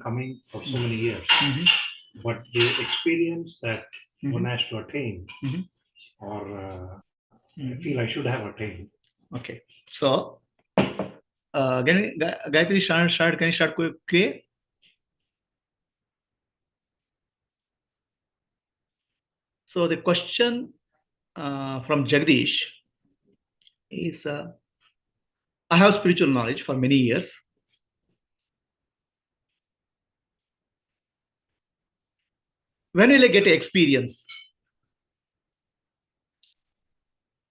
coming for so many years, but the experience that one has to attain, or I feel I should have attained. Okay. So, Gayatri, can you start quickly? So the question from Jagdish is, I have spiritual knowledge for many years. When will I get an experience?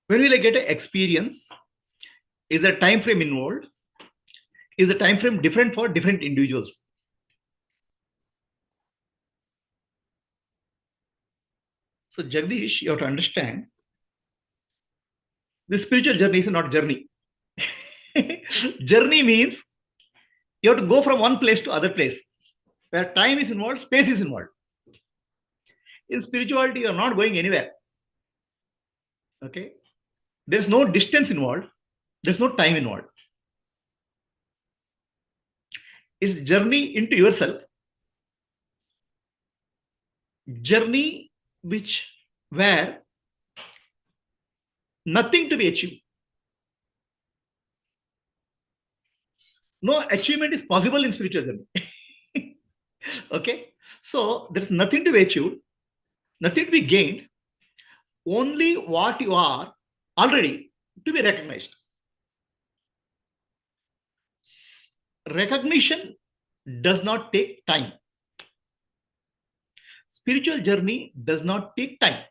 When will I get an experience? Is the time frame involved? Is the time frame different for different individuals? So Jagdish, you have to understand, the spiritual journey is not journey. Journey means you have to go from one place to other place, where time is involved, space is involved. In spirituality, you are not going anywhere. Okay, there's no distance involved, there's no time involved. It's journey into yourself, journey where nothing to be achieved. No achievement is possible in spiritual journey. Okay, so there's nothing to be achieved, nothing to be gained, only what you are already to be recognized. Recognition does not take time. Spiritual journey does not take time.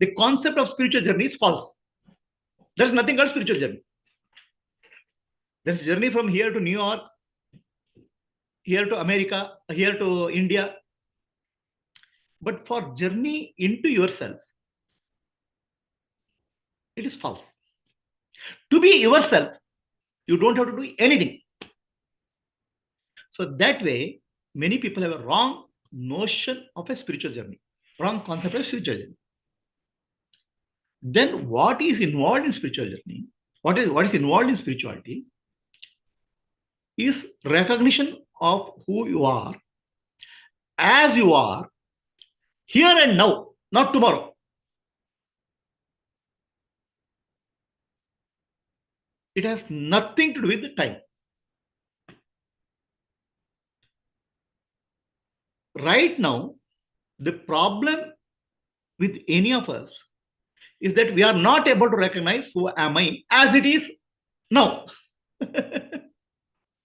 The concept of spiritual journey is false. There's nothing called spiritual journey. There's a journey from here to New York, here to America, here to India. But for journey into yourself, it is false. To be yourself, you don't have to do anything. So that way, many people have a wrong notion of a spiritual journey, wrong concept of spiritual journey. Then what is involved in spiritual journey, what is involved in spirituality is recognition of who you are as you are here and now, not tomorrow. It has nothing to do with the time. Right now, the problem with any of us is that we are not able to recognize who am I as it is now.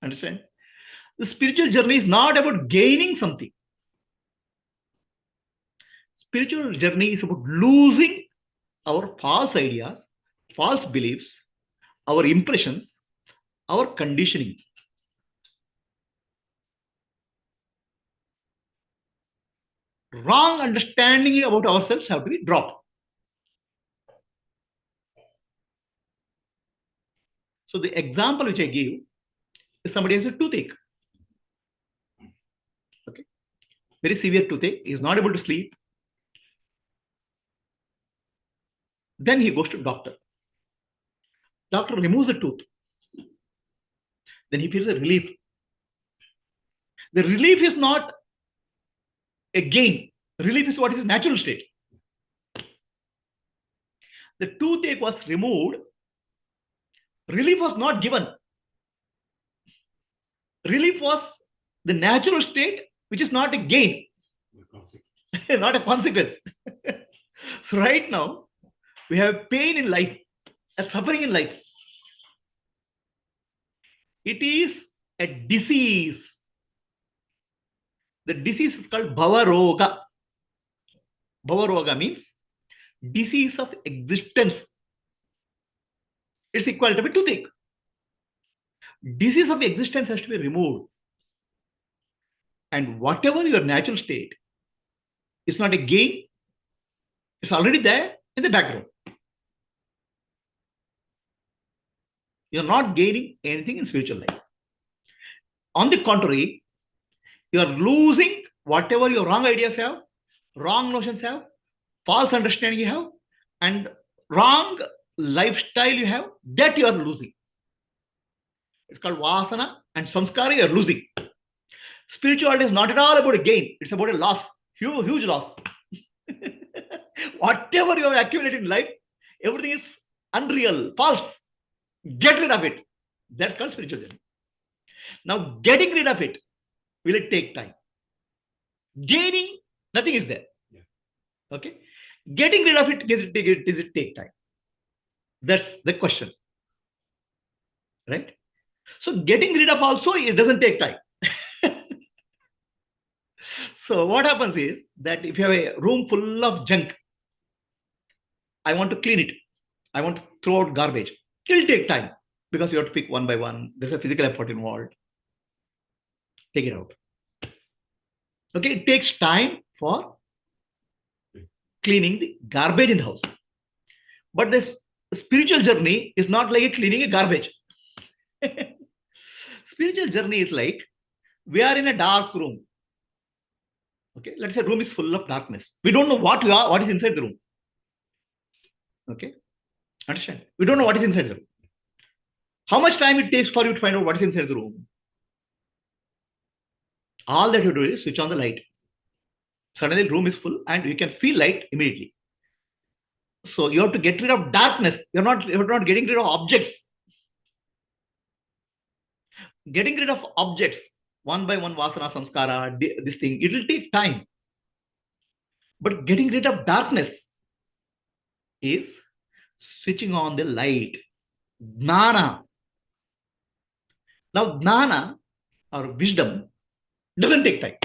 Understand? The spiritual journey is not about gaining something. Spiritual journey is about losing our false ideas, false beliefs, our impressions, our conditioning. Wrong understanding about ourselves have to be dropped. So the example which I give is somebody has a toothache. Okay, very severe toothache. He is not able to sleep. Then he goes to doctor. Doctor removes the tooth. Then he feels a relief. The relief is not a gain. Relief is what is his natural state. The toothache was removed. Relief was not given. Relief was the natural state, which is not a gain, not a consequence. So right now, we have pain in life, a suffering in life. It is a disease. The disease is called bhavaroga. Bhavaroga means disease of existence. It's equal to a toothache. Disease of existence has to be removed. And whatever your natural state is not a gain, it's already there in the background. You're not gaining anything in spiritual life. On the contrary, you are losing whatever your wrong ideas have, wrong notions have, false understanding you have, and wrong lifestyle you have, that you are losing. It's called vasana and samskara you are losing. Spirituality is not at all about a gain. It's about a loss. Huge, huge loss. Whatever you have accumulated in life, everything is unreal, false. Get rid of it. That's called spiritual journey. Now, getting rid of it, will it take time? Gaining, nothing is there. Yeah. Okay. Getting rid of it, does it take time? That's the question. Right? So getting rid of also, it doesn't take time. So what happens is that if you have a room full of junk, I want to clean it. I want to throw out garbage. It will take time because you have to pick one by one. There's a physical effort involved. Take it out. Okay, it takes time for cleaning the garbage in the house. But the spiritual journey is not like cleaning a garbage. Spiritual journey is like we are in a dark room. Okay, let's say room is full of darkness. We don't know what we are, what is inside the room. Okay, understand? We don't know what is inside the room. How much time it takes for you to find out what is inside the room? All that you do is switch on the light. Suddenly the room is full and you can see light immediately. So you have to get rid of darkness. You're not getting rid of objects. Getting rid of objects, one by one, vasana, samskara, this thing, it will take time. But getting rid of darkness is switching on the light. Jnana. Now, jnana or wisdom doesn't take time.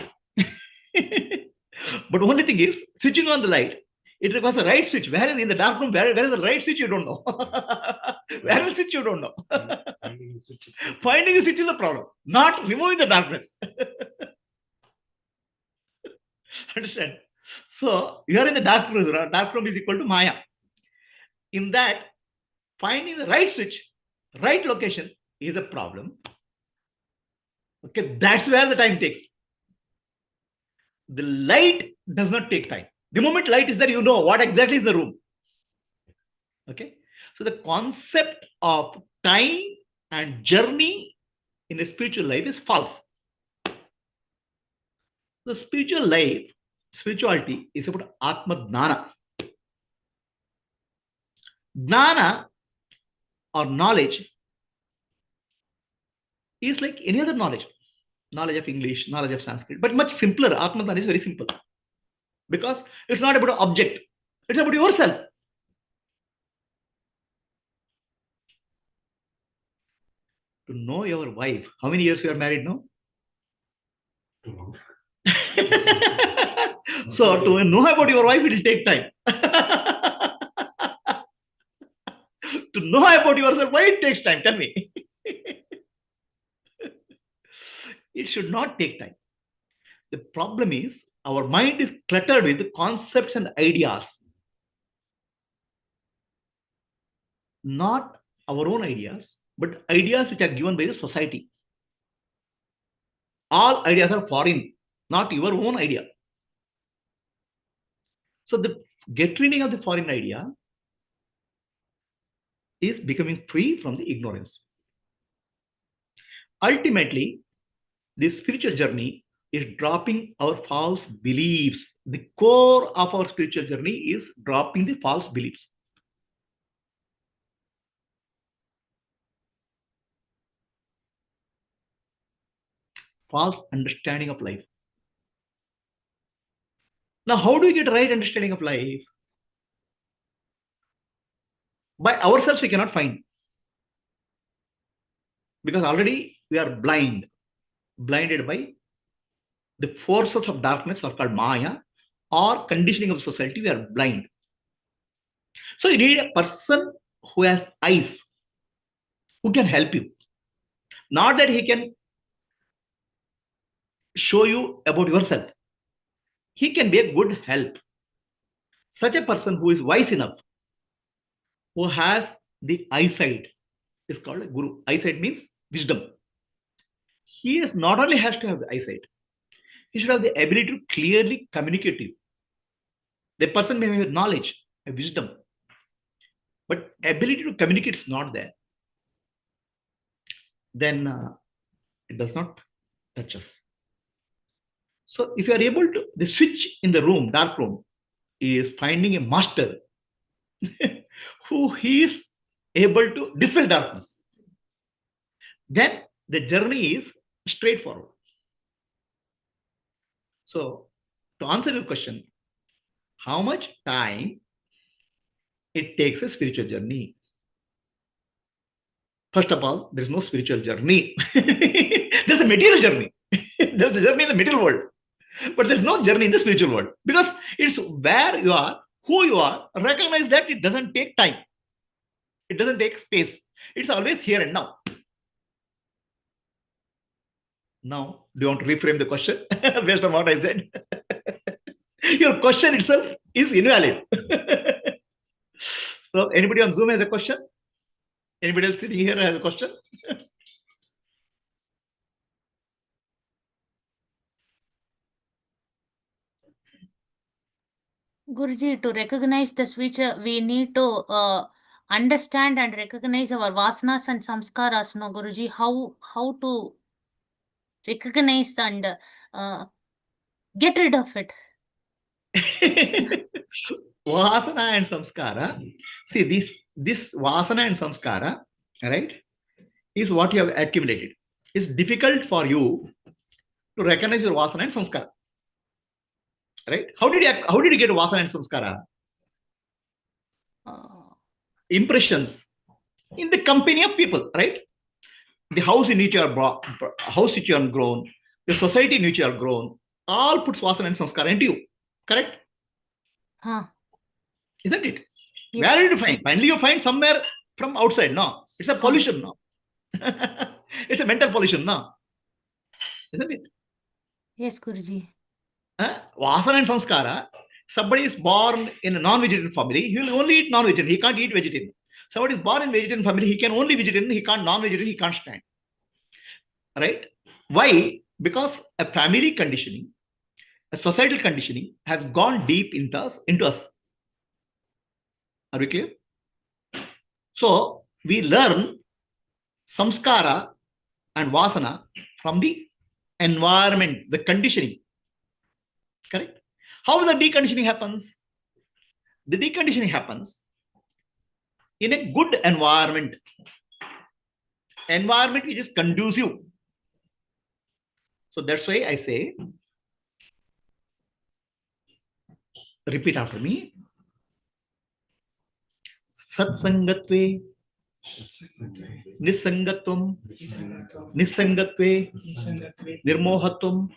But only thing is, switching on the light, it requires a right switch. Where is in the dark room? Where is the right switch? You don't know. Where is the switch? You don't know. Finding a switch is a problem, not removing the darkness. Understand? So you are in the dark room. Dark room is equal to Maya. In that, finding the right switch, right location is a problem. Okay, that's where the time takes. The light does not take time. The moment light is there, you know what exactly is the room. Okay, so the concept of time and journey in a spiritual life is false. The spiritual life, spirituality is about Atma Jnana. Jnana or knowledge is like any other knowledge. Knowledge of English, knowledge of Sanskrit, but much simpler. Atma Jnana is very simple because it's not about an object. It's about yourself. To know your wife, how many years you are married now? Too long. So to know about your wife, it will take time. To know about yourself, why it takes time? Tell me. It should not take time. The problem is our mind is cluttered with concepts and ideas. Not our own ideas, but ideas which are given by the society. All ideas are foreign, not your own idea. So the get rid of the foreign idea is becoming free from the ignorance. Ultimately, this spiritual journey is dropping our false beliefs. The core of our spiritual journey is dropping the false beliefs. False understanding of life. Now, how do we get right understanding of life? By ourselves, we cannot find. Because already we are blinded by the forces of darkness are called Maya or conditioning of society. We are blind. So you need a person who has eyes, who can help you. Not that he can show you about yourself. He can be a good help. Such a person who is wise enough, who has the eyesight, is called a guru. Eyesight means wisdom. He is not only has to have the eyesight, he should have the ability to clearly communicate to you. The person may have knowledge, a wisdom, but ability to communicate is not there. Then it does not touch us. So if you are able to, the switch in the room, dark room, is finding a master who is able to dispel darkness. Then the journey is straightforward. So to answer your question, how much time it takes a spiritual journey? First of all, there is no spiritual journey. There's a material journey. There's a journey in the material world. But there's no journey in the spiritual world. Because it's where you are, who you are, recognize that it doesn't take time. It doesn't take space. It's always here and now. Now, do you want to reframe the question based on what I said? Your question itself is invalid. So, anybody on Zoom has a question? Anybody else sitting here has a question? Guruji, to recognize the switch, we need to understand and recognize our vasanas and samskaras. No, Guruji, how to recognize and get rid of it? Vasana and samskara. See, this vasana and samskara, right, is what you have accumulated. It's difficult for you to recognize your vasana and samskara. Right? How did you get vasana and samskara? Impressions in the company of people, right? The house in which you are grown, the society in which you are grown, all puts vasana and samskara into you. Correct? Isn't it? Yes. Where did you find? Finally, you find somewhere from outside. No, it's a pollution. No, it's a mental pollution. No, isn't it? Yes, Guruji. Vasana and samskara. Somebody is born in a non-vegetarian family, he will only eat non-vegetarian. He can't eat vegetarian. Somebody is born in vegetarian family, he can only vegetarian. He can't non-vegetarian. He can't stand. Right? Why? Because a family conditioning, a societal conditioning has gone deep into us. Are we clear? So we learn samskara and vasana from the environment, the conditioning. Correct? How the deconditioning happens? The deconditioning happens in a good environment. Environment which is conducive. So that's why I say, repeat after me. Satsangatve, nisangatvam, nisangatve, nirmohatvam,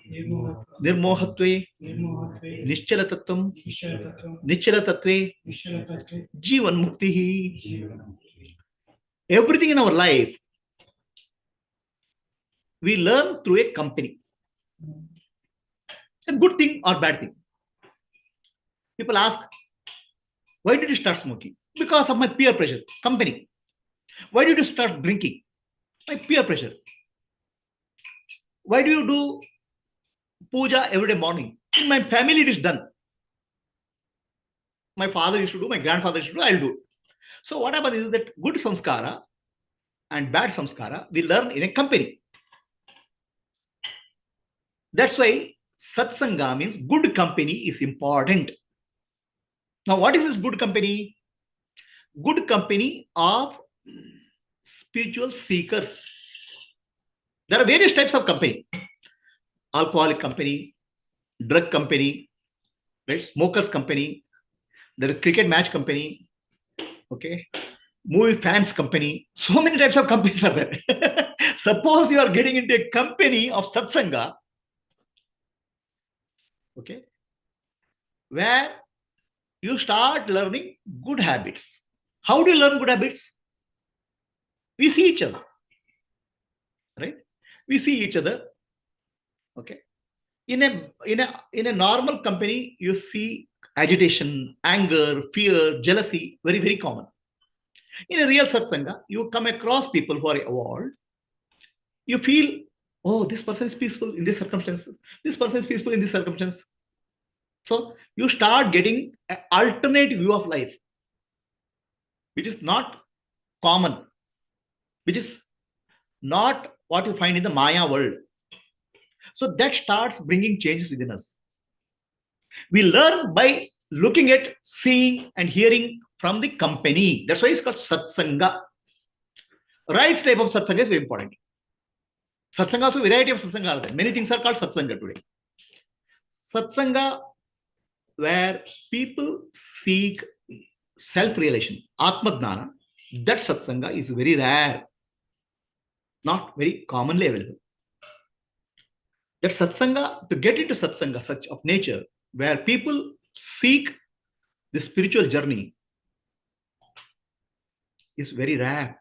nirmohatve, nischalatatvam, nichalatatve, jivan muktihi. Everything in our life, we learn through a company. A good thing or bad thing. People ask, why did you start smoking? Because of my peer pressure, company. Why did you start drinking? My peer pressure. Why do you do puja every day morning? In my family it is done. My father used to do, my grandfather used to do, I'll do. So what happens is that good samskara and bad samskara we learn in a company. That's why satsanga means good company is important. Now what is this good company? Good company of spiritual seekers. There are various types of company. Alcoholic company, drug company, right? Smokers company, there is cricket match company, okay, movie fans company. So many types of companies are there. Suppose you are getting into a company of satsanga, okay, where you start learning good habits. How do you learn good habits? We see each other, right? We see each other, okay. In a normal company, you see agitation, anger, fear, jealousy, very, very common. In a real satsanga, you come across people who are evolved. You feel, oh, this person is peaceful in these circumstances. This person is peaceful in this circumstance. So you start getting an alternate view of life, which is not common, which is not what you find in the Maya world. So that starts bringing changes within us. We learn by looking at, seeing, and hearing from the company. That's why it's called satsanga. Right type of satsanga is very important. Satsanga also, variety of satsanga are there. Many things are called satsanga today. Satsanga, where people seek self-realization, atma-dhyana, that satsanga is very rare, not very commonly available. That satsanga, to get into satsanga such of nature, where people seek the spiritual journey, is very rare,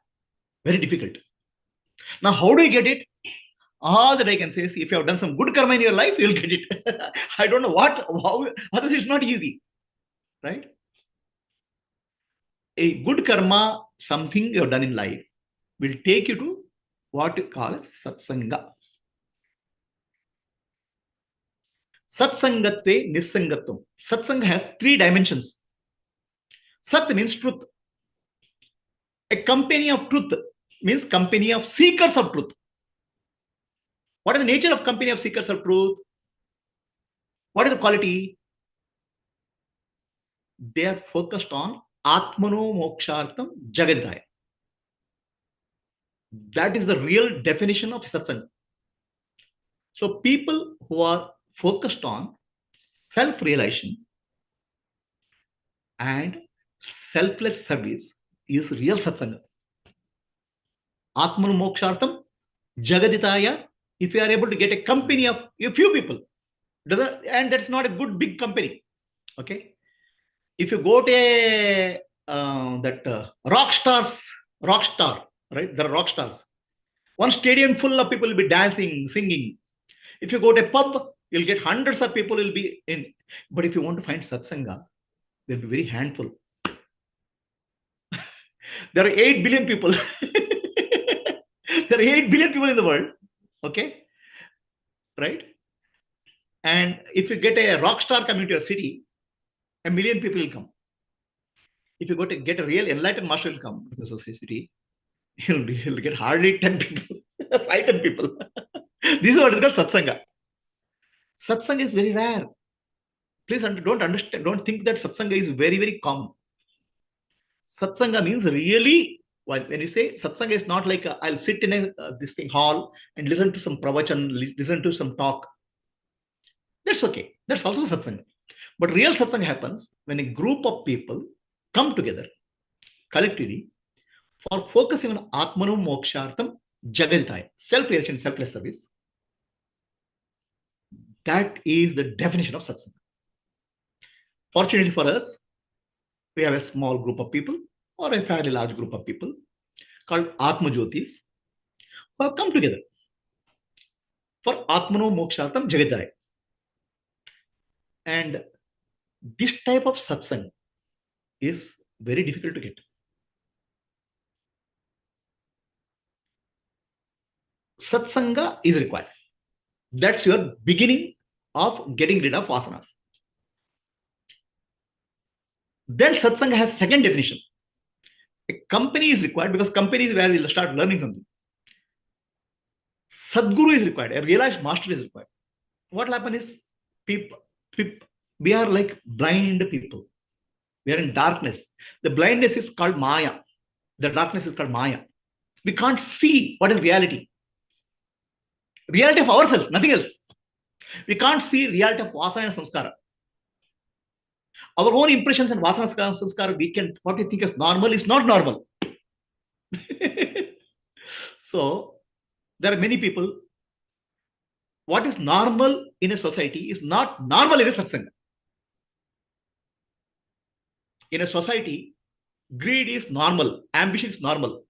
very difficult. Now, how do you get it? All that I can say is, if you have done some good karma in your life, you'll get it. I don't know how, otherwise it's not easy, right? A good karma, something you have done in life, will take you to what you call as satsanga. Satsangatve nisangatvam. Satsanga has 3 dimensions. Sat means truth. A company of truth means company of seekers of truth. What is the nature of company of seekers of truth? What is the quality? They are focused on Atmano Mokshartham Jagadaya. That is the real definition of satsanga. So people who are focused on self-realization and selfless service is real satsanga. Atmano Mokshartham Jagaditaya. If you are able to get a company of a few people, and that's not a good big company, okay? If you go to a rock star, right? There are rock stars. One stadium full of people will be dancing, singing. If you go to a pub, you'll get hundreds of people will be in. But if you want to find satsanga, there'll be very handful. There are 8 billion people. There are 8 billion people in the world. Okay, right? And if you get a rock star coming to your city, 1 million people will come. If you go to get a real enlightened master will come to the society, he'll get hardly 10 people, 5-10 people. This is what is called satsanga. Satsanga is very rare. Please don't think that satsanga is very, very common. Satsanga means really, when you say satsanga, is not like I'll sit in this thing hall and listen to some pravachan, listen to some talk. That's okay. That's also satsanga. But real satsanga happens when a group of people come together collectively for focusing on Atmano Mokshartham Jagaditaya, self-realization, selfless service. That is the definition of satsanga. Fortunately for us, we have a small group of people or a fairly large group of people called Atma Jyotis who have come together for Atmano Mokshartham Jagaditaya. And this type of satsang is very difficult to get. Satsanga is required. That's your beginning of getting rid of vasanas. Then satsanga has second definition. A company is required because company is where we'll start learning something. Sadguru is required. A realized master is required. What will happen is we are like blind people. We are in darkness. The blindness is called Maya. The darkness is called Maya. We can't see what is reality. Reality of ourselves, nothing else. We can't see reality of vasana and samskara. Our own impressions and vasana and samskara, what we think is normal is not normal. So, there are many people. What is normal in a society is not normal in a satsanga. In a society, greed is normal, ambition is normal.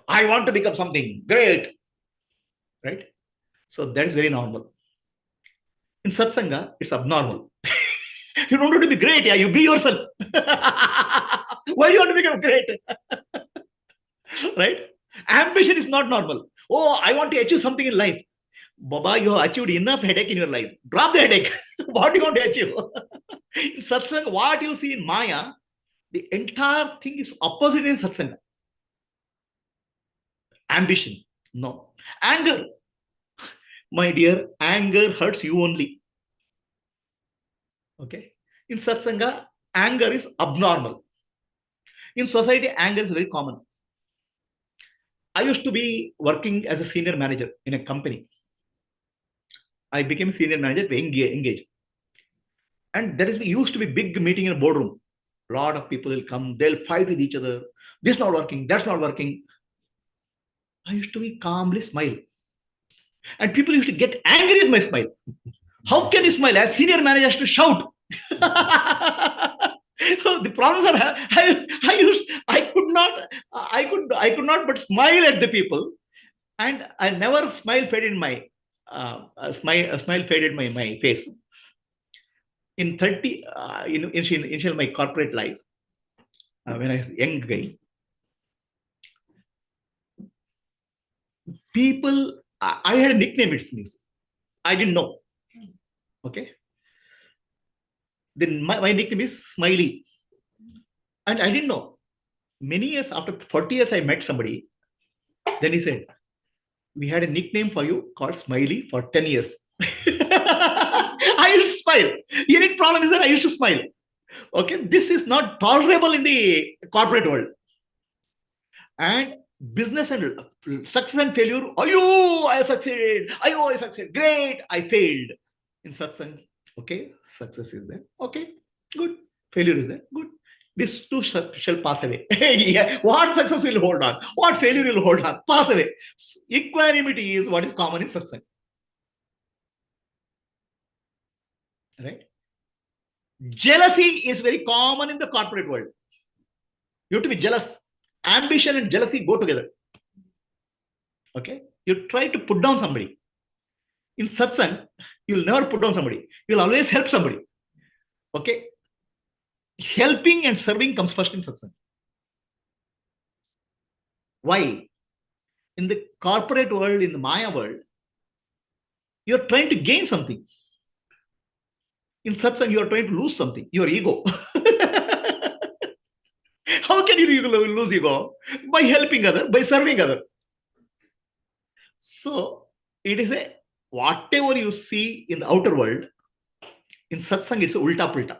I want to become something great, right? So that is very normal. In satsanga, it's abnormal. You don't want to be great, yeah, you be yourself. Why do you want to become great? Right? Ambition is not normal. Oh, I want to achieve something in life. Baba, you have achieved enough headache in your life. Drop the headache. What do you want to achieve? In satsanga, what you see in Maya, the entire thing is opposite in satsanga. Ambition, no. Anger. My dear, anger hurts you only. Okay. In satsanga, anger is abnormal. In society, anger is very common. I used to be working as a senior manager in a company. I became senior manager to engage. And there used to be big meeting in a boardroom. A lot of people will come, they'll fight with each other. This not working, that's not working. I used to be calmly smile. And people used to get angry with my smile. How can you smile? As senior manager has to shout. The problems are I could not but smile at the people, and I never smile faded in my smile faded my face. In 30 initial my corporate life, when I was a young guy, people I had a nickname. It means I didn't know. Okay. Then my nickname is Smiley. And I didn't know. Many years after 40 years, I met somebody. Then he said, we had a nickname for you called Smiley for 10 years. I used to smile. The only problem is that I used to smile. Okay. This is not tolerable in the corporate world. And business and success and failure. Oh, I succeeded. Oh, I succeeded. Great. I failed. In satsang, okay, success is there. Okay, good. Failure is there. Good. This too shall pass away. Yeah. What success will hold on? What failure will hold on? Pass away. Equanimity is what is common in satsang. Right? Jealousy is very common in the corporate world. You have to be jealous. Ambition and jealousy go together. Okay? You try to put down somebody. In satsang, you'll never put down somebody. You'll always help somebody. Okay? Helping and serving comes first in satsang. Why? In the corporate world, in the Maya world, you're trying to gain something. In satsang, you are trying to lose something, your ego. How can you lose ego? By helping other, by serving other. So, it is a whatever you see in the outer world, in satsang, it's a ulta pulta.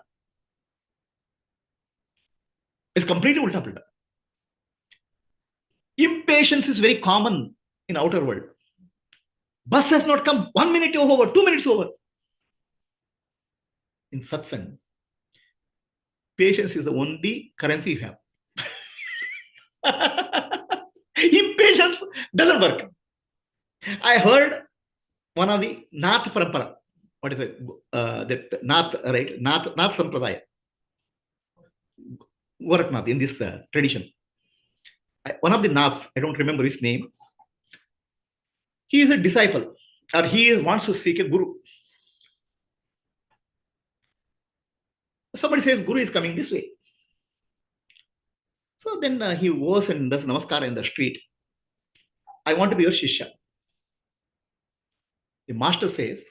It's completely ulta pulta. Impatience is very common in outer world. Bus has not come, 1 minute over, 2 minutes over. In satsang, patience is the only currency you have. Impatience doesn't work. I heard one of the Nath Parampara. What is it? That Nath, right? Nath Sampradaya. Goraknath in this tradition. One of the Naths, I don't remember his name. He is a disciple, or he wants to seek a guru. Somebody says, Guru is coming this way. So then he goes and does namaskar in the street. I want to be your shishya. The master says,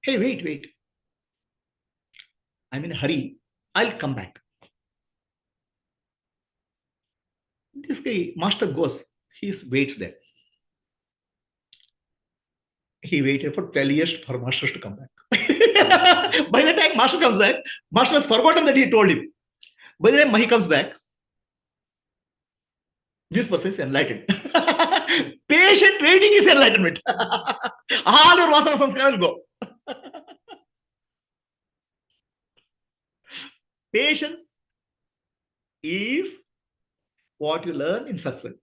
hey, wait. I'm in a hurry. I'll come back. This guy, master goes, he waits there. He waited for 12 years for master to come back. By the time master comes back, master has forgotten that he told him. By the time he comes back, this person is enlightened. Patient waiting is enlightenment. All your vasana samskara will go. Patience is what you learn in satsang.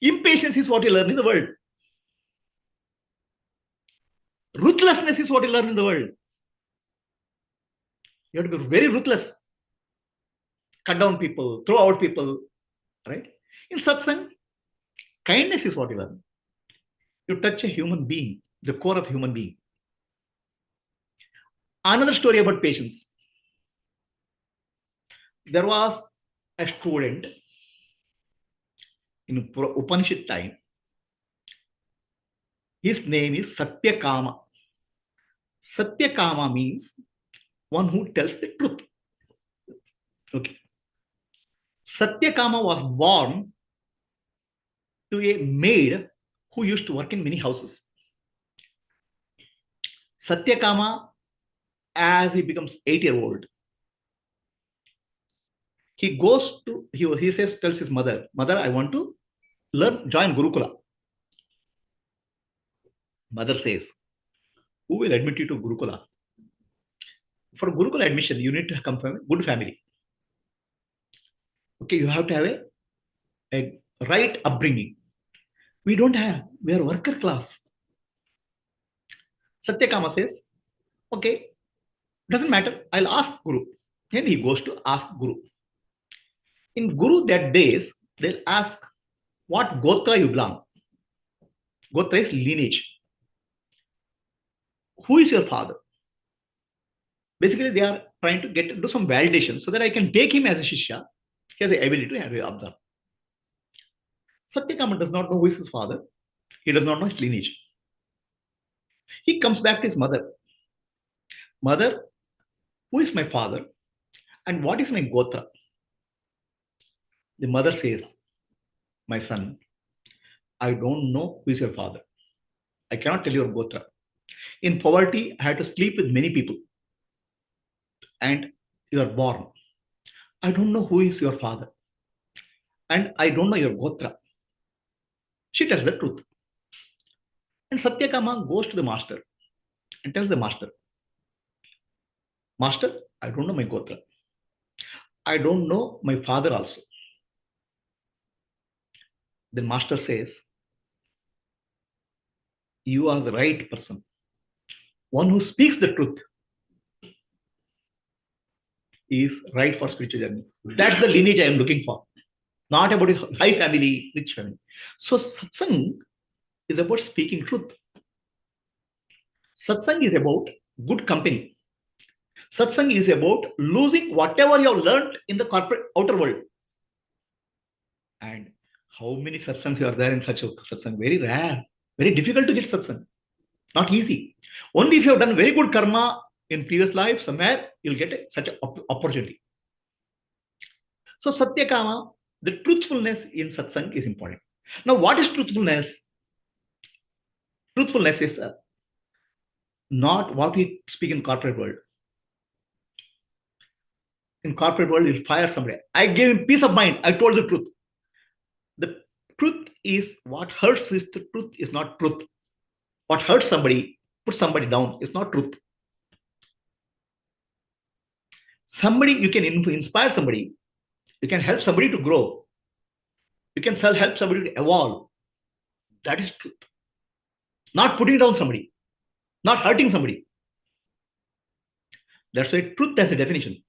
Impatience is what you learn in the world. Ruthlessness is what you learn in the world. You have to be very ruthless. Cut down people, throw out people, right? In satsang, kindness is what you learn. You touch a human being, the core of human being. Another story about patience. There was a student in Upanishad time. His name is Satyakama. Satyakama means one who tells the truth. Okay. Satyakama was born to a maid who used to work in many houses. Satyakama, as he becomes 8-year-old, he goes to, he says, tells his mother, Mother, I want to join Gurukula. Mother says, who will admit you to Gurukula? For Gurukula admission, you need to come from a good family. Okay, you have to have a right upbringing. We don't have. We are worker class. Satyakama says, okay, doesn't matter. I'll ask Guru. And he goes to ask Guru. In Guru that days, they'll ask what Gotra you belong. Gotra is lineage. Who is your father? Basically, they are trying to do some validation so that I can take him as a Shishya. He has the ability to observe. Satyakama does not know who is his father. He does not know his lineage. He comes back to his mother. Mother, who is my father? And what is my Gotra? The mother says, my son, I don't know who is your father. I cannot tell you your Gotra. In poverty, I had to sleep with many people. And you are born. I don't know who is your father. And I don't know your Gotra. She tells the truth. And Satyakama goes to the master and tells the master, Master, I don't know my Gotra. I don't know my father also. The master says, you are the right person. One who speaks the truth is right for spiritual journey. That's the lineage I am looking for. Not about a high family, rich family. So satsang is about speaking truth. Satsang is about good company. Satsang is about losing whatever you have learned in the corporate outer world. And how many satsangs are there in such a satsang? Very rare. Very difficult to get satsang. Not easy. Only if you have done very good karma in previous life, somewhere, you'll get such an opportunity. So Satyakama, the truthfulness in satsang is important. Now, what is truthfulness? Truthfulness is not what we speak in corporate world. In corporate world, you'll fire somebody. I gave him peace of mind. I told the truth. The truth is what hurts is the truth is not truth. What hurts somebody, put somebody down, is not truth. Somebody, you can inspire somebody. You can help somebody to grow. You can help somebody to evolve. That is truth. Not putting down somebody. Not hurting somebody. That's why truth has a definition.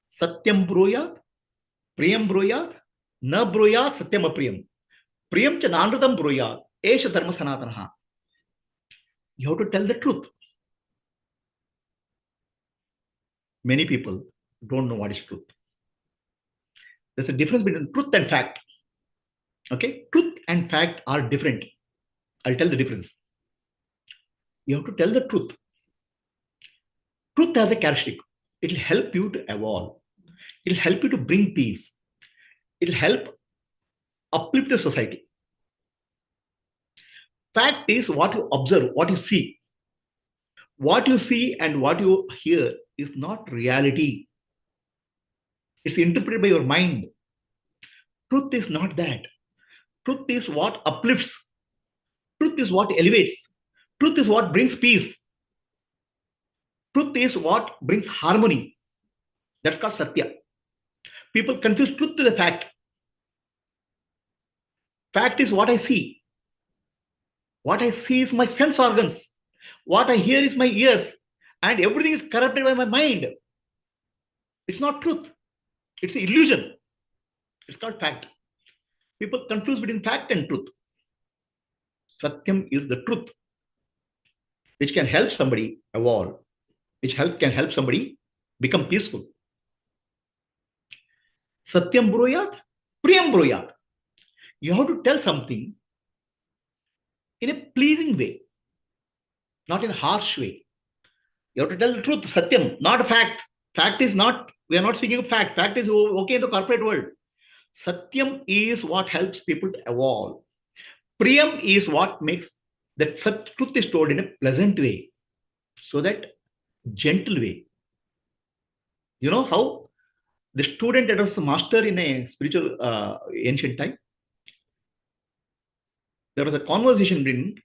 Satyam bruyat, priyam bruyat, na bruyat satyam apriyam. Priyam cha nanradam bruyat, esha dharma sanatanaha. You have to tell the truth. Many people don't know what is truth. There's a difference between truth and fact. Okay? Truth and fact are different. I'll tell the difference. You have to tell the truth. Truth has a characteristic. It will help you to evolve. It will help you to bring peace. It will help uplift the society. Fact is what you observe, what you see. What you see and what you hear is not reality. It's interpreted by your mind. Truth is not that. Truth is what uplifts. Truth is what elevates. Truth is what brings peace. Truth is what brings harmony. That's called Satya. People confuse truth with the fact. Fact is what I see. What I see is my sense organs. What I hear is my ears. And everything is corrupted by my mind. It's not truth. It's an illusion. It's called fact. People confuse between fact and truth. Satyam is the truth, which can help somebody evolve, which can help somebody become peaceful. Satyam bruyat, priyam bruyat. You have to tell something in a pleasing way, not in a harsh way. You have to tell the truth, Satyam, not a fact. Fact is not, we are not speaking of fact. Fact is okay in the corporate world. Satyam is what helps people to evolve. Priyam is what makes that such truth is told in a pleasant way, so that gentle way. You know how the student addresses the master in a spiritual ancient time? There was a conversation between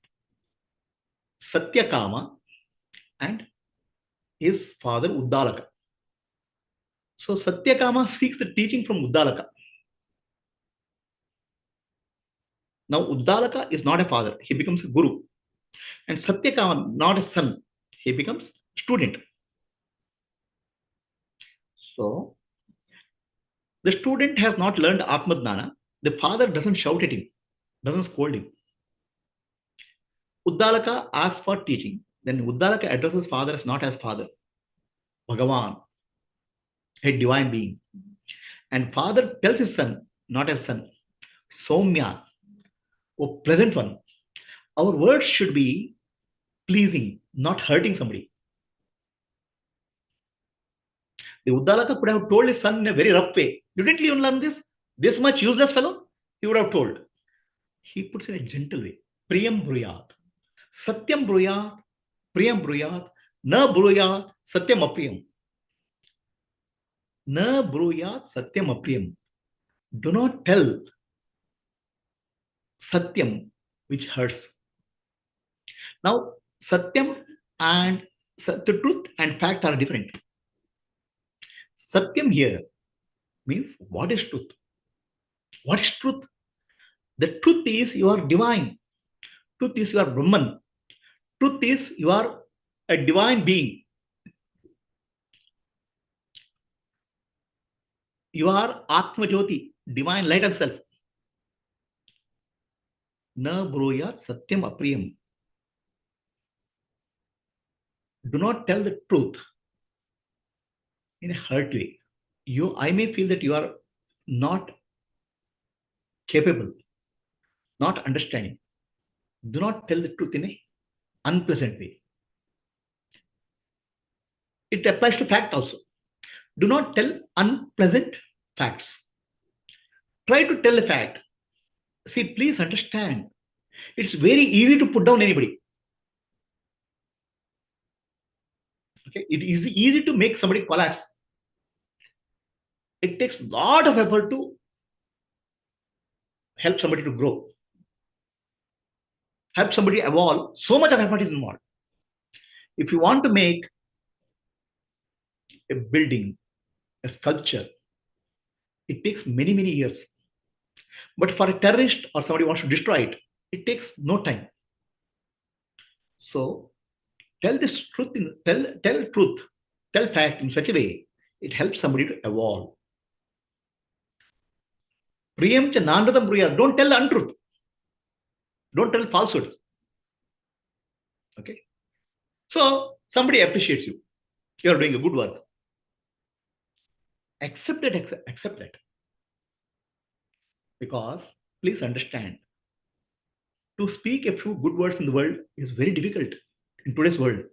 Satyakama and his father Uddalaka. So Satyakama seeks the teaching from Uddalaka. Now Uddalaka is not a father, he becomes a guru. And Satyakama, not a son, he becomes student. So the student has not learned Atmadnana. The father doesn't shout at him, doesn't scold him. Uddalaka asks for teaching. Then Uddalaka addresses father as not as father, Bhagavan, a divine being. And father tells his son, not as son, Soumya, O pleasant one. Our words should be pleasing, not hurting somebody. The Uddalaka could have told his son in a very rough way, didn't you learn this? This much useless fellow? He would have told. He puts in a gentle way. Priyam bruyat. Satyam bruyat. Priyam bruyat. Na bruyat. Satyam apriyam. Na bruyat. Satyam apriyam. Do not tell Satyam which hurts. Now, Satyam and the truth and fact are different. Satyam here means what is truth? What is truth? The truth is you are divine. Truth is you are Brahman. Truth is you are a divine being. You are Atma Jyoti, divine light of self. Na bruyat satyam apriyam. Do not tell the truth in a hurt way. I may feel that you are not capable, not understanding. Do not tell the truth in an unpleasant way. It applies to fact also. Do not tell unpleasant facts. Try to tell a fact. See, please understand. It's very easy to put down anybody. Okay, it is easy to make somebody collapse. It takes a lot of effort to help somebody to grow, help somebody evolve. So much of effort is involved. If you want to make a building, a sculpture, it takes many, many years. But for a terrorist or somebody who wants to destroy it, it takes no time. So tell this truth, tell truth, tell fact in such a way, it helps somebody to evolve. Priyam cha nanradam bruya. Don't tell the untruth. Don't tell falsehoods. Okay. So somebody appreciates you. You are doing a good work. Accept it. Accept that. Because please understand, to speak a few good words in the world is very difficult in today's world.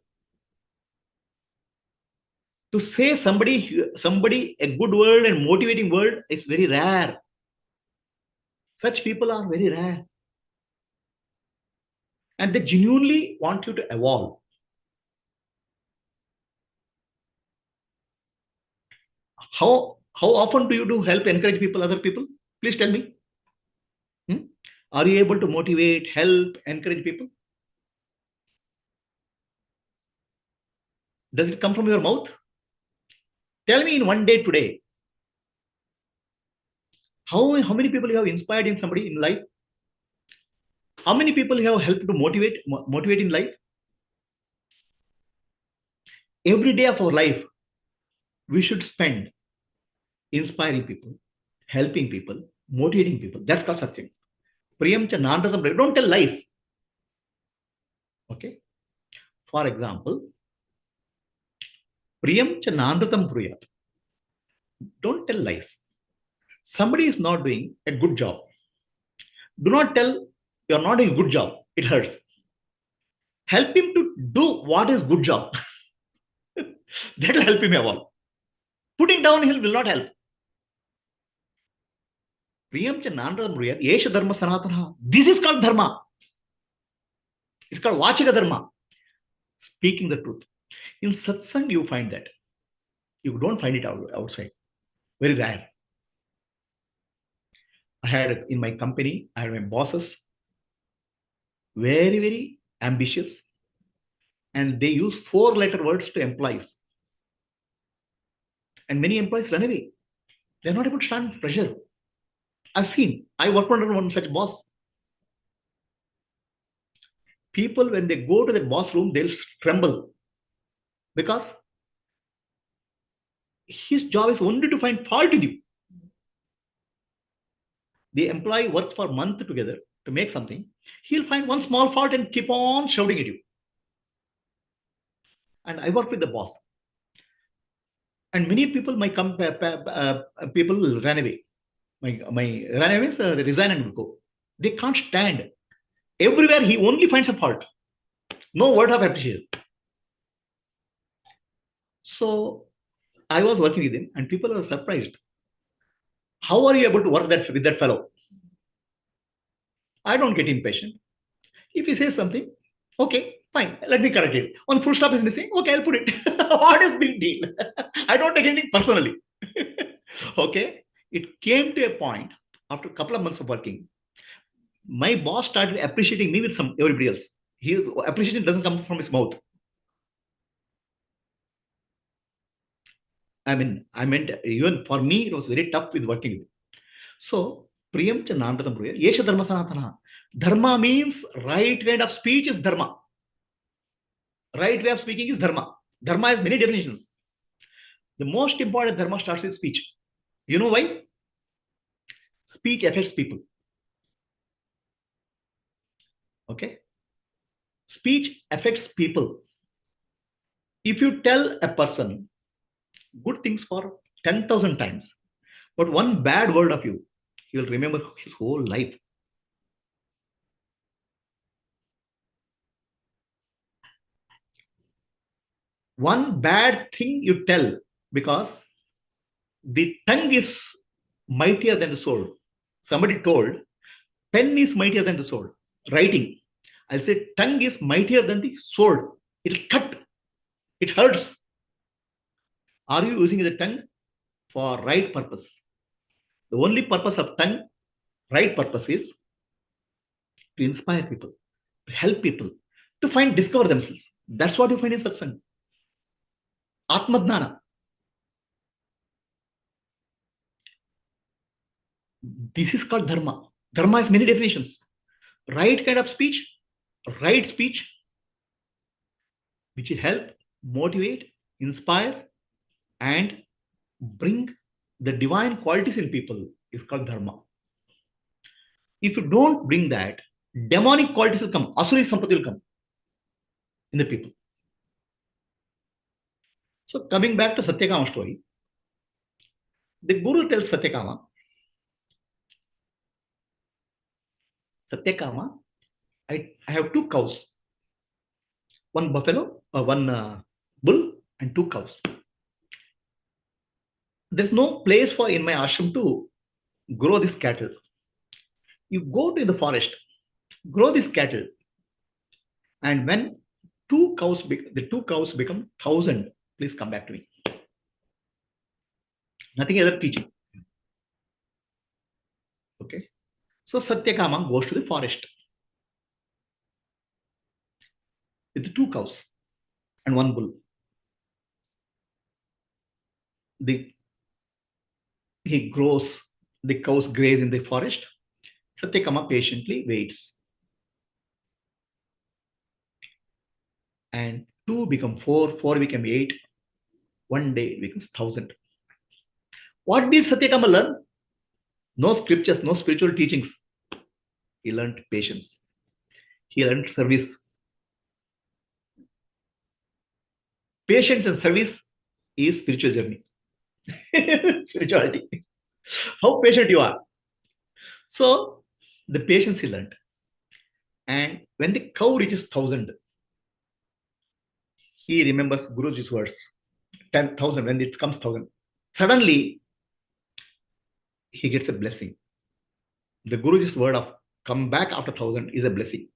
To say somebody a good word and motivating word is very rare. Such people are very rare. And they genuinely want you to evolve. How often do you help, encourage people, other people? Please tell me. Are you able to motivate, help, encourage people? Does it come from your mouth? Tell me in one day today, how many people you have inspired in somebody in life? How many people you have helped to motivate in life? Every day of our life, we should spend inspiring people, helping people, motivating people. That's called satsang. Priyam cha nanradam. Don't tell lies. Okay. For example, Priyam cha nanradam bruyat. Don't tell lies. Somebody is not doing a good job. Do not tell you're not doing a good job. It hurts. Help him to do what is good job. That will help him evolve. Putting down will not help. Priyam cha Nandram Ruyat, Yesha Dharma Sanatana. This is called Dharma. It's called Vachika Dharma. Speaking the truth. In satsang, you find that. You don't find it outside. Very rare. I had in my company, I had my bosses, very, very ambitious. And they use 4-letter words to employees. And many employees run away. They're not able to stand pressure. I've seen. I worked under one such boss. People, when they go to the boss room, they'll tremble. Because his job is only to find fault with you. The employee works for a month together to make something. He'll find one small fault and keep on shouting at you. And I work with the boss. And many people, people ran away. My run away means they resign and go. They can't stand. Everywhere he only finds a fault. No word of appreciation. So I was working with him and people are surprised. How are you able to work with that fellow? I don't get impatient. If he says something, okay, fine, let me correct it. One full stop is missing, okay, I'll put it. What is big deal? I don't take anything personally. Okay, it came to a point after a couple of months of working, my boss started appreciating me with everybody else. His appreciation doesn't come from his mouth. I meant even for me, it was very tough with working with him. So, Priyam cha Nandram Ruyat, Yesha Dharma Sanatana. Dharma means right kind of speech is Dharma. Right way of speaking is Dharma. Dharma has many definitions. The most important Dharma starts with speech. You know why? Speech affects people. Okay? Speech affects people. If you tell a person good things for 10,000 times, but one bad word of you, he will remember his whole life. One bad thing you tell, because the tongue is mightier than the sword. Somebody told, pen is mightier than the sword. Writing. I'll say tongue is mightier than the sword. It'll cut. It hurts. Are you using the tongue for right purpose? The only purpose of tongue, right purpose, is to inspire people, to help people, to discover themselves. That's what you find in satsang. Atmadnana. This is called Dharma. Dharma has many definitions. Right kind of speech, right speech, which will help, motivate, inspire, and bring the divine qualities in people, is called Dharma. If you don't bring that, demonic qualities will come, asuri sampati will come in the people. So coming back to Satyakama story, the Guru tells Satyakama, I have 2 cows, one buffalo, one bull, and 2 cows. There's no place for in my ashram to grow this cattle. You go to the forest, grow this cattle, and when the 2 cows become 1,000, please come back to me. Nothing other teaching. Okay. So Satyakama goes to the forest with 2 cows and 1 bull. The cows graze in the forest. Satyakama patiently waits. And 2 become 4, 4 become 8. One day it becomes 1,000. What did Satyakama learn? No scriptures, no spiritual teachings. He learned patience. He learned service. Patience and service is spiritual journey. Spirituality. How patient you are. So the patience he learned. And when the cow reaches 1,000, he remembers Guruji's words. 10,000, when it comes 1,000. Suddenly, he gets a blessing. The Guruji's word of come back after 1,000 is a blessing.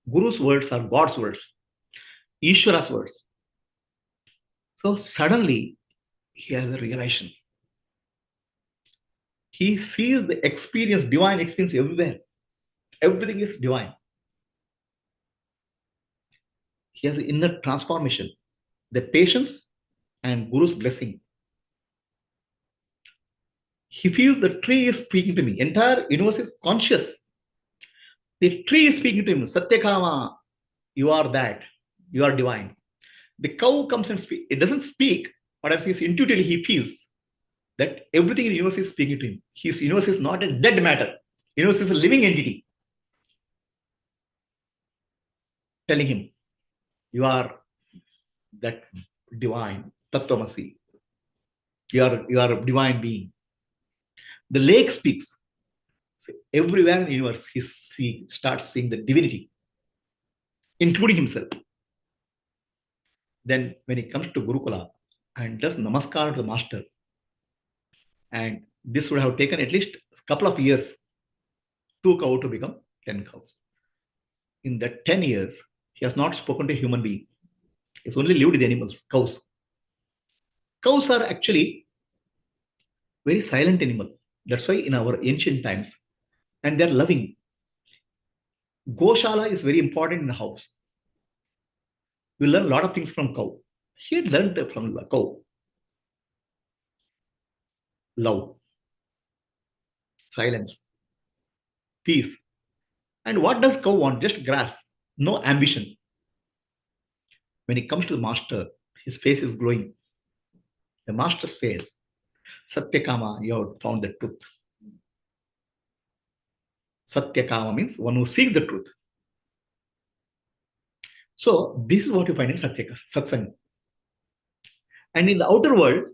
Guru's words are God's words, Ishvara's words. So suddenly he has a realization. He sees the experience, divine experience everywhere. Everything is divine. He has an inner transformation. The patience and Guru's blessing. He feels the tree is speaking to me. Entire universe is conscious. The tree is speaking to him. Satyakama, you are that. You are divine. The cow comes and speaks. It doesn't speak, but I'm saying intuitively he feels that everything in the universe is speaking to him. His universe is not a dead matter. Universe is a living entity. Telling him, you are that divine, Tattvamasi. You are a divine being. The lake speaks. So everywhere in the universe, he starts seeing the divinity, including himself. Then when he comes to Gurukula and does namaskar to the master, and this would have taken at least a couple of years, 2 cows to become 10 cows. In that 10 years, he has not spoken to a human being. He's only lived with animals, cows. Cows are actually very silent animal. That's why in our ancient times, and they're loving. Goshala is very important in the house. We learn a lot of things from cow. He had learned from the cow. Love, silence, peace. And what does cow want? Just grass, no ambition. When he comes to the master, his face is glowing. The master says, Satyakama, you have found the truth. Satyakama means one who seeks the truth. So this is what you find in satsang. And in the outer world,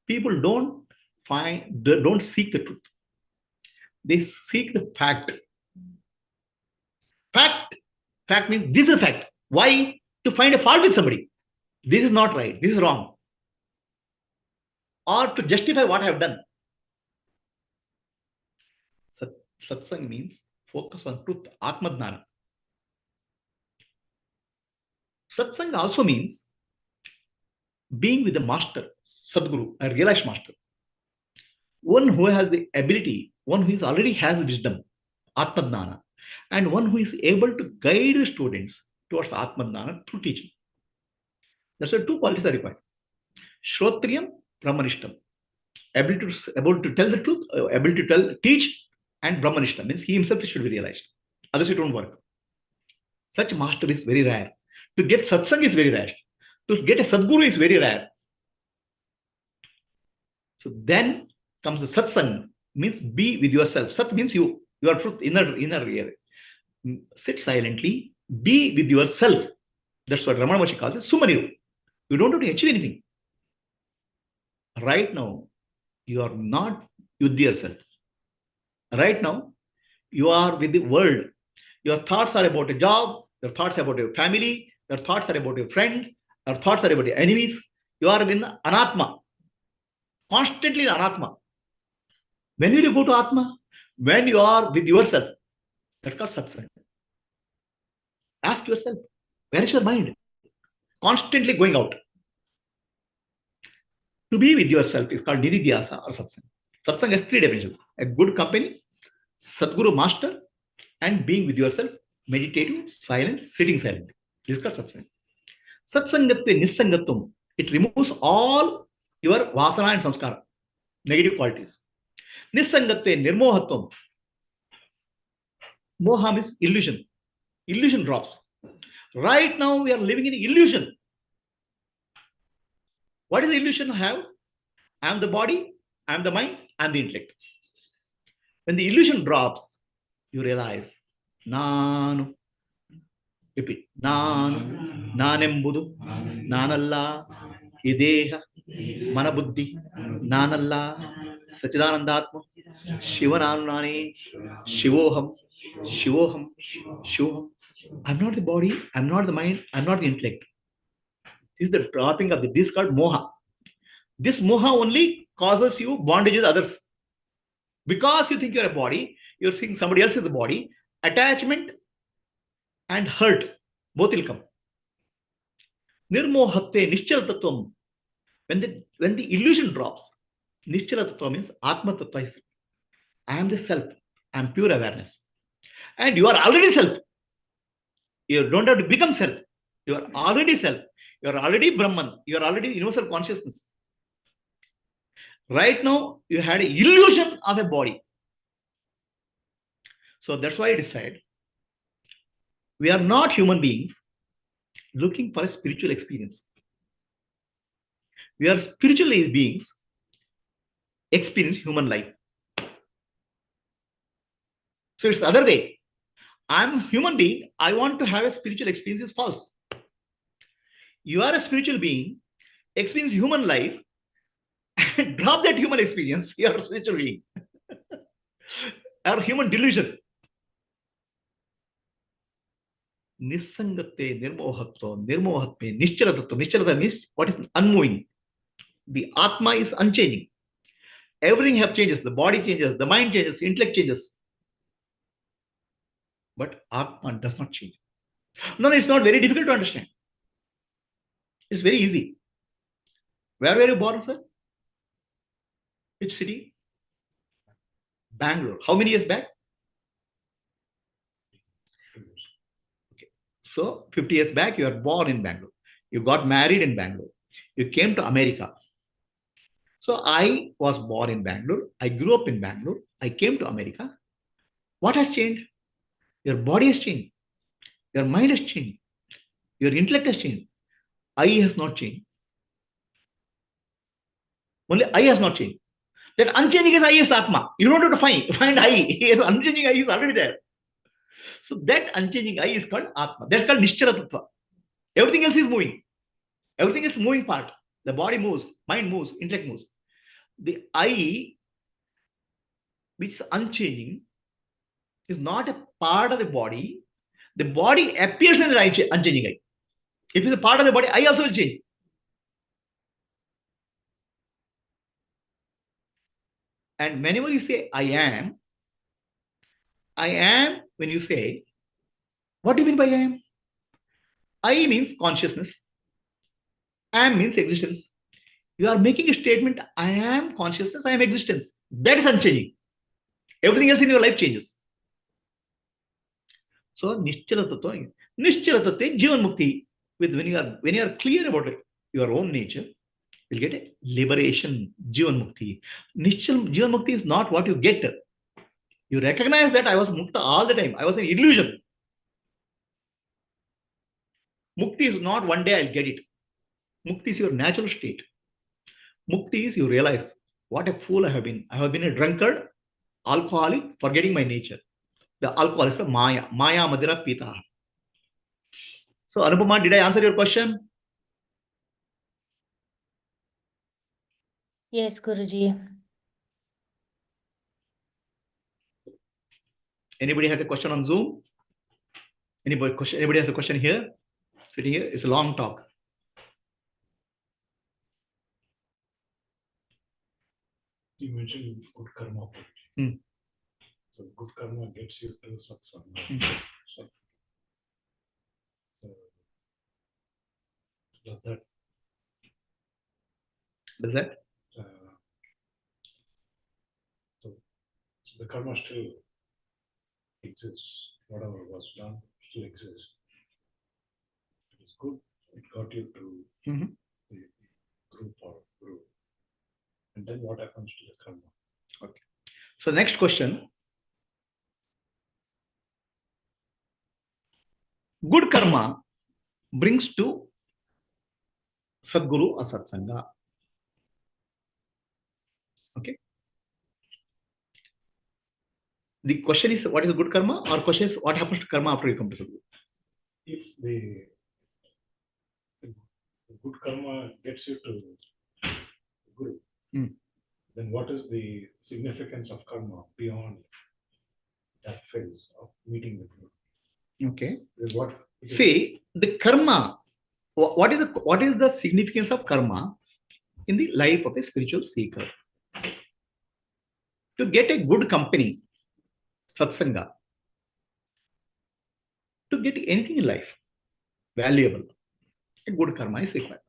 people don't seek the truth. They seek the fact. Fact means this is a fact. Why? To find a fault with somebody. This is not right. This is wrong. Or to justify what I have done. Satsang means focus on truth, Atmadnana. Satsang also means being with the master, Sadguru, a realized master. One who has the ability, one who already has wisdom, Atmadnana, and one who is able to guide the students towards Atmadnana through teaching. That's why 2 qualities are required. Shrotriyam, Brahmanishtam. Able to tell the truth, able to teach, and Brahmanishtam means he himself should be realized. Others it won't work. Such master is very rare. To get satsang is very rare. To get a Sadguru is very rare. So then comes the satsang, means be with yourself. Sat means you, your truth, inner real. Sit silently, be with yourself. That's what Ramana Maharshi calls it, Sumaniru. You don't have to achieve anything. Right now, you are not with yourself. Right now, you are with the world. Your thoughts are about a job, your thoughts are about your family, your thoughts are about your friend, your thoughts are about your enemies. You are in Anatma. Constantly in Anatma. When will you go to Atma? When you are with yourself. That's called satsang. Ask yourself, where is your mind? Constantly going out. To be with yourself is called nididhyasa or satsang. Satsang has 3 definitions. A good company, Sadguru master, and being with yourself, meditative, silence, sitting silent. This is called satsang. Satsangatve nissangatvam. It removes all your vasana and samskara, negative qualities. Nissangatve nirmohatvam. Moha means illusion. Illusion drops. Right now we are living in illusion. What is the illusion I have? I am the body, I am the mind, I am the intellect. When the illusion drops, you realize, Nanu. Repeat. Nanu, Nanembudu, Nanalla, Ideha, Manabuddhi, Nanalla, Sachidanandatma, Shivananunani, Shivoham, Shivoham, Shivoham. I'm not the body, I'm not the mind, I'm not the intellect. This is the dropping of this is called moha. This moha only causes you bondage with others. Because you think you're a body, you're seeing somebody else is a body, attachment and hurt, both will come. Nirmohatve nischala tattvam. When the illusion drops, nischala tattva means atma tattva is I am the self. I am pure awareness. And you are already self. You don't have to become self. You are already self. You are already Brahman. You are already universal consciousness. Right now, you had an illusion of a body. So that's why I decide we are not human beings looking for a spiritual experience. We are spiritual beings experience human life. So it's the other way. I'm a human being. I want to have a spiritual experience is false. You are a spiritual being, experience human life, and drop that human experience. You are a spiritual being. Or human delusion. Nisangate, nirmohatva, nirmohatme, nischalatattva. Nischalata means what is unmoving. The Atma is unchanging. Everything have changes. The body changes, the mind changes, the intellect changes. But Atma does not change. No, it's not very difficult to understand. It's very easy. Where were you born, sir? Which city? Bangalore. How many years back? Okay. So 50 years back, you are born in Bangalore. You got married in Bangalore. You came to America. So I was born in Bangalore. I grew up in Bangalore. I came to America. What has changed? Your body has changed. Your mind has changed. Your intellect has changed. I has not changed. Only I has not changed. That unchanging is I is Atma. You don't have to find I. Unchanging I is already there. So that unchanging I is called Atma. That's called Nischala Tattva. Everything else is moving. Everything is moving part. The body moves, mind moves, intellect moves. The I, which is unchanging, is not a part of the body. The body appears in the unchanging I. If it's a part of the body, I also will change. And whenever you say I am, when you say, what do you mean by I am? I means consciousness. Am means existence. You are making a statement, I am consciousness, I am existence. That is unchanging. Everything else in your life changes. So, Nischala Tattva, Jivan Mukti. When you are clear about it, your own nature, you'll get a liberation, Jivan Mukti. Jivan Mukti is not what you get. You recognize that I was Mukta all the time. I was an illusion. Mukti is not one day I'll get it. Mukti is your natural state. Mukti is you realize what a fool I have been. I have been a drunkard, alcoholic, forgetting my nature. The alcohol is called Maya. Maya Madira Pita. So, Anupama, did I answer your question? Yes, Guruji. Anybody has a question on Zoom? Anybody has a question here? Sitting here? It's a long talk. You mentioned good karma. So good karma gets you to satsang. So does that? So the karma still exists. Whatever was done still exists. It is good. It got you to the group or group. And then what happens to the karma? Okay. So next question. Good karma brings to Sadguru or Satsanga. Okay. The question is, what is good karma? Or question is, what happens to karma after you come to Sadguru? If the good karma gets you to Guru, then what is the significance of karma beyond that phase of meeting the Guru? Okay. See, the karma, what is the significance of karma in the life of a spiritual seeker? To get a good company, satsanga, to get anything in life valuable, a good karma is required.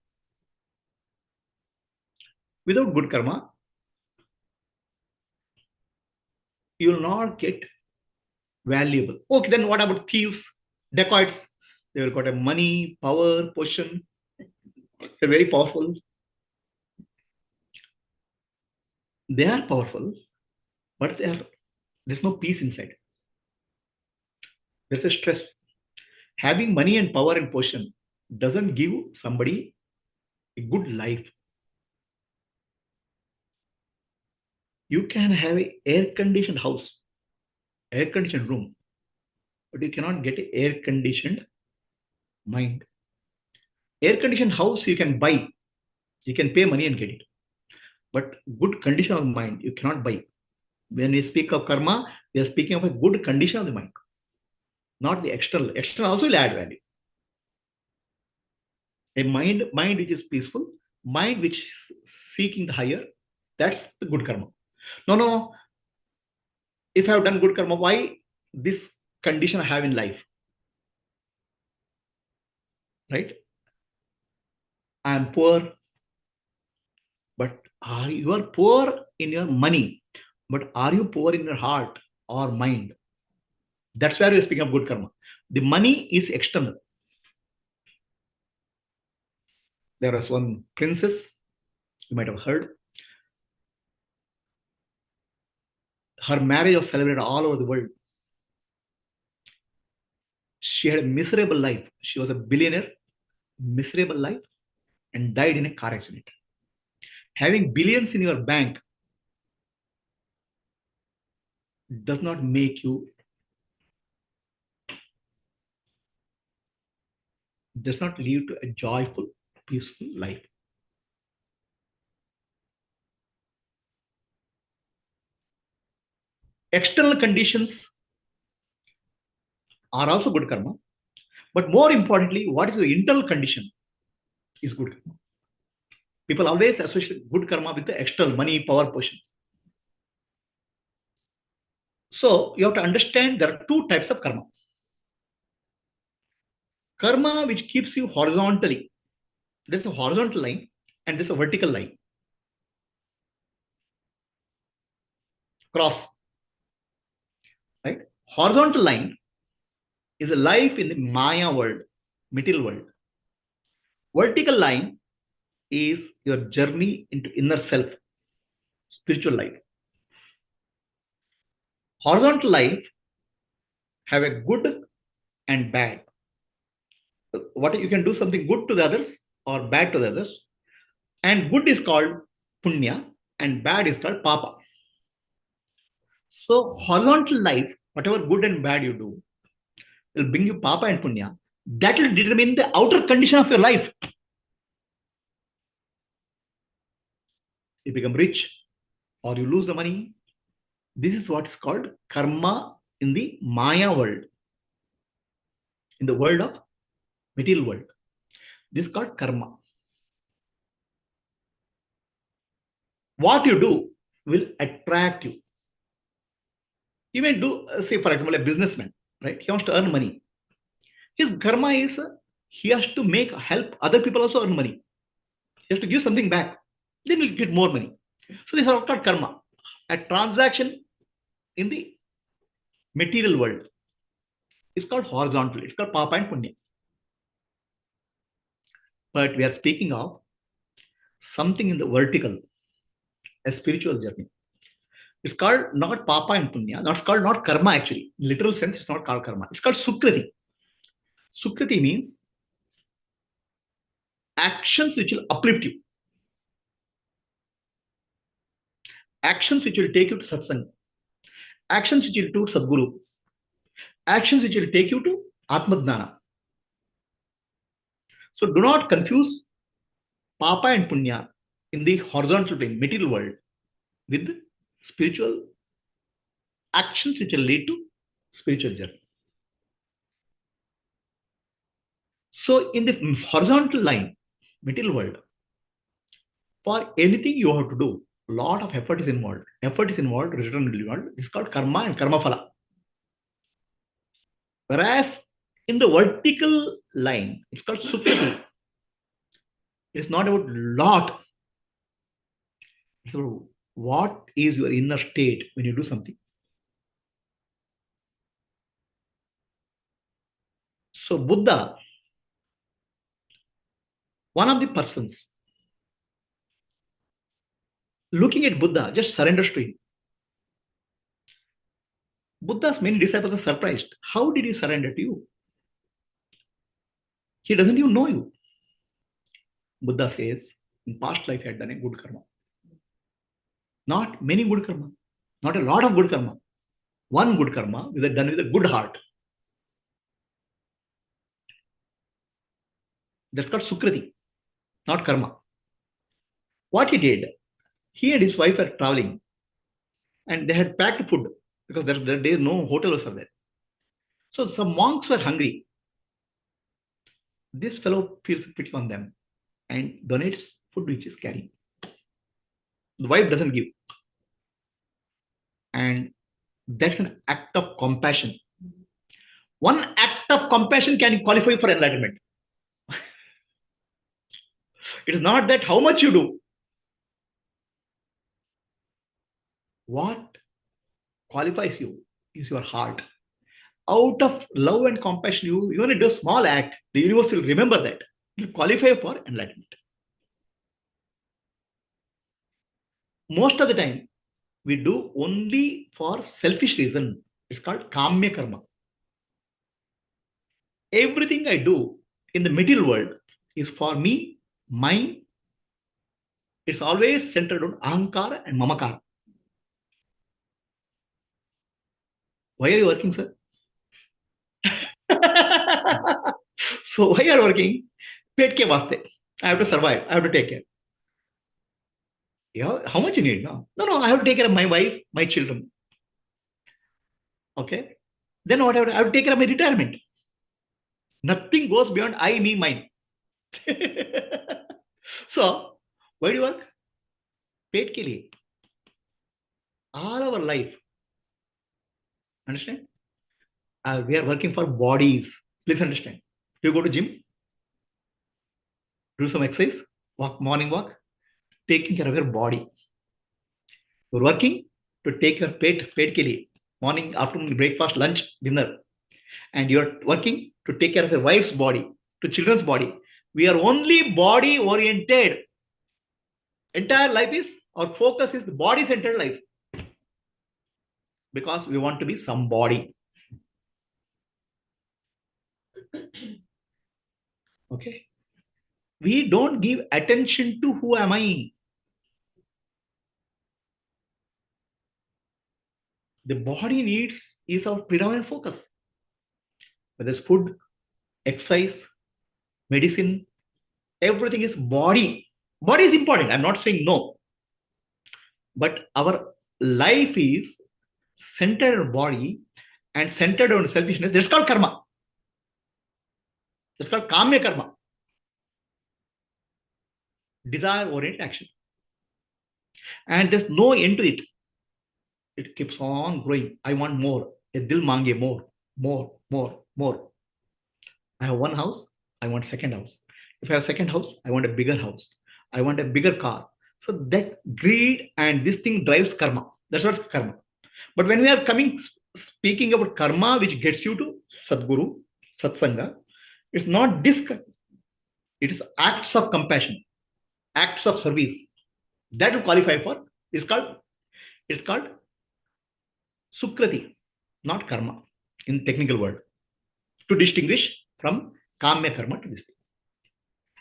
Without good karma, you will not get valuable. Okay, then what about thieves, dacoits? They will got a money, power, position. They're very powerful. They are powerful, but there's no peace inside. There's a stress. Having money and power and position doesn't give somebody a good life. You can have an air-conditioned house, air-conditioned room, but you cannot get an air-conditioned mind. Air-conditioned house you can buy. You can pay money and get it. But good condition of the mind, you cannot buy. When we speak of karma, we are speaking of a good condition of the mind, not the external. External also will add value. A mind which is peaceful, mind which is seeking the higher, that's the good karma. No. If I have done good karma, why this condition I have in life? Right? I am poor, but you are poor in your money, but are you poor in your heart or mind? That's where we are speaking of good karma. The money is external. There was one princess, you might have heard. Her marriage was celebrated all over the world. She had a miserable life. She was a billionaire, miserable life, and died in a car accident. Having billions in your bank does not make you, does not lead to a joyful, peaceful life. External conditions are also good karma, but more importantly, what is the internal condition is good karma. People always associate good karma with the external money, power, position. So you have to understand there are two types of karma. Karma which keeps you horizontally. There's a horizontal line and there's a vertical line. Cross. Right? Horizontal line is a life in the Maya world, material world. Vertical line is your journey into inner self, spiritual life. Horizontal life have a good and bad. What you can do something good to the others or bad to the others, and good is called punya and bad is called papa. So horizontal life, whatever good and bad you do, will bring you papa and punya. That will determine the outer condition of your life. You become rich or you lose the money. This is what is called karma in the Maya world, in the world of material world. This is called karma. What you do will attract you. You may do, say, for example, a businessman, right? He wants to earn money. His karma is he has to help other people also earn money. He has to give something back. Then he'll get more money. So these are called karma. A transaction in the material world is called horizontal. It's called papa and punya. But we are speaking of something in the vertical, a spiritual journey. It's called not papa and punya. It's called not karma actually. In literal sense, it's not called karma. It's called sukriti. Sukriti means actions which will uplift you. Actions which will take you to satsang. Actions which will do sadguru. Actions which will take you to atmadnana. So do not confuse papa and punya in the horizontal plane, material world, with spiritual actions which will lead to spiritual journey. So in the horizontal line, material world, for anything you have to do, lot of effort is involved. Effort is involved, return is involved. It's called karma and karma phala. Whereas in the vertical line, it's called sukriti. It's not about lot. It's about what is your inner state when you do something. So Buddha, one of the persons, looking at Buddha, just surrenders to him. Buddha's many disciples are surprised. How did he surrender to you? He doesn't even know you. Buddha says, in past life he had done a good karma. Not many good karma, not a lot of good karma. One good karma is done with a good heart. That's called sukriti, not karma. What he did, he and his wife were traveling and they had packed food because there is no hotels are there. So some monks were hungry. This fellow feels pity on them and donates food which is carrying. The wife doesn't give. And that's an act of compassion. One act of compassion can qualify for enlightenment. It is not that how much you do. What qualifies you is your heart. Out of love and compassion, you even do a small act, the universe will remember that. It will qualify for enlightenment. Most of the time, we do only for selfish reason. It's called kamya karma. Everything I do in the material world is for me, mine. It's always centered on ahankara and mamakara. Why are you working, sir? So why are you working? Pet ke vaste. I have to survive. I have to take care. Yeah, how much you need? No, I have to take care of my wife, my children. Okay. Then what I have to take care of my retirement. Nothing goes beyond I, me, mine. So, why do you work? Pet ke liye. All our life. Understand? We are working for bodies. Please understand. You go to gym, do some exercise, walk, morning walk, taking care of your body. You're working to take your pet ke liye. Morning, afternoon, breakfast, lunch, dinner. And you're working to take care of your wife's body, to children's body. We are only body oriented. Entire life is, our focus is the body-centered life. Because we want to be somebody. Okay. We don't give attention to who am I. The body needs is our predominant focus. Whether it's food, exercise, medicine, everything is body. Body is important. I'm not saying no. But our life is centered on body and centered on selfishness. That's called karma. That's called kamya karma. Desire-oriented action. And there's no end to it. It keeps on growing. I want more. Dil mange more. I have one house. I want second house. If I have second house, I want a bigger house. I want a bigger car. So that greed and this thing drives karma. That's what's karma. But when we are speaking about karma, which gets you to Sadguru, Satsanga, it's not this. It is acts of compassion, acts of service. That will qualify for. It's called sukriti, not karma in technical word. To distinguish from kamya karma to this thing.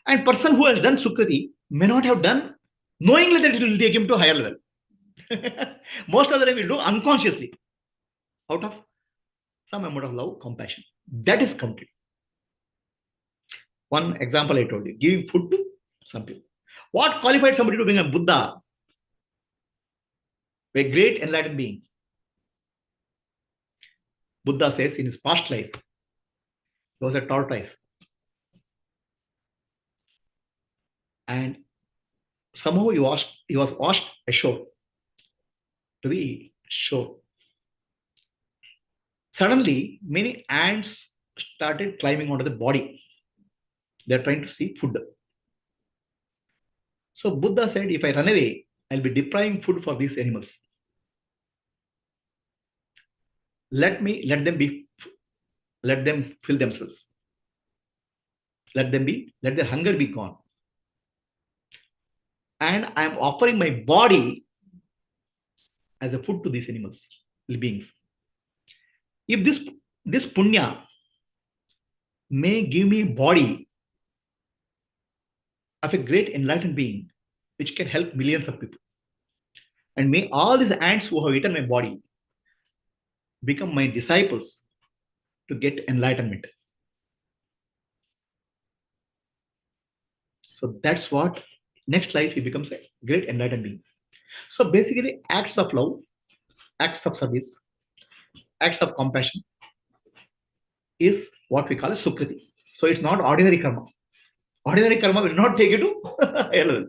And person who has done sukriti may not have done knowingly that it will take him to a higher level. Most of the time we do unconsciously out of some amount of love, compassion. That is counted. One example I told you, giving food to some people. What qualified somebody to being a Buddha? A great enlightened being. Buddha says in his past life, he was a tortoise. And somehow he was washed ashore to the shore. Suddenly, many ants started climbing onto the body. They're trying to seek food. So Buddha said, if I run away, I'll be depriving food for these animals. Let them fill themselves. Let their hunger be gone. And I'm offering my body as a food to these animals, beings. If this punya may give me body of a great enlightened being, which can help millions of people. And may all these ants who have eaten my body become my disciples to get enlightenment. So that's what next life he becomes a great enlightened being. So basically, acts of love, acts of service, acts of compassion is what we call a sukriti. So it's not ordinary karma. Ordinary karma will not take you to hell.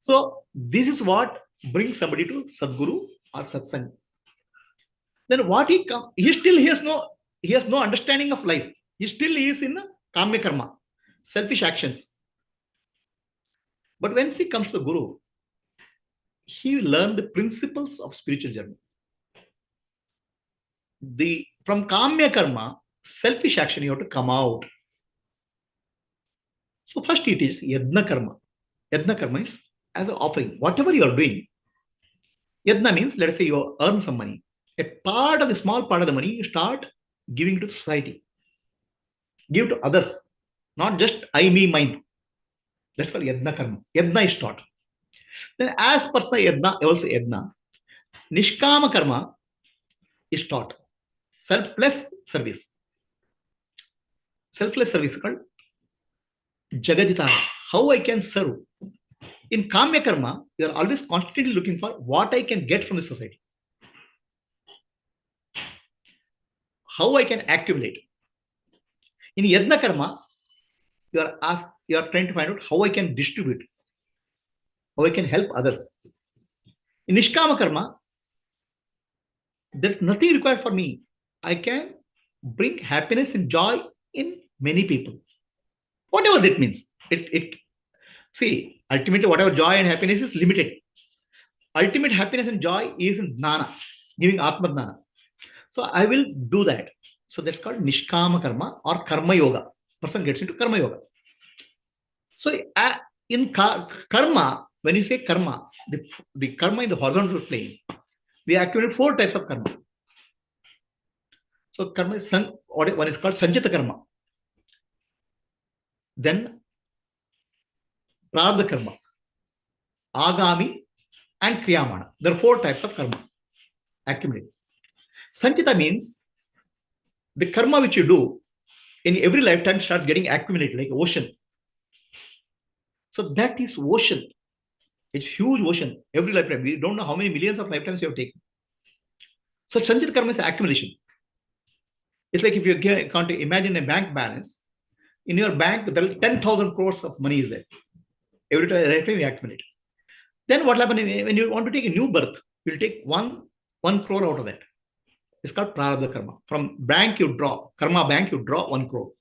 So this is what brings somebody to Sadguru or Satsang. Then what he has no understanding of life. He still is in kamya karma, selfish actions. But when he comes to the Guru, he will learn the principles of spiritual journey. From kamya karma, selfish action, you have to come out. So first it is yadna karma. Yadna karma is as an offering. Whatever you are doing, yadna means, let us say you earn some money. A small part of the money you start giving to society. Give to others. Not just I, me, mine. That's called yadna karma. Yadna is taught. Then as per the yadna, also yadna, nishkama karma is taught. Selfless service. Selfless service is called jagadita. How I can serve. In kamya karma, you are always constantly looking for what I can get from the society. How I can accumulate. In yadna karma, you are trying to find out how I can distribute, how I can help others. In nishkama karma, there's nothing required for me. I can bring happiness and joy in many people. Whatever that means. See, ultimately, whatever joy and happiness is limited. Ultimate happiness and joy is in jnana, giving atma jnana. So I will do that. So that's called nishkama karma or karma yoga. Person gets into karma yoga. So in karma, when you say karma, the karma in the horizontal plane, we accumulate 4 types of karma. So karma is one is called sanjita karma. Then prarabdha karma, agami, and kriyamana. There are 4 types of karma accumulated. Sanchita means the karma which you do in every lifetime starts getting accumulated like ocean. So that is ocean. It's huge ocean. Every lifetime. We don't know how many millions of lifetimes you have taken. So sanchita karma is accumulation. It's like if you can't imagine a bank balance. In your bank, there are 10,000 crores of money is there. Every time you accumulate. Then what happens when you want to take a new birth? You'll take one crore out of that. It's called prarabdha karma. From bank you draw, karma bank you draw 1 crore.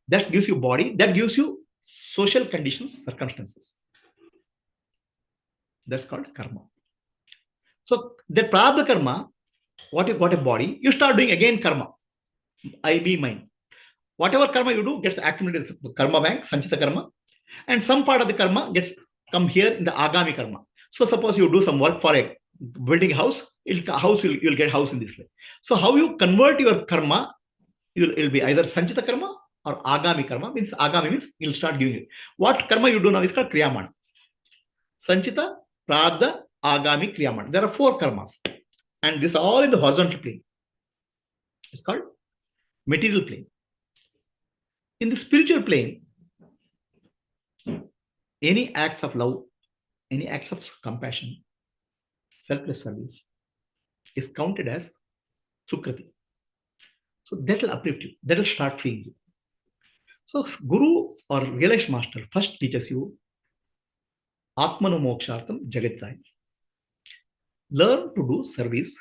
That gives you body. That gives you social conditions, circumstances. That's called karma. So the prarabdha karma, what you got a body, you start doing again karma. I, be, mine. Whatever karma you do gets accumulated in karma bank, sanchita karma, and some part of the karma gets come here in the agami karma. So suppose you do some work for a building a house, you'll get house in this way. So how you convert your karma, it'll be either sanchita karma or agami karma. Means agami means you'll start giving it. What karma you do now is called kriyamana. Sanchita, prarabdha, agami, kriyamana. There are 4 karmas, and this all in the horizontal plane. It's called material plane. In the spiritual plane, any acts of love, any acts of compassion, selfless service is counted as sukriti. So that will uplift you. That will start freeing you. So Guru or realized master first teaches you Atmano mokshartam jagattai. Learn to do service.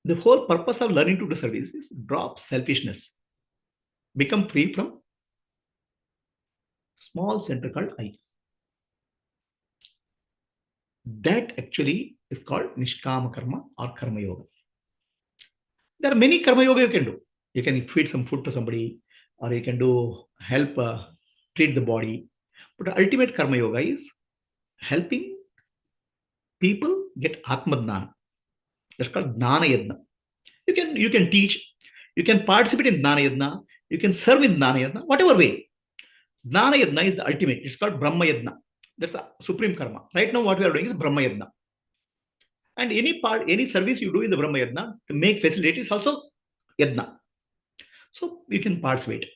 The whole purpose of learning to do service is drop selfishness. Become free from small center called I. That actually is called Nishkama Karma or Karma Yoga. There are many Karma Yoga you can do. You can feed some food to somebody, or you can do help treat the body. But the ultimate Karma Yoga is helping people get Atma Dnana. That's called Dnana Yadna. You can teach, you can participate in Dnana Yadna, you can serve in Dnana Yadna, whatever way. Dnana Yadna is the ultimate. It's called Brahma Yadna. That's a supreme karma. Right now, what we are doing is Brahma Yadna. And any service you do in the Brahma Yadna to make facilitate is also Yadna. So you can participate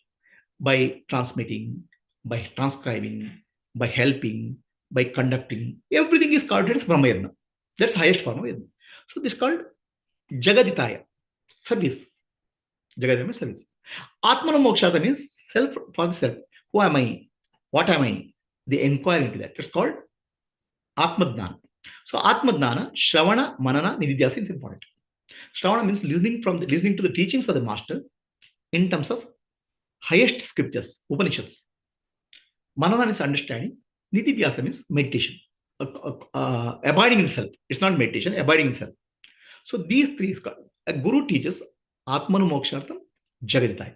by transmitting, by transcribing, by helping, by conducting. Everything is called as Brahma Yadna. That's the highest form of Yadna. So this is called Jagaditaya, service. Jagaditaya means service. Atmana Mokshata means self for the self. Who am I? What am I? The inquiry into that. It's called Atmadnana. So Atmadnana, Shravana, Manana, Nididhyasa is important. Shravana means listening to the teachings of the master in terms of highest scriptures, Upanishads. Manana means understanding. Nididhyasa means meditation. Abiding in self. It's not meditation, abiding in self. So these three is called. A guru teaches Atmanu Mokshartam Jagaditaya.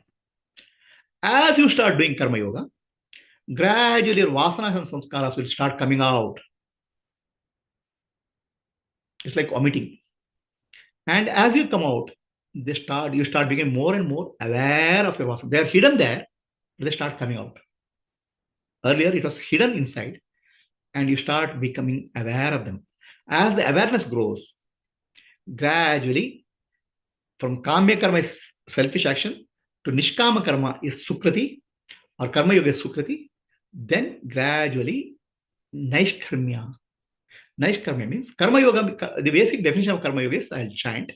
As you start doing Karma Yoga, gradually your vasanas and samskaras will start coming out. It's like vomiting. And as you come out, you start becoming more and more aware of your vasanas. They are hidden there, but they start coming out. Earlier, it was hidden inside, and you start becoming aware of them. As the awareness grows, gradually, from Kamya Karma is selfish action to Nishkama Karma is Sukriti, or Karma Yoga is Sukriti. Then gradually, Naishkarmya. Naishkarmya means Karma Yoga. The basic definition of Karma Yoga is I'll chant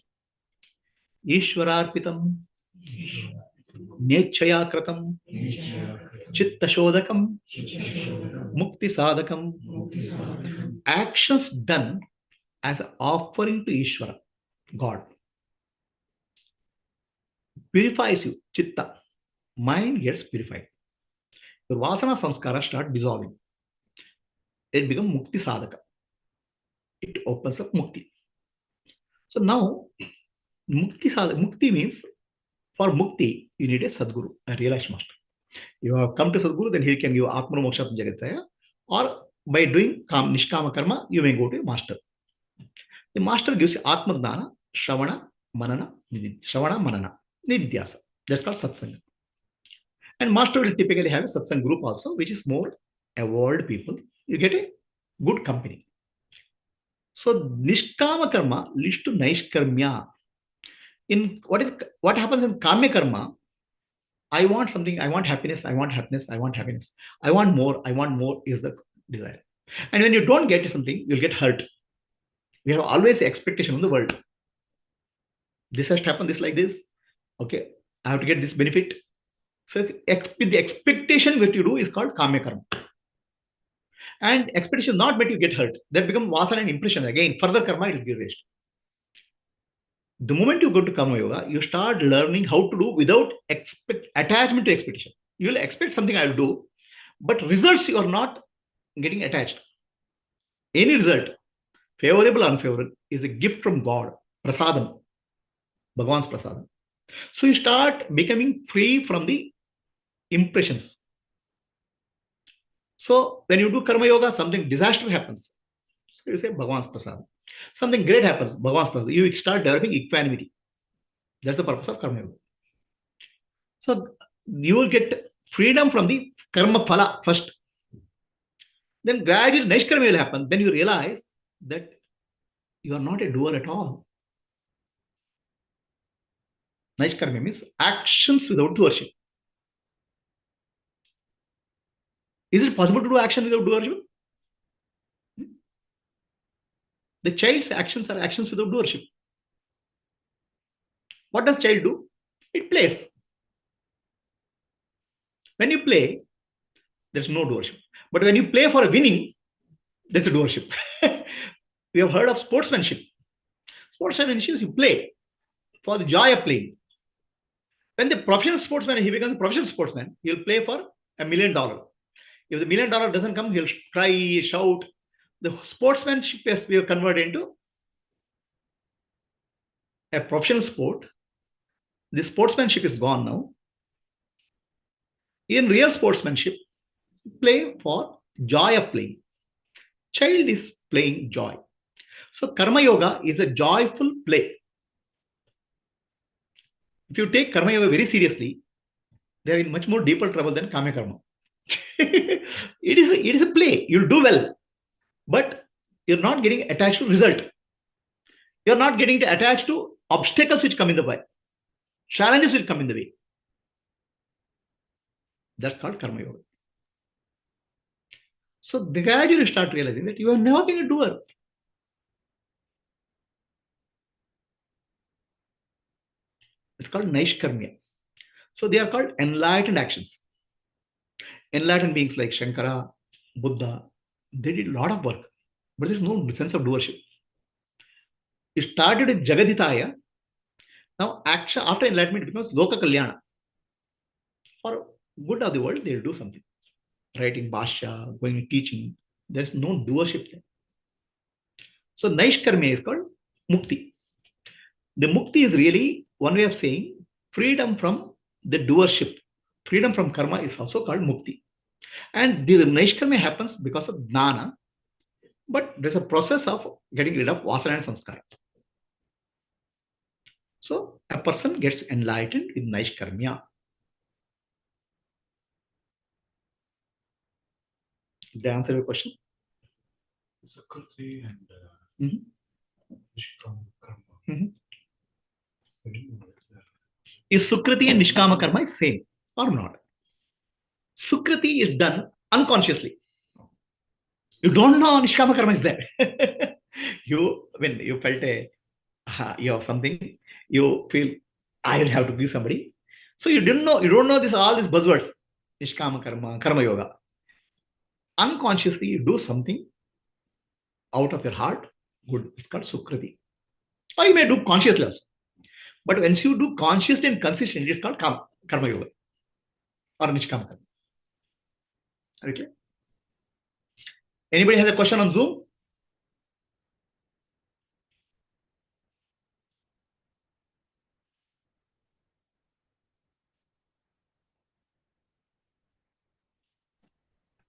Ishwararpitam, Nechaya Kratam, Chitta Shodakam, Mukti Sadakam. Actions done as an offering to Ishvara, God. Purifies you, Chitta. Mind gets purified. The Vasana Samskara start dissolving. It becomes Mukti Sadaka. It opens up Mukti. So now, Mukti means for Mukti, you need a Sadguru, a realized master. You have come to Sadguru, then he can give Atmana Moksha Jagataya, or by doing Nishkama Karma, you may go to a master. The master gives you Atma Dnana, Shravana, Manana, Nididhyasa. That's called Satsang. And master will typically have a Satsang group also, which is more evolved people. You get a good company. So Nishkama Karma leads to Naishkarmya. In what happens in Kamya Karma, I want something, I want happiness, I want happiness, I want happiness. I want more is the desire. And when you don't get something, you'll get hurt. We have always the expectation of the world. This has to happen, this like this. Okay, I have to get this benefit. So the expectation what you do is called Kamya Karma. And expectation not met, you get hurt. That becomes vasana and impression. Again, further karma, it will be raised. The moment you go to Karma Yoga, you start learning how to do without attachment to expectation. You will expect something I will do, but results you are not getting attached. Any result, favorable or unfavorable, is a gift from God, prasadam, Bhagavan's prasadam. So you start becoming free from the impressions. So when you do Karma Yoga, something disaster happens. So you say Bhagavan's prasadam. Something great happens, Bhagavan's prasadam. You start developing equanimity. That's the purpose of Karma Yoga. So you will get freedom from the Karma Phala first. Then gradually Naishkarmya will happen. Then you realize that you are not a doer at all. Naishkarmya means actions without doership. Is it possible to do action without doership? The child's actions are actions without doership. What does child do? It plays. When you play, there's no doership. But when you play for winning, that's a doership. We have heard of sportsmanship. Sportsmanship is you play for the joy of playing. When the professional sportsman, he becomes a professional sportsman, he'll play for $1 million. If the $1 million doesn't come, he'll cry, shout. The sportsmanship is we have converted into a professional sport. The sportsmanship is gone now. In real sportsmanship, play for joy of playing. Child is playing joy. So karma yoga is a joyful play. If you take karma yoga very seriously, they are in much more deeper trouble than kama karma. it is a play. You'll do well, but you're not getting attached to result. You're not getting attached to obstacles which come in the way. Challenges will come in the way. That's called karma yoga. So gradually you start realizing that you are never being a doer. It's called naishkarmya. So they are called enlightened actions. Enlightened beings like Shankara, Buddha, they did a lot of work, but there's no sense of doership. It started with Jagadhitaya. Now, action after enlightenment it becomes Loka Kalyana. For good of the world, they'll do something. Writing bhashya, going and teaching. There's no doership there. So naishkarmya is called mukti. The mukti is really one way of saying freedom from the doership. Freedom from karma is also called mukti. And the naishkarmya happens because of jnana, but there's a process of getting rid of vasana and samskara. So a person gets enlightened with naishkarmya. Did I answer your question? Sukriti and Nishkama karma. Is Sukriti and Nishkama karma is same or not? Sukriti is done unconsciously. You don't know Nishkama karma is there. When you felt you have something, you feel I will have to give somebody. So you don't know all these buzzwords. Nishkama karma, karma yoga. Unconsciously you do something out of your heart. Good. It's called Sukriti. Or you may do consciously also. But once you do consciously and consistently, it's called karma yoga or Nishkama karma. Okay. Anybody has a question on Zoom?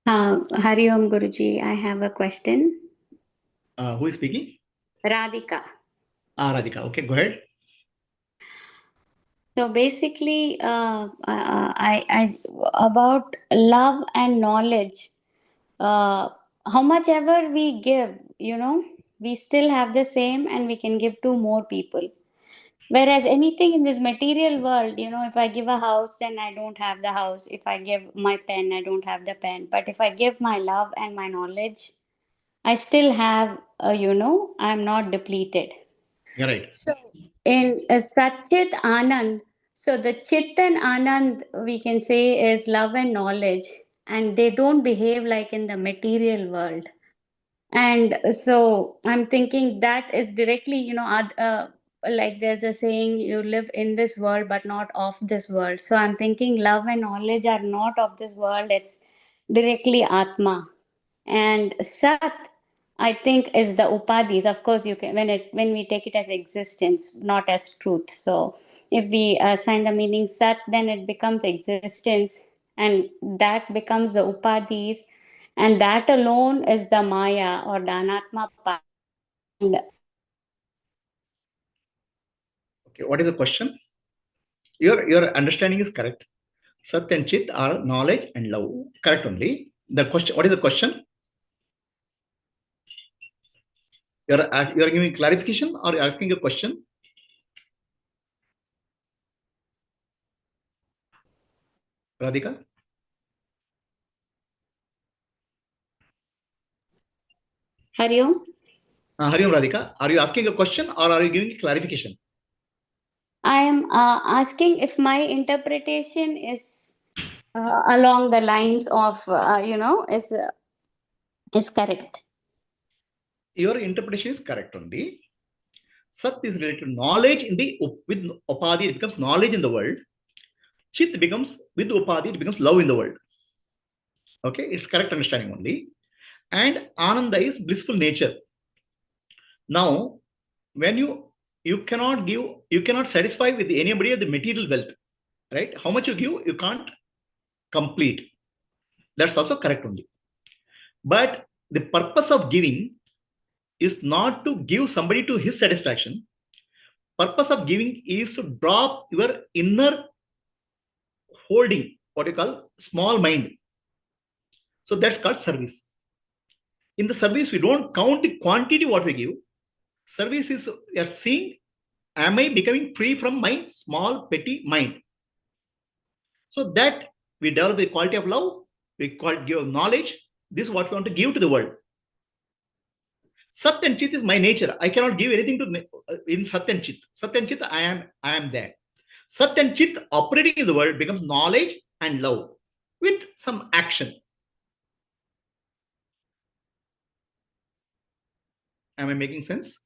Hari Om Guruji, I have a question. Who is speaking? Radhika. Radhika. Okay, go ahead. So basically, I about love and knowledge. How much ever we give, we still have the same, and we can give to more people. Whereas anything in this material world, if I give a house, then I don't have the house. If I give my pen, I don't have the pen. But if I give my love and my knowledge, I still have, I'm not depleted. You're right. So in Satchit Anand, so the Chit and Anand, we can say, is love and knowledge, and they don't behave like in the material world. And so I'm thinking that is directly, like there's a saying, you live in this world but not of this world. So I'm thinking love and knowledge are not of this world, it's directly Atma. And Sat, I think, is the upadhis. Of course, you can when we take it as existence, not as truth. So if we assign the meaning Sat, then it becomes existence, and that becomes the upadhis, and that alone is the Maya or the Anatma part. Okay, what is the question? Your understanding is correct. Sat and Chit are knowledge and love. Correct only. The question. What is the question? You're giving clarification or you're asking a question? Radhika? Hari Om? Hari Om, Radhika. Are you asking a question or are you giving clarification? I am asking if my interpretation is along the lines of, is correct. Your interpretation is correct only. Sat is related to knowledge with Upadhi, it becomes knowledge in the world. Chit becomes, with Upadhi, it becomes love in the world. Okay, it's correct understanding only. And Ananda is blissful nature. Now, when you cannot satisfy with anybody of the material wealth, right? How much you give, you can't complete. That's also correct only. But the purpose of giving is not to give somebody to his satisfaction. Purpose of giving is to drop your inner holding, what you call small mind. So that's called service. In the service, we don't count the quantity what we give. Service is, we are seeing, am I becoming free from my small petty mind? So that we develop the quality of love, we give knowledge. This is what we want to give to the world. Sat and Chit is my nature. I cannot give anything to in Sat and Chit. Sat and Chit, I am there. Sat and Chit operating in the world becomes knowledge and love with some action. Am I making sense?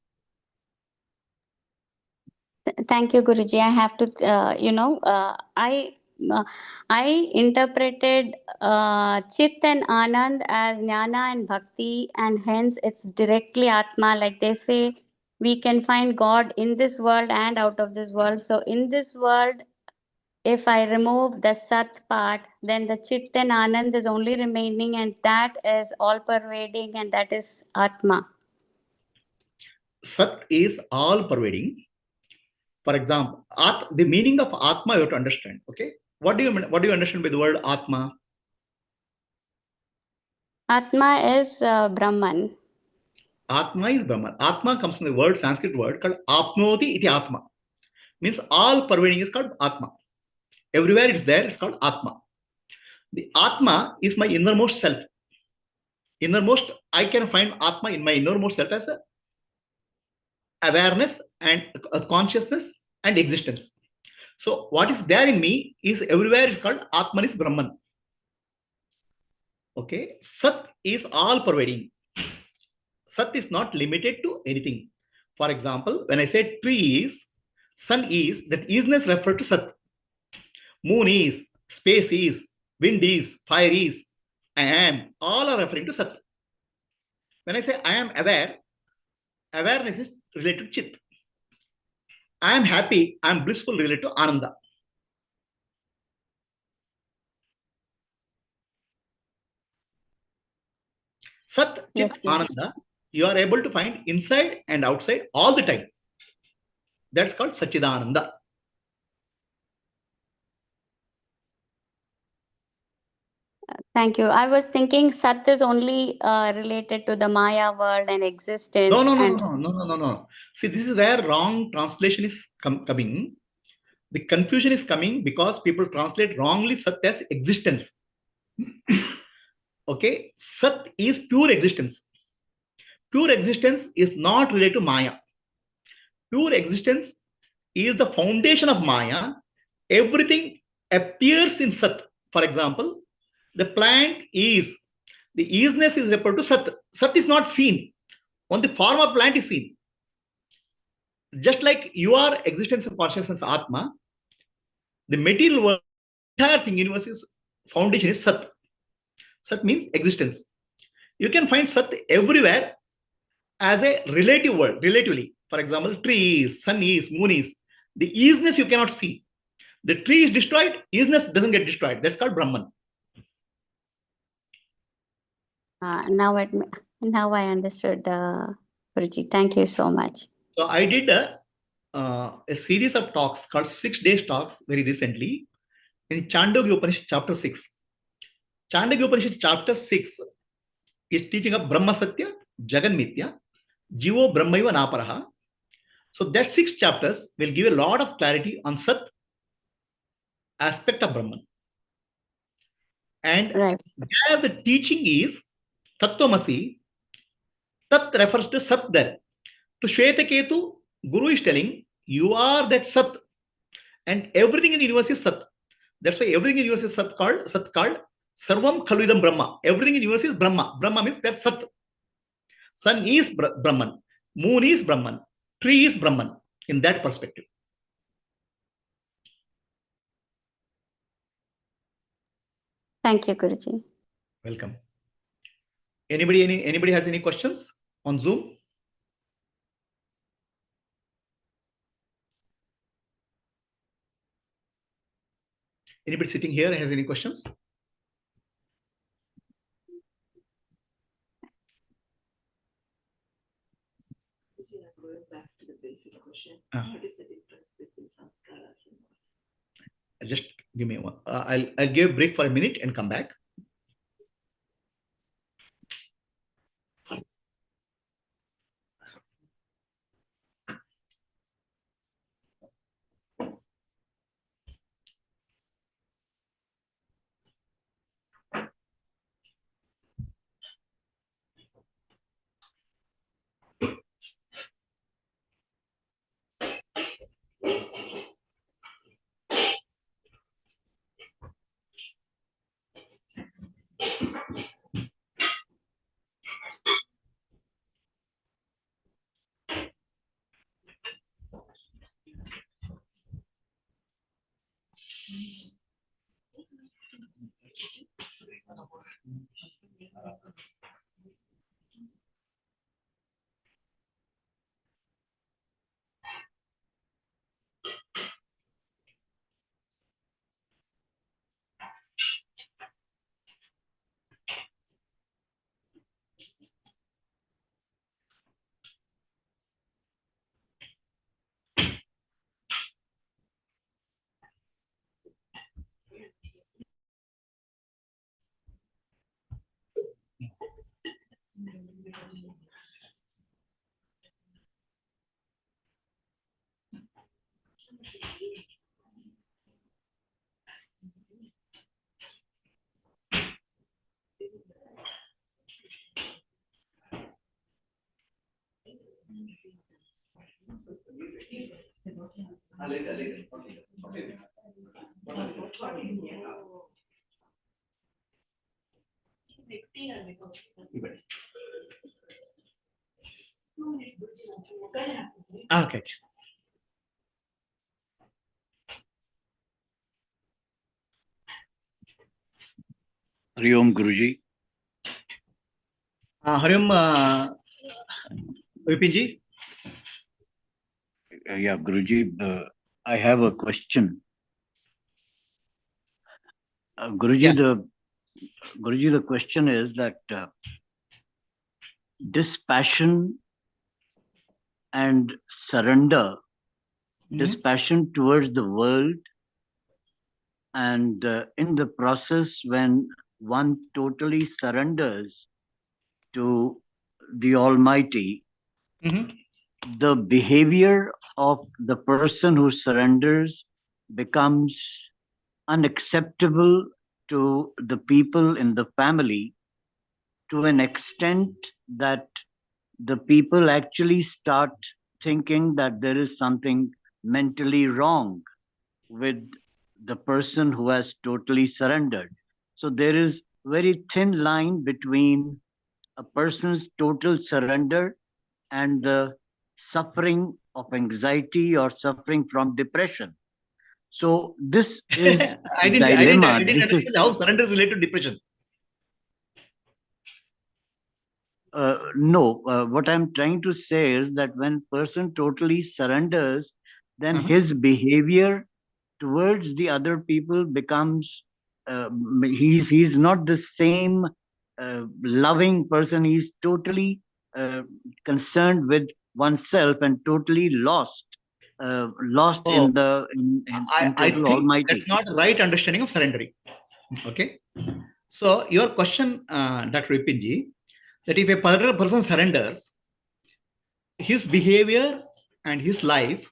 Thank you, Guruji. I have to, I interpreted Chit and Anand as Jnana and Bhakti, and hence it's directly Atma. Like they say, we can find God in this world and out of this world. So in this world, if I remove the Sat part, then the Chit and Anand is only remaining, and that is all pervading, and that is Atma. Sat is all pervading. For example, the meaning of Atma you have to understand. Okay, what do you understand by the word Atma? Atma is Brahman. Atma is Brahman. Atma comes from the word, Sanskrit word called Apnoti iti Atma. Means all pervading is called Atma. Everywhere it's there, it's called Atma. The Atma is my innermost self. Innermost, I can find Atma in my innermost self as a awareness and consciousness and existence. So what is there in me is everywhere is called Atman is Brahman. Okay, Sat is all pervading. Sat is not limited to anything. For example, when I say tree is, sun is, that isness referred to Sat. Moon is, space is, wind is, fire is, I am, all are referring to Sat. When I say I am aware, awareness is related to Chit. I am happy, I am blissful, related to Ananda. Sat, Chit, Ananda, you are able to find inside and outside all the time. That's called Satchidananda. Thank you. I was thinking Sat is only related to the Maya world and existence. No. See, this is where wrong translation is coming. The confusion is coming because people translate wrongly Sat as existence. Okay, Sat is pure existence. Pure existence is not related to Maya. Pure existence is the foundation of Maya. Everything appears in Sat. For example, the plant is, the isness is referred to Sat. Sat is not seen. Only the form of plant is seen. Just like your existence of consciousness, Atma, the material world, entire thing, universe's foundation is Sat. Sat means existence. You can find Sat everywhere as a relative word, relatively. For example, trees, sun is, moon is. The isness you cannot see. The tree is destroyed, isness doesn't get destroyed. That's called Brahman. Now I understood, Guruji. Thank you so much. So I did a series of talks called 6 days talks very recently in Chandogya Upanishad chapter 6. Chandogya Upanishad chapter 6 is teaching of Brahma Satya, Jagan Mithya, Jivo Brahmaiva Naparaha. So that 6 chapters will give a lot of clarity on Sat aspect of Brahman. And there the teaching is Tattvamasi. Tat refers to Sat there. To Shvetaketu, Guru is telling, you are that Sat. And everything in the universe is Sat. That's why everything in universe is Sat called Sarvam Khalvidam Brahma. Everything in universe is Brahma. Brahma means that's Sat. Sun is Brahman. Moon is Brahman. Tree is Brahman. In that perspective. Thank you, Guruji. Welcome. Anybody has any questions on Zoom? Anybody sitting here has any questions? Going back to the basic question, what is the difference between samskaras and vasanas? Just give me one. I'll give a break for a minute and come back. Okay. Hari Om Guruji. Hari Om Vipinji. Yeah, Guruji, I have a question. Guruji, the question is that dispassion and surrender, dispassion towards the world, and in the process when one totally surrenders to the Almighty, the behavior of the person who surrenders becomes unacceptable to the people in the family, to an extent that the people actually start thinking that there is something mentally wrong with the person who has totally surrendered. So there is very thin line between a person's total surrender and the suffering of anxiety or suffering from depression. So this is I didn't understand how surrender is related to depression. No, what I'm trying to say is that when person totally surrenders, then his behavior towards the other people becomes, he's not the same loving person. He's totally concerned with oneself and totally lost in the I think Almighty. That's not the right understanding of surrendering. Okay. So your question, Dr. Vipinji, that if a person surrenders, his behavior and his life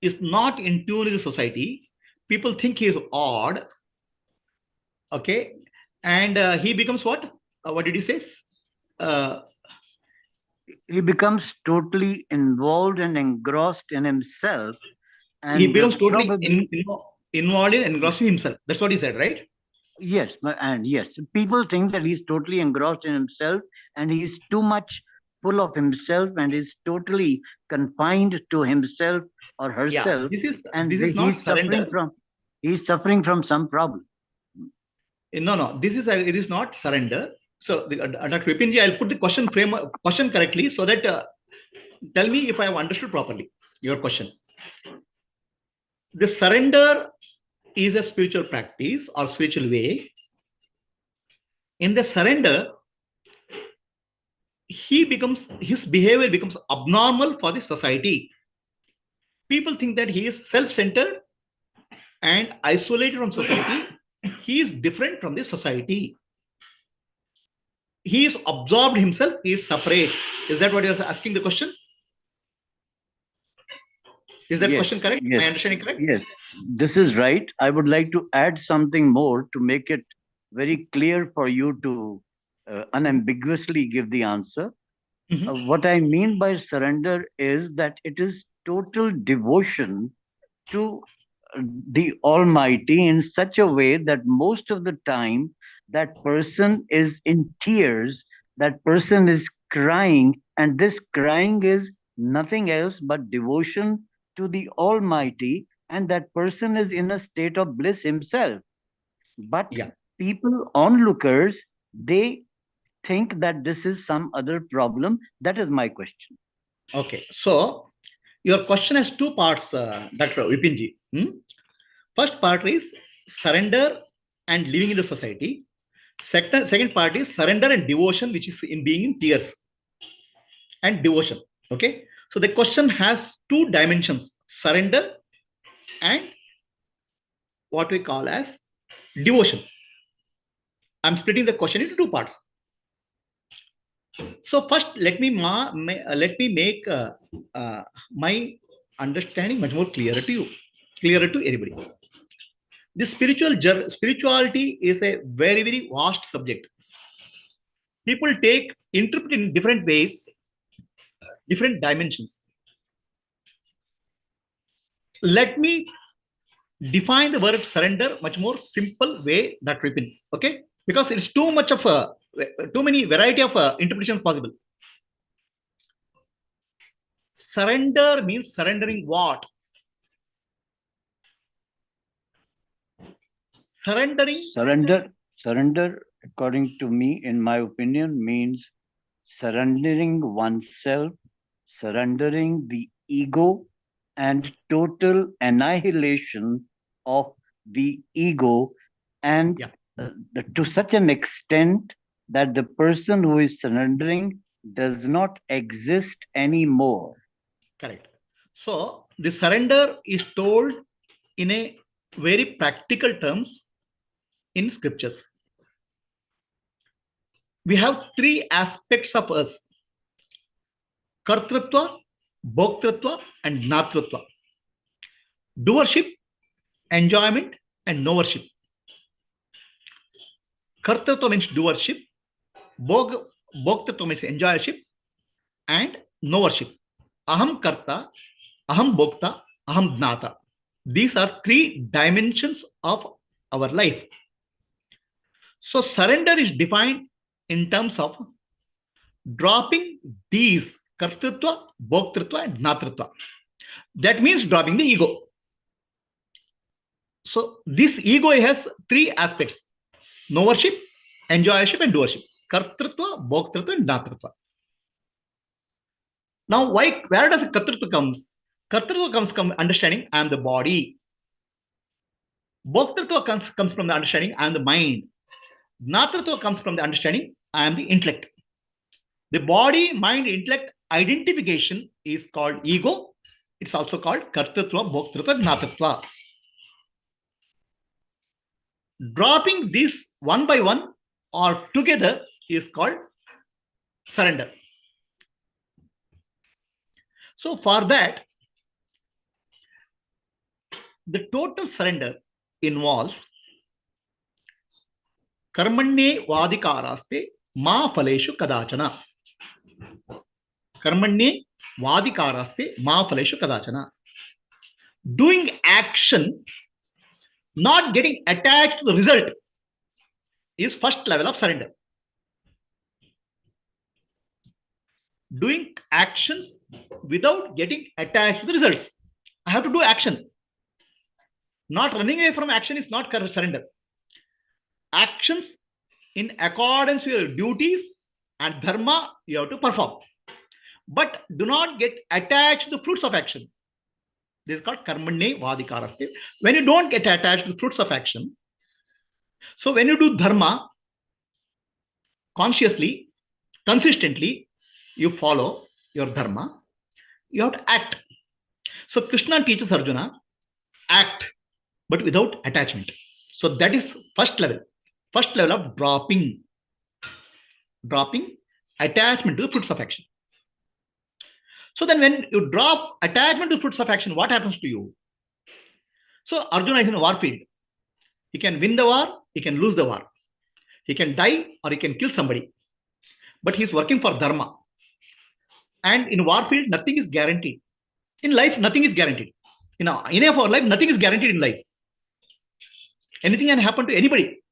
is not in tune with the society. People think he is odd. Okay. And he becomes what? What did he say? He becomes totally involved and engrossed in himself. And he becomes totally involved in engrossing himself. That's what he said, right? Yes, and yes, people think that he's totally engrossed in himself and he's too much full of himself and is totally confined to himself or herself, and this is not surrender. He's suffering from some problem. No, it is not surrender. So, Dr. Vipinji, I'll put the question correctly so that tell me if I have understood properly your question. The surrender is a spiritual practice or spiritual way. In the surrender, his behavior becomes abnormal for the society. People think that he is self-centered and isolated from society. He is different from the society. He is absorbed himself. He is separate. Is that what you are asking the question? Is that question correct? Yes. My understanding correct? Yes, this is right. I would like to add something more to make it very clear for you to unambiguously give the answer. What I mean by surrender is that it is total devotion to the Almighty in such a way that most of the time that person is in tears, that person is crying, and this crying is nothing else but devotion to the Almighty, and that person is in a state of bliss himself. But people, onlookers, they think that this is some other problem. That is my question. Okay, so your question has two parts, Dr. Vipinji. First part is surrender and living in the society. Second part is surrender and devotion, which is in being in tears and devotion. Okay, so the question has two dimensions: surrender and what we call as devotion. I'm splitting the question into two parts. So first, let me make my understanding much more clearer to you, clearer to everybody. This spirituality is a very, very vast subject. People interpret in different ways, different dimensions. Let me define the word surrender much more simple way, Dr. Vipin. Okay, because it's too many variety of interpretations possible. Surrender means surrendering what? Surrender, according to me, in my opinion, means surrendering oneself, surrendering the ego, and total annihilation of the ego, and to such an extent that the person who is surrendering does not exist anymore. Correct. So the surrender is told in a very practical terms in scriptures. We have three aspects of us: kartrutva, bhoktrutva, and jnatritva. Doership, enjoyment, and knowership. Kartrutva means doership, bhoktrutva means enjoyership, and knowership. Aham karta, aham bhokta, aham jnata. These are three dimensions of our life. So surrender is defined in terms of dropping these kartrutva, bhoktrutva, and jnatritva. That means dropping the ego. So this ego has three aspects: knowership, enjoyership, and doership. Kartrutva, bhoktrutva, and jnatritva. Now, where does kartrutva comes? Kartrutva comes from understanding I am the body. Bhoktrutva comes from the understanding I am the mind. Jnatritva comes from the understanding I am the intellect. The body, mind, intellect identification is called ego. It's also called kartrutva, bhoktrutva, jnatritva. Dropping this one by one or together is called surrender. So for that, the total surrender involves karmanye vadikaraste ma phaleshu kadachana. Karmanye vadikaraste ma phaleshu kadachana. Doing action Not getting attached to the result is first level of surrender. Doing actions without getting attached to the results. I have to do action. Not running away from action is not surrender. Actions in accordance with your duties and dharma you have to perform. But do not get attached to the fruits of action. This is called karmanye vadikaraste. When you don't get attached to the fruits of action, so when you do dharma consciously, consistently, you follow your dharma, you have to act. So Krishna teaches Arjuna, act, but without attachment. So that is first level of dropping attachment to the fruits of action. So then when you drop attachment to fruits of action, what happens to you? So Arjuna is in a war field. He can win the war, he can lose the war. He can die or he can kill somebody. But he is working for dharma. And in war field, nothing is guaranteed. In life, nothing is guaranteed. In any of our life, nothing is guaranteed in life. Anything can happen to anybody.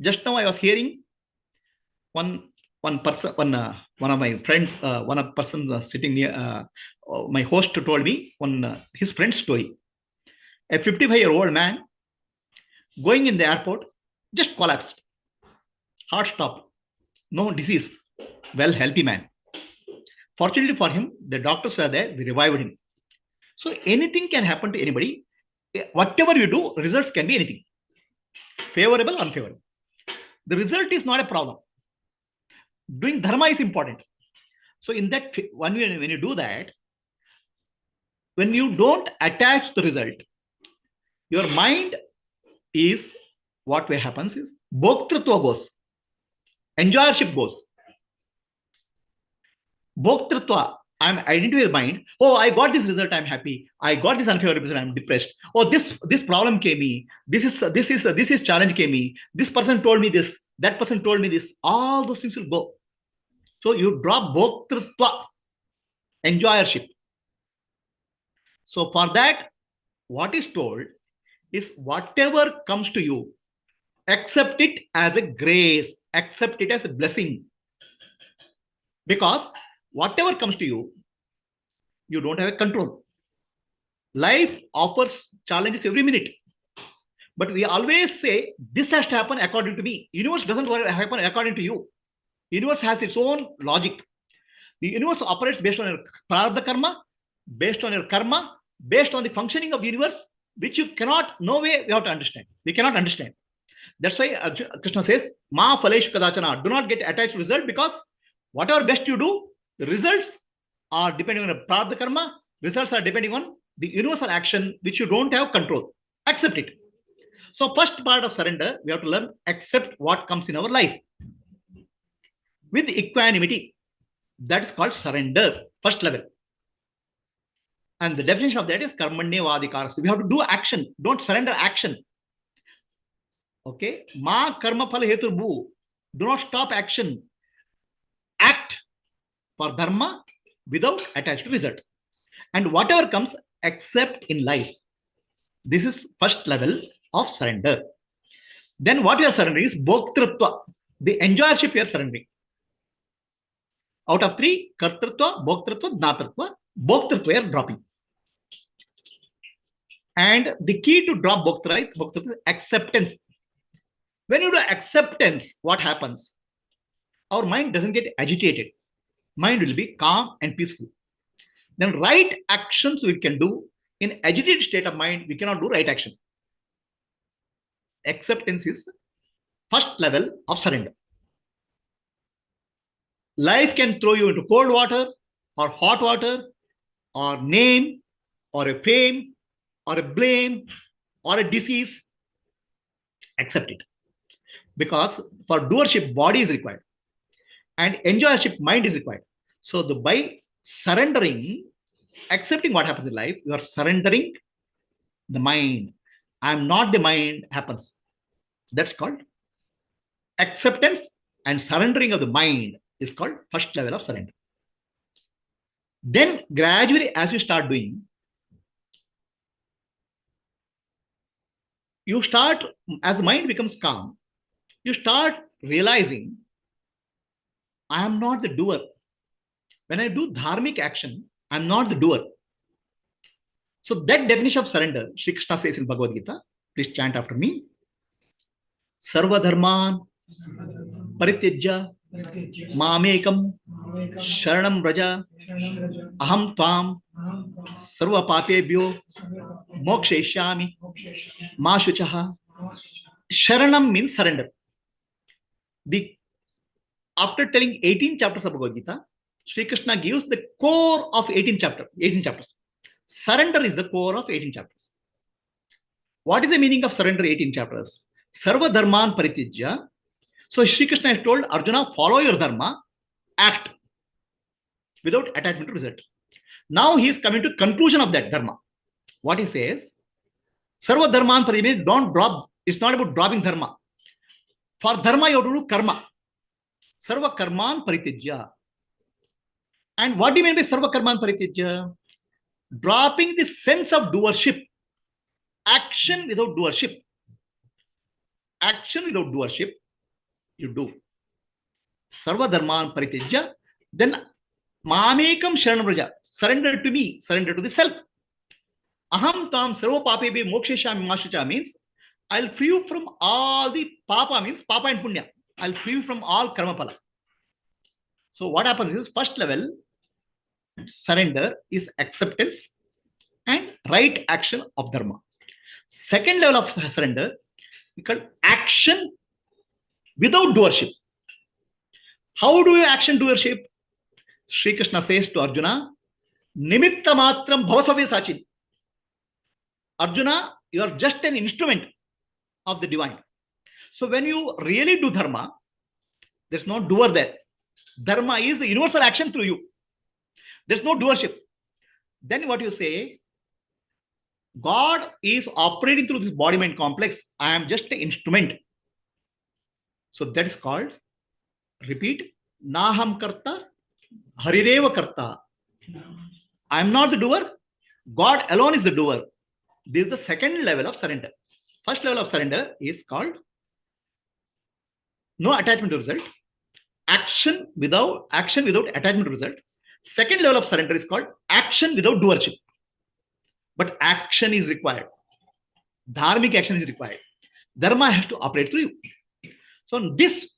Just now I was hearing one of my friends, one of the person sitting near, my host told me his friend's story. A 55-year-old man going in the airport just collapsed. Heart stopped. No disease. Well, healthy man. Fortunately for him, the doctors were there. They revived him. So anything can happen to anybody. Whatever you do, results can be anything. Favorable, unfavorable. The result is not a problem. Doing dharma is important. So in that, when you do that, when you don't attach the result, your mind is, what way happens is, bhoktrutva goes. Enjoyership goes. Bhoktrutva, I'm identifying with mind. Oh, I got this result, I'm happy. I got this unfavorable result, I'm depressed. Oh, this problem came me. This is challenge came me. This person told me this. That person told me this. All those things will go. So you drop bhoktrutva, enjoyership. So for that, what is told is whatever comes to you, accept it as a grace, accept it as a blessing. Because whatever comes to you, you don't have a control. Life offers challenges every minute. But we always say, this has to happen according to me. Universe doesn't happen according to you. Universe has its own logic. The universe operates based on your prarabdha karma, based on your karma, based on the functioning of the universe, which you cannot, no way we have to understand. We cannot understand. That's why Krishna says, Ma phaleshu kadachana, do not get attached to result, because whatever best you do, the results are depending on the prarabdha karma, results are depending on the universal action which you don't have control. Accept it. So first part of surrender, we have to learn, accept what comes in our life. With equanimity, that is called surrender, first level. And the definition of that is karmanye vadikaraste. We have to do action. Don't surrender action. Okay? Ma karma phala hetur bhu. Do not stop action. Act for dharma without attached to result. And whatever comes, accept in life. This is first level of surrender. Then what you are surrendering is bhoktrutva, the enjoyership you are surrendering. Out of three, kartrutva, bhoktrutva, jnatrutva, bhoktrutva you are dropping. And the key to drop bhoktrutva is acceptance. When you do acceptance, what happens? Our mind doesn't get agitated. Mind will be calm and peaceful. Then right actions we can do. In agitated state of mind, we cannot do right action. Acceptance is first level of surrender. Life can throw you into cold water or hot water or name or a fame or a blame or a disease. Accept it. Because for doership, body is required. And enjoyership, mind is required. So by surrendering, accepting what happens in life, you are surrendering the mind. I am not the mind happens. That's called acceptance, and surrendering of the mind is called first level of surrender. Then gradually, as you start doing, you start, as the mind becomes calm, you start realizing, I am not the doer. When I do dharmic action, I'm not the doer. So that definition of surrender, Sri Krishna says in Bhagavad Gita, please chant after me. Sarva dharman parityajya mamekam sharanam raja aham tvam sarva papebhyo mokshayishyami ma shuchaha. Sharanam means surrender. After telling 18 chapters of Bhagavad Gita, Sri Krishna gives the core of 18 chapters. Surrender is the core of 18 chapters. What is the meaning of surrender 18 chapters? Sarva dharman paritijya. So Sri Krishna has told Arjuna, follow your dharma, act without attachment to result. Now he is coming to conclusion of that dharma. What he says, Sarva dharman paritijya, don't drop. It's not about dropping dharma. For dharma, you have to do karma. Sarva karman paritijya. And what do you mean by sarva karman paritijya? Dropping the sense of doership. Action without doership. Action without doership, you do. Sarva dharman paritijya. Then mamekam sharanam raja. Surrender to me. Surrender to the self. Aham tam sarva papebe moksheshami mashucha means I'll free you from all the papa, means papa and punya. I'll free you from all karma pala. So what happens is, first level surrender is acceptance and right action of dharma. Second level of surrender is called action without doership. How do you action doership? Sri Krishna says to Arjuna, Nimitta matram bhavasavya sachin. Arjuna, you are just an instrument of the divine. So when you really do dharma, there's no doer there. Dharma is the universal action through you. There's no doership. Then what you say, God is operating through this body-mind complex. I am just an instrument. So that is called, repeat, Naham karta, Harireva karta. I am not the doer. God alone is the doer. This is the second level of surrender. First level of surrender is called no attachment to result. Action without attachment to result. Second level of surrender is called action without doership. But action is required. Dharmic action is required. Dharma has to operate through you. So this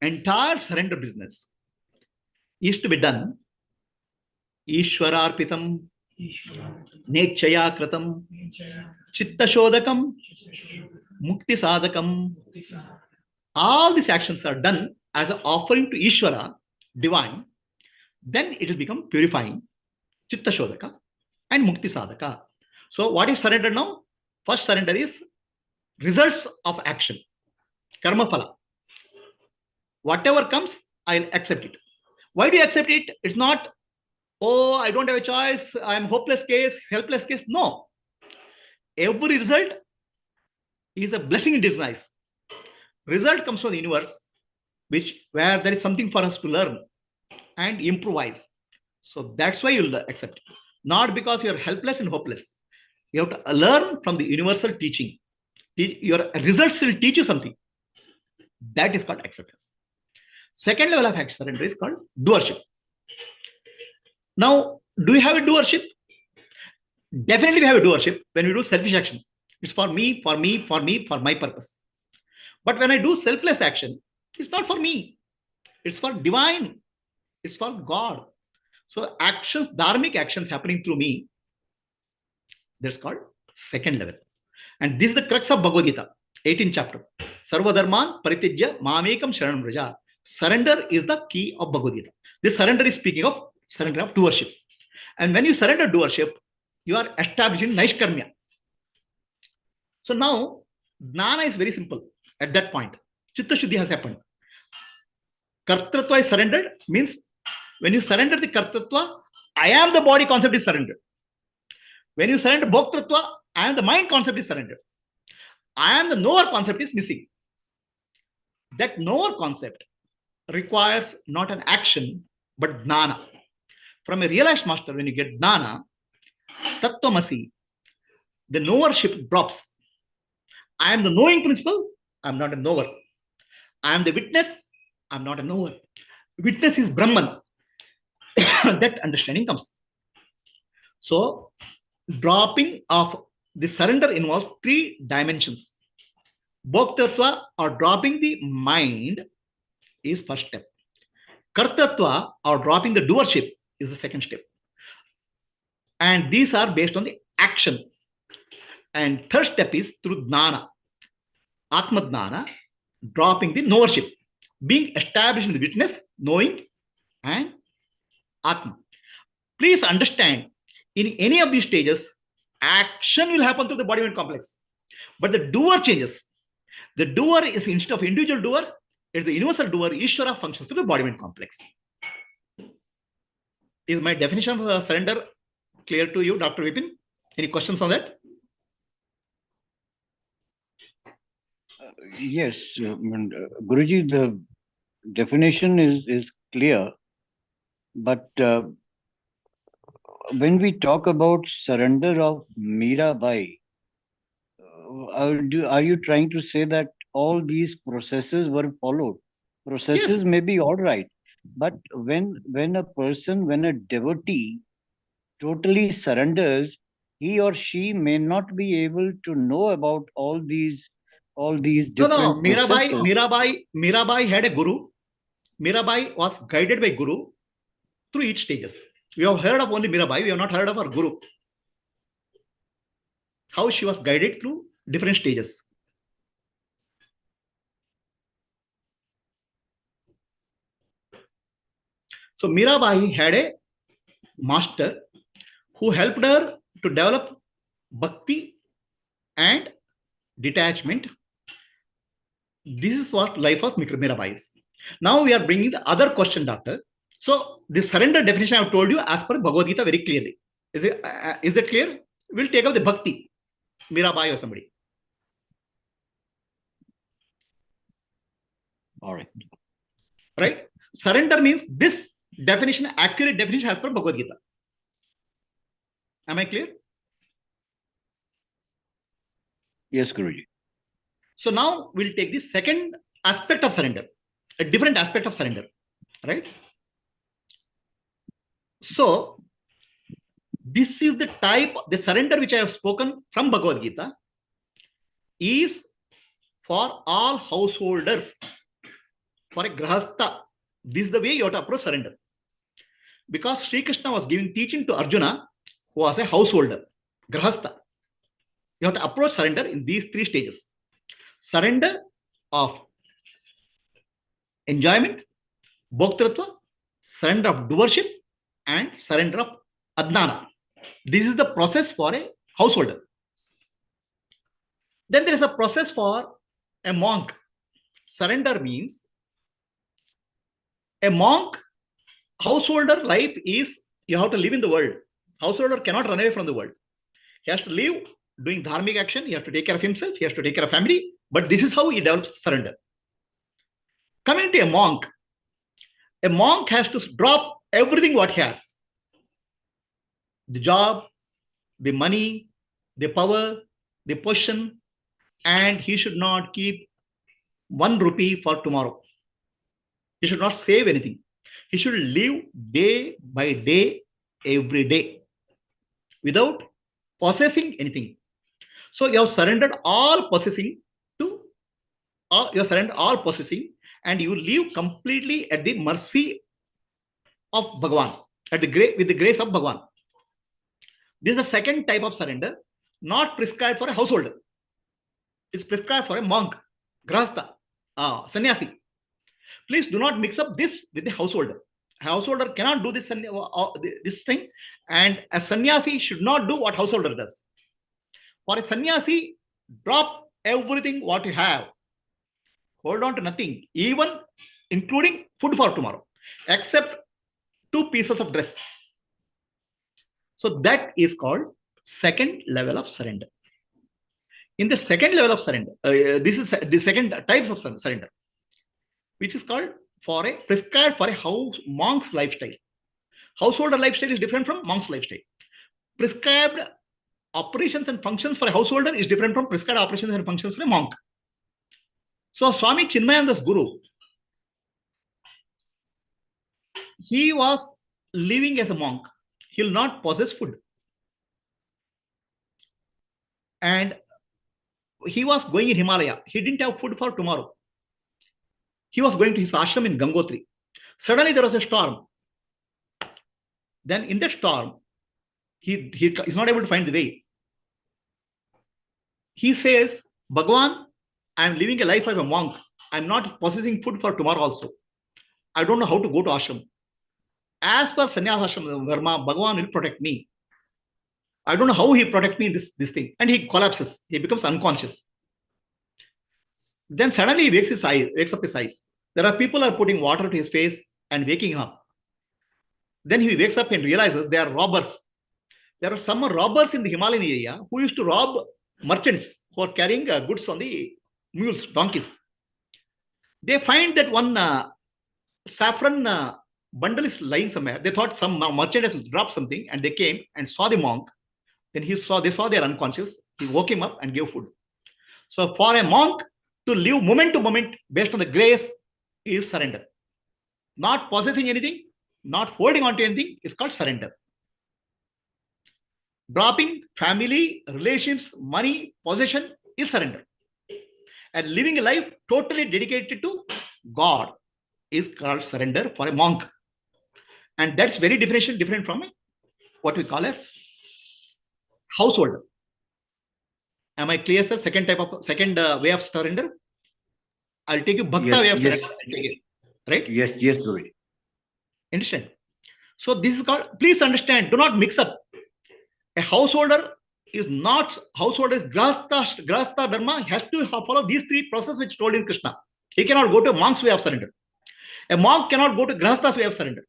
entire surrender business is to be done Ishwararpitam, Nechaya Kratam, Chitta Shodakam, Mukti Sadakam. All these actions are done as an offering to Ishvara, divine. Then it will become purifying, Chitta Shodaka and Mukti Sadaka. So what is surrender now? First surrender is results of action, karma phala. Whatever comes, I'll accept it. Why do you accept it? It's not, oh, I don't have a choice, I'm hopeless case, helpless case. No. Every result is a blessing in disguise. Result comes from the universe, where there is something for us to learn and improvise. So that's why you'll accept it. Not because you're helpless and hopeless. You have to learn from the universal teaching. Your results will teach you something. That is called acceptance. Second level of surrender is called doership. Now, do you have a doership? Definitely we have a doership when we do selfish action. It's for me, for my purpose. But when I do selfless action, it's not for me. It's for divine. It's for God. So actions, dharmic actions happening through me, that's called second level. And this is the crux of Bhagavad Gita, 18th chapter. Sarva dharman paritijya mamekam sharanam raja. Surrender is the key of Bhagavad Gita. This surrender is speaking of surrender of doership. And when you surrender doership, you are establishing Naishkarmya. So now, Jnana is very simple at that point. Chitta Shuddhi has happened. Kartatva is surrendered, means when you surrender the Kartatva, I am the body concept is surrendered. When you surrender Bhoktatva, I am the mind concept is surrendered. I am the knower concept is missing. That knower concept requires not an action, but Jnana. From a realized master, when you get Jnana, Tattvamasi, the knowership drops. I am the knowing principle, I'm not a knower. I am the witness, I'm not a knower. Witness is Brahman. That understanding comes. So, dropping of the surrender involves 3 dimensions. Bhoktatva, or dropping the mind, is first step. Kartatva, or dropping the doership, is the second step. And these are based on the action. And third step is through Dnana, Atma Dnana, dropping the knowership, being established in the witness, knowing, and Atma. Please understand, in any of these stages, action will happen through the body-mind complex. But the doer changes. The doer is, instead of individual doer, it's the universal doer. Ishvara functions through the body-mind complex. Is my definition of surrender clear to you, Dr. Vipin? Any questions on that? Yes, Guruji, the definition is clear, but when we talk about surrender of Mirabai, are you trying to say that all these processes were followed? Processes Yes. may be all right, but when a devotee totally surrenders, he or she may not be able to know about all these different processes. Mirabai had a guru. Mirabai was guided by guru through each stages. We have heard of only Mirabai. We have not heard of our guru. How she was guided through different stages. So Mirabai had a master who helped her to develop bhakti and detachment. This is what life of Mirabai is. Now we are bringing the other question, doctor. So the surrender definition I have told you as per Bhagavad Gita very clearly. Is it clear? We'll take up the bhakti, Mirabai or somebody. All right. Right? Surrender means this definition, accurate definition as per Bhagavad Gita. Am I clear? Yes, Guruji. So now we'll take the second aspect of surrender, a different aspect of surrender, right? So this is the type, the surrender which I have spoken from Bhagavad Gita is for all householders, for a grahastha. This is the way you have to approach surrender. Because Sri Krishna was giving teaching to Arjuna, who was a householder, grahastha. You have to approach surrender in these 3 stages. Surrender of enjoyment, bhoktritva, surrender of doership, and surrender of adnana. This is the process for a householder. Then there is a process for a monk. Surrender means a monk, householder life is, you have to live in the world. Householder cannot run away from the world. He has to live doing dharmic action. He has to take care of himself. He has to take care of family. But this is how he develops surrender. Coming to a monk has to drop everything what he has. The job, the money, the power, the position, and he should not keep 1 rupee for tomorrow. He should not save anything. He should live day by day, every day, without possessing anything. So you have surrendered all possessing to, you have surrendered all possessing, and you live completely at the mercy of Bhagavan, with the grace of Bhagavan. This is the second type of surrender, not prescribed for a householder. It's prescribed for a monk, grahastha, sannyasi. Please do not mix up this with the householder. A householder cannot do this thing, and a sannyasi should not do what householder does. For a sannyasi, drop everything what you have. Hold on to nothing, even including food for tomorrow, except 2 pieces of dress. So that is called second level of surrender. In the second level of surrender, this is the second types of surrender, which is called prescribed for a monk's lifestyle. Householder lifestyle is different from monk's lifestyle. Prescribed operations and functions for a householder is different from prescribed operations and functions for a monk. So Swami Chinmayananda's guru, he was living as a monk. He will not possess food. And he was going in Himalaya. He didn't have food for tomorrow. He was going to his ashram in Gangotri. Suddenly there was a storm. Then in that storm, he is not able to find the way. He says, Bhagavan, I am living a life of a monk. I am not possessing food for tomorrow also. I don't know how to go to ashram. As per sannyasa ashram Dharma, Bhagavan will protect me. I don't know how he protect me in this thing. And he collapses. He becomes unconscious. Then suddenly he wakes up his eyes. There are people are putting water to his face and waking him up. Then he wakes up and realizes they are robbers. There are some robbers in the Himalayan area who used to rob merchants who are carrying goods on the mules, donkeys. They find that one saffron bundle is lying somewhere. They thought some merchant has dropped something, and they came and saw the monk. Then they saw they are unconscious. He woke him up and gave food. So for a monk to live moment to moment based on the grace is surrender. Not possessing anything, not holding on to anything is called surrender. Dropping family, relations, money, possession is surrender. And living a life totally dedicated to God is called surrender for a monk. And that's very different from what we call as householder. Am I clear, sir? Second way of surrender. I'll take you bhakta way of surrender. Right? Yes, Guruji. Understand? So this is called, please understand, do not mix up. A householder is grahastha dharma has to follow these three processes which told in Krishna. He cannot go to a monk's way of surrender. A monk cannot go to grahastha's way of surrender.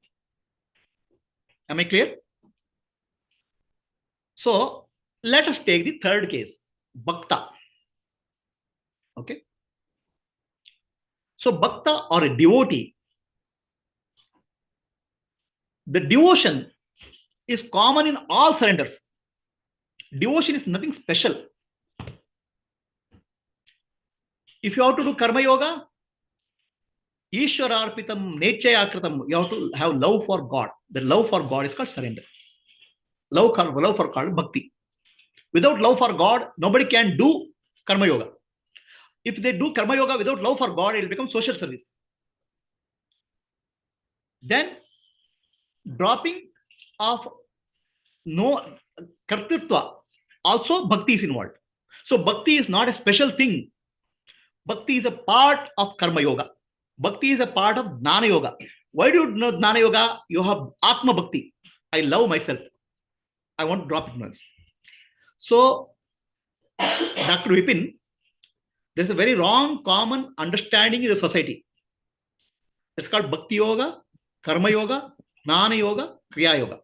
Am I clear? So let us take the third case, bhakta. Okay. So bhakta or a devotee, the devotion is common in all surrenders. Devotion is nothing special. If you have to do karma yoga, Ishwararpitam Nechayakritam, you have to have love for God. The love for God is called surrender. Love for God, bhakti. Without love for God, nobody can do karma yoga. If they do karma yoga without love for God, it will become social service. Then dropping of no kartritva, also bhakti is involved. So bhakti is not a special thing. Bhakti is a part of karma yoga. Bhakti is a part of Jnana yoga. Why do you know Jnana yoga? You have Atma Bhakti. I love myself. I want to drop ignorance. So, Dr. Vipin, there's a very wrong common understanding in the society. It's called Bhakti yoga, Karma yoga, Jnana yoga, Kriya yoga.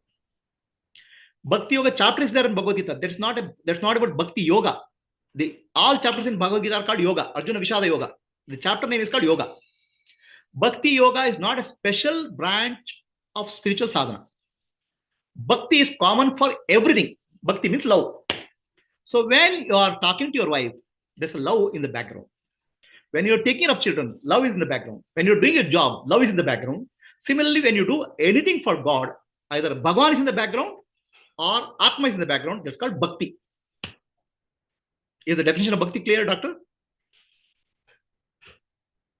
Bhakti yoga chapter is there in Bhagavad Gita. That's not about Bhakti yoga. All chapters in Bhagavad Gita are called yoga. Arjuna Vishada yoga. The chapter name is called yoga. Bhakti yoga is not a special branch of spiritual sadhana. Bhakti is common for everything. Bhakti means love. So when you are talking to your wife, there's a love in the background. When you're taking care of children, love is in the background. When you're doing a job, love is in the background. Similarly, when you do anything for God, either Bhagavan is in the background or Atma is in the background. That's called Bhakti. Is the definition of Bhakti clear, doctor?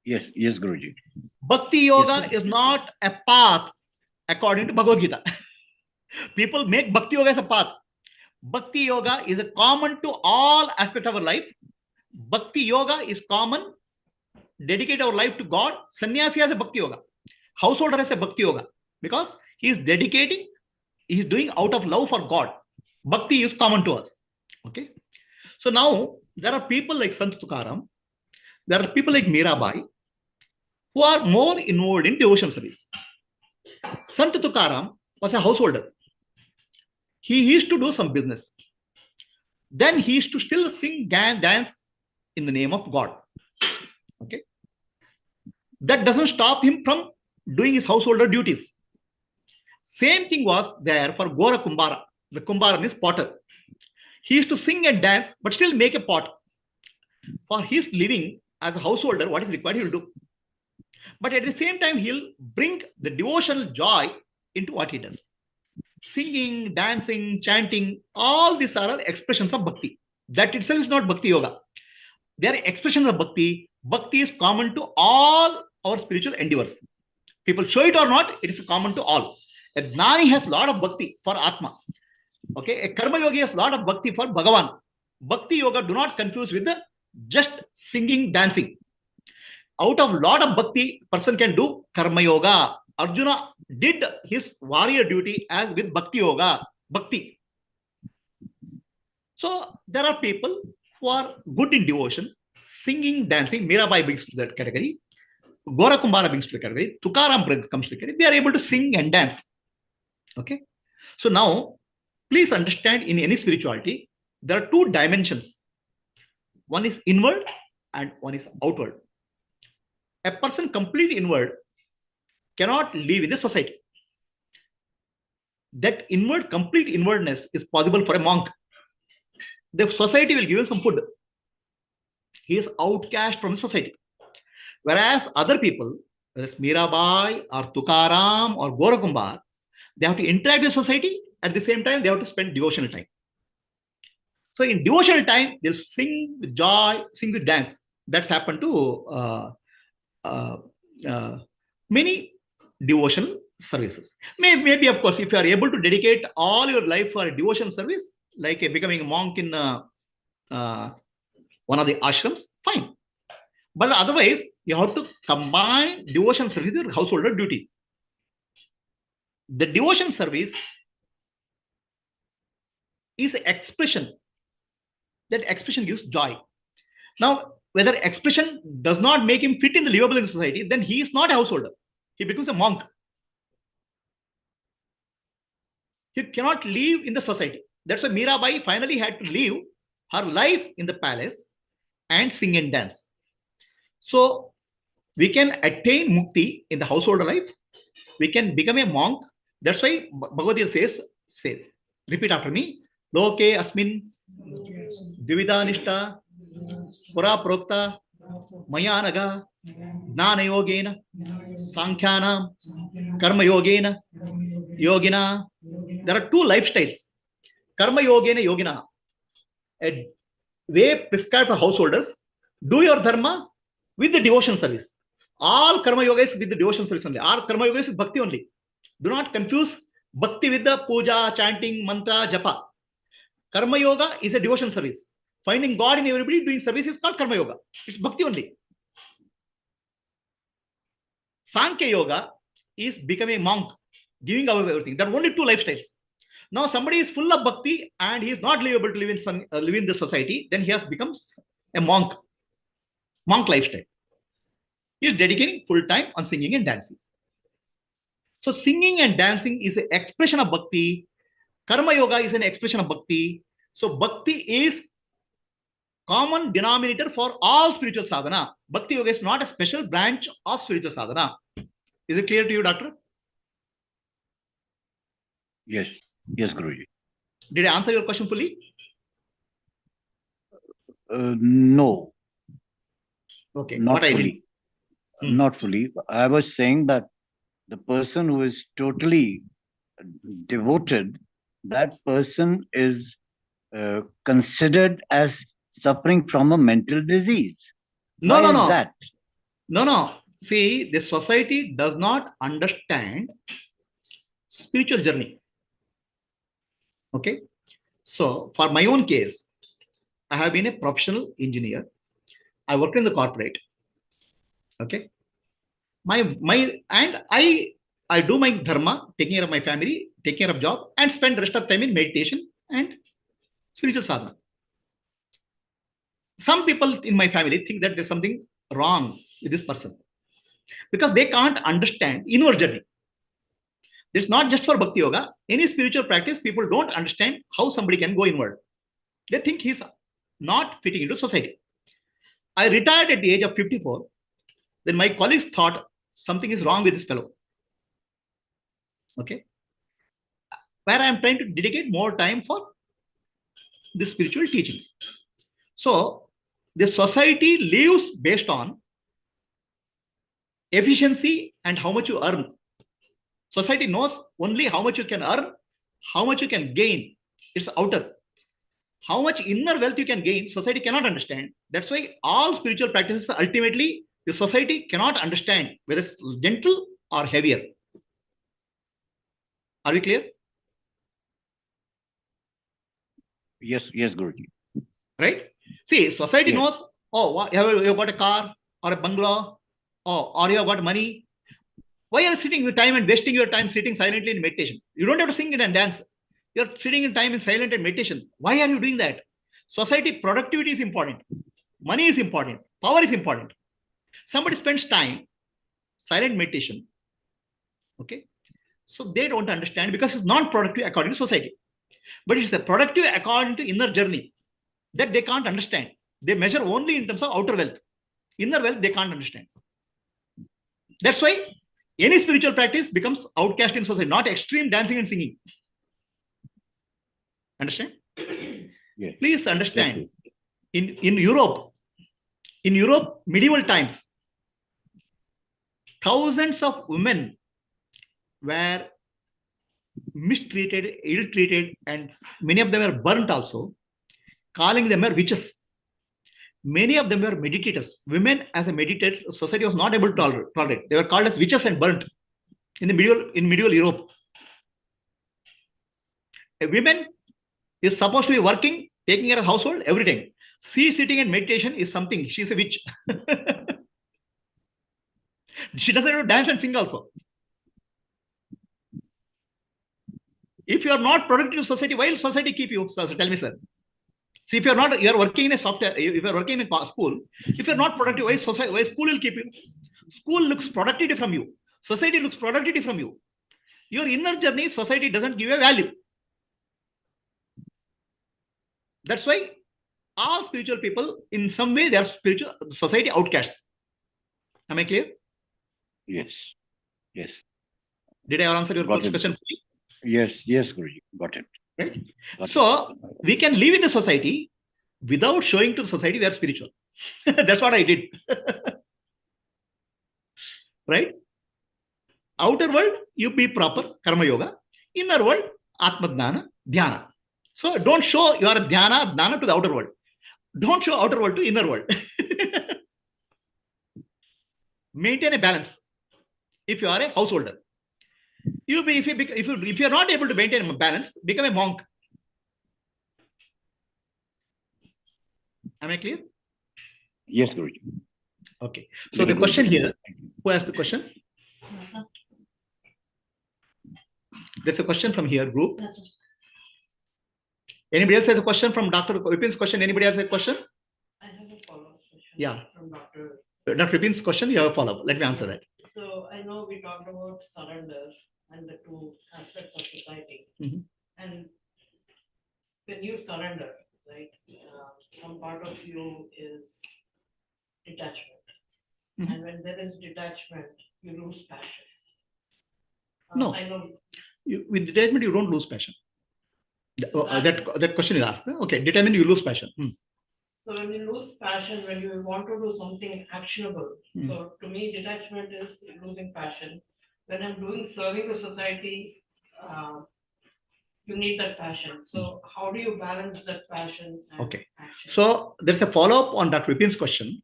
Yes, Guruji. Bhakti yoga is not a path according to Bhagavad Gita. People make Bhakti yoga as a path. Bhakti yoga is a common to all aspects of our life. Bhakti yoga is common. Dedicate our life to God. Sannyasi has a Bhakti yoga. Householder has a Bhakti yoga. Because he is dedicating, he is doing out of love for God. Bhakti is common to us. Okay. So now there are people like Sant Tukaram. There are people like Mirabai who are more involved in devotion service. Sant Tukaram was a householder. He used to do some business. Then he used to still sing, dance in the name of God. Okay. That doesn't stop him from doing his householder duties. Same thing was there for Gora Kumbara. The Kumbara means potter. He used to sing and dance, but still make a pot. For his living as a householder, what is required, he will do. But at the same time, he'll bring the devotional joy into what he does. Singing, dancing, chanting, all these are all expressions of bhakti. That itself is not bhakti yoga. They are expressions of bhakti. Bhakti is common to all our spiritual endeavors. People show it or not, it is common to all. A Gnani has a lot of bhakti for Atma. Okay, a Karma Yogi has a lot of bhakti for Bhagavan. Bhakti yoga do not confuse with the just singing, dancing. Out of lot of bhakti, person can do Karma Yoga. Arjuna did his warrior duty as with Bhakti Yoga. Bhakti. So there are people who are good in devotion, singing, dancing. Mirabai brings to that category. Gora Kumbhara brings to the category. Tukaram comes to the category. They are able to sing and dance. Okay. So now, please understand, in any spirituality, there are two dimensions. One is inward and one is outward. A person completely inward cannot live in the society. That inward, complete inwardness is possible for a monk. The society will give him some food. He is outcast from the society. Whereas other people, whether it's Mirabai or Tukaram or Gorakumbhar, they have to interact with society. At the same time, they have to spend devotional time. So in devotional time, they'll sing with joy, sing with dance. That's happened to many devotional services. Maybe, of course, if you are able to dedicate all your life for a devotional service, like becoming a monk in one of the ashrams, fine. But otherwise, you have to combine devotion service with your householder duty. The devotion service is an expression. That expression gives joy. Now, whether expression does not make him fit in the livable in society, then he is not a householder. He becomes a monk. He cannot live in the society. That's why Mirabai finally had to live her life in the palace and sing and dance. So we can attain mukti in the householder life. We can become a monk. That's why Bhagavad Gita says, repeat after me, Loke asmin Divida nishta pura prokta mayanaga jnana yogena sankhyana karma yogena yogina. There are two lifestyles. Karma yogena yogina, a way prescribed for householders. Do your dharma with the devotion service. All karma yoga is with the devotion service only. All karma yoga is with bhakti only. Do not confuse bhakti with the puja, chanting, mantra, japa. Karma yoga is a devotion service. Finding God in everybody, doing service is called karma yoga. It's bhakti only. Sankhya yoga is becoming a monk, giving away everything. There are only two lifestyles. Now somebody is full of bhakti and he is not able to live in the society, then he has become a monk lifestyle. He is dedicating full time on singing and dancing. So singing and dancing is an expression of bhakti. Karma yoga is an expression of bhakti. So bhakti is common denominator for all spiritual sadhana. Bhakti yoga is not a special branch of spiritual sadhana. Is it clear to you, doctor? Yes. Yes, Guruji. Did I answer your question fully? No. Okay. Not fully. Not fully. I was saying that the person who is totally devoted, that person is considered as suffering from a mental disease. No. That? No. See, the society does not understand spiritual journey. Okay. So for my own case, I have been a professional engineer. I worked in the corporate. Okay. I do my dharma, taking care of my family, taking care of job, and spend the rest of time in meditation and spiritual sadhana. Some people in my family think that there's something wrong with this person because they can't understand inward journey. It's not just for bhakti yoga. Any spiritual practice, people don't understand how somebody can go inward. They think he's not fitting into society. I retired at the age of 54. Then my colleagues thought something is wrong with this fellow. Okay. Where I am trying to dedicate more time for the spiritual teachings. So the society lives based on efficiency and how much you earn. Society knows only how much you can earn, how much you can gain. It's outer. How much inner wealth you can gain, society cannot understand. That's why all spiritual practices, ultimately, the society cannot understand whether it's gentle or heavier. Are we clear? Yes, Guruji. Right? See, society knows, oh, you got a car or a bungalow, or you have got money. Why are you sitting with time and wasting your time sitting silently in meditation? You don't have to sing it and dance. You're sitting in time in silent and meditation. Why are you doing that? Society productivity is important. Money is important. Power is important. Somebody spends time silent meditation. Okay. So they don't understand because it's not productive according to society. But it's a productive according to inner journey that they can't understand. They measure only in terms of outer wealth. Inner wealth, they can't understand. That's why any spiritual practice becomes outcast in society, not extreme dancing and singing. Understand? Yes. Please understand. Yes. In Europe, medieval times, thousands of women were mistreated, ill-treated, and many of them were burnt also, calling them witches. Many of them were meditators. Women as a meditator, society was not able to tolerate. They were called as witches and burnt in medieval Europe. A woman is supposed to be working, taking care of household every time. She sitting in meditation is something. She's a witch. She doesn't have to dance and sing also. If you are not productive to society, why will society keep you? So tell me, sir. See, if you are working in a software, if you are working in a school, if you are not productive, why school will keep you? School looks productivity from you. Society looks productivity from you. Your inner journey, society doesn't give you a value. That's why all spiritual people, in some way, they are spiritual society outcasts. Am I clear? Yes. Did I answer your question? Yes, Guruji. Got it. Right? So we can live in the society without showing to the society we are spiritual. That's what I did. Right? Outer world, you be proper karma yoga. Inner world, atma dhyana, dhyana. So don't show your dhyana to the outer world. Don't show outer world to inner world. Maintain a balance. If you are a householder, if you are not able to maintain a balance, become a monk. Am I clear? Yes, Guruji. Okay. So the question here, who asked the question? There's a question from here, group. Anybody else has a question from Dr. Vipin's question? Anybody else has a question? I have a follow-up question. Yeah. From Dr. Vipin's question, you have a follow-up. Let me answer that. So I know we talked about surrender and the two aspects of society. Mhm. And when you surrender, right, some part of you is detachment. Mhm. And when there is detachment, you lose passion. No. I know. With detachment, you don't lose passion. That question is asked. Okay, detachment, you lose passion. So when you lose passion, when you want to do something actionable, so to me, detachment is losing passion. When I'm doing serving to society, you need that passion. So how do you balance that passion and Okay. action? So there's a follow-up on Dr. Vipin's question.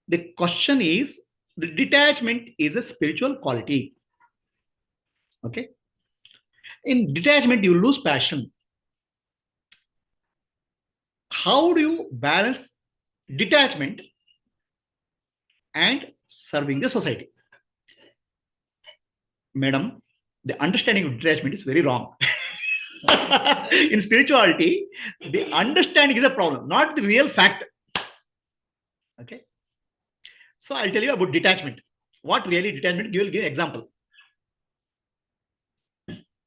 The question is, the detachment is a spiritual quality. Okay. In detachment, you lose passion. How do you balance detachment and serving the society? Madam, the understanding of detachment is very wrong. In spirituality, the understanding is a problem, not the real fact. Okay. So I'll tell you about detachment. What really detachment? You will give an example.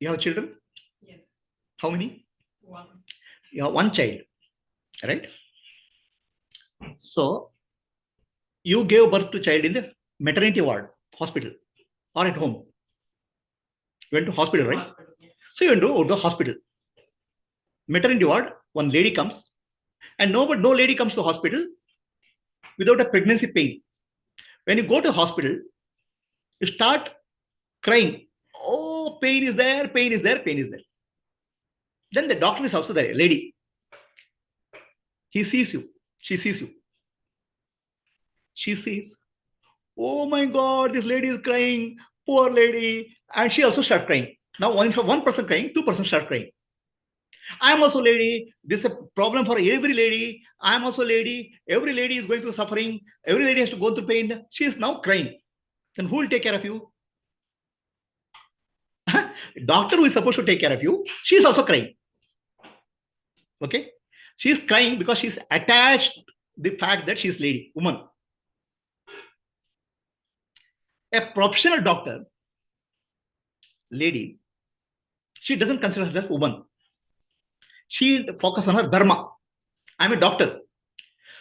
You have children? Yes. How many? One. You have one child, right? So you gave birth to child in the maternity ward, hospital, or at home. You went to hospital, right? Hospital, yeah. So you went to the hospital. Maternity ward, one lady comes, and no lady comes to hospital without a pregnancy pain. When you go to hospital, you start crying. Oh, pain is there, pain is there, pain is there. Then the doctor is also there, a lady. He sees you. She sees you. She sees, oh my God, this lady is crying, poor lady. And she also starts crying. Now, one person crying, two persons start crying. I am also lady. This is a problem for every lady. I am also lady. Every lady is going through suffering. Every lady has to go through pain. She is now crying. Then who will take care of you? Doctor who is supposed to take care of you, she is also crying. Okay? She is crying because she is attached to the fact that she is lady, woman. A professional doctor, lady, she doesn't consider herself woman. She focuses on her dharma. I'm a doctor.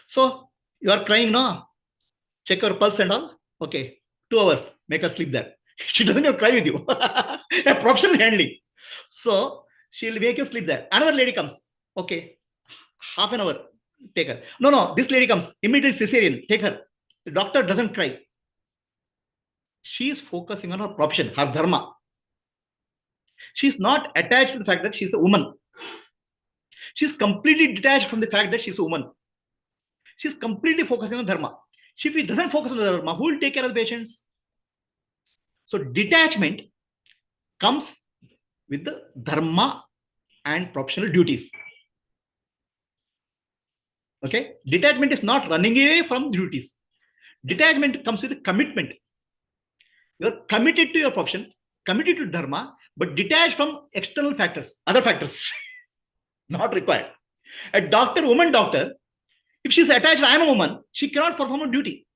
So you are crying, no? Check your pulse and all. Okay, 2 hours, make her sleep there. She doesn't even cry with you. A professional handling. So she'll make you sleep there. Another lady comes. Okay, half an hour, take her. No, this lady comes, immediately cesarean, take her. The doctor doesn't cry. She is focusing on her profession, her dharma. She's not attached to the fact that she's a woman. She's completely detached from the fact that she's a woman. She's completely focusing on dharma. If she doesn't focus on the dharma, who will take care of the patients? So detachment comes with the dharma and professional duties. Okay? Detachment is not running away from duties. Detachment comes with a commitment. You're committed to your profession, committed to dharma, but detached from external factors, other factors. Not required. A doctor, woman doctor, if she's attached, I am a woman, she cannot perform a duty.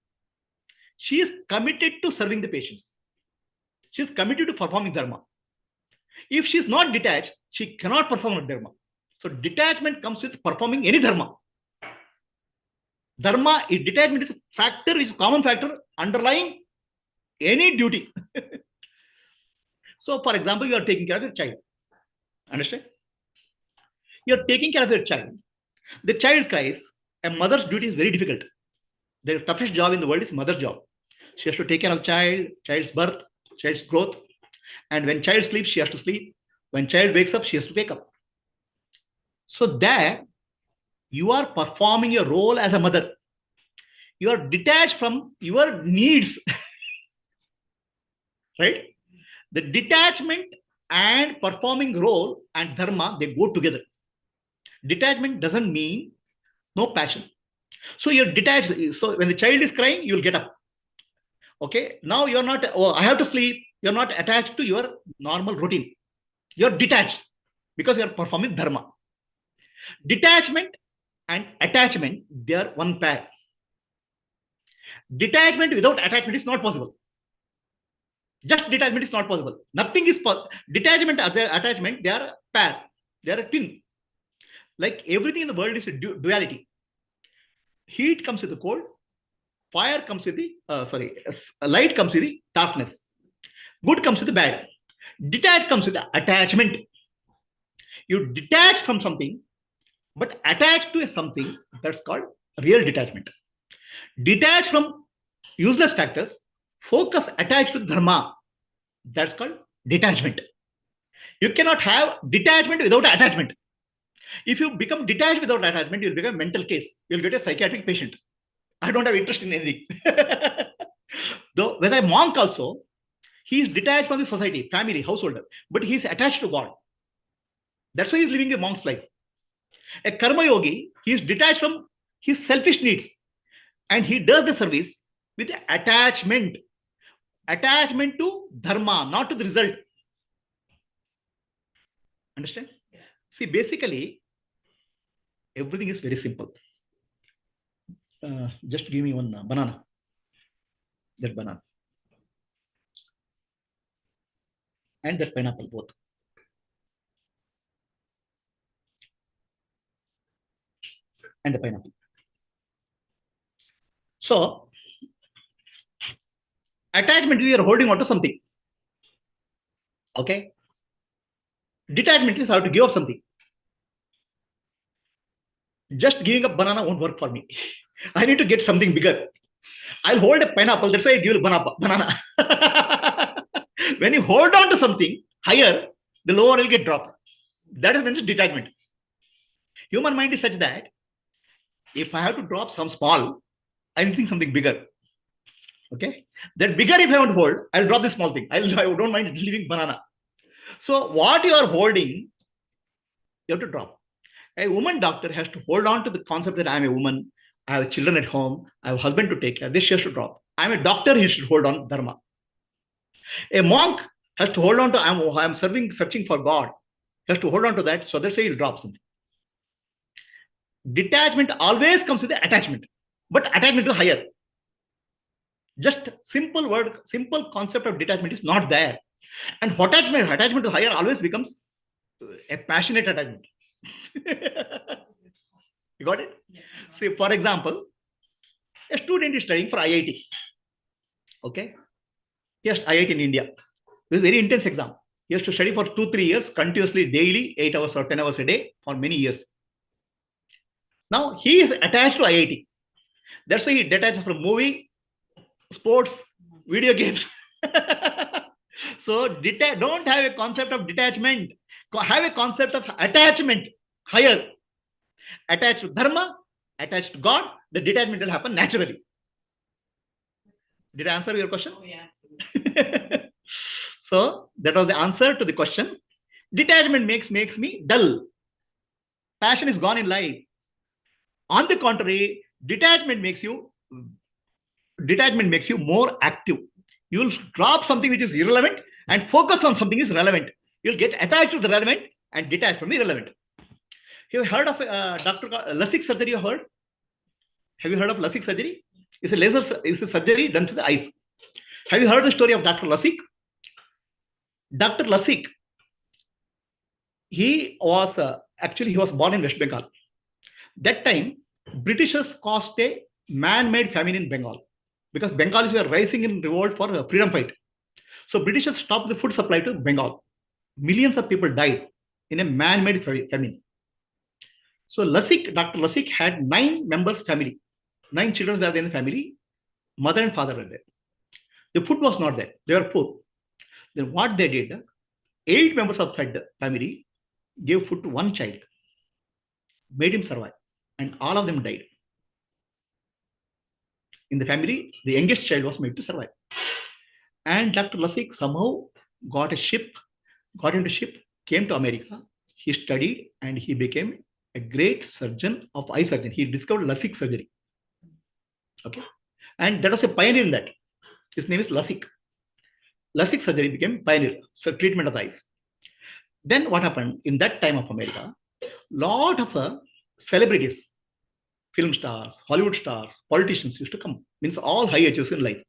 She is committed to serving the patients. She is committed to performing dharma. If she is not detached, she cannot perform a dharma. So detachment comes with performing any dharma. Dharma, detachment is a factor, is a common factor underlying any duty. So, for example, you are taking care of your child. Understand? You are taking care of your child. The child cries. A mother's duty is very difficult. The toughest job in the world is mother's job. She has to take care of child's birth, child's growth. And when child sleeps, she has to sleep. When child wakes up, she has to wake up. So there, you are performing your role as a mother. You are detached from your needs. Right? The detachment and performing role and dharma, they go together. Detachment doesn't mean no passion. So you're detached. So when the child is crying, you'll get up. Okay. Now you're not, oh, I have to sleep. You're not attached to your normal routine. You're detached because you're performing dharma. Detachment and attachment, they are one pair. Detachment without attachment is not possible. Just detachment is not possible. Nothing is possible. Detachment as an attachment, they are a pair. They are a twin. Like everything in the world is a duality. Heat comes with the cold. Fire comes with the, light comes with the darkness. Good comes with the bad. Detached comes with the attachment. You detach from something, but attached to something, that's called real detachment. Detach from useless factors, focus attached to dharma, that's called detachment. You cannot have detachment without attachment. If you become detached without attachment, you'll become a mental case. You'll get a psychiatric patient. I don't have interest in anything. Though, whether a monk also, he is detached from the society, family, householder, but he is attached to God. That's why he is living a monk's life. A karma yogi, he is detached from his selfish needs and he does the service with attachment. Attachment to dharma, not to the result. Understand? See, basically, everything is very simple. Just give me one banana. That banana. And that pineapple, both. And the pineapple. So, attachment, we are holding on to something. Okay? Detachment is how to give up something. Just giving up banana won't work for me. I need to get something bigger. I'll hold a pineapple. That's why I give a banana. When you hold on to something higher, the lower will get dropped. That is mentioned detachment. Human mind is such that if I have to drop some small, I think something bigger. Okay, that bigger if I want to hold, I'll drop this small thing. I don't mind leaving banana. So what you are holding, you have to drop. A woman doctor has to hold on to the concept that I'm a woman, I have children at home, I have a husband to take care. This she has to drop. I'm a doctor, he should hold on Dharma. A monk has to hold on to I'm searching for God. He has to hold on to that, so that's why he'll drop something. Detachment always comes with the attachment, but attachment is higher. Just simple concept of detachment is not there. And attachment to higher always becomes a passionate attachment. You got it? Yeah. See, for example, a student is studying for IIT. Okay? Yes, IIT in India. This is a very intense exam. He has to study for 2-3 years continuously, daily, 8 hours or 10 hours a day for many years. Now, he is attached to IIT. That's why he detaches from movie, sports, video games. So, don't have a concept of detachment. Have a concept of attachment higher. Attached to Dharma, attached to God, the detachment will happen naturally. Did I answer your question? Oh, yeah. So that was the answer to the question. Detachment makes me dull. Passion is gone in life. On the contrary, detachment makes you more active. You will drop something which is irrelevant and focus on something is relevant. You'll get attached to the relevant and detached from the irrelevant. Have you heard of Dr. LASIK surgery? Have you heard of LASIK surgery? It's a surgery done to the eyes. Have you heard the story of Dr. LASIK? Dr. LASIK, he was born in West Bengal. That time, Britishers caused a man-made famine in Bengal because Bengalis were rising in revolt for a freedom fight. So Britishers stopped the food supply to Bengal. Millions of people died in a man-made famine. So Dr. LASIK had 9 members family. 9 children were there in the family. Mother and father were there. The food was not there. They were poor. Then what they did, 8 members of the family gave food to one child, made him survive, and all of them died. In the family, the youngest child was made to survive. And Dr. LASIK somehow got into ship, came to America. He studied and he became a great surgeon of eye surgeon. He discovered LASIK surgery. Okay. And that was a pioneer in that. His name is LASIK. LASIK surgery became pioneer, so treatment of the eyes. Then what happened in that time of America? Lot of celebrities, film stars, Hollywood stars, politicians used to come. Means all high achievers in life.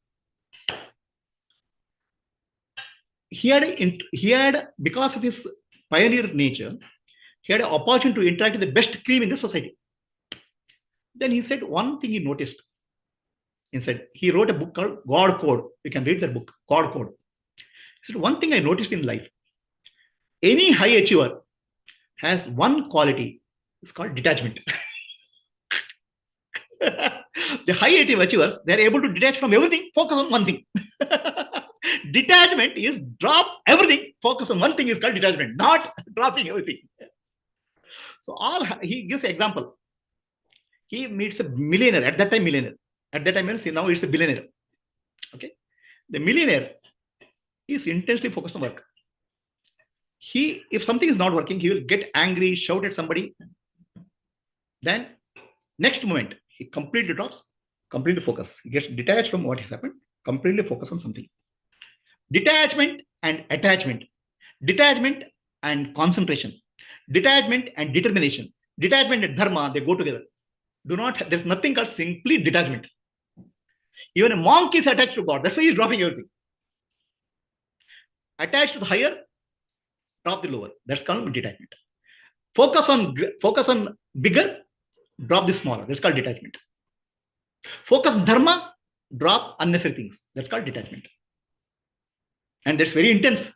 He had because of his pioneer nature, he had an opportunity to interact with the best cream in the society. Then he said one thing he noticed. Instead, he wrote a book called God Code. You can read that book, God Code. He said, one thing I noticed in life, any high achiever has one quality. It's called detachment. The high achievers, they're able to detach from everything, focus on one thing. Detachment is drop everything, focus on one thing is called detachment, not dropping everything. So he gives an example. He meets a millionaire, at that time millionaire. At that time, now it's a billionaire. Okay. The millionaire is intensely focused on work. If something is not working, he will get angry, shout at somebody. Then next moment, he completely drops, completely focus. He gets detached from what has happened, completely focus on something. Detachment and attachment. Detachment and concentration. Detachment and determination. Detachment and dharma, they go together. There's nothing called simply detachment. Even a monk is attached to God. That's why he's dropping everything. Attached to the higher, drop the lower. That's called detachment. Focus on bigger, drop the smaller. That's called detachment. Focus on dharma, drop unnecessary things. That's called detachment. And that's very intense.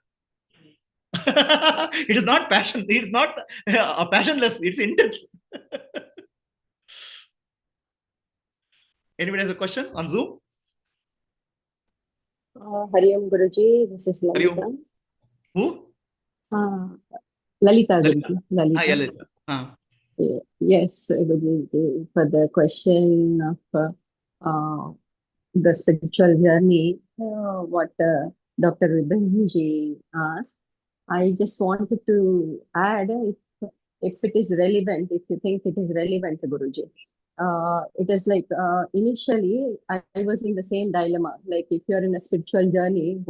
It is not passion. It is not passionless. It's intense. Anybody has a question on Zoom? Hari Om Guruji, this is Hari Om. Lalita. Who? Lalita Lalita. Guruji. Lalita. Yeah, Lalita. Yes, Guruji, for the question of the spiritual journey, what Dr. Vibhanji asked, I just wanted to add, if it is relevant, if you think it is relevant, Guruji. It is like initially I was in the same dilemma. Like if you're in a spiritual journey,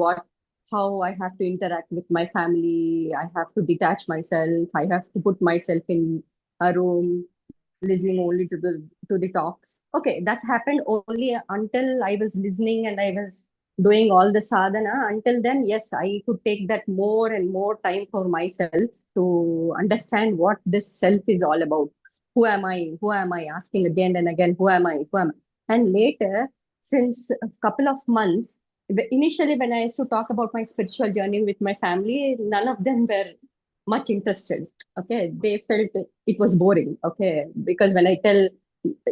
how I have to interact with my family, I have to detach myself, I have to put myself in a room, listening only to the talks. Okay, that happened only until I was listening and I was doing all the sadhana. Until then, yes, I could take that more and more time for myself to understand what this self is all about. Who am I? Who am I? Asking again and again, who am I? Who am I? And later, since a couple of months, initially when I used to talk about my spiritual journey with my family, none of them were much interested. Okay, they felt it was boring. Okay, because when I tell,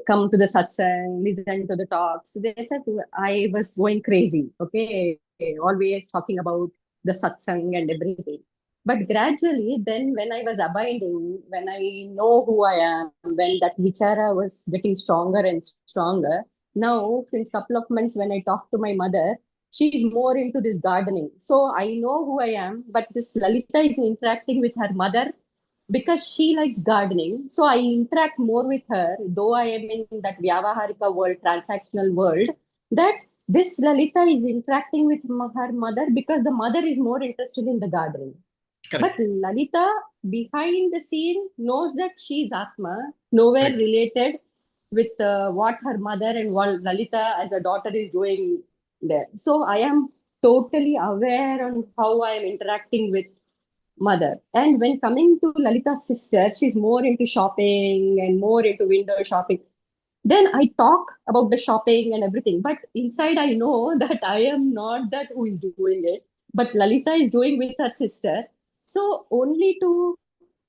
come to the satsang, listen to the talks, they felt I was going crazy. Okay, always talking about the satsang and everything. But gradually, then when I was abiding, when I know who I am, when that vichara was getting stronger and stronger, now since couple of months when I talk to my mother, she's more into this gardening. So I know who I am, but this Lalita is interacting with her mother because she likes gardening. So I interact more with her, though I am in that Vyavaharika world, transactional world, that this Lalita is interacting with her mother because the mother is more interested in the gardening. Correct. But Lalita, behind the scene, knows that she is Atma, nowhere Right. related with what her mother and what Lalita as a daughter is doing there. So I am totally aware on how I am interacting with mother. And when coming to Lalita's sister, she's more into shopping and more into window shopping. Then I talk about the shopping and everything, but inside I know that I am not that who is doing it, but Lalita is doing with her sister. So only to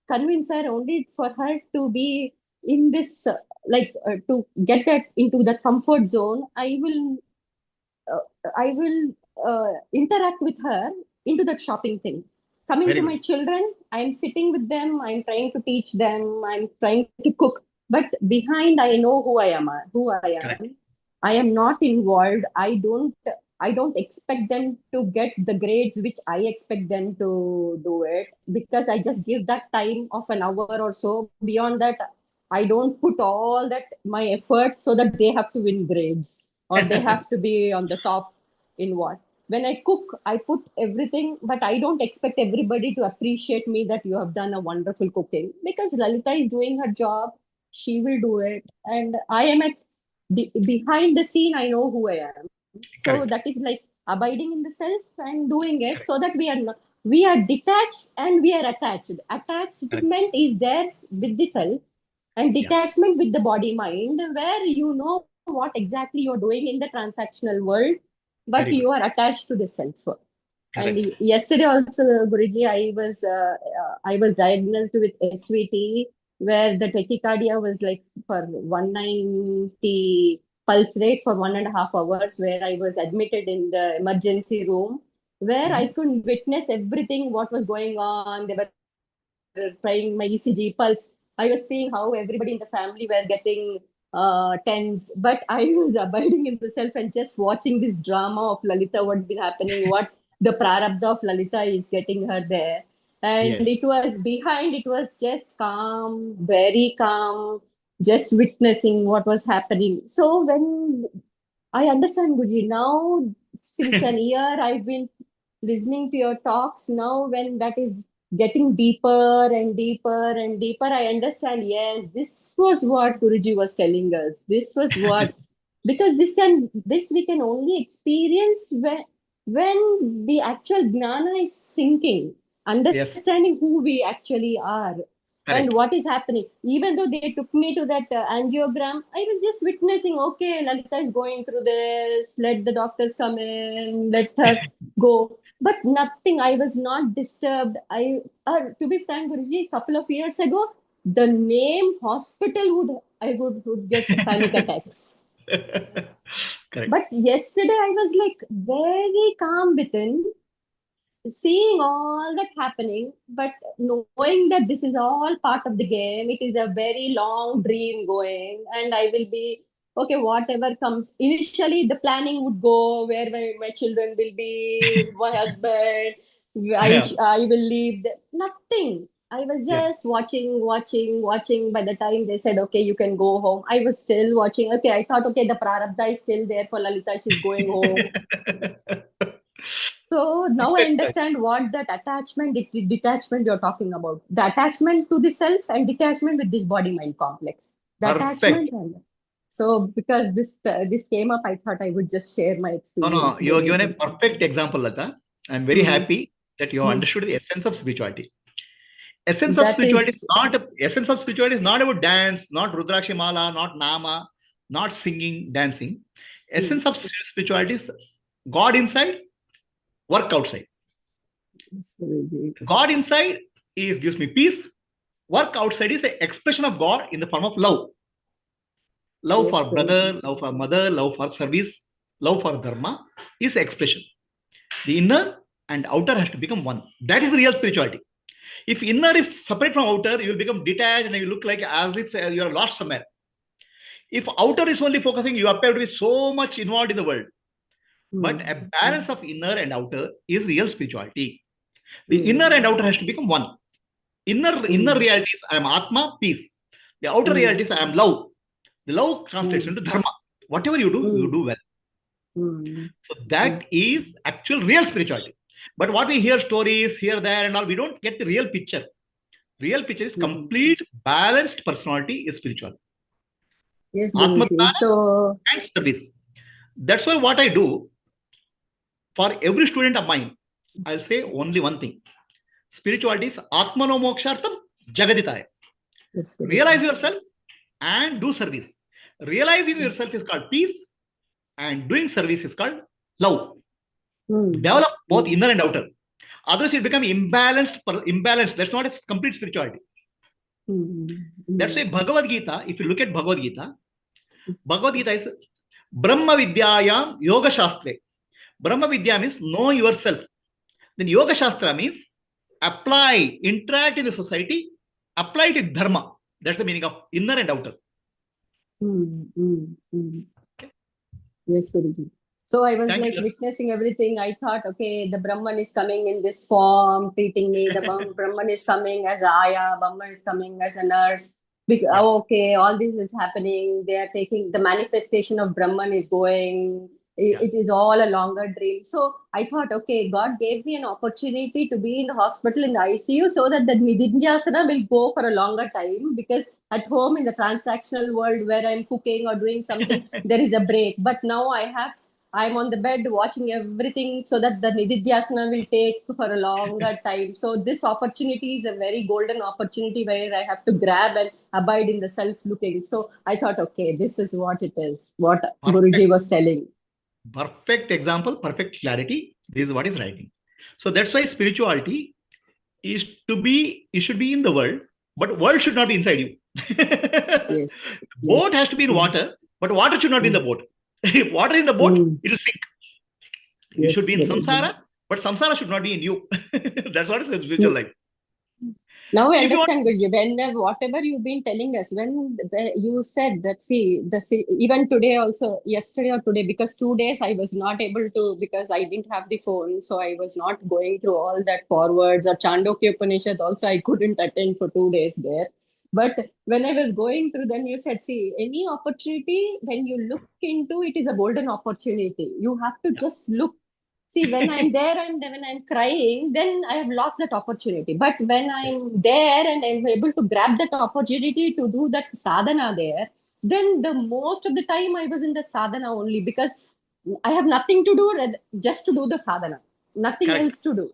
convince her, only for her to be in this, to get that into the comfort zone, I will interact with her into that shopping thing. Coming Very to good. my children, I'm sitting with them, I'm trying to teach them, I'm trying to cook, but behind I know who I am. Correct. I am not involved. I don't expect them to get the grades which I expect them to do it, because I just give that time of an hour or so. Beyond that, I don't put all that my effort so that they have to win grades or they have to be on the top in what. When I cook, I put everything, but I don't expect everybody to appreciate me that you have done a wonderful cooking, because Lalita is doing her job. She will do it. And I am at behind the scene. I know who I am. So Correct. that is like abiding in the self and doing it so that we are detached and we are attached. Attachment is there with the self, and detachment with the body mind, where you know what exactly you're doing in the transactional world, but Very good. you are attached to the self. And Correct. yesterday also, Guruji, I was diagnosed with SVT, where the tachycardia was like for 190 pulse rate for 1.5 hours, where I was admitted in the emergency room, where I could witness everything what was going on. They were trying my ECG pulse. I was seeing how everybody in the family were getting tensed, but I was abiding in the self and just watching this drama of Lalita, what's been happening, what the prarabdha of Lalita is getting her there. And Yes. it was behind, it was just calm, very calm, just witnessing what was happening. So when I understand, Guji, now since an year I've been listening to your talks. Now when that is getting deeper and deeper and deeper, I understand, yes, this was what Guruji was telling us. This was what, because this we can only experience when the actual jnana is sinking, understanding who we actually are. Correct. And what is happening. Even though they took me to that angiogram, I was just witnessing, okay, Lalita is going through this, let the doctors come in, let her go. But nothing, I was not disturbed. To be frank, Guruji, a couple of years ago, the name hospital would get panic attacks. Correct. But yesterday I was like very calm within, seeing all that happening, but knowing that this is all part of the game. It is a very long dream going, and I will be okay, whatever comes. Initially, the planning would go where my children will be, my husband, Yeah. I will leave. Nothing. I was Yeah. just watching. By the time they said, okay, you can go home, I was still watching. Okay, I thought, okay, the prarabdha is still there for Lalita. She's going home. So now I understand what that attachment, detachment you're talking about. The attachment to the self and detachment with this body-mind complex. The Perfect. attachment. And so because this came up, I thought I would just share my No, experience. you are given a perfect example, Lata. I'm very happy that you have understood the essence of spirituality. Essence of spirituality is not about dance, not Rudraksha Mala, not Nama, not singing, dancing. Essence of spirituality is God inside, work outside. God inside gives me peace. Work outside is an expression of God in the form of love. Love for brother, love for mother, love for service, love for Dharma is expression. The inner and outer has to become one. That is real spirituality. If inner is separate from outer, you will become detached and you look like as if you are lost somewhere. If outer is only focusing, you appear to be so much involved in the world. But a balance of inner and outer is real spirituality. The inner and outer has to become one. Inner reality is I am Atma, peace. The outer reality is I am love. The love translates into Dharma. Whatever you do well. So that is actual real spirituality. But what we hear stories here, there, and all, we don't get the real picture. Real picture is complete balanced personality is spiritual. Yes, Atma so and service. That's why what I do for every student of mine, I'll say only one thing. Spirituality is Atmano Mokshartam Jagaditaya. yes, Realize yourself and do service. Realizing yourself is called peace, and doing service is called love. Develop both inner and outer. Otherwise, you become imbalanced. That's not a complete spirituality. That's why Bhagavad Gita, if you look at Bhagavad Gita is Brahma Vidyayam Yoga Shastre. Brahma Vidya means know yourself. Then Yoga Shastra means apply, interact in the society, apply it in Dharma. That's the meaning of inner and outer. Yes, Guruji. So I was witnessing everything. I thought, okay, the Brahman is coming in this form, treating me. The Brahman is coming as a Aya. Brahman is coming as a nurse. Okay, all this is happening. They are taking the manifestation of Brahman is going. It is all a longer dream. So I thought, okay, God gave me an opportunity to be in the hospital in the ICU so that the Nididhyasana will go for a longer time, because at home in the transactional world where I'm cooking or doing something, there is a break. But now I'm on the bed watching everything so that the Nididhyasana will take for a longer time. So this opportunity is a very golden opportunity where I have to grab and abide in the self-looking. So I thought, okay, this is what it is, what Guruji was telling. Perfect example, perfect clarity. This is what is writing. So that's why spirituality is to be, it should be in the world, but world should not be inside you. Yes. Boat has to be in water, but water should not be in the boat. If water is in the boat, it will sink. You should be in samsara, but samsara should not be in you. That's what is spiritual life. Now I understand, Guruji. When whatever you've been telling us, when you said that, even today also, yesterday or today, because 2 days I was not able to, because I didn't have the phone, so I was not going through all that forwards, or Chandogya Upanishad also I couldn't attend for 2 days there. But when I was going through, then you said, any opportunity, when you look into it, is a golden opportunity. You have to just look. When I'm there and when I'm crying, then I have lost that opportunity. But when I'm there and I'm able to grab that opportunity to do that sadhana there, then the most of the time I was in the sadhana only, because I have nothing to do, just to do the sadhana, nothing else to do.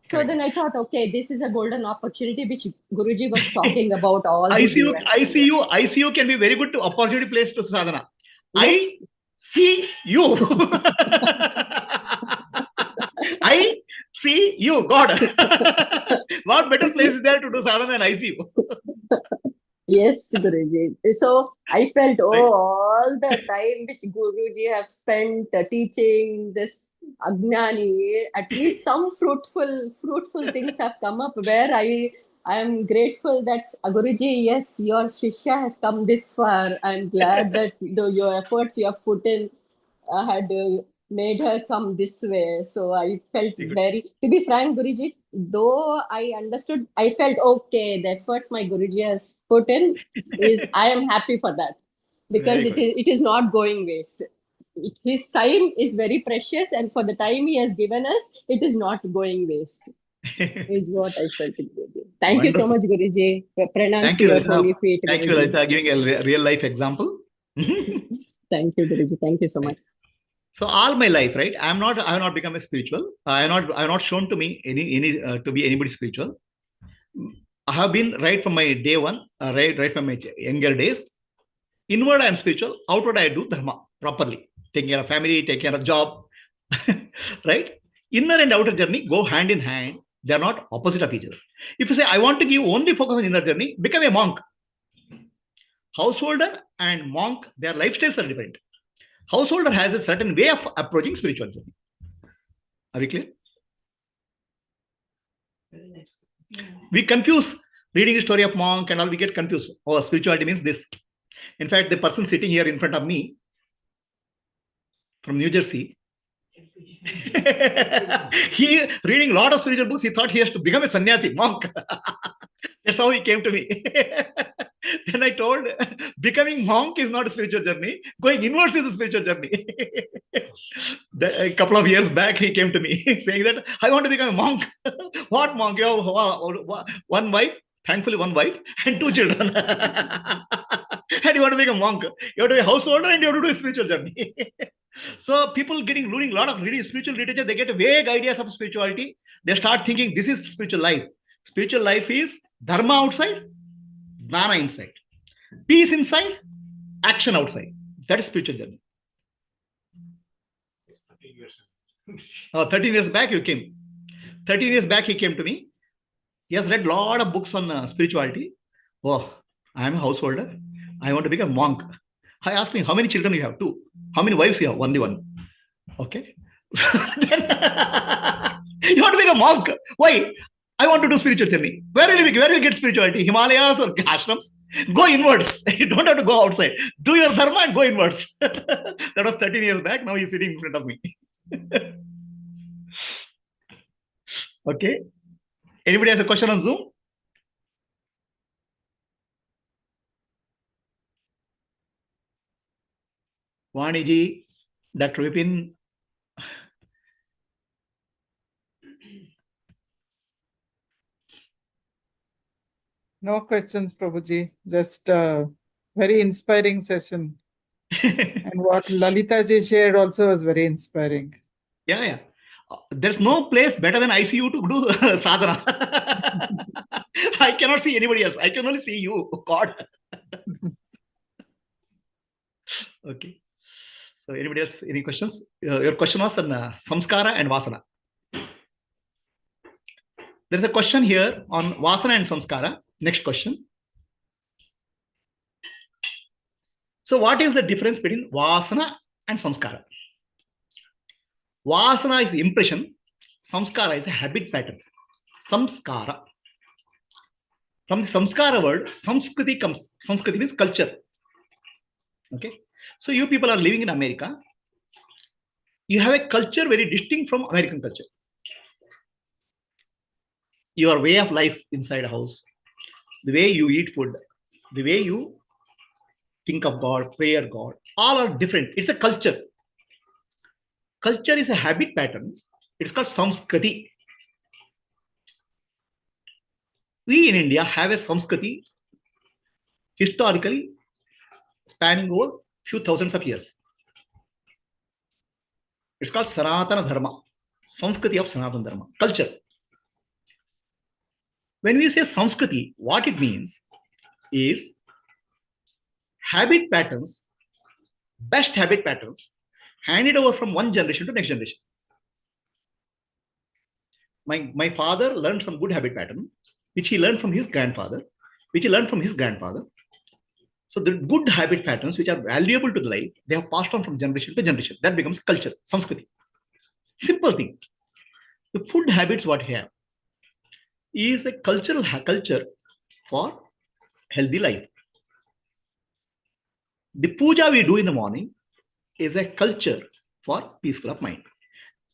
So then I thought, okay, this is a golden opportunity which Guruji was talking about all these years. ICU can be very good to opportunity place to sadhana. Yes. I see you. I see you, God. What better place is there to do sadhana than ICU? Yes, Guruji. So I felt, all the time which Guruji have spent teaching this Agnani, at least some fruitful things have come up where I am grateful that Guruji, yes, your Shishya has come this far. I'm glad that your efforts you have put in had made her come this way. So I felt very, to be frank, Guruji, though I understood, I felt okay, the efforts my Guruji has put in is, I am happy for that, because it is not going waste. His time is very precious, and for the time he has given us, it is not going waste, is what I felt, Guruji. Thank you so much, Guruji. Pranams Thank to you, your Lalita. holy feet, Thank you, Guruji. Lalita, giving a real life example. Thank you, Guruji. Thank you so much. So all my life, right? I have not become a spiritual. I have not shown to me to be anybody spiritual. I have been right from my day one, right from my younger days. Inward, I am spiritual. Outward, I do dharma properly. Taking care of family, taking care of job, right? Inner and outer journey go hand in hand. They are not opposite of each other. If you say, I want to give only focus on inner journey, become a monk. Householder and monk, their lifestyles are different. Householder has a certain way of approaching spiritual journey. Are we clear? We confuse reading the story of monk and all, we get confused. Oh, spirituality means this. In fact, the person sitting here in front of me from New Jersey, he reading a lot of spiritual books, he thought he has to become a sannyasi, monk. That's how he came to me. Then I told, becoming monk is not a spiritual journey. Going inwards is a spiritual journey. A couple of years back, he came to me saying that, I want to become a monk. What monk? You have one wife, thankfully one wife, and 2 children. And you want to become a monk. You have to be a householder and you have to do a spiritual journey. So people losing a lot of reading spiritual literature, they get vague ideas of spirituality. They start thinking this is spiritual life. Spiritual life is dharma outside, jnana inside. Peace inside, action outside. That is spiritual journey. 13 years back you came. 13 years back he came to me. He has read a lot of books on spirituality. Oh, I am a householder. I want to become a monk. I asked him, how many children you have? 2. How many wives you have? Only 1. Okay. Then, you want to become a monk. Why? I want to do spiritual journey. Where will you get spirituality? Himalayas or ashrams? Go inwards. You don't have to go outside. Do your dharma and go inwards. That was 13 years back. Now he's sitting in front of me. Okay. Anybody has a question on Zoom? Vaniji, Dr. Vipin. No questions, Prabhuji. Just a very inspiring session. And what Lalita ji shared also was very inspiring. Yeah. There's no place better than ICU to do sadhana. I cannot see anybody else. I can only see you, God. Okay. So anybody else, any questions? Your question was on samskara and vasana. There's a question here on vasana and samskara. Next question. So what is the difference between vasana and samskara? Vasana is impression. Samskara is a habit pattern. Samskara. From the samskara word, samskriti comes. Samskriti means culture. Okay. So you people are living in America. You have a culture very distinct from American culture. Your way of life inside a house, the way you eat food, the way you think of God, prayer God, all are different. It's a culture. Culture is a habit pattern. It's called samskriti. We in India have a samskriti historically spanning over few thousands of years. It's called Sanatana Dharma, Samskriti of Sanatana Dharma, culture. When we say Samskriti, what it means is habit patterns, best habit patterns, handed over from one generation to next generation. My father learned some good habit pattern, which he learned from his grandfather, which he learned from his grandfather, So the good habit patterns which are valuable to the life, they have passed on from generation to generation. That becomes culture, samskriti. Simple thing. The food habits what we have is a cultural culture for healthy life. The puja we do in the morning is a culture for peaceful of mind.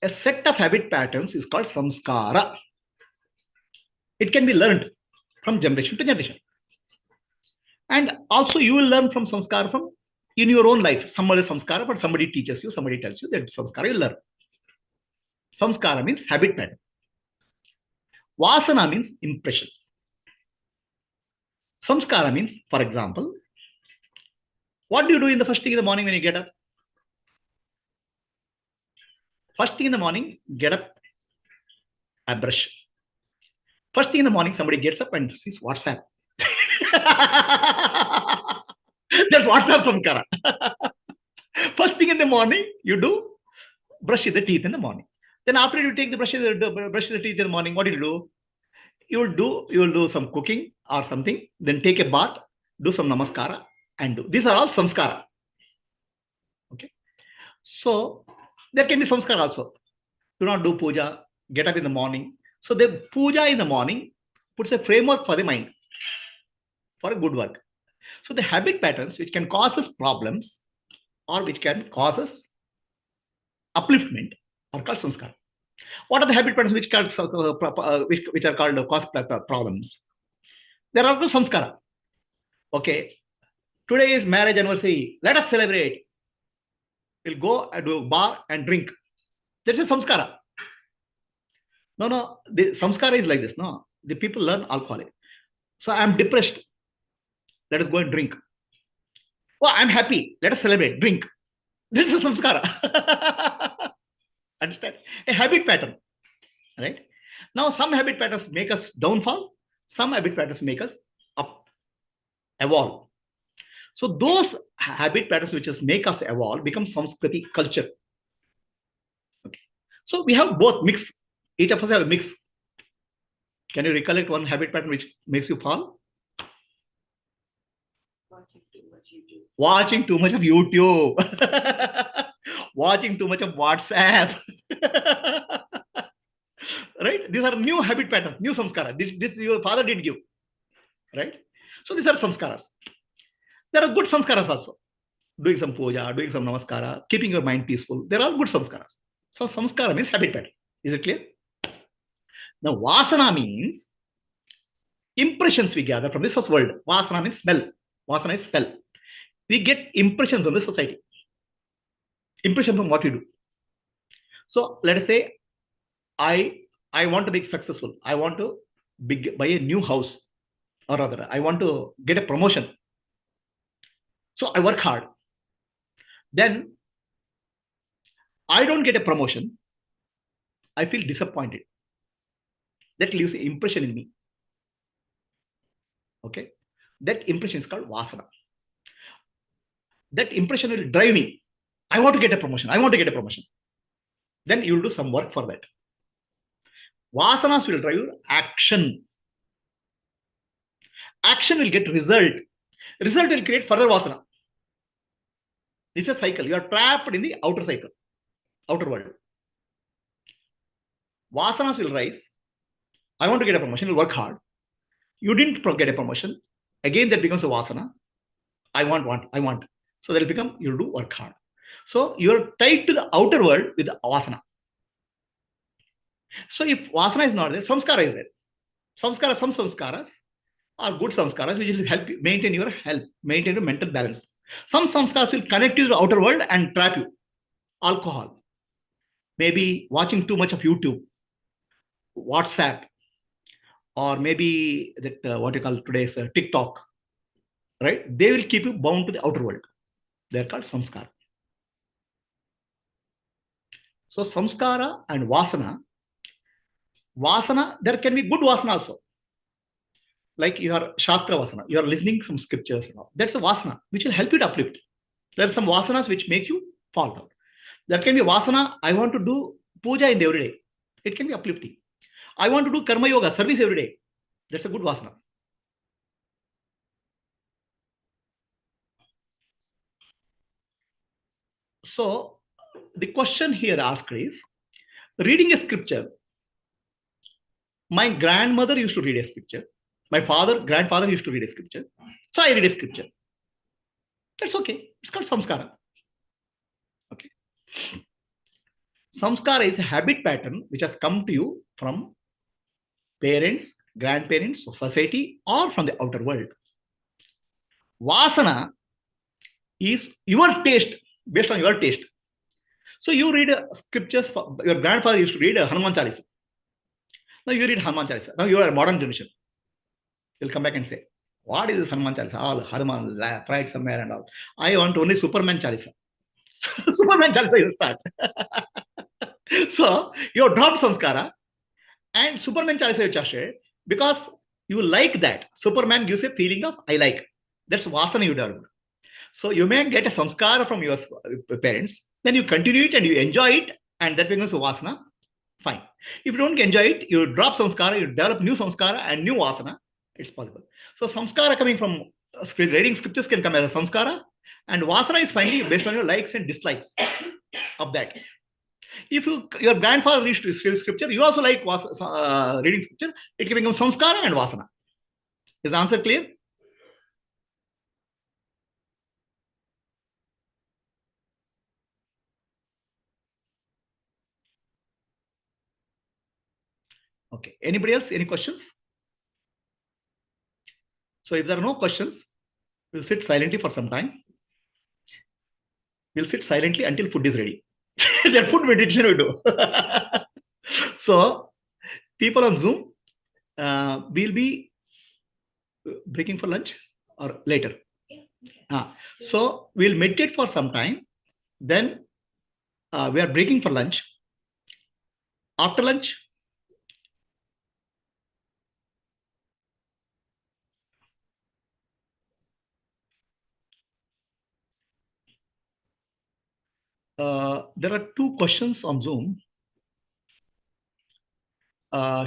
A set of habit patterns is called samskara. It can be learned from generation to generation. And also you will learn from samskara from in your own life. Somebody samskara, but somebody teaches you, somebody tells you that samskara you learn. Samskara means habit pattern. Vasana means impression. Samskara means, for example, what do you do in the first thing in the morning when you get up? First thing in the morning, get up and brush. First thing in the morning, somebody gets up and sees WhatsApp. There's WhatsApp samskara. First thing in the morning, you do brush the teeth in the morning. Then after you take the brush the teeth in the morning, what do you do? You will do some cooking or something, then take a bath, do some namaskara, and do. These are all samskara. Okay. So there can be samskara also. Do not do puja, get up in the morning. So the puja in the morning puts a framework for the mind, for a good work. So the habit patterns which can cause us problems or which can cause us upliftment are called samskara. What are the habit patterns which are called cause problems? There are no samskara. Okay, today is marriage anniversary. Let us celebrate. We'll go to a bar and drink. That's a samskara. No, the samskara is like this. No, the people learn alcoholic. So I'm depressed. Let us go and drink. Oh, I'm happy. Let us celebrate. Drink. This is a samskara. Understand? A habit pattern. Right? Now, some habit patterns make us downfall. Some habit patterns make us up, evolve. So those habit patterns which make us evolve become samskriti culture. Okay. So we have both mix. Each of us have a mix. Can you recollect one habit pattern which makes you fall? Watching too much of YouTube. Watching too much of WhatsApp. Right? These are new habit patterns, new samskara. This your father did give. Right? So these are samskaras. There are good samskaras also. Doing some puja, doing some namaskara, keeping your mind peaceful. They're all good samskaras. So samskara means habit pattern. Is it clear? Now vasana means impressions we gather from this world. Vasana means smell. Vasana is smell. We get impressions from the society. Impression from what we do. So let us say I want to be successful. I want to buy a new house, or rather, I want to get a promotion. So I work hard. Then I don't get a promotion. I feel disappointed. That leaves an impression in me. Okay. That impression is called vasana. That impression will drive me. I want to get a promotion. I want to get a promotion. Then you will do some work for that. Vasanas will drive your action. Action will get result. Result will create further vasana. This is a cycle. You are trapped in the outer cycle, outer world. Vasanas will rise. I want to get a promotion. You'll work hard. You didn't get a promotion. Again, that becomes a vasana. I want. So that will become, you'll do work hard. So you're tied to the outer world with the vasana. So if vasana is not there, samskara is there. Some samskaras are good samskaras which will help you maintain your health, maintain your mental balance. Some samskaras will connect you to the outer world and trap you. Alcohol, maybe watching too much of YouTube, WhatsApp, or maybe that what you call today's TikTok, right? They will keep you bound to the outer world. They're called samskara. So samskara and vasana, there can be good vasana also. Like your shastra vasana, you are listening some scriptures and all. That's a vasana which will help you to uplift. There are some vasanas which make you fall down. There can be vasana, I want to do puja in the every day. It can be uplifting. I want to do karma yoga, service every day. That's a good vasana. So the question here asked is, reading a scripture. My grandmother used to read a scripture. My grandfather used to read a scripture. So I read a scripture. That's okay. It's called samskara. Okay. Samskara is a habit pattern which has come to you from parents, grandparents, society, or from the outer world. Vasana is your taste, based on your taste. So you read scriptures. Your grandfather used to read Hanuman Chalisa. Now you read Hanuman Chalisa. Now you are a modern generation. You'll come back and say, what is this Hanuman Chalisa? All Hanuman, pride somewhere and all. I want only Superman Chalisa. Superman Chalisa you start. So you drop samskara and Superman Chalisa you chashe because you like that. Superman gives a feeling of I like. That's vasana you develop. So you may get a samskara from your parents, then you continue it and you enjoy it, and that becomes a vasana. Fine. If you don't enjoy it, you drop samskara, you develop new samskara and new vasana. It's possible. So samskara coming from reading scriptures can come as a samskara, and vasana is finally based on your likes and dislikes of that. If your grandfather reads to scripture, you also like reading scripture, it can become samskara and vasana. Is the answer clear? Okay. Anybody else? Any questions? So if there are no questions, we'll sit silently for some time. We'll sit silently until food is ready. Then food meditation we do. So people on Zoom, we'll be breaking for lunch or later. So we'll meditate for some time. Then we are breaking for lunch. After lunch, there are 2 questions on Zoom.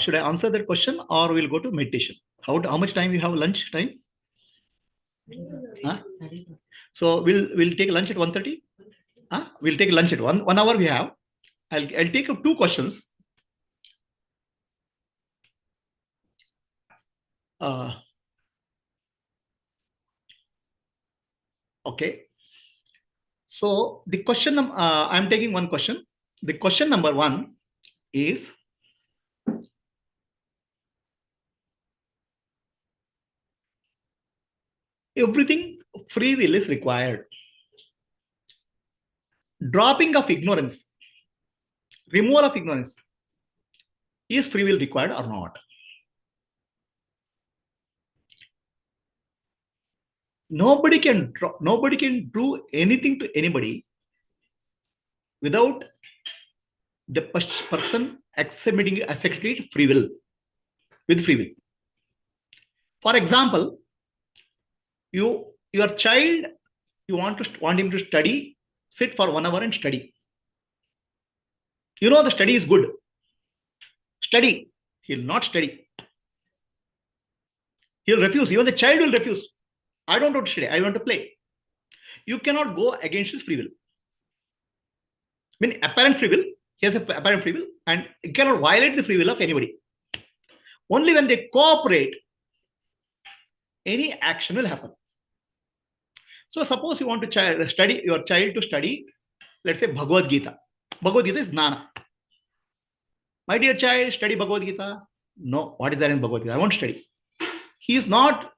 Should I answer that question or we'll go to meditation? How much time you have lunch time? So we'll take lunch at 1:30. We'll take lunch at 1 hour we have. I'll take up 2 questions. Okay. So the question, I'm taking one question. The question number 1 is, everything free will is required. Dropping of ignorance, removal of ignorance, is free will required or not? Nobody can do anything to anybody without the person accepting free will, with free will. For example, your child, you want him to study, sit for 1 hour and study. You know the study is good. Study. He'll not study. He'll refuse. Even the child will refuse. I don't want to study. I want to play. You cannot go against his free will. I mean, apparent free will. He has an apparent free will, and you cannot violate the free will of anybody. Only when they cooperate, any action will happen. So suppose you want to study your child to study, let's say Bhagavad Gita. Bhagavad Gita is Jnana. My dear child, study Bhagavad Gita. No, what is there in Bhagavad Gita? I want to study. He is not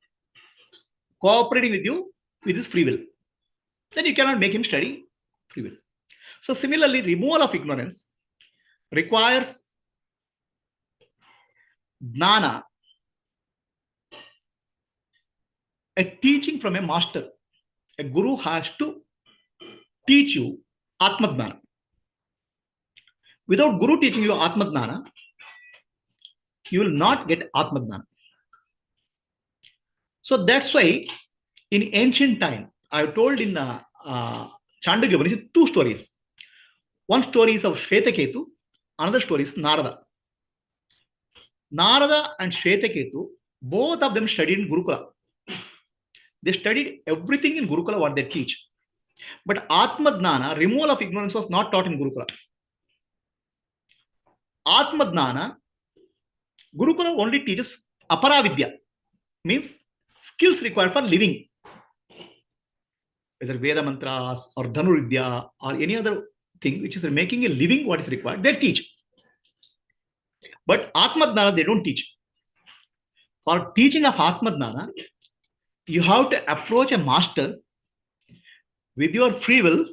cooperating with you with his free will. Then you cannot make him study free will. So similarly, removal of ignorance requires Jnana, a teaching from a master. A guru has to teach you Atma Jnana. Without guru teaching you Atma Jnana, you will not get Atma Jnana. So that's why in ancient time, I told in Chandogya Upanishad 2 stories. One story is of Shvetaketu, another story is Narada. Narada and Shvetaketu, both of them studied in Gurukula. They studied everything in Gurukula what they teach. But Atma Dnana, removal of ignorance, was not taught in Gurukula. Atma Dnana, Gurukula only teaches Aparavidya, means skills required for living. Whether Veda mantras or Dhanurvidya or any other thing which is making a living, what is required, they teach. But Atma Dnana, they don't teach. For teaching of Atma Dnana, you have to approach a master with your free will,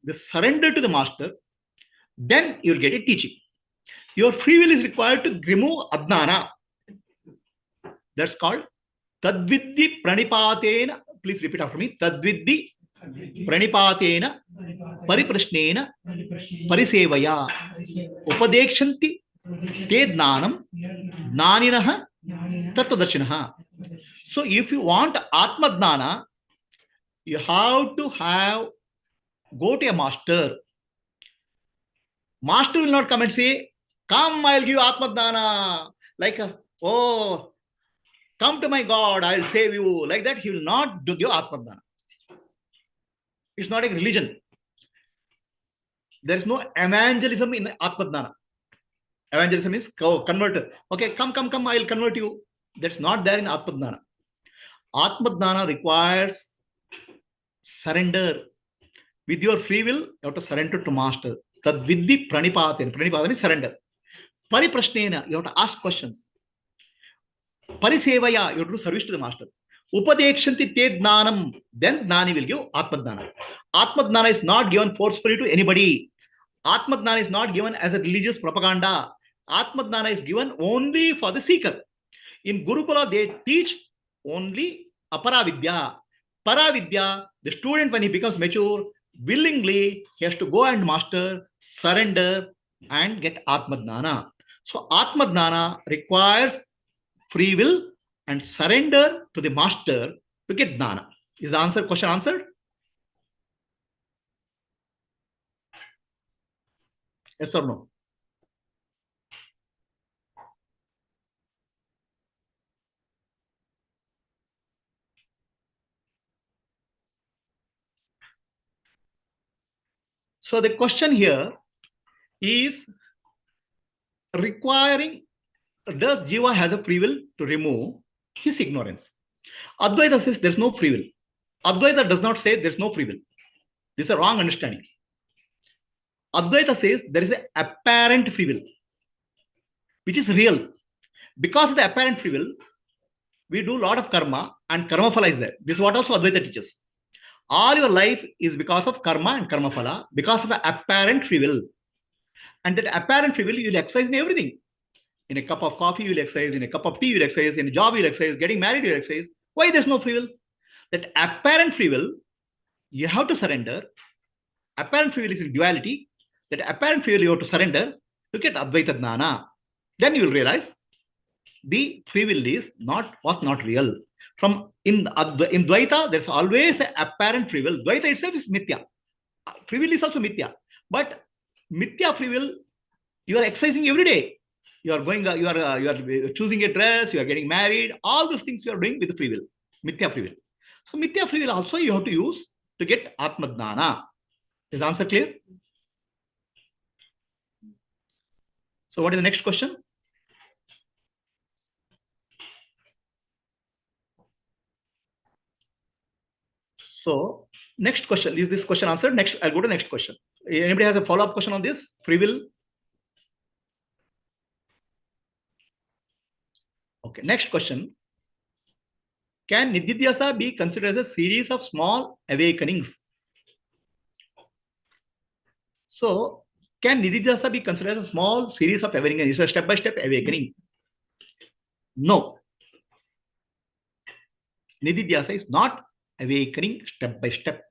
the surrender to the master, then you will get a teaching. Your free will is required to remove Adnana. That's called Tadviddi Pranipatena. Please repeat after me. Tadviddi Pranipatena Pariprashnena Parisevaya Upadekshanti Te Dnanam Dnaninaha Tattvadarshinaha. So if you want Atma Dnana, you have to go to a master. Master will not come and say, come, I'll give you Atma Dnana. Like, oh, come to my God, I'll save you. Like that, he will not give Atma Dnana. It's not a religion. There is no evangelism in Atma Dnana. Evangelism is converter. Okay, come, I'll convert you. That's not there in Atma Dnana. Atma Dnana requires surrender. With your free will, you have to surrender to master. Tadviddi Pranipatena. Pranipatena is surrender. Pariprashnena, you have to ask questions. Parisevaya, you have to do service to the master. Upadekshanti te dnanam, then Dnani will give Atma Dnana. Atma Dnana is not given forcefully to anybody. Atma Dnana is not given as a religious propaganda. Atma Dnana is given only for the seeker. In Gurukula, they teach only Aparavidya. Paravidya, the student, when he becomes mature, willingly he has to go and master, surrender, and get Atma Dnana. So Atma Dnana requires free will and surrender to the master to get Dnana. Is the question answered? Yes or no? So the question here is requiring, does Jiva has a free will to remove his ignorance? Advaita says there's no free will. Advaita does not say there's no free will. This is a wrong understanding. Advaita says there is an apparent free will, which is real. Because of the apparent free will, we do a lot of karma, and karma phala is there. This is what also Advaita teaches. All your life is because of karma and karma phala, because of an apparent free will. And that apparent free will, you will exercise in everything. In a cup of coffee, you will exercise. In a cup of tea, you will exercise. In a job, you will exercise. Getting married, you will exercise. Why there's no free will? That apparent free will, you have to surrender. Apparent free will is in duality. That apparent free will you have to surrender to get Advaita Dnana. Then you will realize the free will was not real. In Dvaita, there's always an apparent free will. Dvaita itself is mithya. Free will is also mithya. But mithya free will, you are exercising every day. You are choosing a dress, you are getting married, all those things you are doing with free will, mithya free will. So mithya free will also you have to use to get Atma Dnana. Is the answer clear? So what is the next question? So next question, is this question answered? Next, I'll go to the next question. Anybody has a follow-up question on this? Free will? Okay, next question. Can Nididhyasa be considered as a series of small awakenings? So, can Nididhyasa be considered as a small series of awakenings? It's a step-by-step awakening. No. Nididhyasa is not awakening step by step.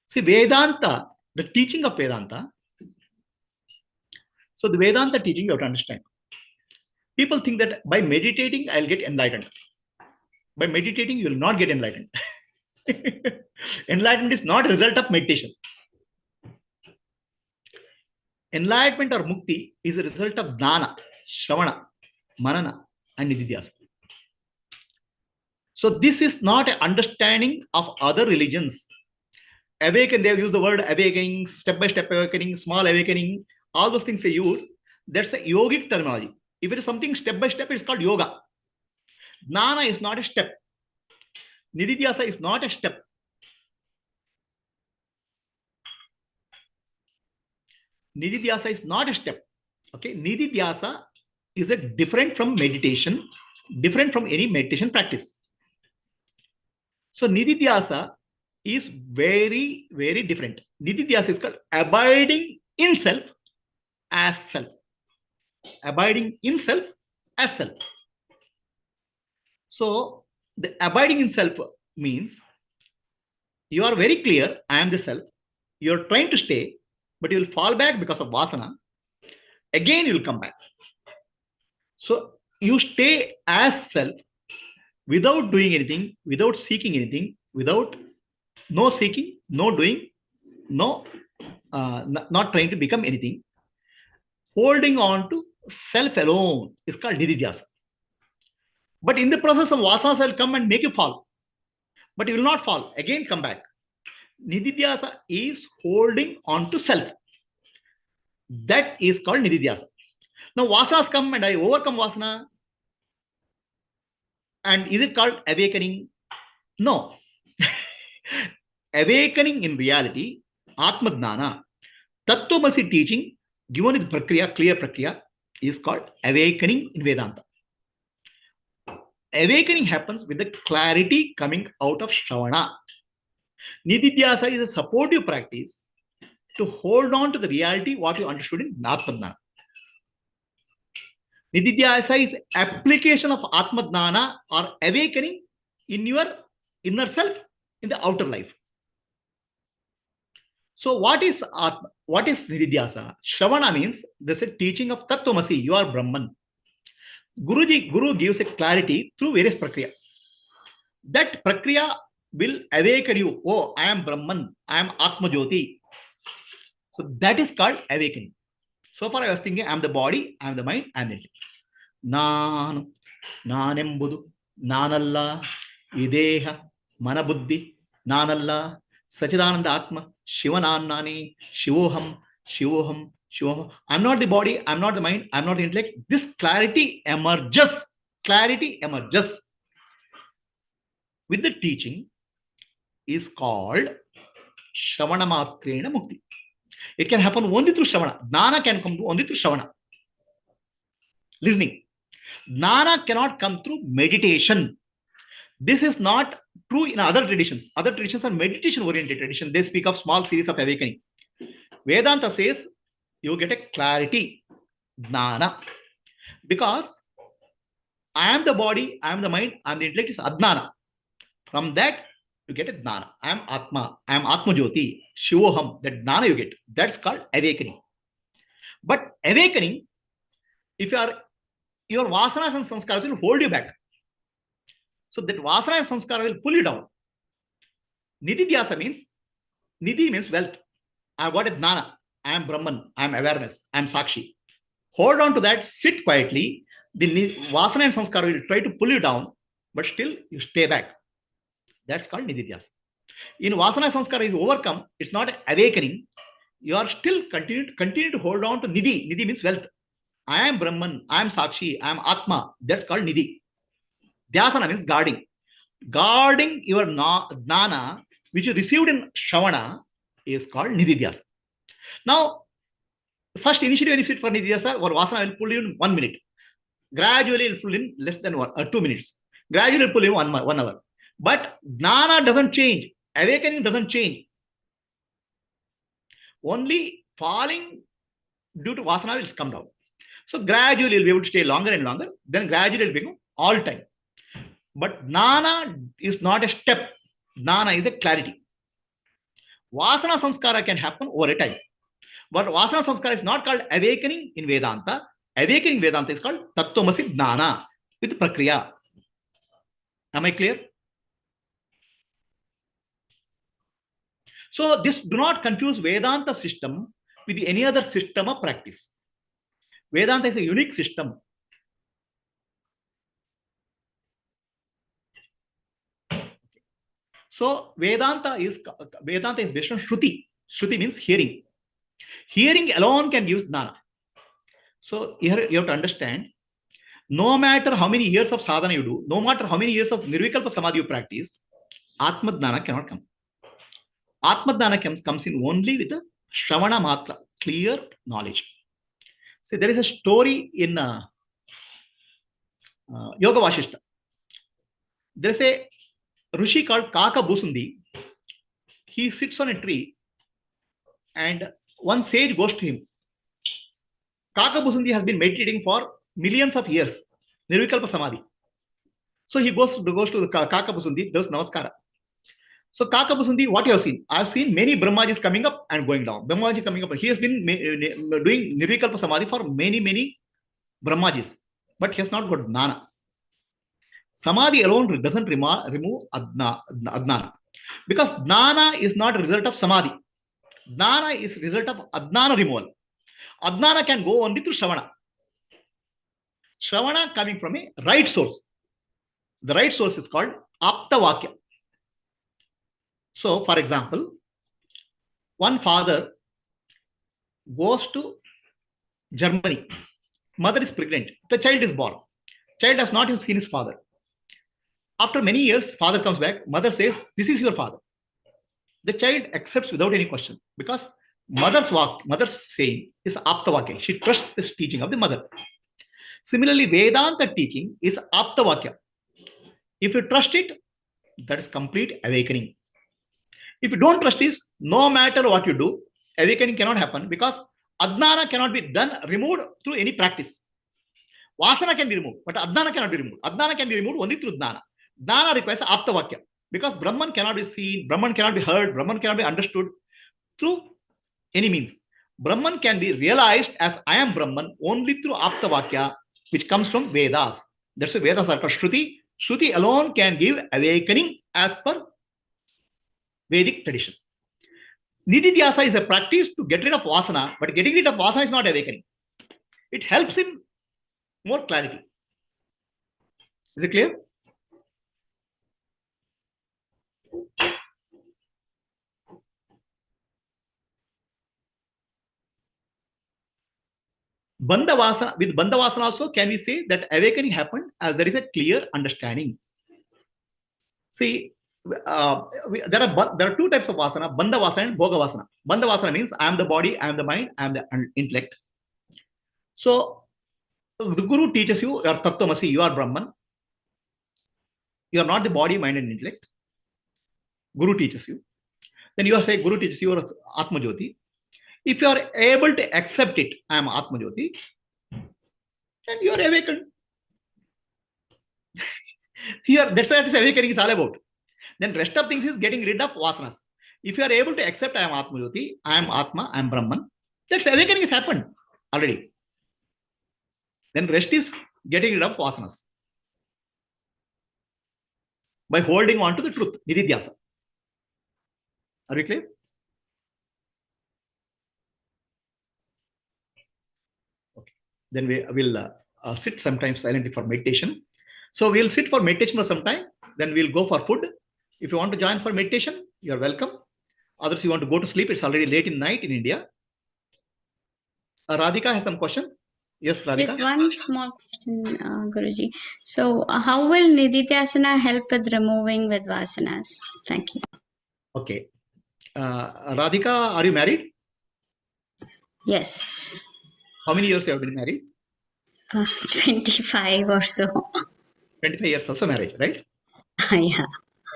See, Vedanta, the teaching of Vedanta. So, the Vedanta teaching you have to understand. People think that by meditating, I'll get enlightened. By meditating, you will not get enlightened. Enlightenment is not a result of meditation. Enlightenment or mukti is a result of dana, shravana, manana, and nididhyasa. So this is not an understanding of other religions. Awaken, they have used the word awakening, step-by-step awakening, small awakening, all those things they use. That's a yogic terminology. If it is something step-by-step, it's called yoga. Jnana is not a step. Nididhyasa is not a step. Nididhyasa is not a step. Okay, Nididhyasa is a different from meditation, different from any meditation practice. So Nididhyasa is very, very different. Nididhyasa is called abiding in self as self. Abiding in self as self. So the abiding in self means you are very clear, I am the self. You're trying to stay, but you will fall back because of vasana. Again, you will come back. So you stay as self without doing anything, without seeking anything, without no seeking, no doing, no, not trying to become anything. Holding on to self alone is called nididhyasa. But in the process of vasanas will come and make you fall. But you will not fall. Again, come back. Nididhyasa is holding on to self. That is called nididhyasa. Now vasanas come and I overcome vasana. And is it called awakening? No. Awakening in reality, Atma Jnana, Tattvamasi teaching, given with prakriya, clear prakriya, is called awakening in Vedanta. Awakening happens with the clarity coming out of Shravana. Nididhyasa is a supportive practice to hold on to the reality what you understood in Atma Jnana. Nididhyasa is application of Atma Jnana or awakening in your inner self in the outer life. So what is Atma? What is Nididhyasa? Shravana means there's a teaching of Tattvamasi, you are Brahman. Guru gives a clarity through various prakriya. That prakriya will awaken you. Oh, I am Brahman, I am Atma Jyoti. So that is called awakening. So far I was thinking I am the body, I am the mind, I am the intellect. Nanu, nanembudu, nanalla, ideha, manabuddhi, nanalla, Sachidananda Atma, Shivanannani, Shivoham, Shivoham, Shivoham. I'm not the body, I'm not the mind, I'm not the intellect. This clarity emerges. Clarity emerges. With the teaching is called Shravana Matrena Mukti. It can happen only through Shravana. Jnana can come only through Shravana. Listening. Jnana cannot come through meditation. This is not true in other traditions. Other traditions are meditation-oriented traditions. They speak of small series of awakening. Vedanta says you get a clarity, jnana. Because I am the body, I am the mind, I am the intellect, is adnana. From that, you get a jnana. I am Atma, I am Atma Jyoti, Shivoham, that jnana you get. That's called awakening. But awakening, if your vasanas and sanskaras will hold you back. So that vasana and samskara will pull you down. Nididhyasa means, Nidhi means wealth. I have got a jnana. I am Brahman. I am awareness. I am Sakshi. Hold on to that. Sit quietly. The vasana and samskara will try to pull you down, but still you stay back. That's called Nididhyasa. In vasana and samskara, you overcome. It's not awakening. You are still continue to hold on to Nidhi. Nidhi means wealth. I am Brahman. I am Sakshi. I am Atma. That's called Nidhi. Dhyasana means guarding. Guarding your jnana, which you received in Shravana, is called Nididhyasa. Now, first initially when you sit for Nididhyasa, or Vasana will pull you in 1 minute. Gradually it will pull in less than 2 minutes. Gradually it will pull in 1 hour. But jnana doesn't change. Awakening doesn't change. Only falling due to Vasana will come down. So gradually you'll be able to stay longer and longer. Then gradually it will become all time. But jnana is not a step. Jnana is a clarity. Vasana samskara can happen over a time. But vasana samskara is not called awakening in Vedanta. Awakening Vedanta is called Tattvamasi Jnana with prakriya. Am I clear? So this do not confuse Vedanta system with any other system of practice. Vedanta is a unique system. So Vedanta is based on Shruti. Shruti means hearing. Hearing alone can give Jnana. So here you have to understand, no matter how many years of sadhana you do, no matter how many years of Nirvikalpa Samadhi you practice, Atma Jnana cannot come. Atma Jnana comes in only with a Shravana Matra, clear knowledge. See, there is a story in Yoga Vashishta. There is a Rishi called Kaka Busundi. He sits on a tree and one sage goes to him. Kaka Busundi has been meditating for millions of years, Nirvikalpa Samadhi. So he goes to the Kaka Busundi, does Namaskara. So Kaka Busundi, what you have seen? I have seen many Brahmajis coming up and going down. Brahmaji coming up. He has been doing Nirvikalpa Samadhi for many Brahmajis, but he has not got Jnana. Samadhi alone doesn't remove Adnana. Because Jnana is not a result of Samadhi. Jnana is a result of Adnana removal. Adnana can go only through Shravana. Shravana coming from a right source. The right source is called Apta Vakya. So, for example, one father goes to Germany. Mother is pregnant. The child is born. Child has not seen his father. After many years, father comes back. Mother says, "This is your father." The child accepts without any question because mother's saying is Apta Vakya. She trusts the teaching of the mother. Similarly, Vedanta teaching is Apta Vakya. If you trust it, that is complete awakening. If you don't trust it, no matter what you do, awakening cannot happen because Adnana cannot be removed through any practice. Vasana can be removed, but Adnana cannot be removed. Adnana can be removed only through Jnana. Jnana requires Apta Vakya because Brahman cannot be seen, Brahman cannot be heard, Brahman cannot be understood through any means. Brahman can be realized as I am Brahman only through Apta Vakya, which comes from Vedas. That's why Vedas are called Shruti. Shruti alone can give awakening as per Vedic tradition. Nididhyasa is a practice to get rid of Vasana, but getting rid of Vasana is not awakening. It helps in more clarity. Is it clear? With Bandhavasana also, can we say that awakening happened as there is a clear understanding? See, there are two types of vasana, Bandhavasana and Bhogavasana. Bandhavasana means I am the body, I am the mind, I am the intellect. So, the Guru teaches you, you are Tattvamasi, you are Brahman. You are not the body, mind and intellect. Guru teaches you. Then you are saying, Guru teaches you, you are Atma Jyoti. If you are able to accept it, I am Atma Jyoti, then you are awakened. That's what awakening is all about. Then rest of things is getting rid of vasanas. If you are able to accept I am Atma Jyoti, I am Atma, I am Brahman, that's awakening has happened already. Then rest is getting rid of vasanas by holding on to the truth, Nididhyasa. Are we clear? Okay. Then we will sit sometimes silently for meditation. So we'll sit for meditation for some time. Then we'll go for food. If you want to join for meditation, you are welcome. Others, you want to go to sleep. It's already late in night in India. Radhika has some question. Yes, Radhika. Just one small question, Guruji. So, how will Nididhyasana help with removing with vasanas? Thank you. Okay. Radhika, are you married? Yes. How many years you have been married? 25 or so. 25 years also marriage, right? Yeah.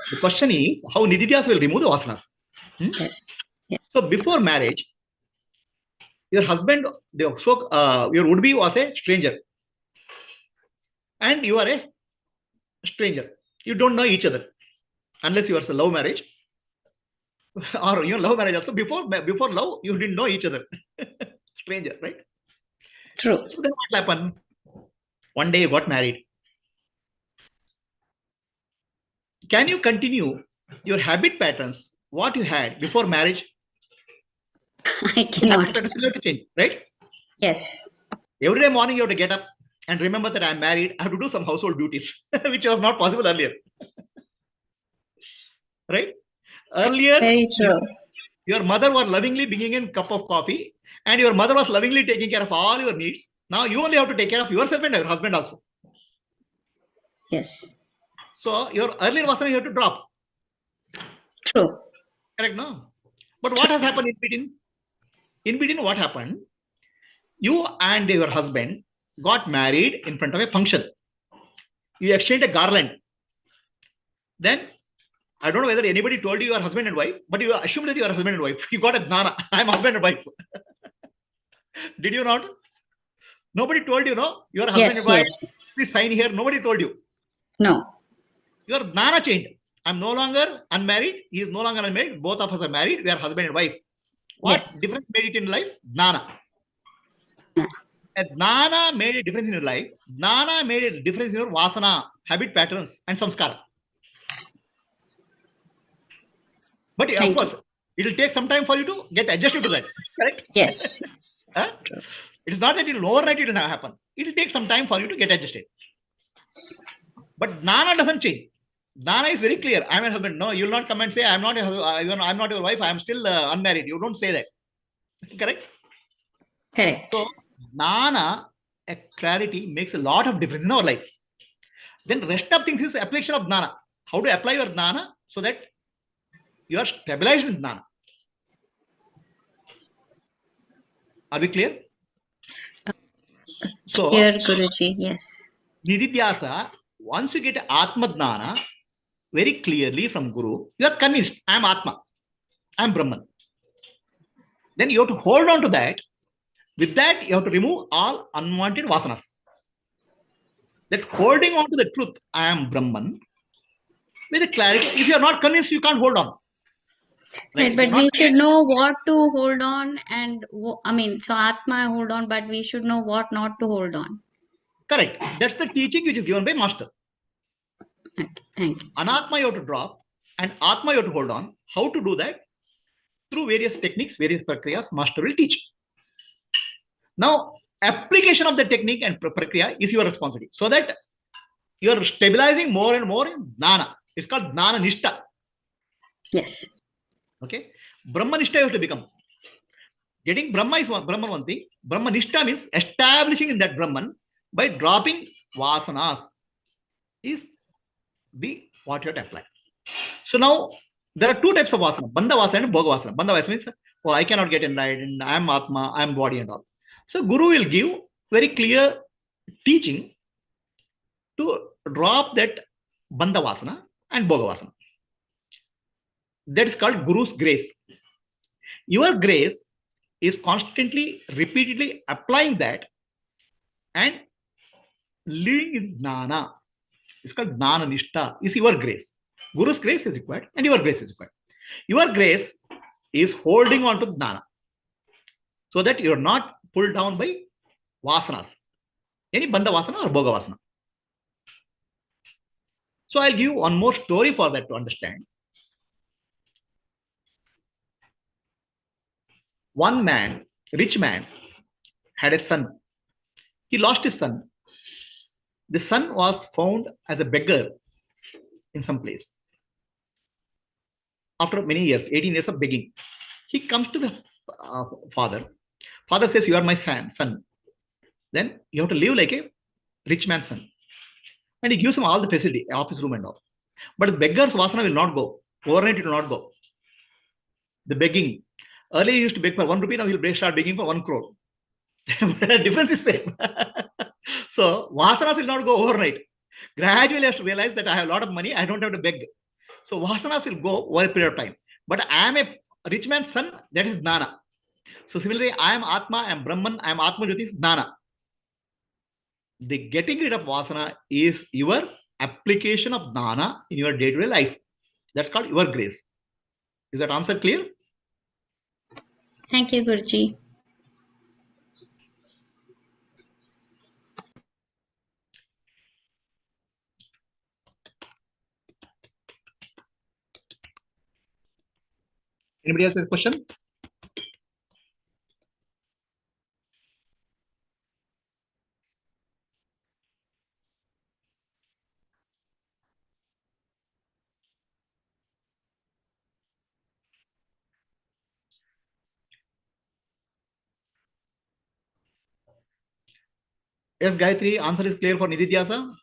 The question is how Nididhyasa will remove the vasanas. Yes. Yeah. So before marriage, your husband, your would-be was a stranger. And you are a stranger. You don't know each other. Unless you are a love marriage. Or your love marriage also. Before love, you didn't know each other. Stranger, right? True. So then what happened? One day you got married. Can you continue your habit patterns, what you had before marriage? I cannot. You have to change, right? Yes. Every day morning you have to get up and remember that I'm married. I have to do some household duties, which was not possible earlier. right? Earlier, Very true. your mother was lovingly bringing in a cup of coffee, and your mother was lovingly taking care of all your needs. Now you only have to take care of yourself and your husband also. Yes. So your earlier vasana you have to drop. True. Correct, no? But what has happened in between? In between, what happened? You and your husband got married in front of a function. You exchanged a garland. Then, I don't know whether anybody told you are husband and wife, but you assumed that you are husband and wife. You got a dharma. I am husband and wife. Did you not? Nobody told you, no? You are husband and wife. Yes. Please sign here. Nobody told you. No. Your dharma changed. I'm no longer unmarried. He is no longer unmarried. Both of us are married. We are husband and wife. What Yes. difference made it in life? Jnana. Jnana made a difference in your life. Jnana made a difference in your vasana, habit patterns, and samskara. But of Thank course, it will take some time for you to get adjusted to that. Correct? Yes. Huh? It is not that it will overnight it will not happen. It will take some time for you to get adjusted. But Jnana doesn't change. Jnana is very clear. I'm a husband. No, you will not come and say, I'm not your wife. I'm still unmarried. You don't say that. Correct? Correct. So, Jnana, a clarity, makes a lot of difference in our life. Then rest of things is application of Jnana. How to apply your Jnana so that you are stabilized in Jnana. Are we clear? So, Clear, Guruji. Yes. Nididhyasa, once you get Atma Jnana very clearly from Guru, you are convinced, I am Atma, I am Brahman. Then you have to hold on to that. With that, you have to remove all unwanted vasanas. That holding on to the truth, I am Brahman, with a clarity. If you are not convinced, you can't hold on. Right, If but you're not we should convinced- know what to hold on and so Atma hold on, but we should know what not to hold on. Correct. That's the teaching which is given by Master. Okay, thank you. Anatma you have to drop and Atma you have to hold on. How to do that? Through various techniques, various prakriyas, Master will teach. Now, application of the technique and prakriya is your responsibility. So that you are stabilizing more and more in Jnana. It's called Jnana Nishta. Yes. Okay. Brahma Nishta you have to become. Getting Brahma is Brahman one thing. Brahma Nishta means establishing in that Brahman by dropping vasanas is the what you have to apply. So now there are two types of vasana, Bandha vasana and Bhoga vasana. Bandha vasana means, oh, I cannot get enlightened, I am Atma, I am body and all. So Guru will give very clear teaching to drop that Bandha vasana and Bhoga vasana. That is called Guru's grace. Your grace is constantly, repeatedly applying that and living in Jnana. It's called Jnana Nishta. Is your grace. Guru's grace is required and your grace is required. Your grace is holding on to Jnana so that you're not pulled down by vasanas. Any Bandha vasana or Bhoga vasana. So I'll give one more story for that to understand. One man, rich man, had a son. He lost his son. The son was found as a beggar in some place. After many years, 18 years of begging, he comes to the father. Father says, you are my son. Then you have to live like a rich man's son. And he gives him all the facility, office room and all. But the beggar's vasana will not go. Overnight it will not go. The begging. Earlier he used to beg for 1 rupee, now he'll start begging for 1 crore. The difference is same. So vasanas will not go overnight. Gradually he has to realize that I have a lot of money, I don't have to beg. So vasanas will go over a period of time. But I am a rich man's son, that is Jnana. So similarly, I am Atma, I am Brahman, I am Atma Jyoti, is Jnana. The getting rid of vasana is your application of Jnana in your day-to-day life. That's called your grace. Is that answer clear? Thank you, Guruji. Anybody else has a question? Yes, Gayatri, answer is clear for Nididhyasa.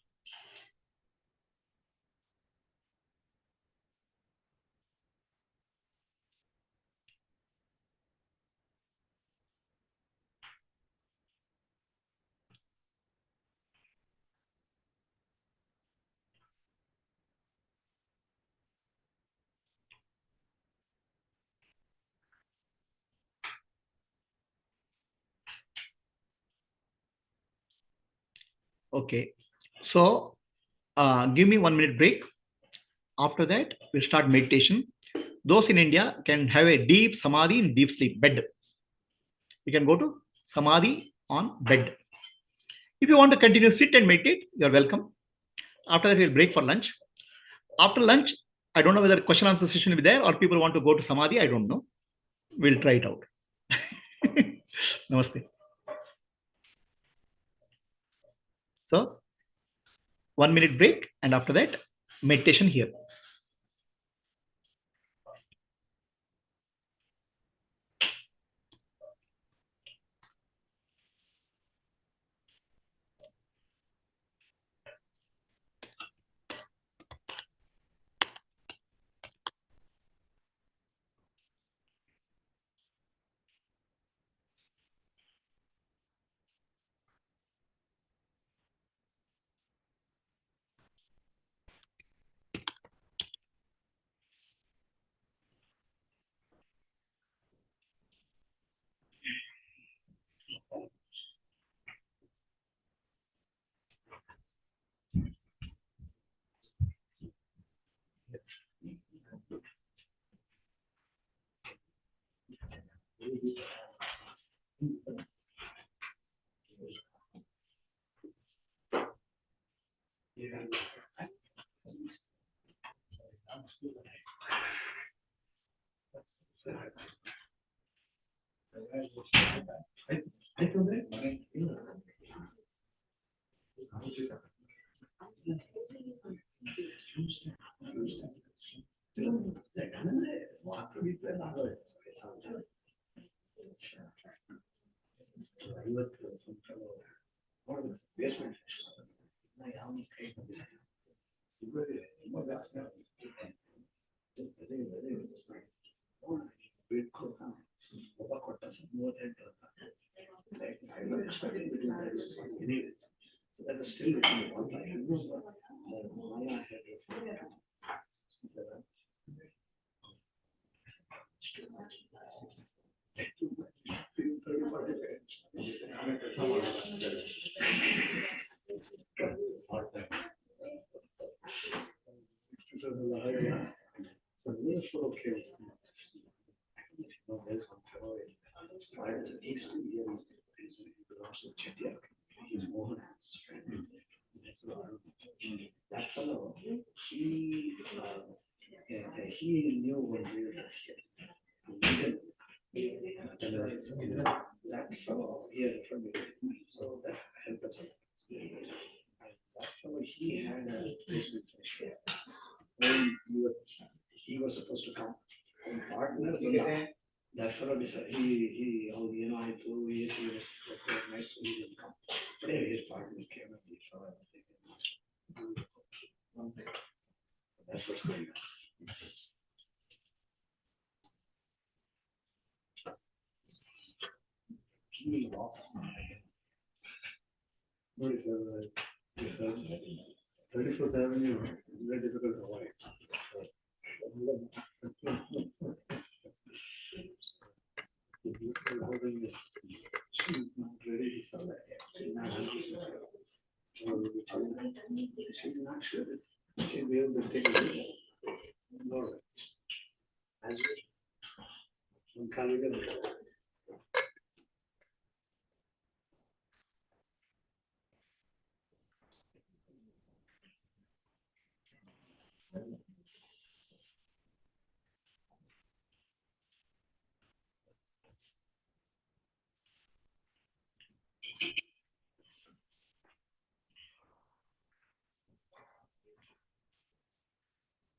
Okay. So give me 1 minute break. After that, we'll start meditation. Those in India can have a deep samadhi in deep sleep bed. You can go to samadhi on bed. If you want to continue sit and meditate, you're welcome. After that, we'll break for lunch. After lunch, I don't know whether question answer session will be there or people want to go to samadhi. I don't know. We'll try it out. Namaste. So 1 minute break, and after that, meditation here.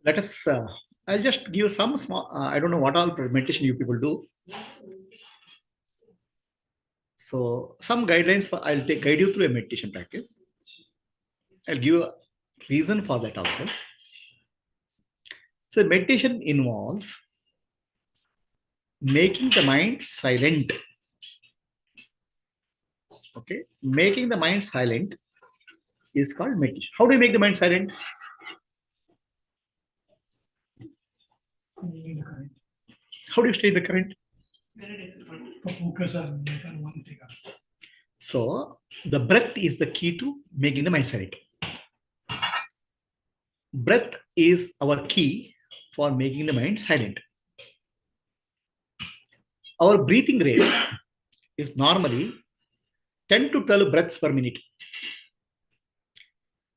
Let us, I'll just give some small, I don't know what all meditation you people do. So some guidelines I'll guide you through a meditation practice. I'll give you a reason for that also. So meditation involves making the mind silent. Okay, making the mind silent is called meditation. How do you make the mind silent? How do you stay in the current? Very difficult. Focus on one thing. So the breath is the key to making the mind silent. Breath is our key for making the mind silent. Our breathing rate is normally 10 to 12 breaths per minute.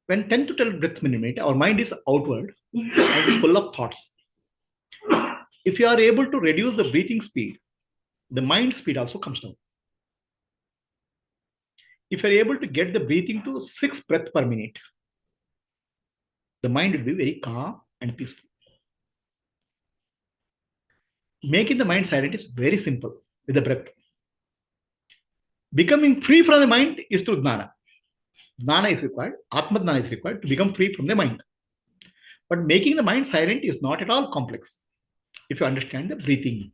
When 10 to 12 breaths per minute, our mind is outward and is full of thoughts. If you are able to reduce the breathing speed, the mind speed also comes down. If you are able to get the breathing to 6 breaths per minute, the mind will be very calm and peaceful. Making the mind silent is very simple with the breath. Becoming free from the mind is through jnana. Jnana is required, Atma jnana is required to become free from the mind. But making the mind silent is not at all complex if you understand the breathing.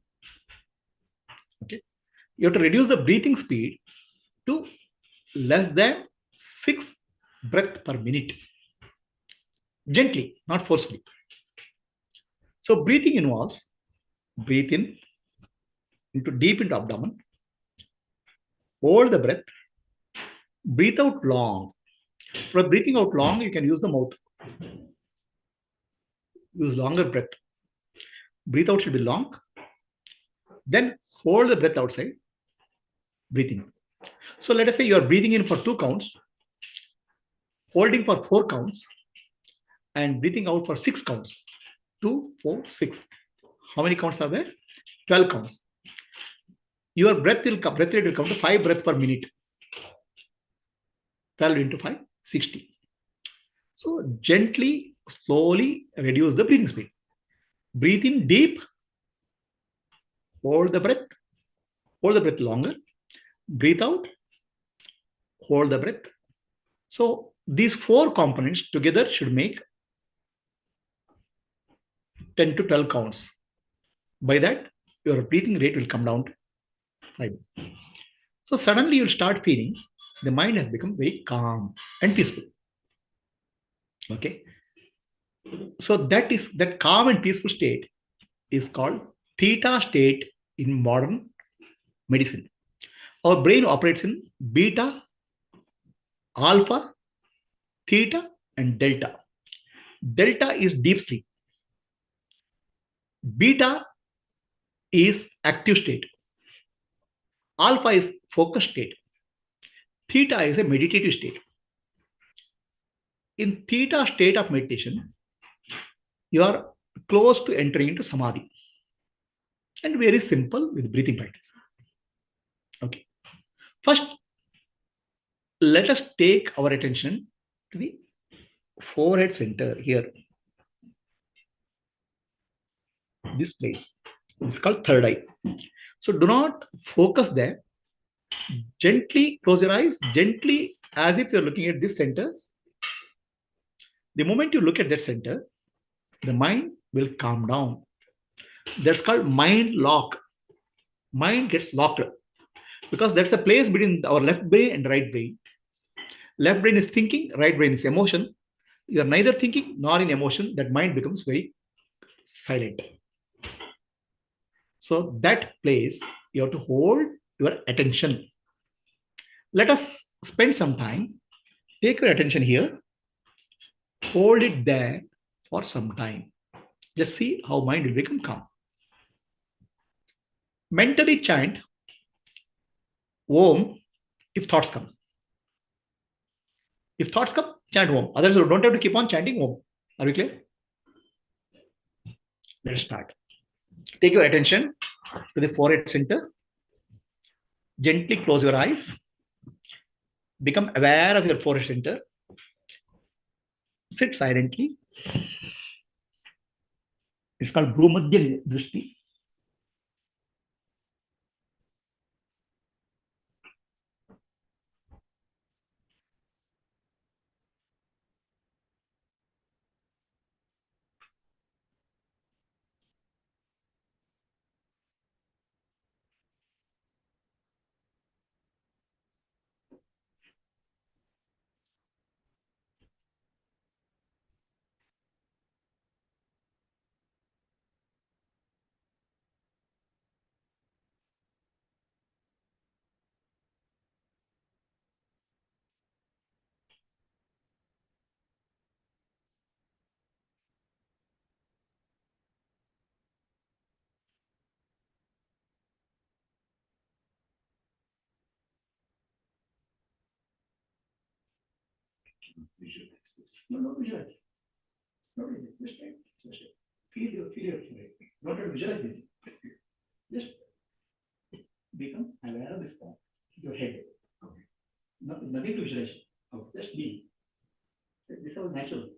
Okay, you have to reduce the breathing speed to less than 6 breaths per minute. Gently, not forcefully. So breathing involves breathe in deep into abdomen, hold the breath, breathe out long. For breathing out long, you can use the mouth. Use longer breath. Breathe out should be long. Then hold the breath outside. Breathe in. So let us say you are breathing in for 2 counts, holding for 4 counts, and breathing out for 6 counts. 2, 4, 6. How many counts are there? 12 counts. Your breath rate will come to 5 breaths per minute. 12 into 5, 60. So gently, slowly reduce the breathing speed. Breathe in deep. Hold the breath. Hold the breath longer. Breathe out. Hold the breath. So these 4 components together should make 10 to 12 counts. By that, your breathing rate will come down to 5. So suddenly you'll start feeling the mind has become very calm and peaceful. Okay. So that calm and peaceful state is called theta state in modern medicine. Our brain operates in beta, alpha, theta, and delta. Delta is deep sleep. Beta is active state. Alpha is focused state. Theta is a meditative state. In theta state of meditation, you are close to entering into samadhi. And very simple with breathing practice. Okay. First, let us take our attention to the forehead center here. This place. It's called third eye. So do not focus there. Gently close your eyes, gently, as if you're looking at this center. The moment you look at that center, the mind will calm down. That's called mind lock. Mind gets locked because that's the place between our left brain and right brain. Left brain is thinking, right brain is emotion. You are neither thinking nor in emotion. That mind becomes very silent. So that place, you have to hold your attention. Let us spend some time. Take your attention here. Hold it there for some time. Just see how mind will become calm. Mentally chant Om if thoughts come. If thoughts come, chant Om. Otherwise, you don't have to keep on chanting Om. Are we clear? Let's start. Take your attention to the forehead center. Gently close your eyes. Become aware of your forehead center. Sit silently. It's called Bhumadhya Drishti. Visualize this. No, visualize. No, just right. Just right. Feel your feeling. Not to visualize it. Just become aware of this thought. Your head. Okay. Nothing to visualize. Okay. Just be. This is all natural.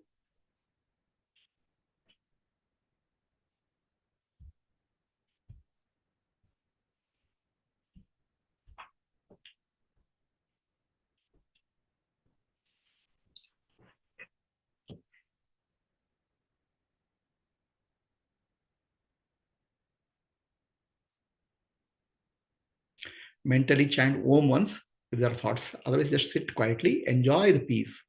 Mentally chant Om once if there are thoughts. Otherwise, just sit quietly, enjoy the peace.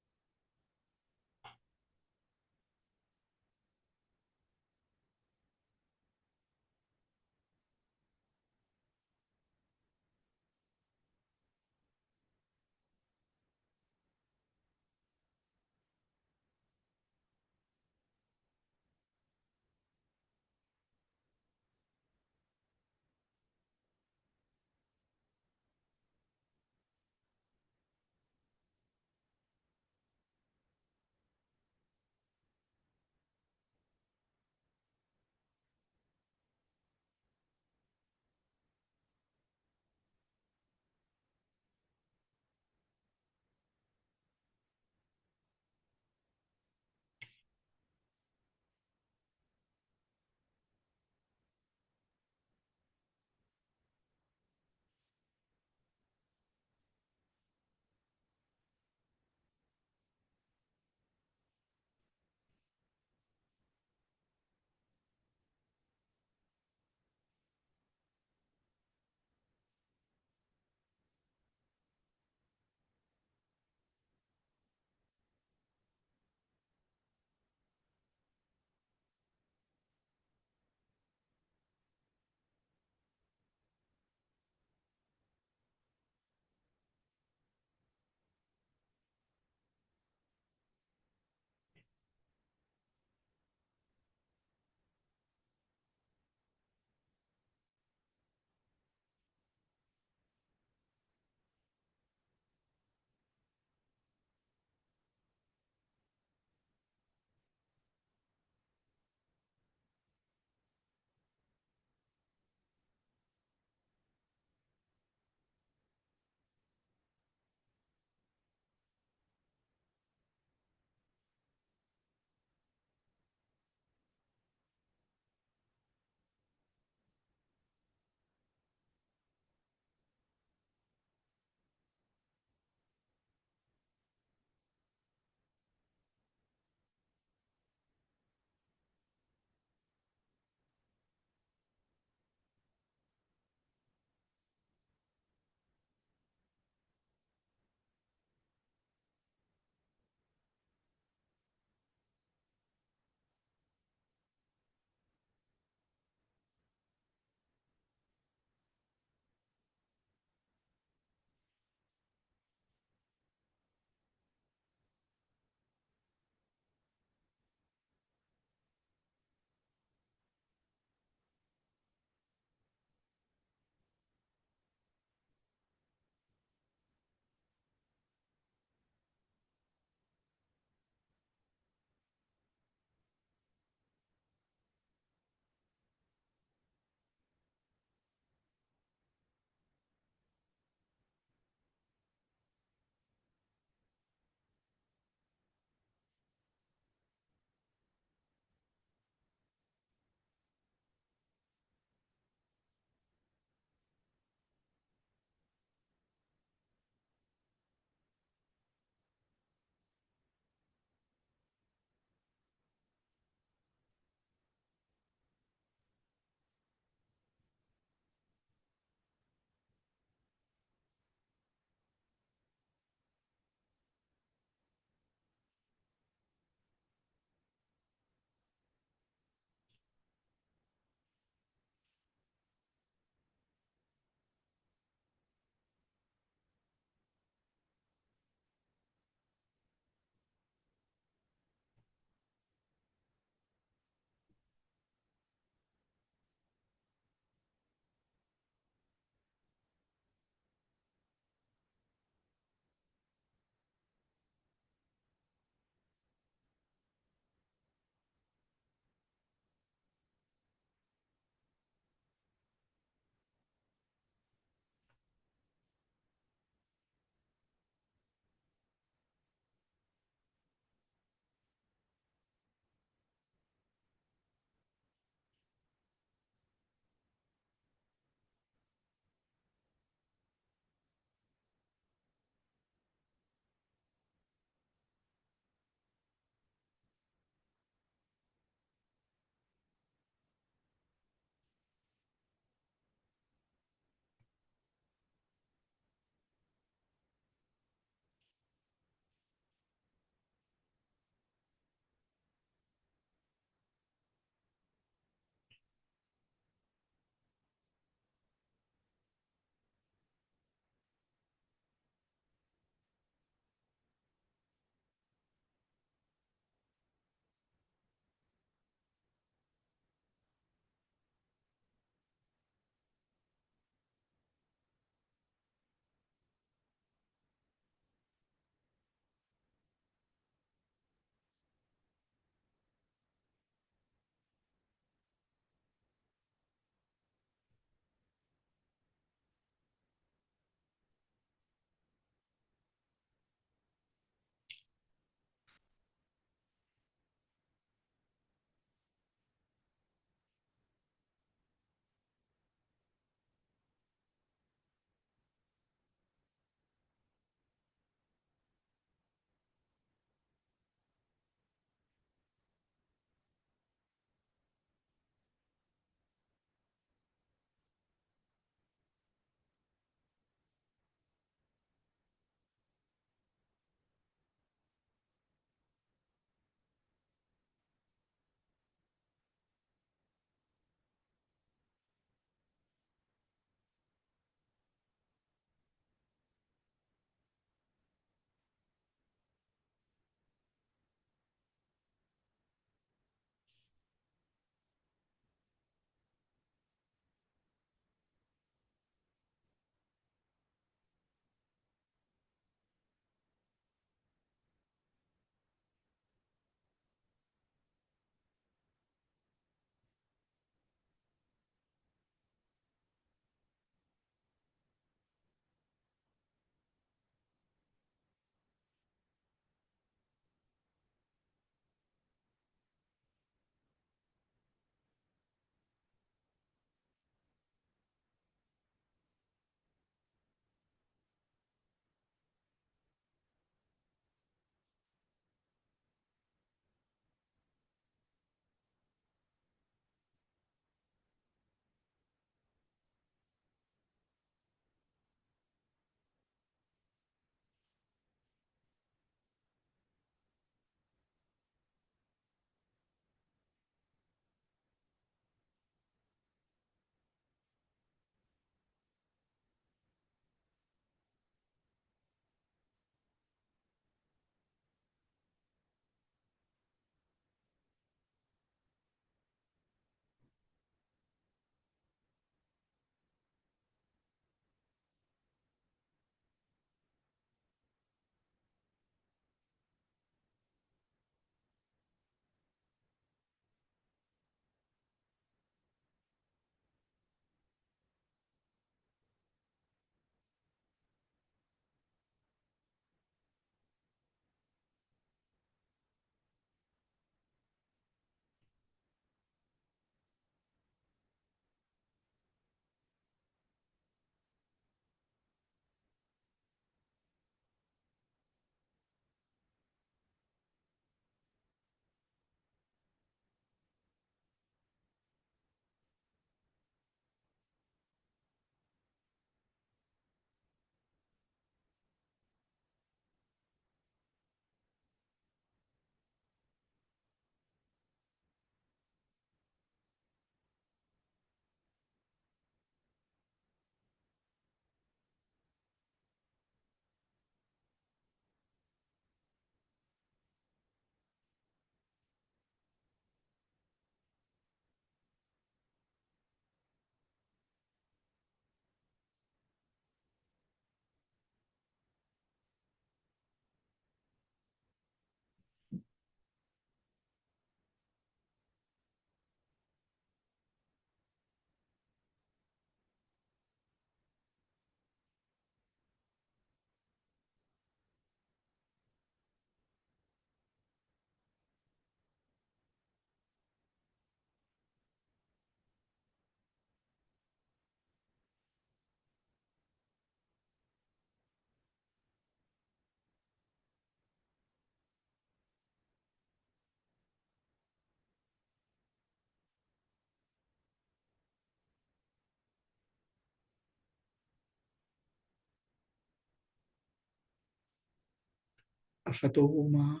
Asatoma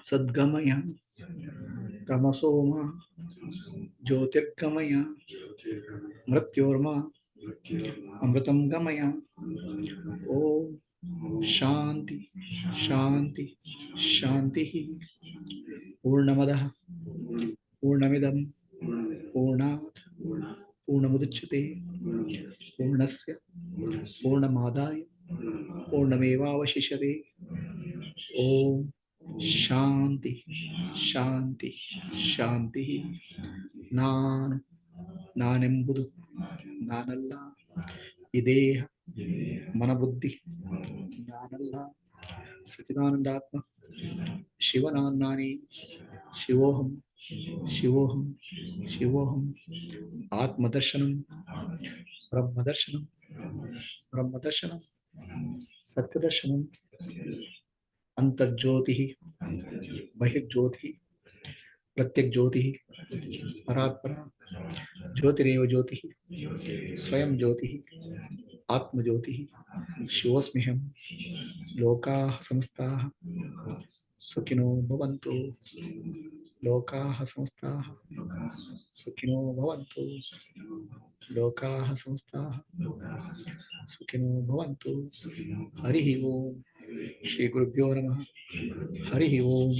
Sadgamaya Tamasoma Jyotirgamaya Mrityorma Amritam Gamaya. Om Shanti Shanti Shanti. Purnamadaha Purnamidam Purnat Purnamudachyate Purnasya Purnamadaya Purnamevavashishyate. Om Shanti Shanti Shanti. Nan Nanembudu Nanalla Ideha Manabuddhi Nanalla Satchidanandatma Shivanannani Shivoham Shivoham Shivoham Atmadarshanam Brahmadarshanam Brahmadarshanam Satyadarshanam Antarjyotihi Bahirjyotihi Pratyakjyotihi Paratpara Jyotireva Jyotihi Swayam Jyotihi Atma Jyotihi Shivosmiham Lokaah Samastah Sukhino Bhavantu Lokaah Samastah Sukhino Bhavantu Lokaah Samastah Sukhino Bhavantu. Harihi Om. Shri Gurubhyo Namaha. Harihi Om.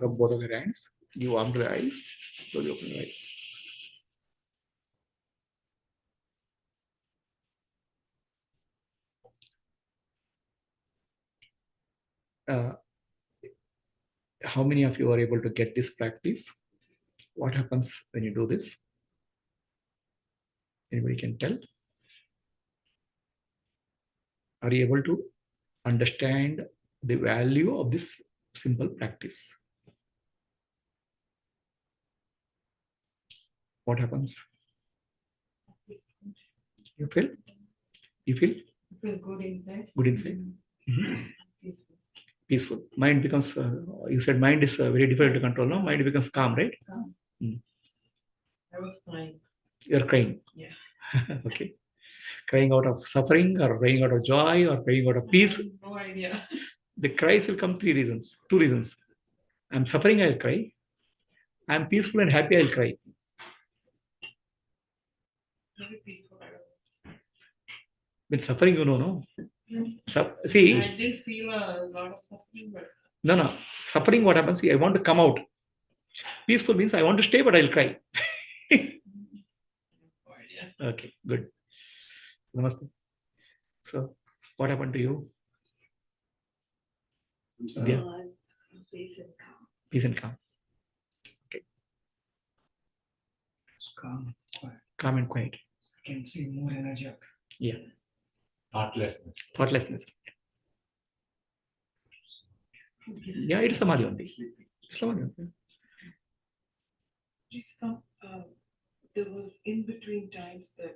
Rub both of your hands. You arm to the eyes. Slowly open your eyes. How many of you are able to get this practice? What happens when you do this? Anybody can tell? Are you able to understand the value of this simple practice? What happens? You feel? You feel? Feel good inside. Good inside. Mhm. Peaceful. Peaceful. Mind becomes, you said mind is very difficult to control, no? Mind becomes calm, right? Calm. Mm. I was crying. You're crying. Yeah. Okay. Crying out of suffering or crying out of joy or crying out of peace. No idea. The cries will come two reasons. I'm suffering, I'll cry. I'm peaceful and happy, I'll cry. Very peaceful. With suffering, you know, no? I See, didn't feel a lot of suffering, but no. Suffering, what happens? See, I want to come out. Peaceful means I want to stay, but I'll cry. no idea. Okay, good. Namaste. So, what happened to you? Yeah. Peace and calm. Peace and calm. Okay. It's calm, quiet. Calm and quiet. I can see more energy after. Yeah. Thoughtlessness. Thoughtlessness. Yeah, it's samadhi only. It's samadhi only. There was in between times that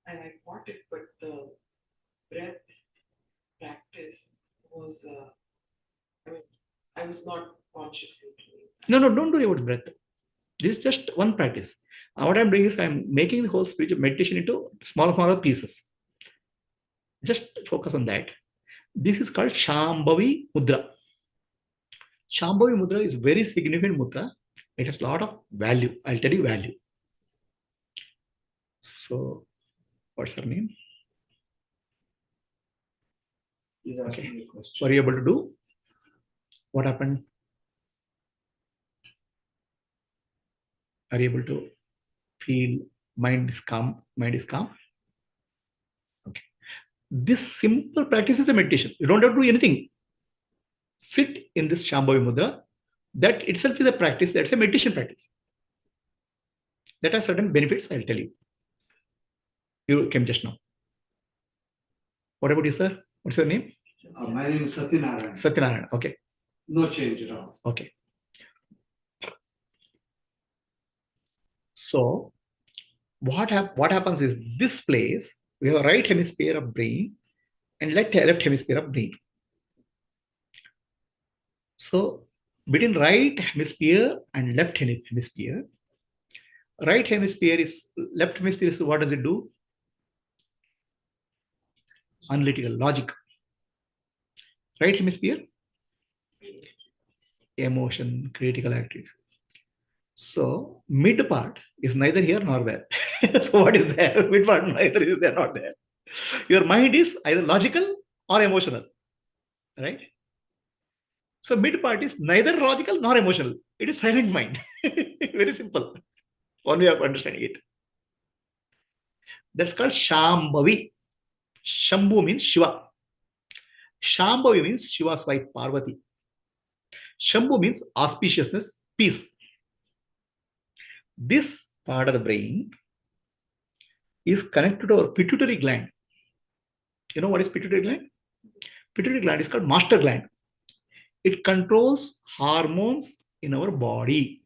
I wanted, but the breath practice was, I was not consciously doing that. No, don't worry about breath. This is just one practice. What I'm doing is I'm making the whole spiritual meditation into smaller pieces. Just focus on that. This is called Shambhavi Mudra. Shambhavi Mudra is very significant mudra. It has a lot of value. I'll tell you value. So, what's her name? Okay. Were you able to do? What happened? Are you able to feel mind is calm? Mind is calm? Okay. This simple practice is a meditation. You don't have to do anything. Sit in this Shambhavi Mudra. That itself is a practice. That's a meditation practice. That has certain benefits, I'll tell you. You came just now. What about you, sir? What's your name? My name is Satyanarayan. Satyanarayan. Okay. No change at all. Okay. So, what happens is this place, we have a right hemisphere of brain and left hemisphere of brain. So, between right hemisphere and left hemisphere, left hemisphere is what does it do? Analytical, logic. Right hemisphere, emotion, critical activities. So mid part is neither here nor there. So what is there? Mid part neither is there nor there. Your mind is either logical or emotional, right? So mid part is neither logical nor emotional. It is silent mind. Very simple. One way of understanding it. That's called Shambhavi. Shambhu means Shiva. Shambhavi means Shiva's wife Parvati. Shambhu means auspiciousness, peace. This part of the brain is connected to our pituitary gland. You know what is pituitary gland? Pituitary gland is called master gland. It controls hormones in our body.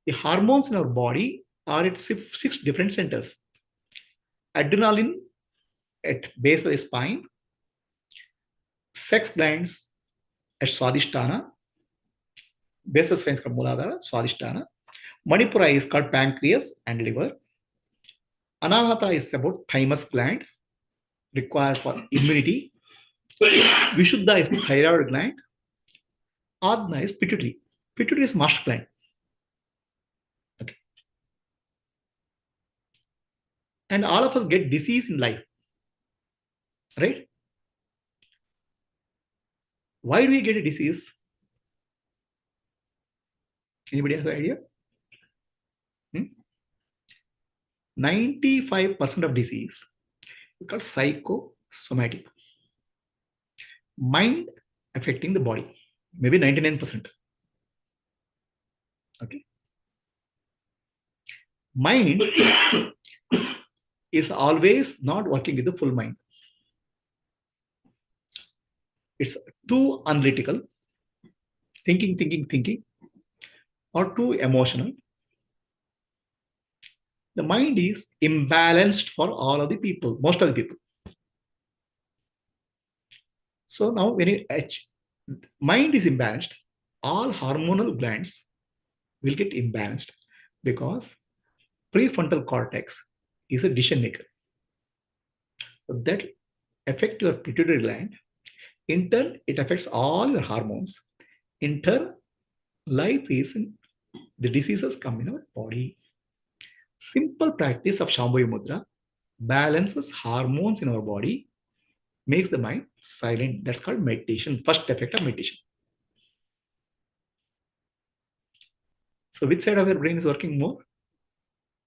The hormones in our body are at six different centers. Adrenaline at base of the spine, sex glands at Swadhisthana, base of spine is called Muladhara, Swadhisthana. Manipura is called pancreas and liver. Anahata is about thymus gland, required for immunity. Vishuddha is the thyroid gland. Adna is pituitary. Pituitary is master gland. Okay. And all of us get disease in life. Right? Why do we get a disease? Anybody have an idea? 95% of disease is called psychosomatic. Mind affecting the body. Maybe 99%. Okay. Mind is always not working with the full mind. It's too analytical, thinking, or too emotional. The mind is imbalanced for all of the people, most of the people. So now when mind is imbalanced, all hormonal glands will get imbalanced because prefrontal cortex is a decision maker. So that affects your pituitary gland. In turn, it affects all your hormones. In turn, life is the diseases come in our body. Simple practice of Shambhavi Mudra balances hormones in our body, makes the mind silent. That's called meditation. First effect of meditation. So which side of your brain is working more?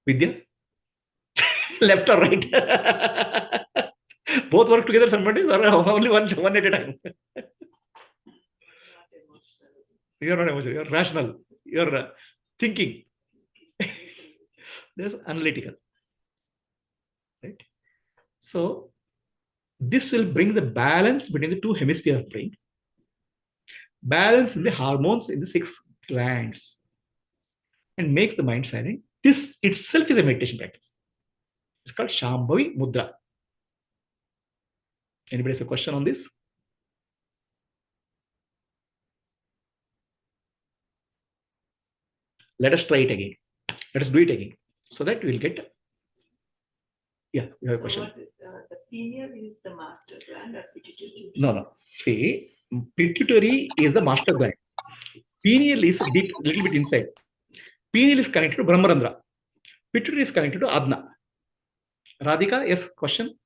Vidya? Left or right? Both work together sometimes or only one at a time? You're not emotional, you're rational, you're thinking. There's analytical. Right? So this will bring the balance between the two hemispheres of brain. Balance in the hormones in the 6 glands. And makes the mind silent. This itself is a meditation practice. It's called Shambhavi Mudra. Anybody has a question on this? Let us try it again. Let us do it again. So that we'll get. Yeah, you have a question. The pineal is the master gland or pituitary? No. See, pituitary is the master gland. Pineal is deep, little bit inside. Pineal is connected to Brahmarandra. Pituitary is connected to Adna. Radhika, yes, question?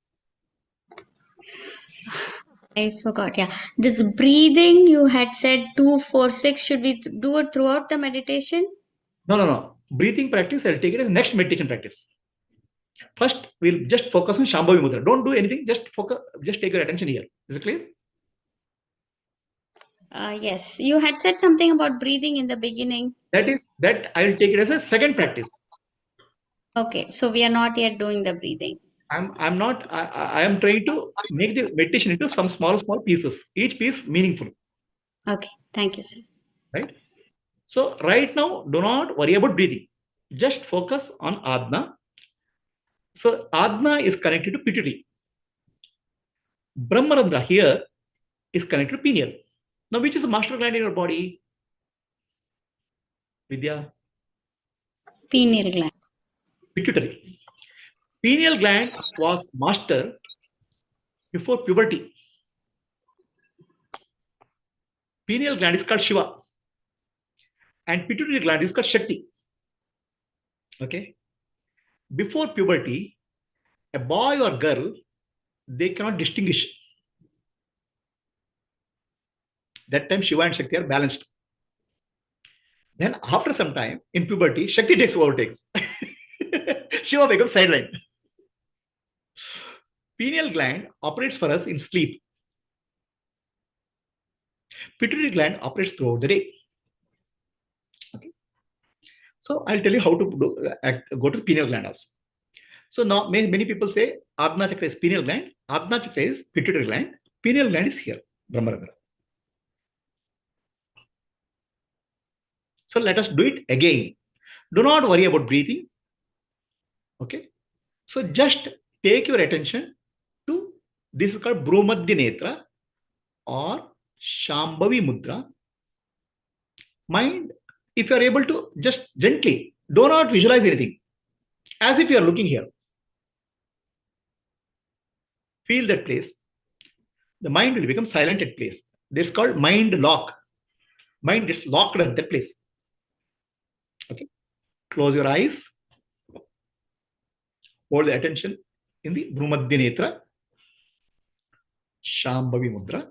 I forgot. Yeah. This breathing you had said 2-4-6. Should we do it throughout the meditation? No. Breathing practice, I'll take it as next meditation practice. First, we'll just focus on Shambhavi Mudra. Don't do anything, just focus, just take your attention here. Is it clear? Yes. You had said something about breathing in the beginning. That I'll take it as a second practice. Okay. So we are not yet doing the breathing. I am trying to make the meditation into some small pieces. Each piece meaningful. Okay. Thank you, sir. Right? So right now, do not worry about breathing. Just focus on Adna. So Adna is connected to pituitary. Brahmarandra here is connected to pineal. Now, which is the master gland in your body? Vidya? Pineal gland. Pituitary. Pineal gland was master before puberty. Pineal gland is called Shiva. And pituitary gland is called Shakti. Okay. Before puberty, a boy or girl, they cannot distinguish. That time Shiva and Shakti are balanced. Then after some time, in puberty, Shakti overtakes. Shiva becomes sidelined. Pineal gland operates for us in sleep. Pituitary gland operates throughout the day. Okay. So I'll tell you how to go to pineal gland also. So now many people say Ajna Chakra is pineal gland, Ajna Chakra is pituitary gland, pineal gland is here, Brahmarandra. So let us do it again. Do not worry about breathing. Okay. So just take your attention to this is called Bhrumadhya Netra or Shambhavi Mudra. Mind, if you are able to just gently, do not visualize anything, as if you are looking here. Feel that place. The mind will become silent at place. This is called mind lock. Mind gets locked at that place. Okay. Close your eyes. Hold the attention in the Bhrumadhya Netra, Shambhavi Mudra.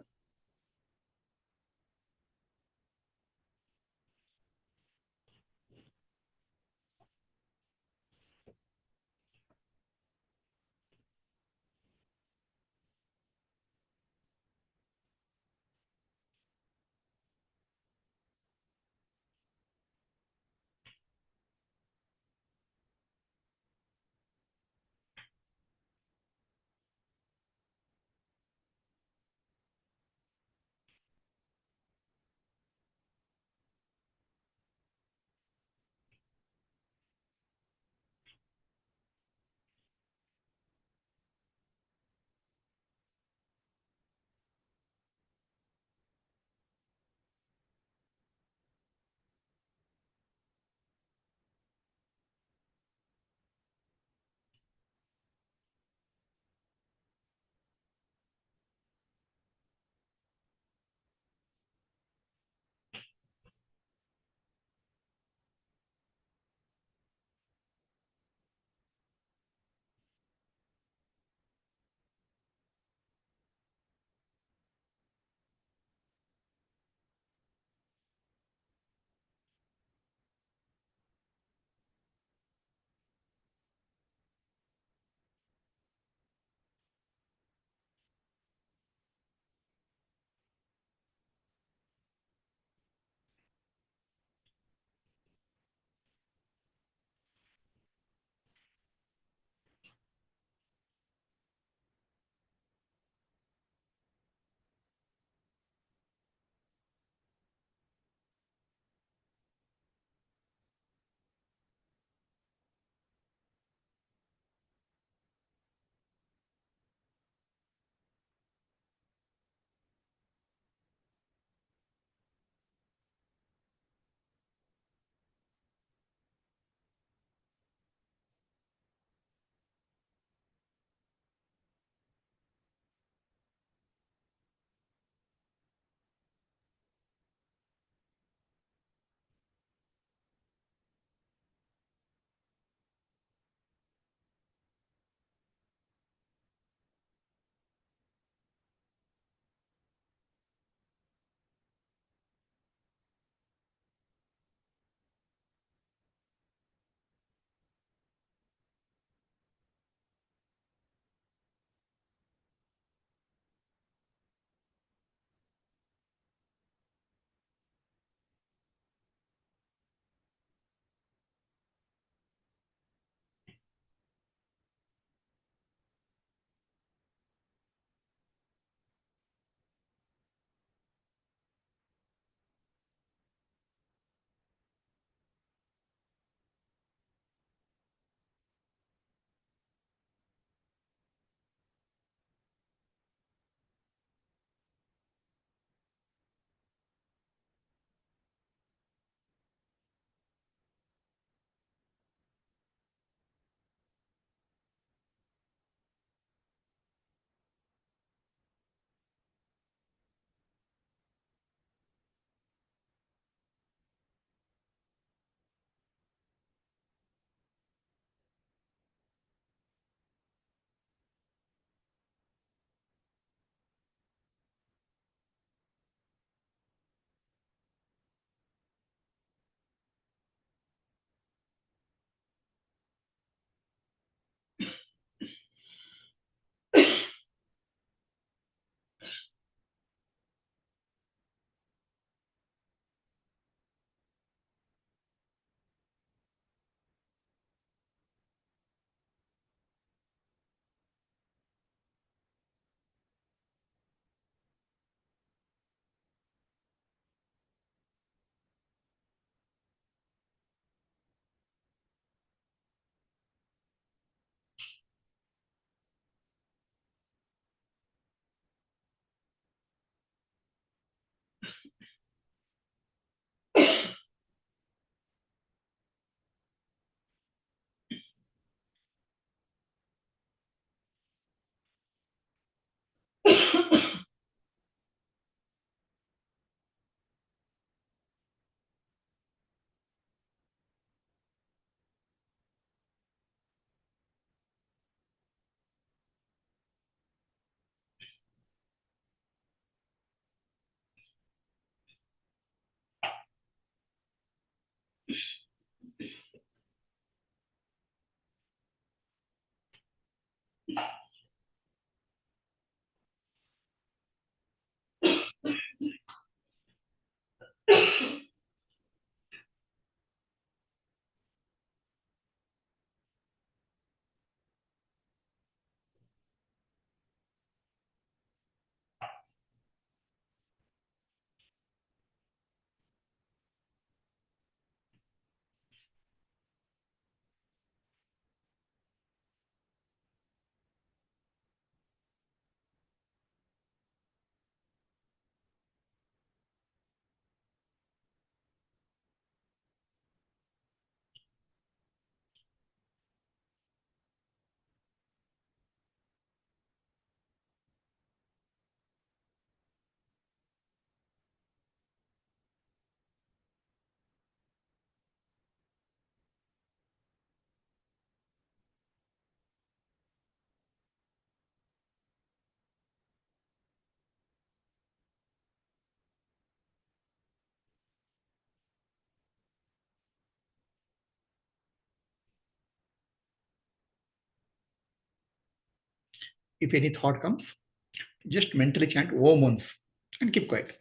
If any thought comes, just mentally chant Om once and keep quiet.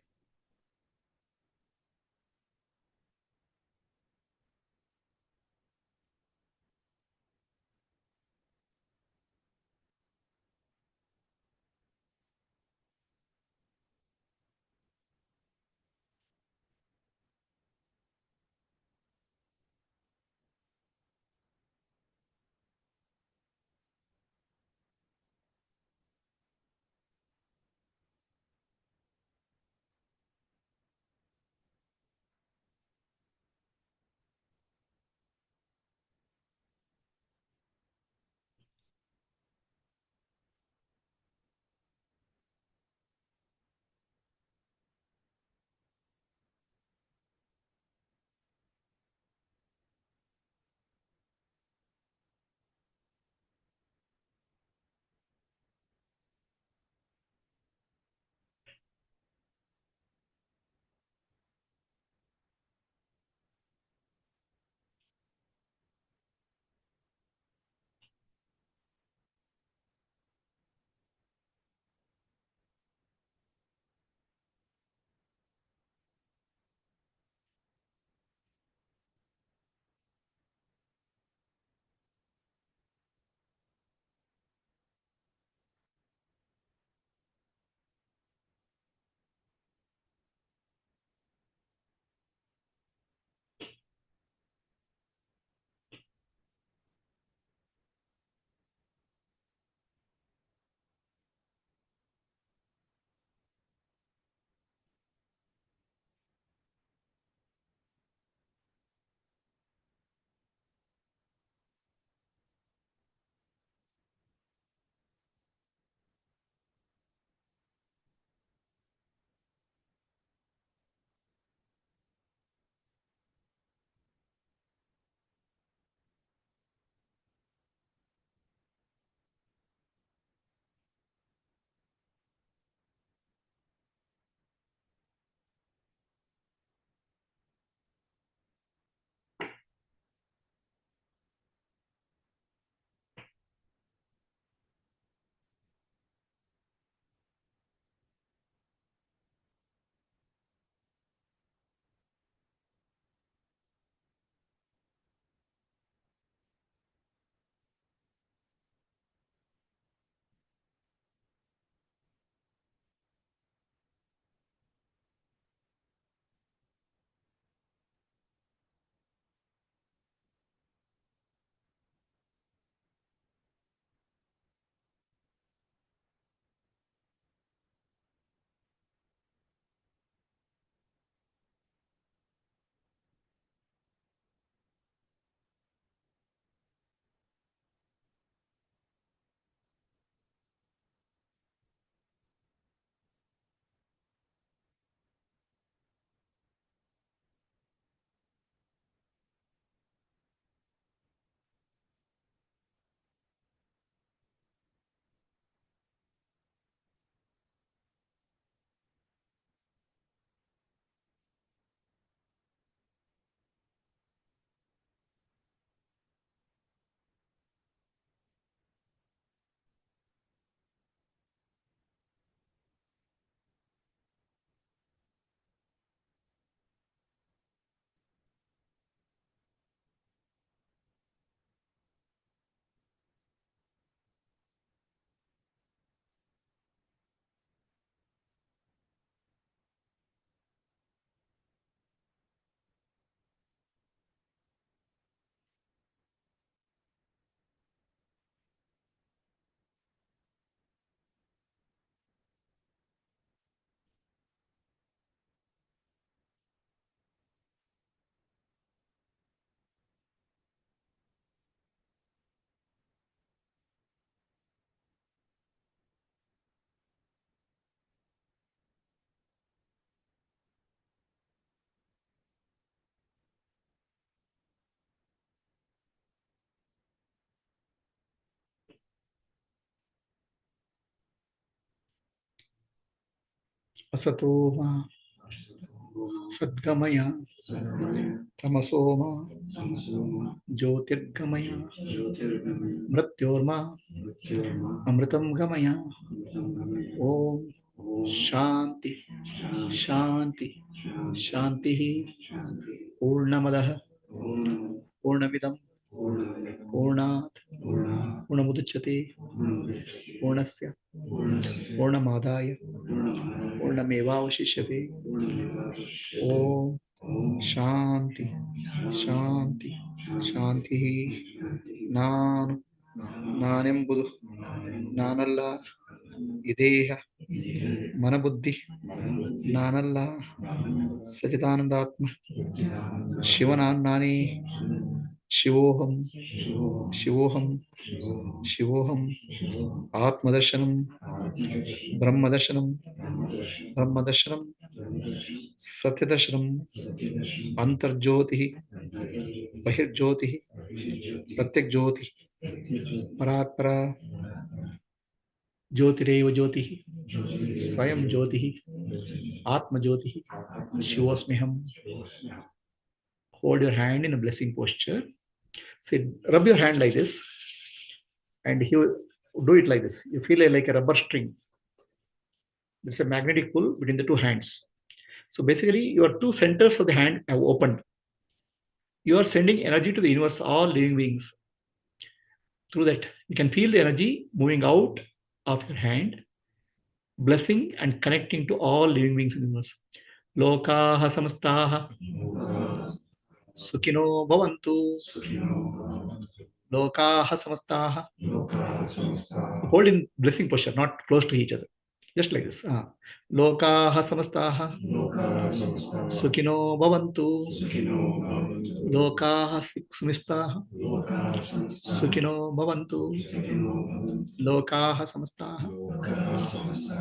Asato ma Sadgamaya Tamasoma Jyotirgamaya Mrityorma Amritam Gamaya. Om Shanti Shanti Shanti Purnamadaha Purnamidam Purnat Purnamuduchyate Purnasya Purnamadaya Purnamevavashishyate. Om Shanti Shanti Shanti. Nanu Nanembudu Nanalla Ideha Manabuddhi Nanalla Sachidanandatma Shivanannani Shivoham Shivoham Shivoham Atmadarshanam Brahmadarshanam Brahmadarshanam Satyadarshanam Antarjyoti Bahirjyoti Pratyakjyoti Paratpara Jyotireva Jyoti Swayam Jyoti Atma Jyoti Shivosmiham. Hold your hand in a blessing posture. Say, rub your hand like this, and you do it like this. You feel like a rubber string. There's a magnetic pull between the two hands. So basically, your two centers of the hand have opened. You are sending energy to the universe, all living beings. Through that, you can feel the energy moving out of your hand, blessing and connecting to all living beings in the universe. Lokaha samastaha Sukino bhavantu. Lokaha samastaha. Hold in blessing posture, not close to each other. Just like this. Lokaha samastaha Sukino bhavantu. Lokaha sumistaha Sukino bhavantu. Lokaha samastaha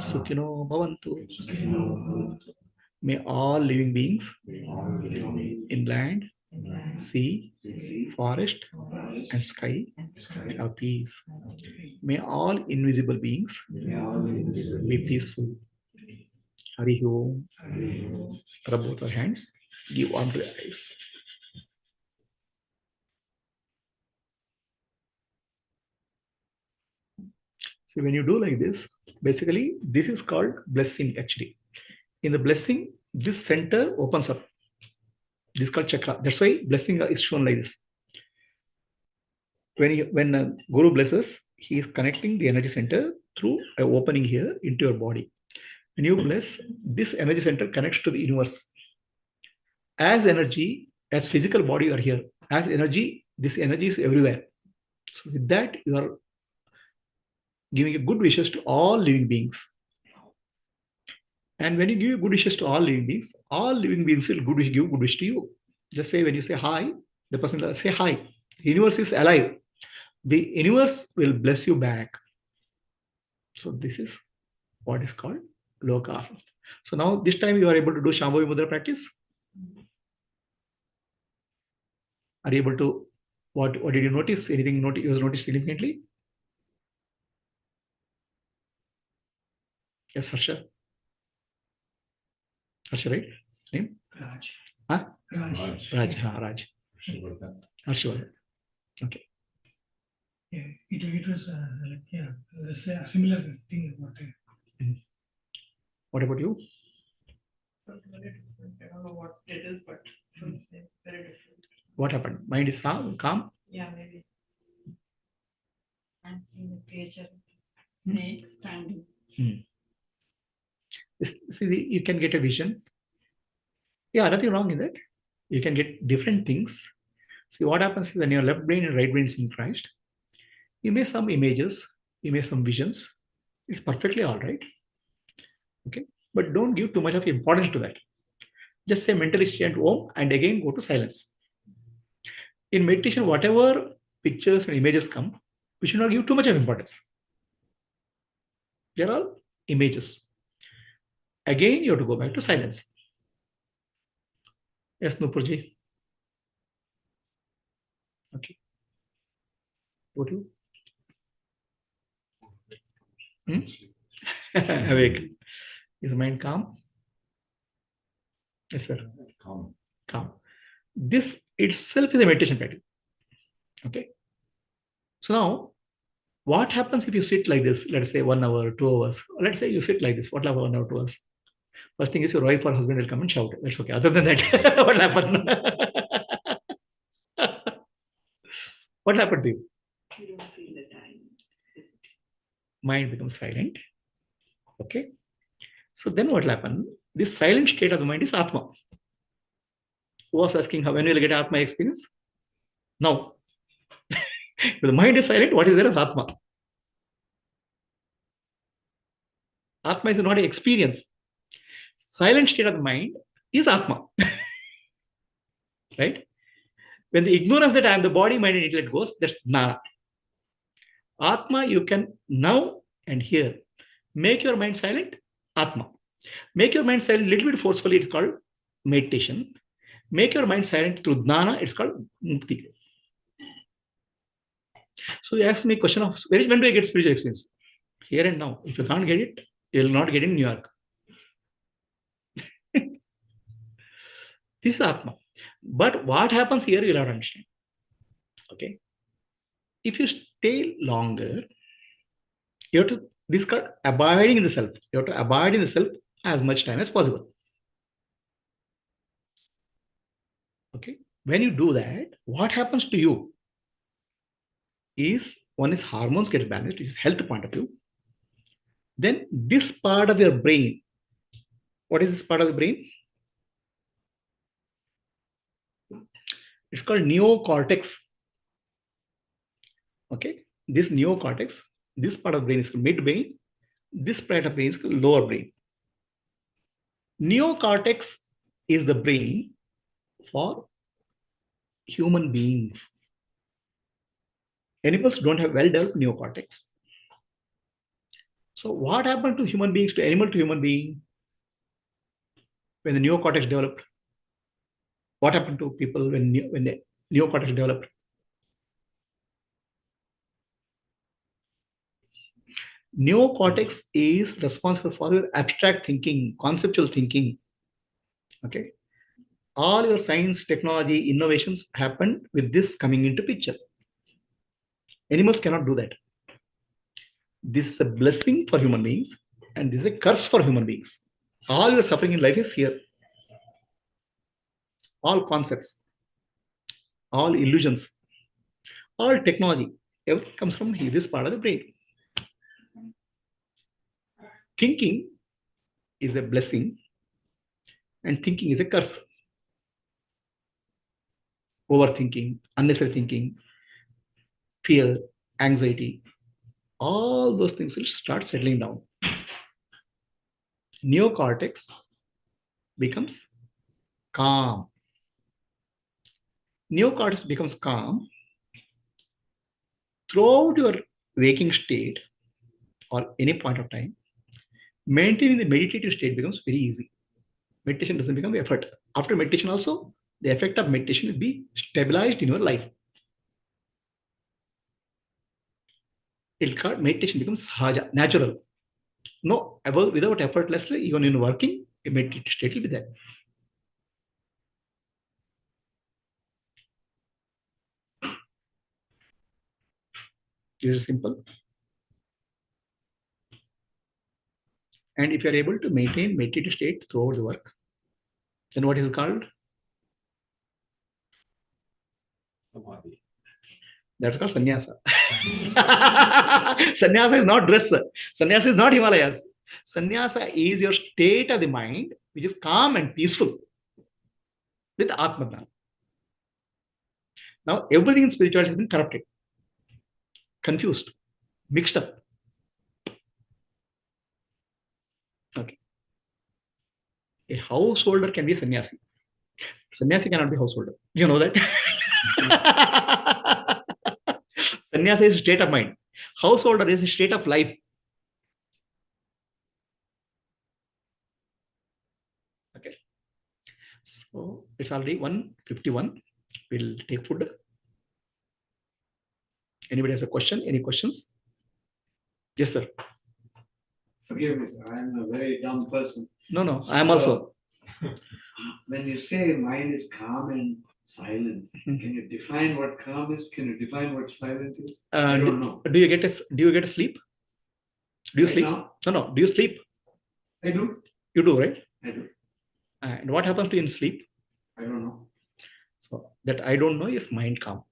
Sukino bhavantu. May all living beings in land, sea, forest, and sky have peace. May all invisible beings be peaceful. Hari Om. Rub both our hands. Give warm to the eyes. So when you do like this, basically this is called blessing actually. In the blessing, this center opens up. This is called chakra. That's why blessing is shown like this. When a Guru blesses, he is connecting the energy center through an opening here into your body. When you bless, this energy center connects to the universe. As energy, as physical body, you are here. As energy, this energy is everywhere. So with that, you are giving good wishes to all living beings. And when you give good wishes to all living beings will give good wish to you. Just say, when you say hi, the person will say hi. The universe is alive. The universe will bless you back. So this is what is called Lokasana. So now this time you are able to do Shambhavi Mudra practice. Are you able to, what did you notice? Anything you noticed significantly? Yes, Harsha. Harsha, right? Name? Raj. Huh? Raj. Raj. Harsha. Okay. Yeah, it was a similar thing. What about you? I don't know what it is, but very different. What happened? Mind is calm? Yeah, maybe. I'm seeing the creature, snake standing. See, you can get a vision. Yeah, nothing wrong in that. You can get different things. See, what happens is when your left brain and right brain synchronized, you may some images, you may some visions. It's perfectly all right. Okay, but don't give too much of importance to that. Just say mentally chant Om and again go to silence. In meditation, whatever pictures and images come, we should not give too much of importance. They're all images. Again, you have to go back to silence. Yes, Nupurji. Okay. What do you? Awake. Is the mind calm? Yes, sir. Calm. This itself is a meditation practice. Okay. So now, what happens if you sit like this? Let's say 1 hour, 2 hours. Let's say you sit like this. What will happen 1 hour, 2 hours? First thing is your wife or husband will come and shout. That's okay. Other than that, what will happen? What happened to you? You don't feel the time. Mind becomes silent. Okay. So then what will happen? This silent state of the mind is Atma. Who was asking when will you get Atma experience? Now. If the mind is silent, what is there as Atma? Atma is not an experience. Silent state of the mind is Atma. Right? When the ignorance that I am the body, mind, and intellect goes, that's Jnana. Atma, you can now and here make your mind silent, Atma. Make your mind silent a little bit forcefully, it's called meditation. Make your mind silent through Jnana, it's called Mukti. So you ask me a question of when do I get spiritual experience? Here and now. If you can't get it, you will not get it in New York. This is Atma. But what happens here, you will have to understand. Okay. If you stay longer, you have to, this is called abiding in the self. You have to abide in the self as much time as possible. Okay. When you do that, what happens to you is, one is hormones get balanced, which is health point of view. Then this part of your brain, what is this part of the brain? It's called neocortex. Okay. This neocortex, this part of the brain is called midbrain. This part of the brain is called lower brain. Neocortex is the brain for human beings. Animals don't have well-developed neocortex. So what happened to human beings, to animal to human being, when the neocortex developed? What happened to people when the neocortex developed? Neocortex is responsible for your abstract thinking, conceptual thinking. Okay. All your science, technology, innovations happened with this coming into picture. Animals cannot do that. This is a blessing for human beings, and this is a curse for human beings. All your suffering in life is here. All concepts, all illusions, all technology, everything comes from here, this part of the brain. Thinking is a blessing, and thinking is a curse. Overthinking, unnecessary thinking, fear, anxiety, all those things will start settling down. Neocortex becomes calm. Neocortex becomes calm throughout your waking state or any point of time. Maintaining the meditative state becomes very easy. Meditation doesn't become effort. After meditation also, the effect of meditation will be stabilized in your life. Meditation becomes sahaja, natural. No, without effortlessly, even in working, a meditative state will be there. This is simple. And if you are able to maintain meditative state throughout the work, then what is it called? Samadhi. That's called sannyasa. Sannyasa is not dress. Sannyasa is not Himalayas. Sannyasa is your state of the mind, which is calm and peaceful with Atma. Now, everything in spirituality has been corrupted, confused, mixed up. Okay. A householder can be a sannyasi. Sannyasi cannot be householder. You know that? Sannyasa is a state of mind. Householder is a state of life. Okay. So it's already 1:51. We'll take food. Anybody has a question? Any questions? Yes, sir. Forgive me, sir. I'm a very dumb person. No, I am also. When you say mind is calm and silent. Can you define what calm is? Can you define what silent is? I I don't know. Do you get a sleep? Do you Right sleep? now? No. Do you sleep? I do. You do, right? I do. And what happens to you in sleep? I don't know. So that I don't know is mind calm.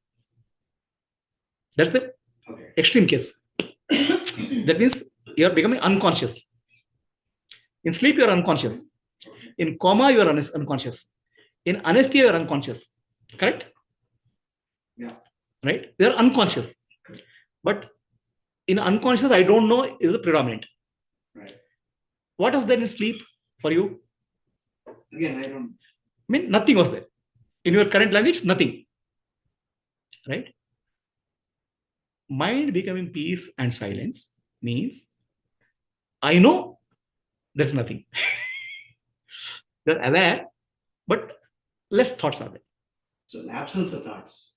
That's the Okay. extreme case. That means you are becoming unconscious. In sleep, you are unconscious. In coma, you are unconscious. In anesthesia, you are unconscious. Correct? Yeah. Right? You are unconscious. But in unconscious, I don't know is the predominant. Right. What was there in sleep for you? Again, I don't. I mean, nothing was there. In your current language, nothing. Right? Mind becoming peace and silence means I know there's nothing. They're aware, but less thoughts are there. So the absence of thoughts.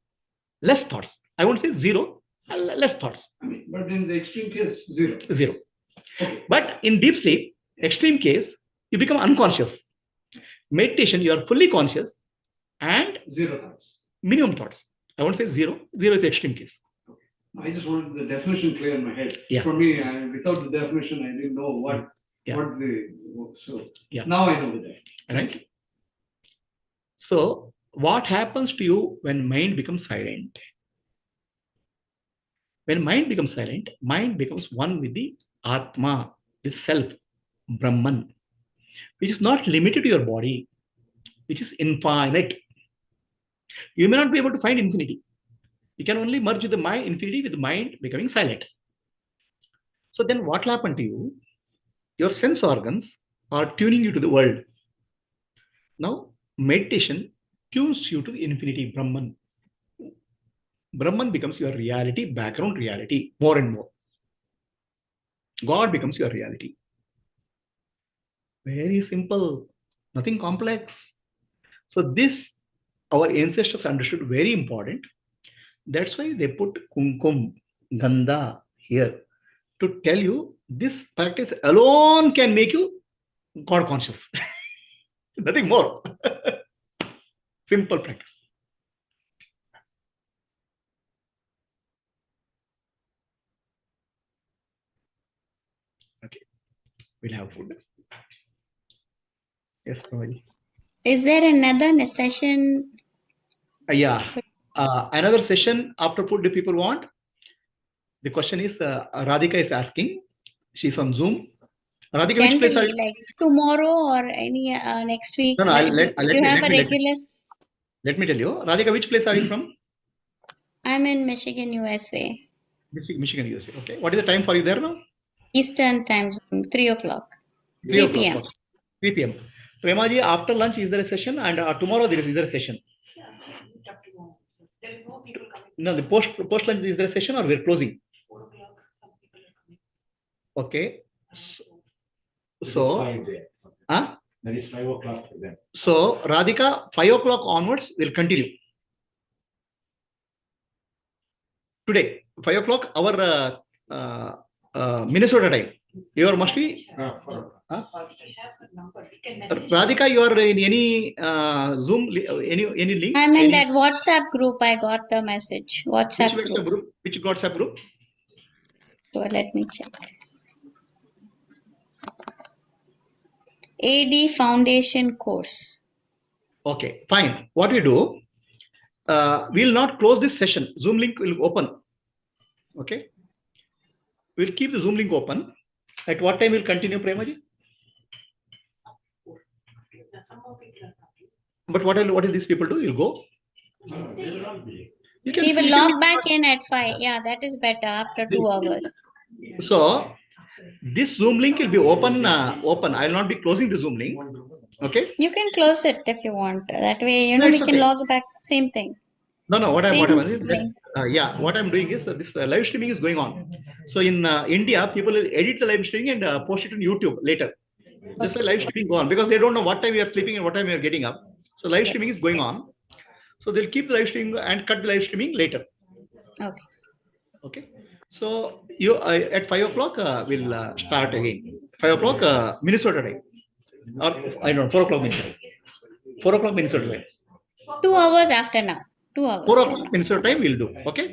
Less thoughts. I won't say zero, less thoughts. I mean, but in the extreme case, zero. Zero. Okay. But in deep sleep, extreme case, you become unconscious. Meditation, you are fully conscious and Zero thoughts. minimum thoughts. I won't say zero. Zero is the extreme case. I just wanted the definition clear in my head. Yeah. For me, without the definition, I didn't know what the. So Yeah. now I know the definition. Right? So what happens to you when mind becomes silent? When mind becomes silent, mind becomes one with the Atma, the self, Brahman, which is not limited to your body, which is infinite. You may not be able to find infinity. You can only merge with the mind, infinity with the mind becoming silent. So then what will happen to you? Your sense organs are tuning you to the world. Now, meditation tunes you to the infinity, Brahman. Brahman becomes your reality, background reality, more and more. God becomes your reality. Very simple, nothing complex. So this, our ancestors understood, very important. That's why they put kumkum, ganda here to tell you this practice alone can make you God conscious. Nothing more. Simple practice. Okay, we'll have food. Yes, Prabhuji. Is there another session? Yeah. Another session after food do people want? The question is, Radhika is asking. She's on Zoom. Radhika, which place are Generally, you? like tomorrow or any next week? No, no, Do you have a regular? Let me tell you. Radhika, which place are you from? I'm in Michigan, USA. Michigan, USA. Okay. What is the time for you there now? Eastern time zone, 3 o'clock. 3 p.m. o'clock. 3 p.m. Premaji, after lunch, is there a session? And tomorrow, is there a session? There is no people coming. No, the post lunch, is there a session or we're closing? 4 o'clock, some people are coming. Okay. That is 5 o'clock for them. So, Radhika, 5 o'clock onwards, we'll continue. Today, 5 o'clock, our Minnesota time. You are must be. Radhika, you are in any Zoom, any link? I'm in that WhatsApp group. I got the message. WhatsApp group. Which WhatsApp group? So let me check. AD Foundation course. Okay, fine. What we do, we'll not close this session. Zoom link will open. Okay. We'll keep the Zoom link open. At what time we'll continue, Premaji? But what will these people do? You'll go? You can We will log back in at 5. Yeah, that is better after 2 hours. So this Zoom link will be open. I will not be closing the Zoom link. Okay. You can close it if you want. That way, No, we it's can okay. log back. Same thing. No. What I'm link. what I'm doing is this live streaming is going on. So in India, people will edit the live streaming and post it on YouTube later. Just like live streaming go on because they don't know what time we are sleeping and what time we are getting up. So live streaming is going on. So they'll keep the live streaming and cut the live streaming later. Okay. Okay. So you at 5 o'clock we'll start again. 5 o'clock Minnesota time. Or I don't know, 4 o'clock Minnesota. 4 o'clock Minnesota time. 2 hours after now. 2 hours. 4 o'clock Minnesota time we'll do. Okay.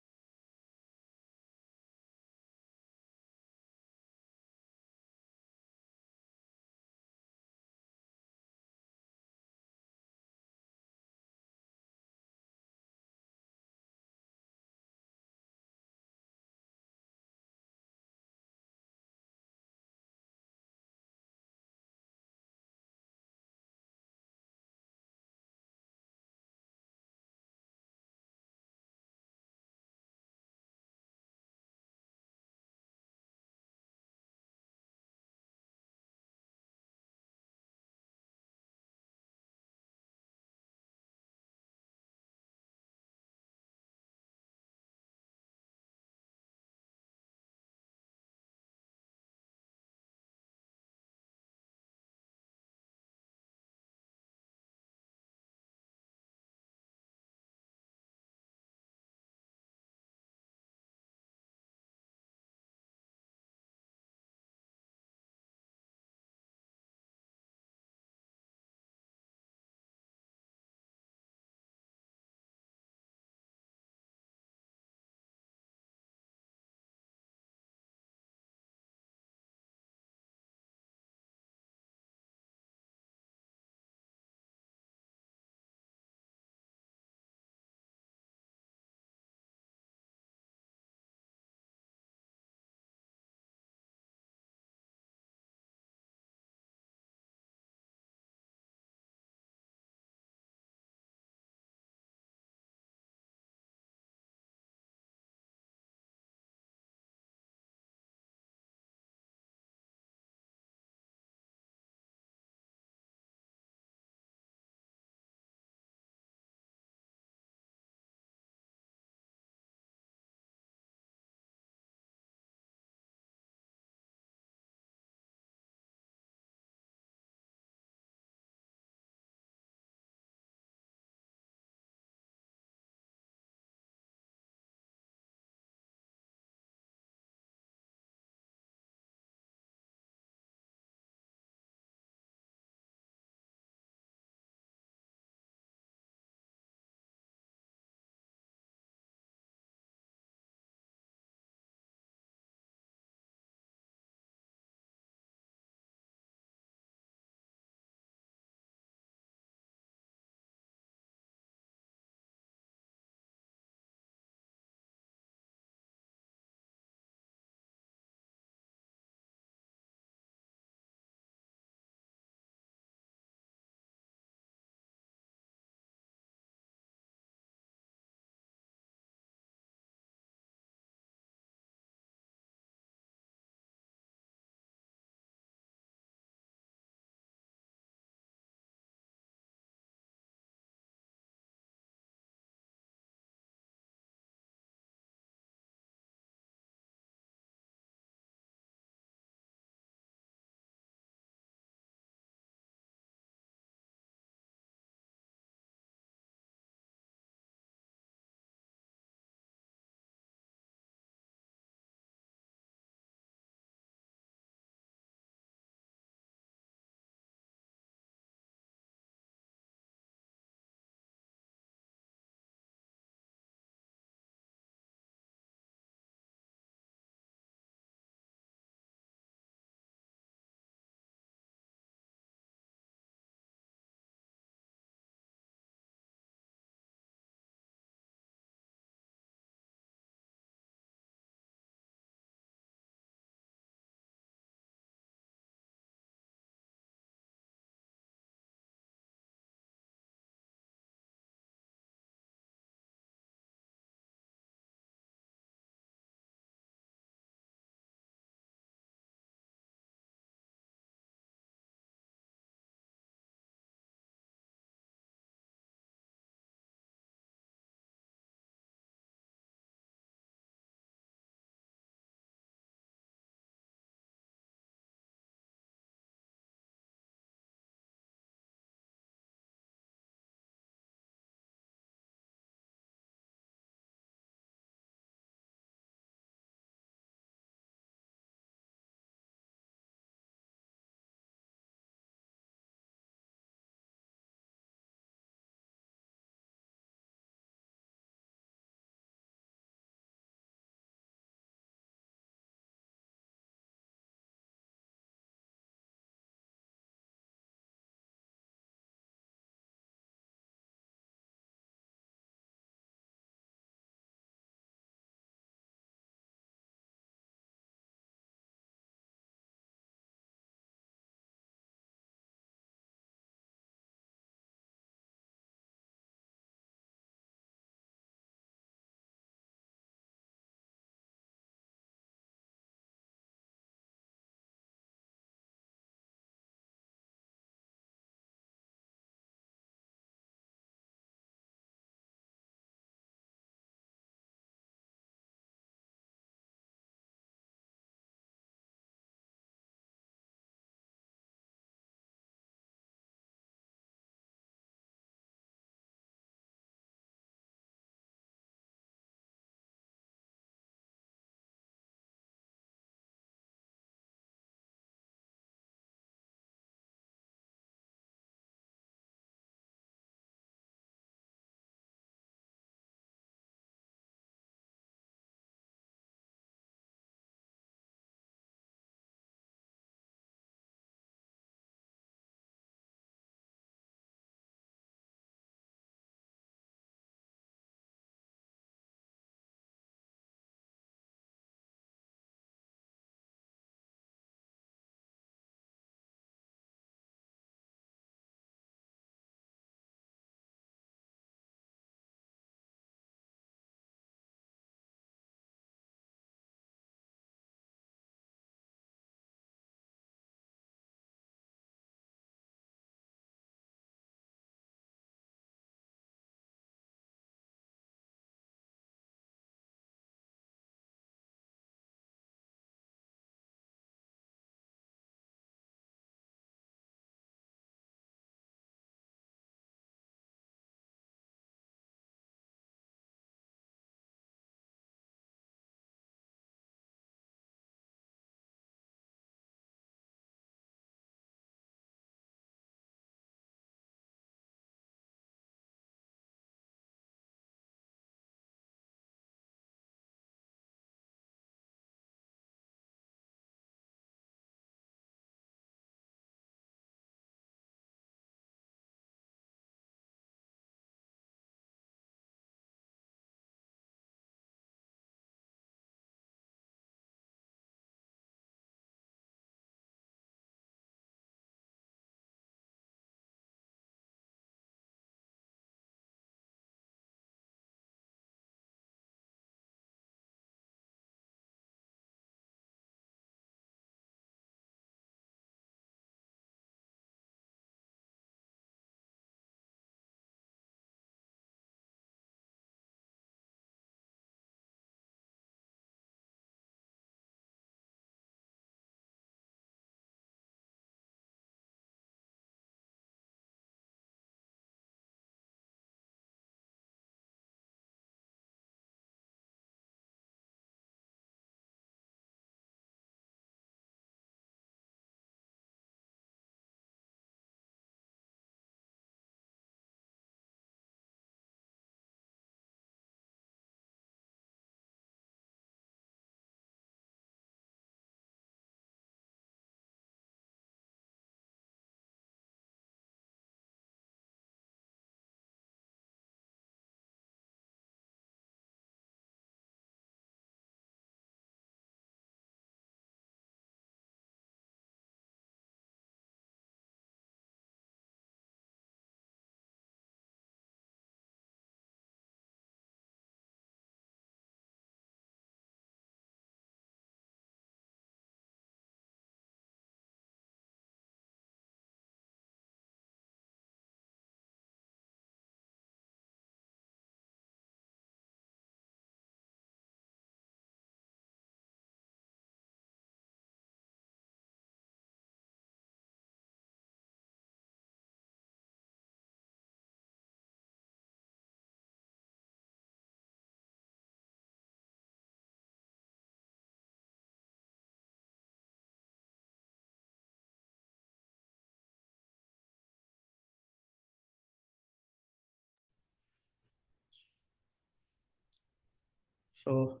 So,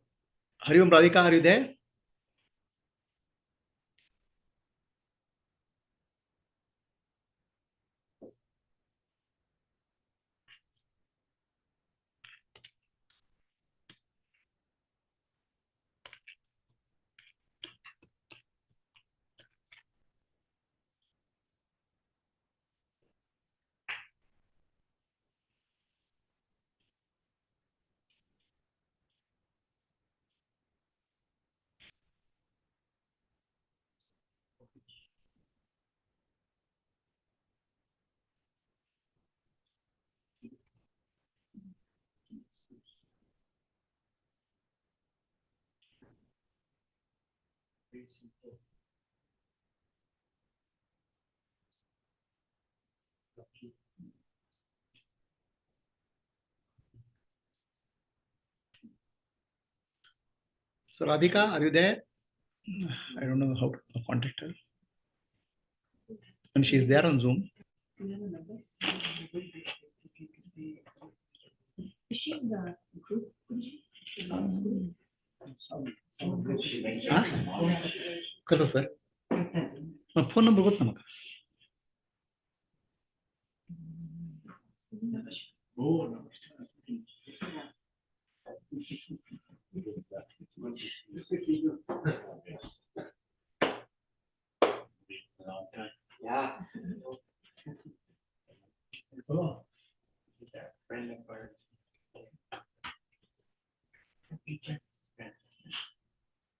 Hari Om Radhika, are you there? So, Radhika, are you there? I don't know how to contact her. And she's there on Zoom. Is she in the group? कसं sir मग phone number होत ना मग Yeah. Friend of ours.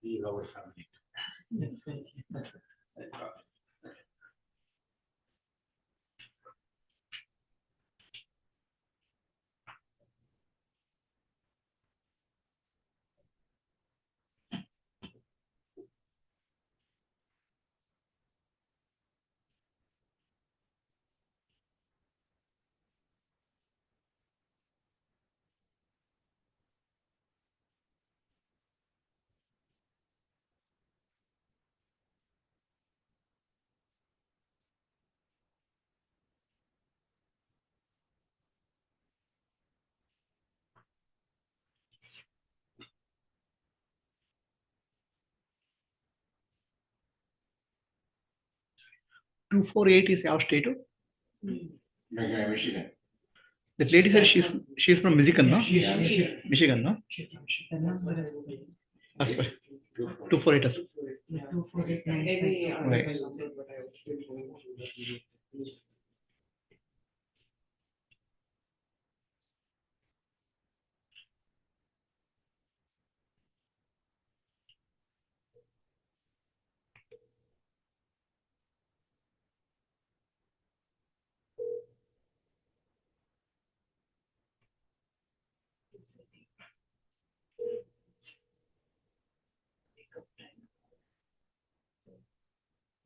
He's our family. Two 4-8 is our state. Michigan. That lady said she's from Michigan, no? Yeah, Michigan, no? she's from Michigan. As per 248 as. Maybe Right.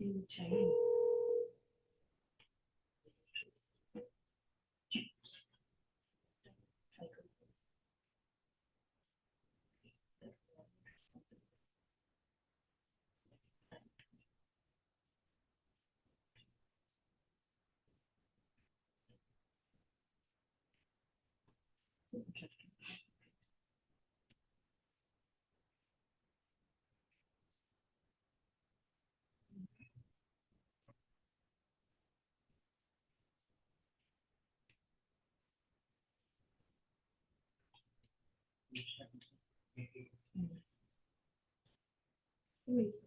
In China. Who is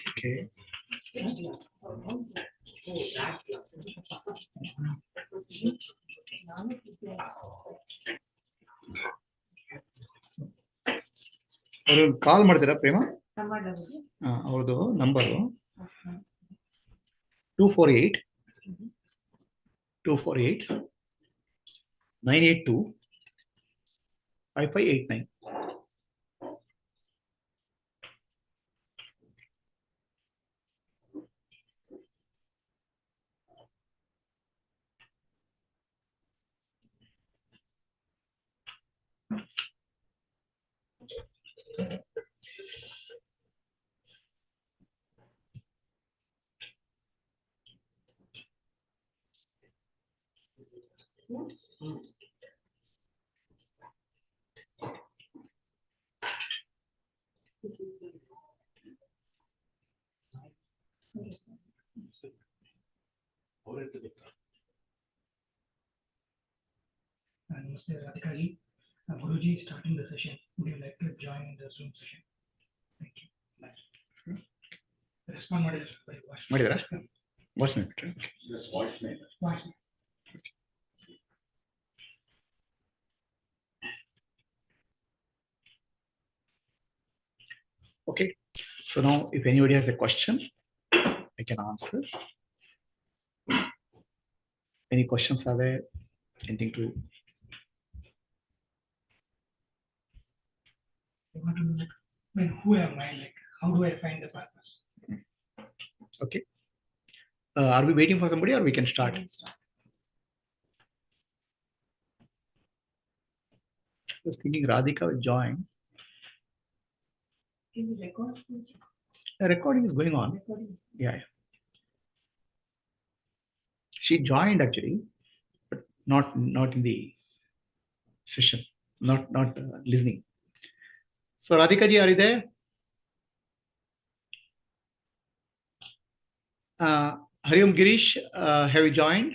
Okay. ಅವ್ರು ಕಾಲ್ ಮಾಡ್ತೀರಾ ಪ್ರೇಮ? ಅವ್ರದ್ದು number 248 982 5589. Namaste, Radhika ji. Guruji is starting the session. Would you like to join in the Zoom session? Thank you. Respond ಮಾಡಿದ್ರಾ? Voice mail. Voice. Okay. So now if anybody has a question, I can answer. Any questions are there? Anything to? I want to know, like, who am I? Like, how do I find the purpose? Okay. Are we waiting for somebody or we can start? I was thinking Radhika will join. Can you record? The recording is going on. Yeah. She joined actually, but not in the session, not listening. So Radhika ji, are you there? Hariom Girish, have you joined?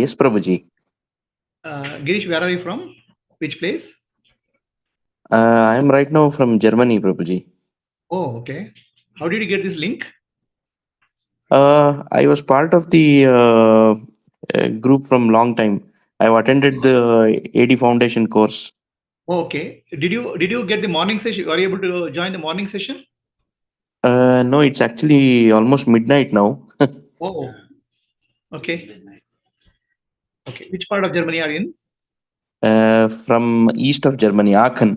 Yes, Prabhuji. Girish, where are you from? Which place? I am right now from Germany, Prabhuji. Oh, okay. How did you get this link? I was part of the group from long time. I've attended the AD Foundation course. Oh, okay. Did you get the morning session? Are you able to join the morning session? No, it's actually almost midnight now. Oh, okay. Okay. Which part of Germany are you in? From east of Germany, Aachen.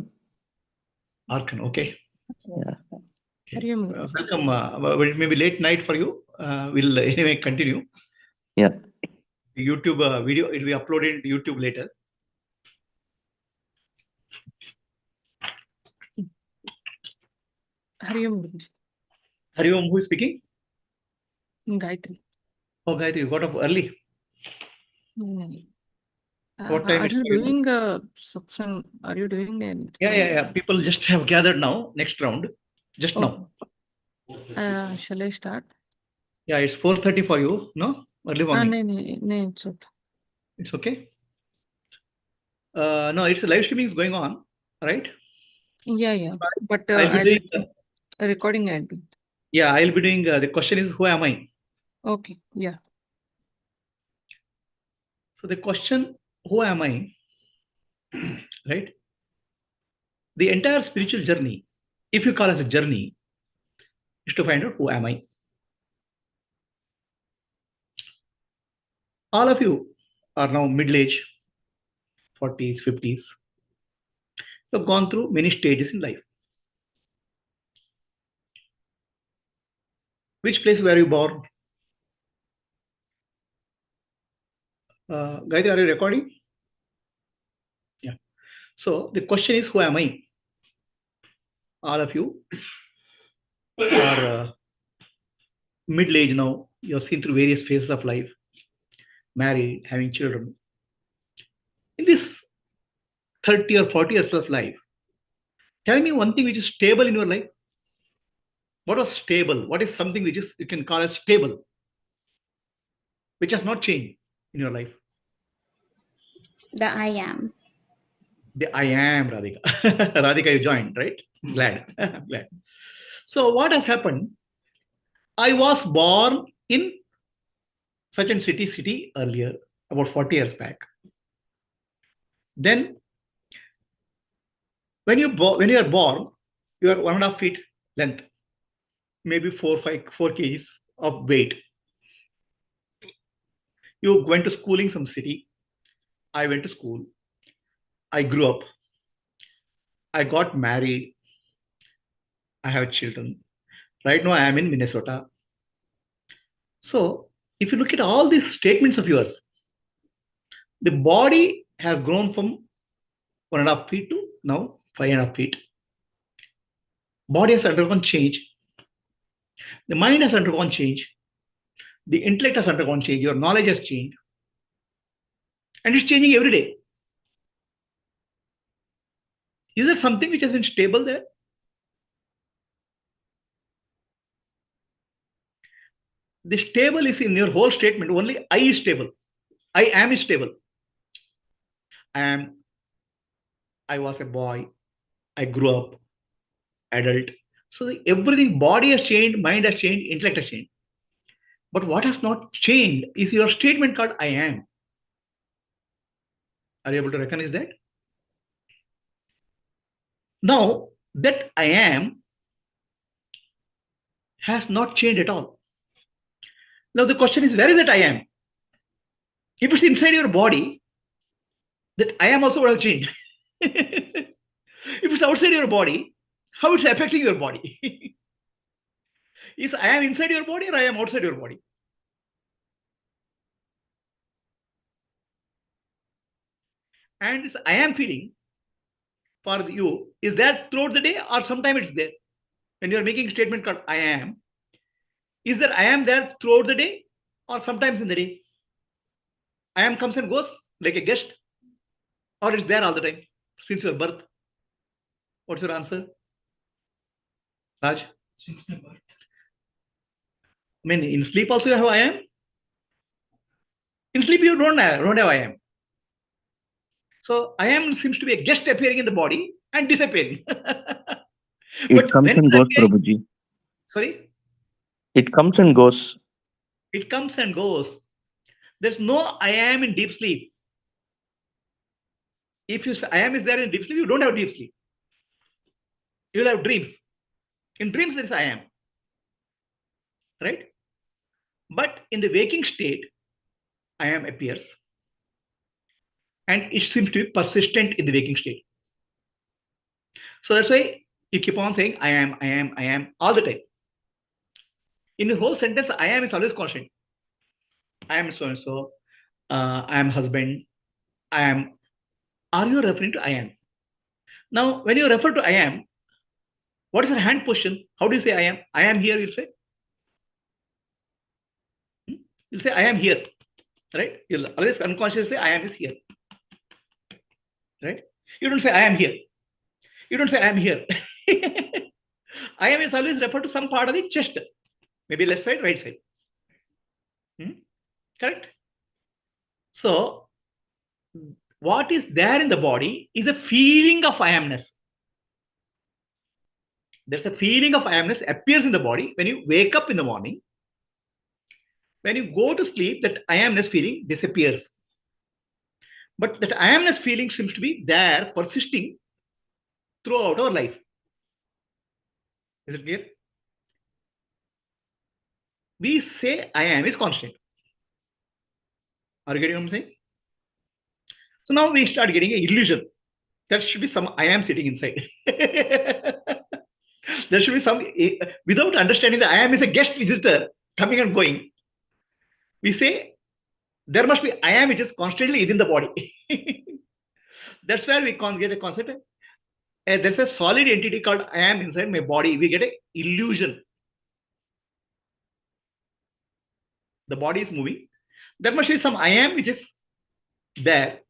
Aachen, okay. Yeah. Welcome. It may be late night for you. We'll anyway continue. Yeah. The YouTube video, it will be uploaded to YouTube later. Hariom. Hariom, who is speaking? Gayatri. Oh, Gayatri, you got up early. What time Are is you for you? doing satsang? Are you doing it? Yeah. People just have gathered now. Next round, just now. Shall I start? Yeah, it's 4:30 for you. No, early morning. No, it's okay. It's okay. No, it's a live streaming is going on, right? Yeah. But I'll be doing recording. I'll do. Yeah, I'll be doing. The question is, who am I? Okay. Yeah. So the question, who am I? Right? The entire spiritual journey, if you call it a journey, is to find out who am I. All of you are now middle-age, 40s, 50s. You've gone through many stages in life. Which place were you born? Gayatri, are you recording? Yeah. So the question is, who am I? All of you are middle-age now. You've seen through various phases of life, married, having children. In this 30 or 40 years of life, Tell me one thing which is stable in your life. What was stable? What is something which is you can call as stable, which has not changed in your life? The I am. The I am, Radhika. Radhika, you joined, right? Glad. Glad. So what has happened? I was born in such a city earlier, about 40 years back. Then when you are born, you are 1.5 feet length, maybe 4 kgs of weight. You went to schooling some city. I went to school. I grew up. I got married. I have children. Right now I am in Minnesota. So if you look at all these statements of yours, the body has grown from 1.5 feet to now 5.5 feet. Body has undergone change. The mind has undergone change. The intellect has undergone change. Your knowledge has changed. And it's changing every day. Is there something which has been stable there? The stable is in your whole statement. Only I is stable. I am is stable. I was a boy. I grew up. Adult. So everything, body has changed, mind has changed, intellect has changed. But what has not changed is your statement called I am. Are you able to recognize that? Now, that I am has not changed at all. Now, the question is, where is that I am? If it's inside your body, that I am also would have changed. If it's outside your body, how it's affecting your body? Is I am inside your body or I am outside your body? And this I am feeling for you is there throughout the day or sometime it's there? When you're making a statement called I am, is there I am there throughout the day or sometimes in the day? I am comes and goes like a guest, or it's there all the time since your birth? What's your answer? Raj? Since the birth. I mean, in sleep also you have I am? In sleep you don't have I am. So I am seems to be a guest appearing in the body and disappearing. It comes and goes, Prabhuji. Sorry? It comes and goes. It comes and goes. There's no I am in deep sleep. If you say I am is there in deep sleep, you don't have deep sleep. You will have dreams. In dreams, there is I am. Right? But in the waking state, I am appears. And it seems to be persistent in the waking state. So that's why you keep on saying I am all the time. In the whole sentence, I am is always constant. I am so and so. I am husband. I am. Are you referring to I am? Now, when you refer to I am, what is your hand position? How do you say I am? I am here, you say. You'll say I am here. Right? You'll always unconsciously say I am is here. Right? You don't say I am here. You don't say I am here. I am is always referred to some part of the chest. Maybe left side, right side. Correct? So, what is there in the body is a feeling of I amness. There's a feeling of I amness appears in the body when you wake up in the morning. When you go to sleep, that I amness feeling disappears. But that I amness feeling seems to be there, persisting throughout our life. Is it clear? We say I am is constant. Are you getting what I'm saying? So now we start getting an illusion. There should be some I am sitting inside. There should be some, without understanding that I am is a guest visitor coming and going. We say there must be I am which is constantly within the body. That's where we can't get a concept. There's a solid entity called I am inside my body. We get an illusion. The body is moving. There must be some I am which is there.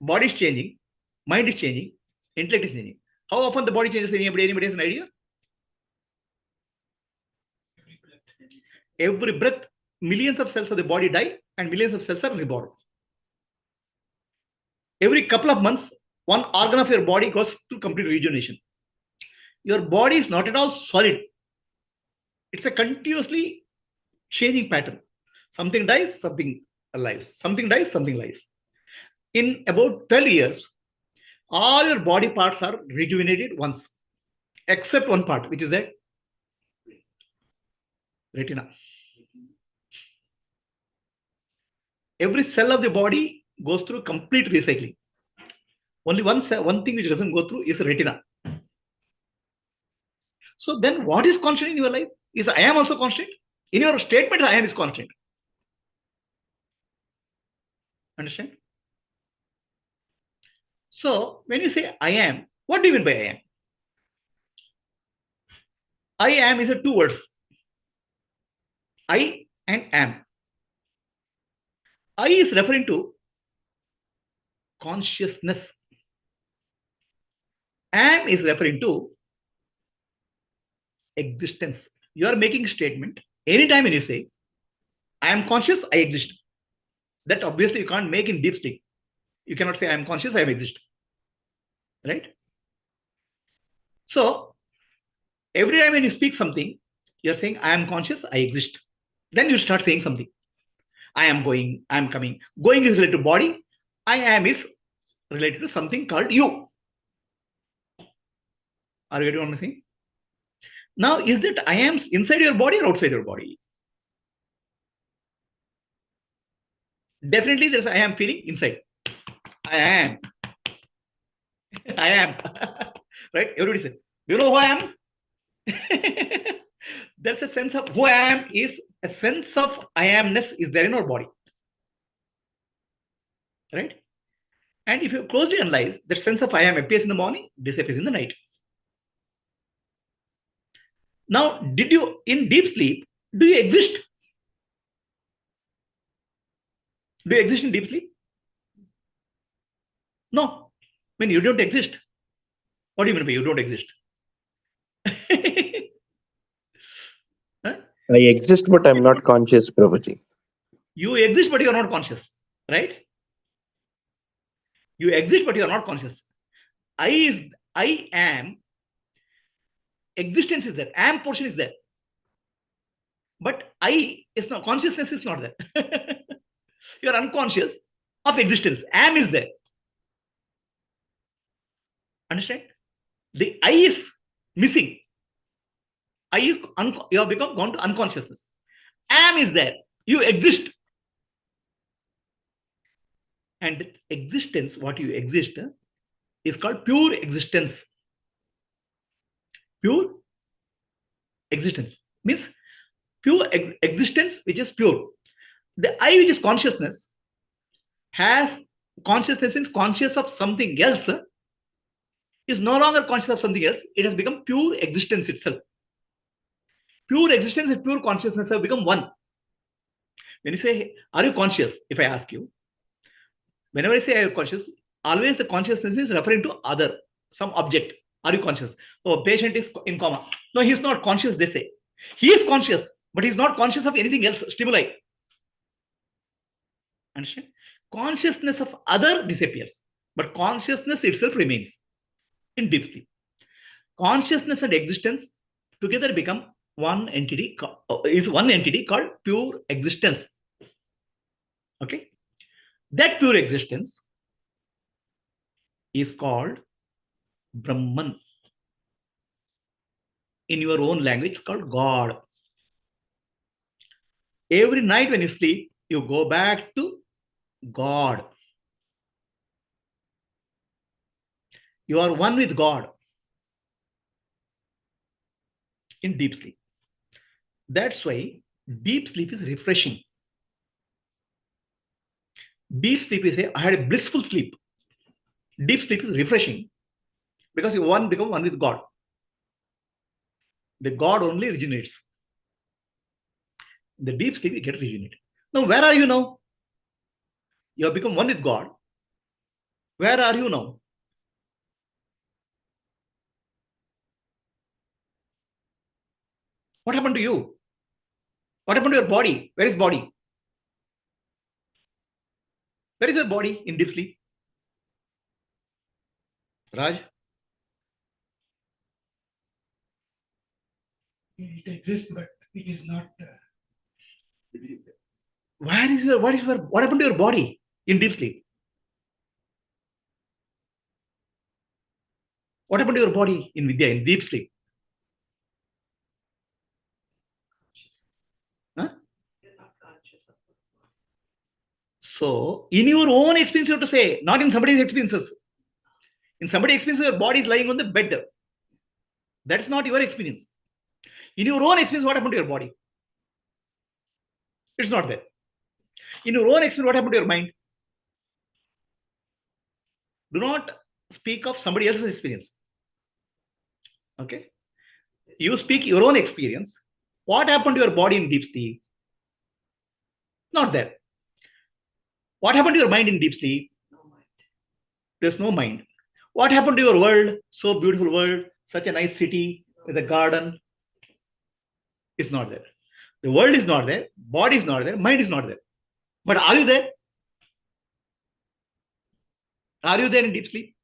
Body is changing. Mind is changing. Intellect is changing. How often the body changes? Anybody has an idea? Every breath, millions of cells of the body die and millions of cells are reborn. Every couple of months, one organ of your body goes to complete rejuvenation. Your body is not at all solid. It's a continuously changing pattern. Something dies, something lives. Something dies, something lives. In about 12 years, all your body parts are rejuvenated once, except one part, which is that retina. Every cell of the body goes through complete recycling. Only one thing which doesn't go through is retina. So then what is constant in your life? Is I am also constant? In your statement, I am is constant. Understand? So when you say I am, what do you mean by I am? I am is a two words. I and am. I is referring to consciousness. Am is referring to existence. You are making a statement. Anytime when you say, I am conscious, I exist. That obviously you can't make in deep sleep. You cannot say, I am conscious, I exist. Right? So, every time when you speak something, you're saying, I am conscious, I exist. Then you start saying something. I am going, I am coming. Going is related to body. I am is related to something called you. Are you getting what I'm saying? Now, is that I am inside your body or outside your body? Definitely, there's I am feeling inside. I am. I am. Right? Everybody says, you know who I am? There's a sense of who I am is a sense of I amness is there in our body. Right? And if you closely analyze, that sense of I am appears in the morning, disappears in the night. Now, did you, in deep sleep, do you exist? Do you exist in deep sleep? No. I mean, you don't exist. What do you mean by you don't exist? Huh? I exist, but I'm not conscious, Prabhuji. You exist, but you are not conscious. Right? You exist, but you are not conscious. I am. Existence is there. Am portion is there. But I is not, consciousness is not there. You are unconscious of existence. Am is there. Understand? The I is missing. I is, you have become gone to unconsciousness. Am is there. You exist. And existence, what you exist, is called pure existence. Pure existence means pure existence, which is pure. The I, which is consciousness, has consciousness means conscious of something else, is no longer conscious of something else. It has become pure existence itself. Pure existence and pure consciousness have become one. When you say, are you conscious? If I ask you, whenever I say I am conscious, always the consciousness is referring to other, some object. Are you conscious? Oh, patient is in coma. No, he is not conscious, they say. He is conscious, but he is not conscious of anything else, stimuli. Understand? Consciousness of other disappears, but consciousness itself remains in deep sleep. Consciousness and existence together become one entity, is one entity called pure existence. Okay? That pure existence is called Brahman. In your own language, it's called God. Every night when you sleep, you go back to God. You are one with God in deep sleep. That's why deep sleep is refreshing. Deep sleep is I had a blissful sleep. Deep sleep is refreshing because you become one with God. The God only regenerates. In the deep sleep, you get regenerated. Now, where are you now? You have become one with God. Where are you now? What happened to you? What happened to your body? Where is body? Where is your body in deep sleep? Raj? It exists, but it is not. What happened to your body in deep sleep? What happened to your body in Vidya, in deep sleep? Huh? So, in your own experience, you have to say, not in somebody's experiences. In somebody's experience, your body is lying on the bed. That's not your experience. In your own experience, what happened to your body? It's not there. In your own experience, what happened to your mind? Do not speak of somebody else's experience. Okay? You speak your own experience. What happened to your body in deep sleep? Not there. What happened to your mind in deep sleep? No mind. There's no mind. What happened to your world? So beautiful world, such a nice city with a garden. It's not there. The world is not there. Body is not there. Mind is not there. But are you there? Are you there in deep sleep?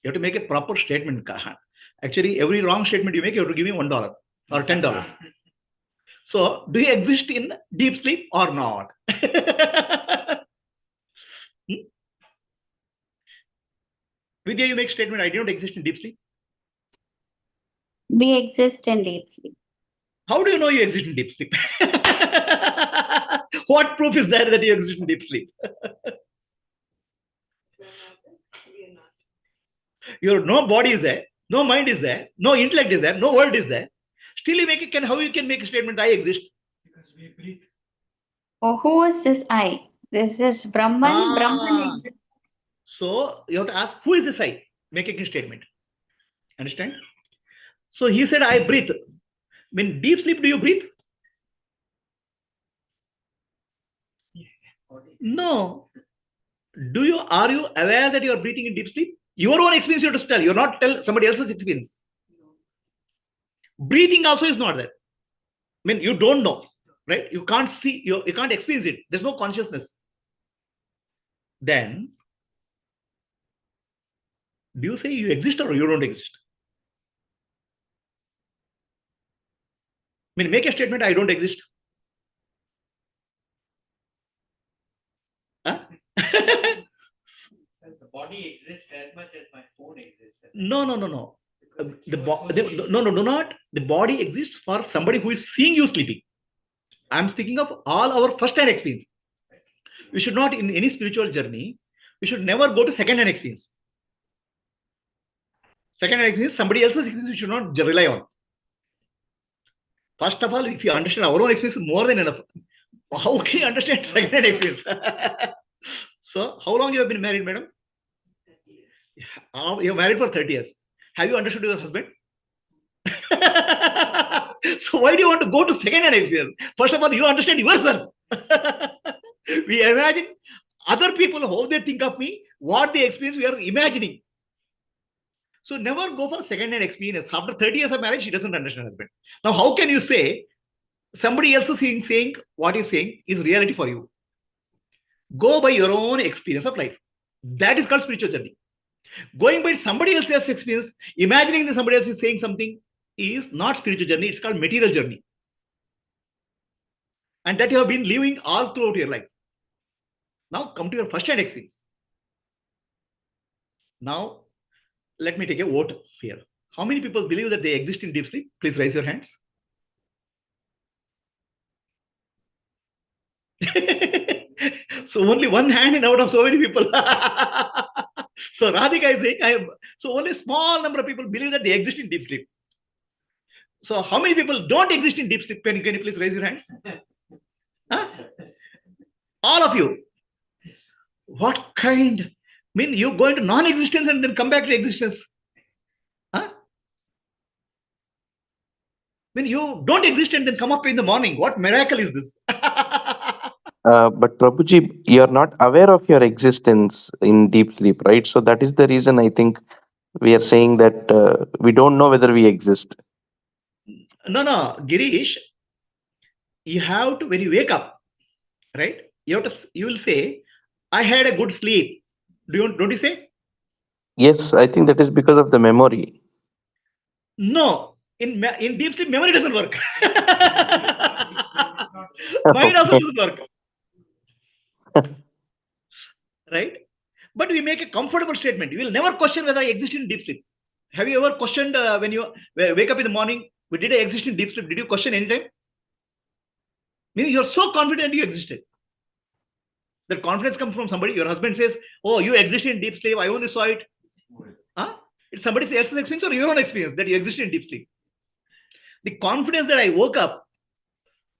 You have to make a proper statement, Kahan. Actually, every wrong statement you make, you have to give me $1 or $10. So, do you exist in deep sleep or not? Vidya, you make statement, I don't exist in deep sleep. We exist in deep sleep. How do you know you exist in deep sleep? What proof is there that you exist in deep sleep? Your no body is there, no mind is there, no intellect is there, no world is there. Still, you make it. How you can make a statement? I exist. Because we breathe. Oh, who is this I? This is Brahman. Brahman exists. So you have to ask, who is this I? Making a statement. Understand? So he said, I breathe. In deep sleep, do you breathe? No. Are you aware that you are breathing in deep sleep? Your own experience you have to tell. You're not tell somebody else's experience. Breathing also is not there. You don't know, right? You can't see, you can't experience it. There's no consciousness. Then, do you say you exist or you don't exist? Make a statement, I don't exist. Huh? The body exists as much as my phone exists. No. No, do not. The body exists for somebody who is seeing you sleeping. I'm speaking of all our first-hand experience. We should not, in any spiritual journey, we should never go to second-hand experience. Second-hand experience, somebody else's experience, we should not rely on. First of all, if you understand our own experience more than enough, how can you understand second-hand experience? So, how long you have been married, madam? You're married for 30 years. Have you understood your husband? So why do you want to go to second-hand experience? First of all, you understand yourself. We imagine other people, how they think of me, what they experience, we are imagining. So never go for second-hand experience. After 30 years of marriage, she doesn't understand husband. Now, how can you say somebody else is saying what you're saying is reality for you? Go by your own experience of life. That is called spiritual journey. Going by somebody else's experience, imagining that somebody else is saying something is not spiritual journey. It's called material journey. And that you have been living all throughout your life. Now come to your first-hand experience. Now, let me take a vote here. How many people believe that they exist in deep sleep? Please raise your hands. So only one hand in out of so many people. So Radhika is saying, so only a small number of people believe that they exist in deep sleep. So how many people don't exist in deep sleep? Can you please raise your hands? Huh? All of you. What kind? You go into non-existence and then come back to existence. Huh? You don't exist and then come up in the morning. What miracle is this? But Prabhuji, you're not aware of your existence in deep sleep, right? So that is the reason I think we are saying that we don't know whether we exist. No, Girish, you have to, when you wake up, right? You will say, I had a good sleep. Don't you say? Yes, I think that is because of the memory. No, in deep sleep, memory doesn't work. Mind also doesn't work. Right? But we make a comfortable statement. You will never question whether I exist in deep sleep. Have you ever questioned when you wake up in the morning, did I exist in deep sleep? Did you question anytime? Meaning you're so confident you existed. That confidence comes from somebody. Your husband says, oh, you exist in deep sleep. I only saw it. Huh? It's somebody else's experience or your own experience that you exist in deep sleep. The confidence that I woke up,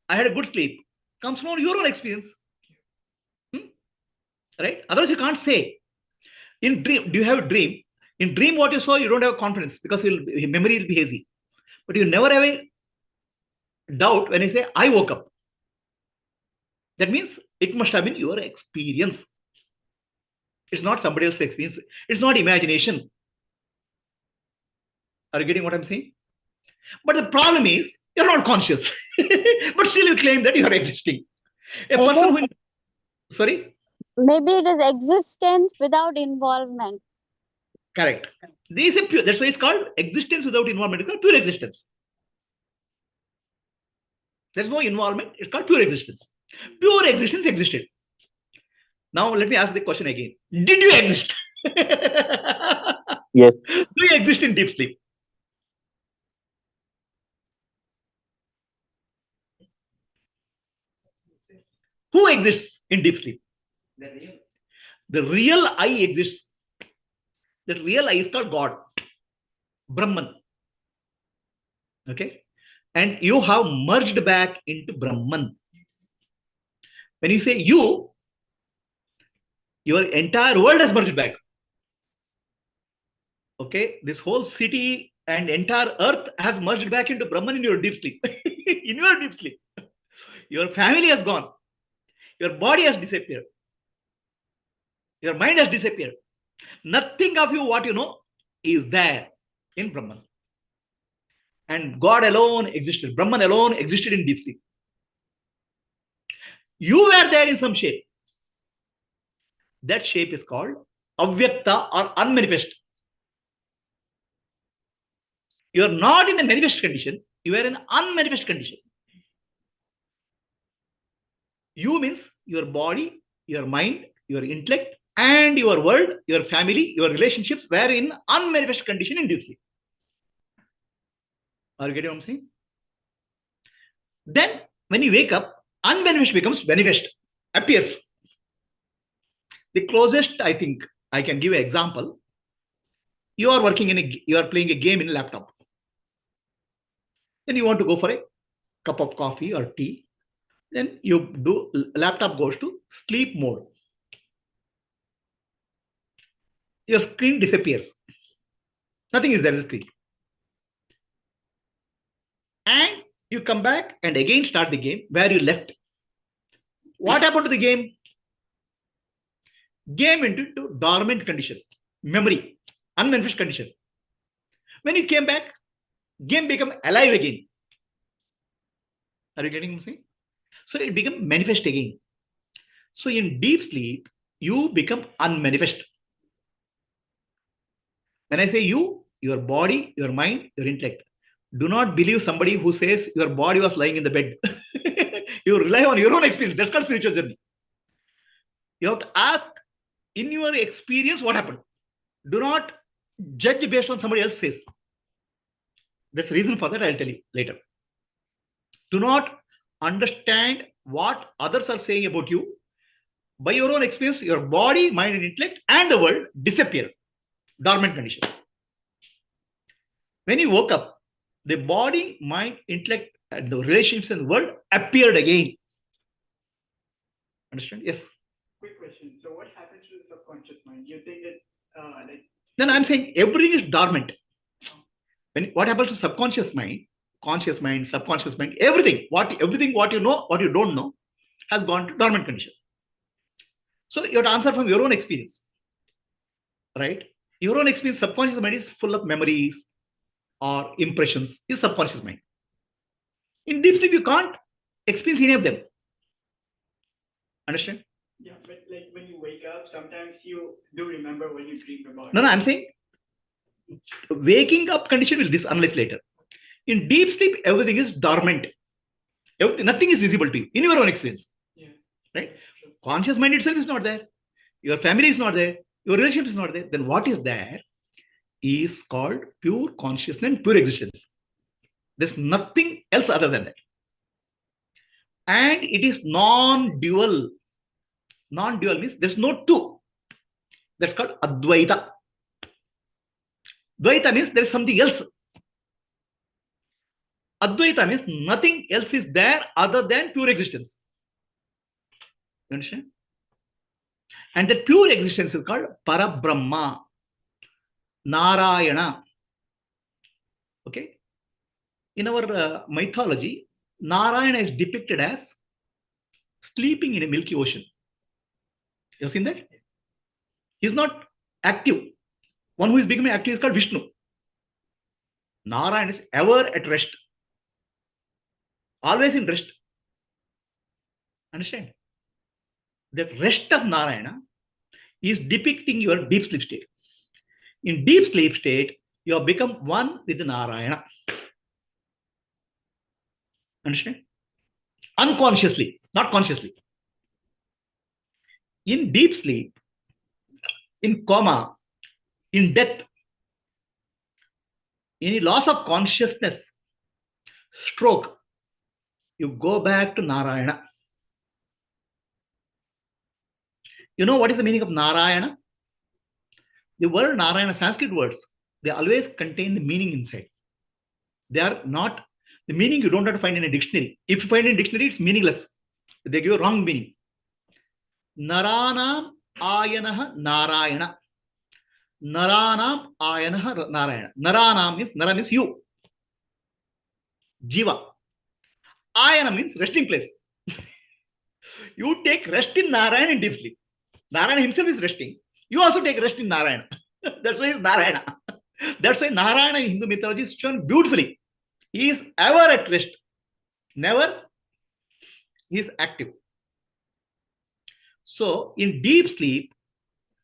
I had a good sleep, comes from your own experience. Right? Otherwise, you can't say. In dream, do you have a dream? In dream, what you saw, you don't have confidence because your memory will be hazy. But you never have a doubt when I say, I woke up. That means it must have been your experience. It's not somebody else's experience. It's not imagination. Are you getting what I'm saying? But the problem is, you're not conscious. But still you claim that you are existing. A person who... Sorry? Maybe it is existence without involvement. Correct. This is pure. That's why it's called existence without involvement. It's called pure existence. There's no involvement. It's called pure existence. Pure existence existed. Now let me ask the question again. Did you exist? Yes. Do you exist in deep sleep? Who exists in deep sleep? The real I exists. The real I is called God. Brahman. Okay? And you have merged back into Brahman. When you say you, your entire world has merged back. Okay? This whole city and entire earth has merged back into Brahman in your deep sleep. In your deep sleep. Your family has gone. Your body has disappeared. Your mind has disappeared. Nothing of you, what you know, is there in Brahman. And God alone existed. Brahman alone existed in deep sleep. You were there in some shape. That shape is called avyakta or unmanifest. You are not in a manifest condition. You are in an unmanifest condition. You means your body, your mind, your intellect, and your world, your family, your relationships were in unmanifest condition in deep sleep. Are you getting what I'm saying? Then, when you wake up, unmanifest becomes manifest, appears. The closest, I think, I can give an example. You are working you are playing a game in a laptop. Then you want to go for a cup of coffee or tea. Then laptop goes to sleep mode. Your screen disappears. Nothing is there in the screen. And you come back and again start the game where you left. What happened to the game? Game went into dormant condition, memory, unmanifest condition. When you came back, game became alive again. Are you getting what I'm saying? So it became manifest again. So in deep sleep, you become unmanifest. When I say you, your body, your mind, your intellect. Do not believe somebody who says your body was lying in the bed. You rely on your own experience. That's called spiritual journey. You have to ask in your experience what happened. Do not judge based on somebody else says. There's a reason for that. I'll tell you later. Do not understand what others are saying about you. By your own experience, your body, mind, and intellect and the world disappear. Dormant condition. When you woke up, the body, mind, intellect, and the relationships in the world appeared again. Understand? Yes. Quick question. So what happens to the subconscious mind? You think that Then I'm saying everything is dormant. What happens to subconscious mind, conscious mind, subconscious mind, everything what you know, what you don't know, has gone to dormant condition. So you have to answer from your own experience, right? Your own experience, subconscious mind is full of memories or impressions, is subconscious mind. In deep sleep, you can't experience any of them. Understand? Yeah, but like when you wake up, sometimes you do remember when you dream about No, I'm saying waking up condition will analyze later. In deep sleep, everything is dormant. Nothing is visible to you in your own experience. Yeah. Right? Conscious mind itself is not there. Your family is not there. Your relationship is not there. Then what is there is called pure consciousness and pure existence. There's nothing else other than that. And it is non-dual. Non-dual means there's no two. That's called Advaita. Dvaita means there is something else. Advaita means nothing else is there other than pure existence. You understand? And that pure existence is called Parabrahma, Narayana. Okay? In our mythology, Narayana is depicted as sleeping in a milky ocean. You have seen that? He's not active. One who is becoming active is called Vishnu. Narayana is ever at rest. Always in rest. Understand? The rest of Narayana is depicting your deep sleep state. In deep sleep state, you have become one with Narayana. Understand? Unconsciously, not consciously. In deep sleep, in coma, in death, any loss of consciousness, stroke, you go back to Narayana. You know what is the meaning of Narayana? The word Narayana, Sanskrit words, they always contain the meaning inside. They are not, the meaning you don't have to find in a dictionary. If you find in a dictionary, it's meaningless. They give a wrong meaning. Naranam Ayanah Narayana. Naranam Ayanah Narayana. Naranam means, Nara means you. Jiva. Ayana means resting place. You take rest in Narayana in deep sleep. Narayana himself is resting. You also take rest in Narayana. That's why he's Narayana. That's why Narayana in Hindu mythology is shown beautifully. He is ever at rest. Never he is active. So in deep sleep,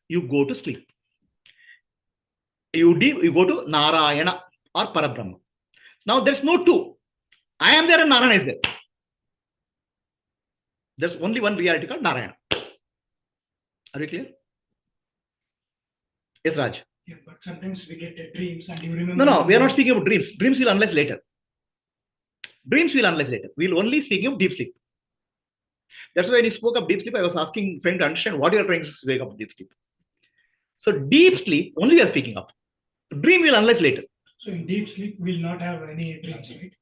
you go to sleep. You go to Narayana or Parabrahma. Now there's no two. I am there and Narayana is there. There's only one reality called Narayana. Are you clear? Yes, Raj. Yeah, but sometimes we get dreams and you remember. No, we are not speaking about dreams. Dreams we'll analyze later. Dreams we'll analyze later. We'll only speaking of deep sleep. That's why when you spoke of deep sleep, I was asking, trying to understand what you are trying to wake up deep sleep. So deep sleep only we are speaking of. Dream we'll analyze later. So in deep sleep, we'll not have any dreams, right?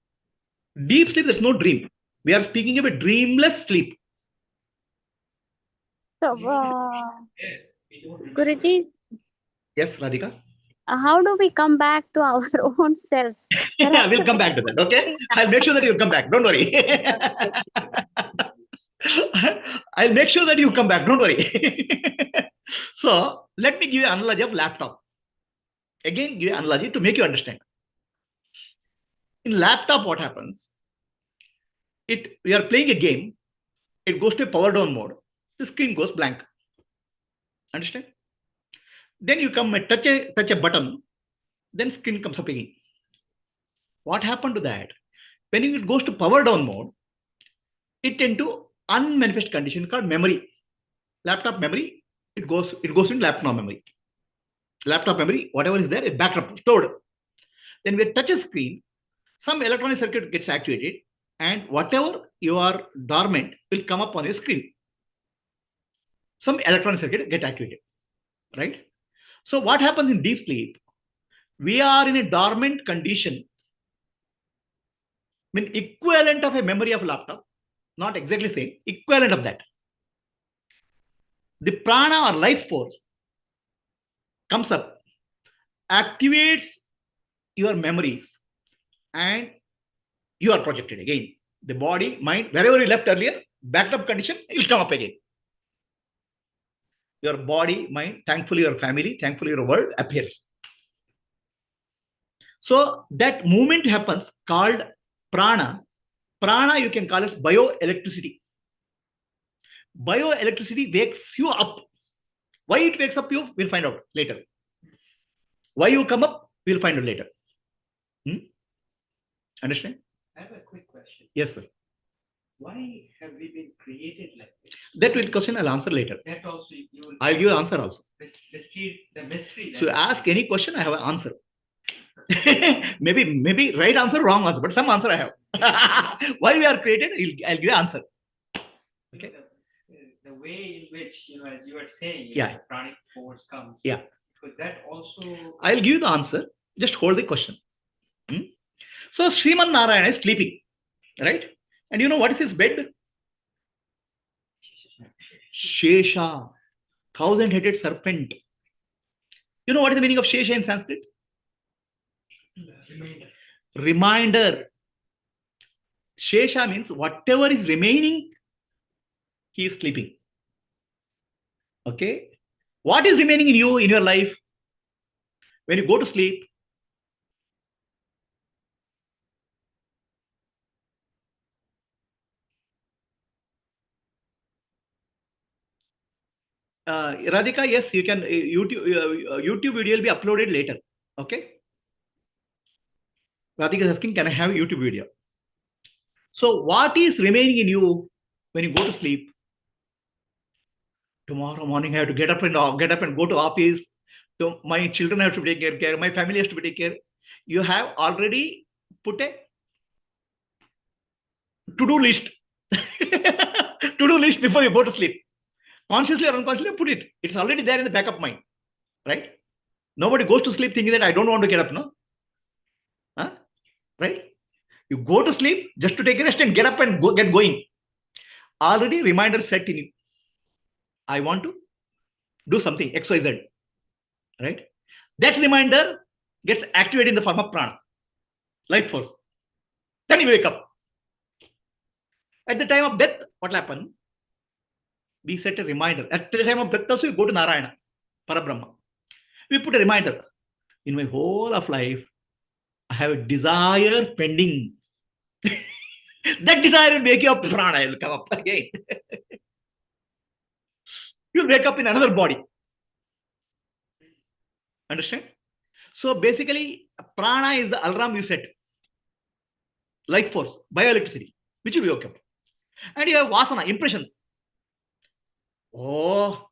Deep sleep, there's no dream. We are speaking of a dreamless sleep. So, Guruji, Yes, Radhika? how do we come back to our own selves? We'll come back to that, okay? I'll make sure that you'll come back. Don't worry. I'll make sure that you come back. Don't worry. So, let me give you an analogy of laptop. Again, give you an analogy to make you understand. In laptop, what happens? We are playing a game. It goes to a power down mode. The screen goes blank. Understand? Then you come and touch a button. Then screen comes up again. What happened to that? When it goes to power down mode, it tends to unmanifest condition called memory. Laptop memory, it goes in laptop memory. Laptop memory, whatever is there, it backed up, stored. Then when we touch a screen, some electronic circuit gets activated, and whatever you are dormant will come up on your screen. Some electronic circuit get activated, right? So what happens in deep sleep? We are in a dormant condition. I mean, equivalent of a memory of a laptop, not exactly same, equivalent of that. The prana or life force comes up, activates your memories, and you are projected again. The body, mind, wherever you left earlier, backed up condition, it will come up again. Your body, mind, thankfully your family, thankfully your world appears. So that movement happens called prana. Prana you can call it bioelectricity. Bioelectricity wakes you up. Why it wakes up you, we'll find out later. Why you come up, we'll find out later. Understand? I have a quick question. Yes, sir. Why have we been created like this? That will question I'll answer later. That also you will. I'll give an answer also. The mystery. So ask any question, I have an answer. maybe right answer, wrong answer, but some answer I have. Why we are created, I'll give an answer. Okay. The way in which, as you were saying, yeah, the pranic force comes. Yeah. Because that also. I'll give you the answer. Just hold the question. So Sriman Narayana is sleeping, right? And you know what is his bed? Shesha, 1,000-headed serpent. You know what is the meaning of Shesha in Sanskrit? Reminder. Shesha means whatever is remaining, he is sleeping. Okay. What is remaining in you, in your life? When you go to sleep, Radhika, yes, you can. YouTube video will be uploaded later. Okay. Radhika is asking, can I have a YouTube video? So, what is remaining in you when you go to sleep? Tomorrow morning, I have to get up and go to office. So my children have to be taken care. My family has to be taken care. You have already put a to-do list. To-do list before you go to sleep. Consciously or unconsciously, put it. It's already there in the back of mind, right? Nobody goes to sleep thinking that I don't want to get up, no? Huh? Right? You go to sleep just to take a rest and get up and get going. Already reminder set in you. I want to do something, XYZ, right? That reminder gets activated in the form of prana, life force. Then you wake up. At the time of death, what will happen? We set a reminder. At the time of death also, you go to Narayana, Parabrahma. We put a reminder. In my whole of life, I have a desire pending. That desire will make you up, prana will come up again. You'll wake up in another body. Understand? So basically, prana is the alarm you set. Life force, bioelectricity, which will wake up. And you have vasana, impressions. Oh,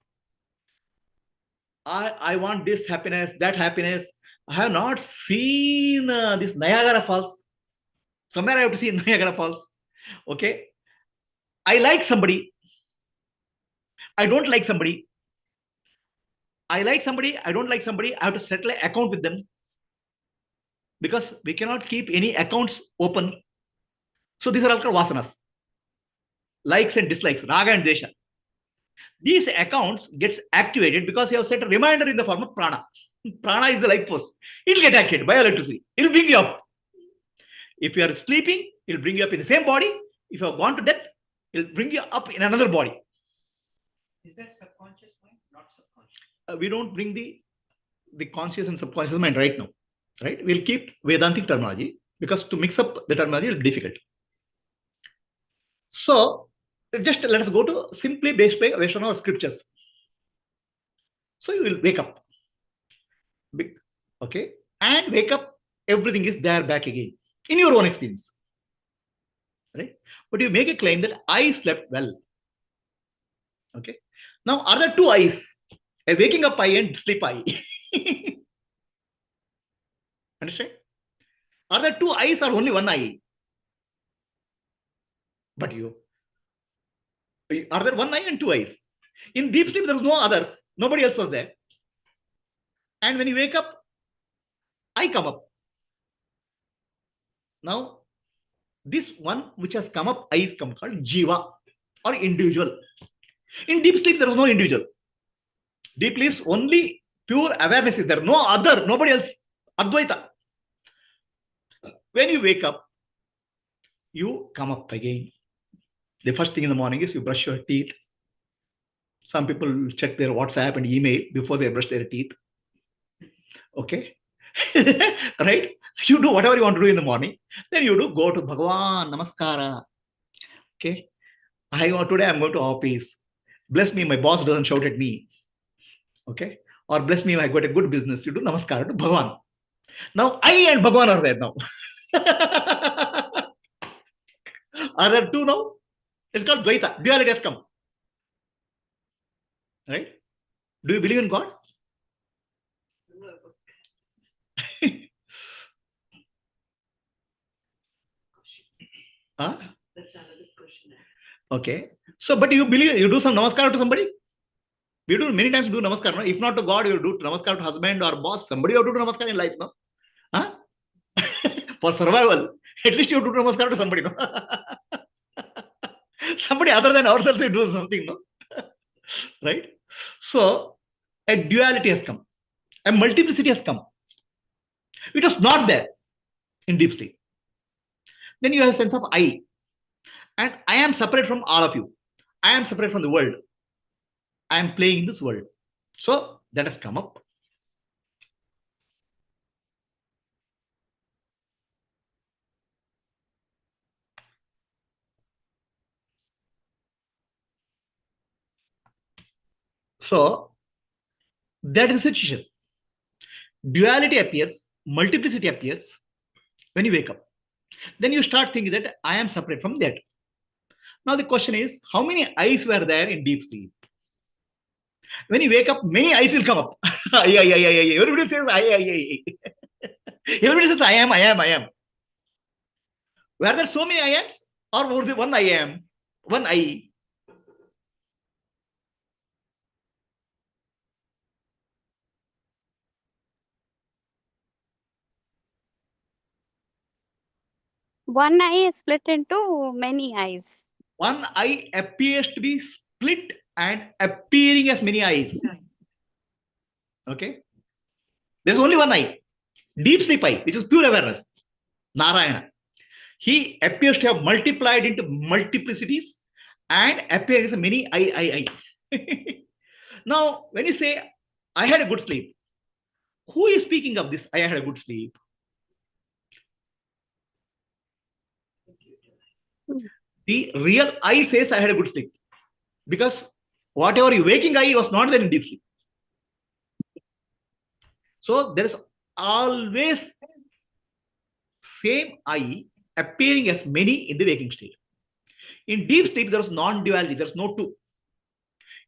I want this happiness, that happiness. I have not seen this Niagara Falls. Somewhere I have to see Niagara Falls. Okay. I like somebody. I don't like somebody. I like somebody. I don't like somebody. I have to settle an account with them. Because we cannot keep any accounts open. So these are all called vasanas. Likes and dislikes, raga and desha. These accounts gets activated because you have set a reminder in the form of prana. Prana is the life force. It will get activated by electricity. It will bring you up. If you are sleeping, it will bring you up in the same body. If you have gone to death, it will bring you up in another body. Is that subconscious mind? Not subconscious. We don't bring the conscious and subconscious mind right now. Right? We'll keep Vedantic terminology because to mix up the terminology will be difficult. So, just let us go to simply based on our scriptures. So, you will wake up. Okay? And wake up, everything is there back again in your own experience. Right? But you make a claim that I slept well. Okay? Now, are there two eyes? A waking up eye and sleep eye. Understand? Are there two eyes or only one eye? But are there one eye and two eyes? In deep sleep, there was no others. Nobody else was there. And when you wake up, I come up. Now, this one which has come up, I is called jiva or individual. In deep sleep, there was no individual. Deep sleep is only pure awareness is there. No other, nobody else. Advaita. When you wake up, you come up again. The first thing in the morning is you brush your teeth. Some people check their WhatsApp and email before they brush their teeth. Okay. Right? You do whatever you want to do in the morning. Then you do go to Bhagavan, Namaskara. Okay. Today I'm going to office. Bless me, my boss doesn't shout at me. Okay. Or bless me, I got a good business. You do Namaskara to Bhagavan. Now I and Bhagavan are there now. Are there two now? It's called Advaita. Duality has come. Right? Do you believe in God? Huh? That's another question. Okay. So, but you believe, you do some namaskar to somebody? We do many times do namaskar. No? If not to God, you do namaskar to husband or boss. Somebody you have to do namaskar in life. No? Huh? For survival, at least you have to do namaskar to somebody. No? Somebody other than ourselves, we do something. No? Right? So, a duality has come. A multiplicity has come. It was not there in deep sleep. Then you have a sense of I. And I am separate from all of you. I am separate from the world. I am playing in this world. So that has come up. So that is the situation. Duality appears, multiplicity appears when you wake up. Then you start thinking that I am separate from that. Now the question is, how many eyes were there in deep sleep? When you wake up, many eyes will come up. Everybody says, I. Everybody says, I am. Were there so many I ams? Or were there one I am? One I. One eye is split into many eyes. One eye appears to be split and appearing as many eyes. Okay. There's only one eye. Deep sleep eye, which is pure awareness. Narayana. He appears to have multiplied into multiplicities and appears as many I. Now, when you say, I had a good sleep, who is speaking of this? I had a good sleep. The real I says, I had a good sleep. Because whatever you waking I was not there in deep sleep. So there is always same I appearing as many in the waking state. In deep sleep, there is non-duality. There is no two.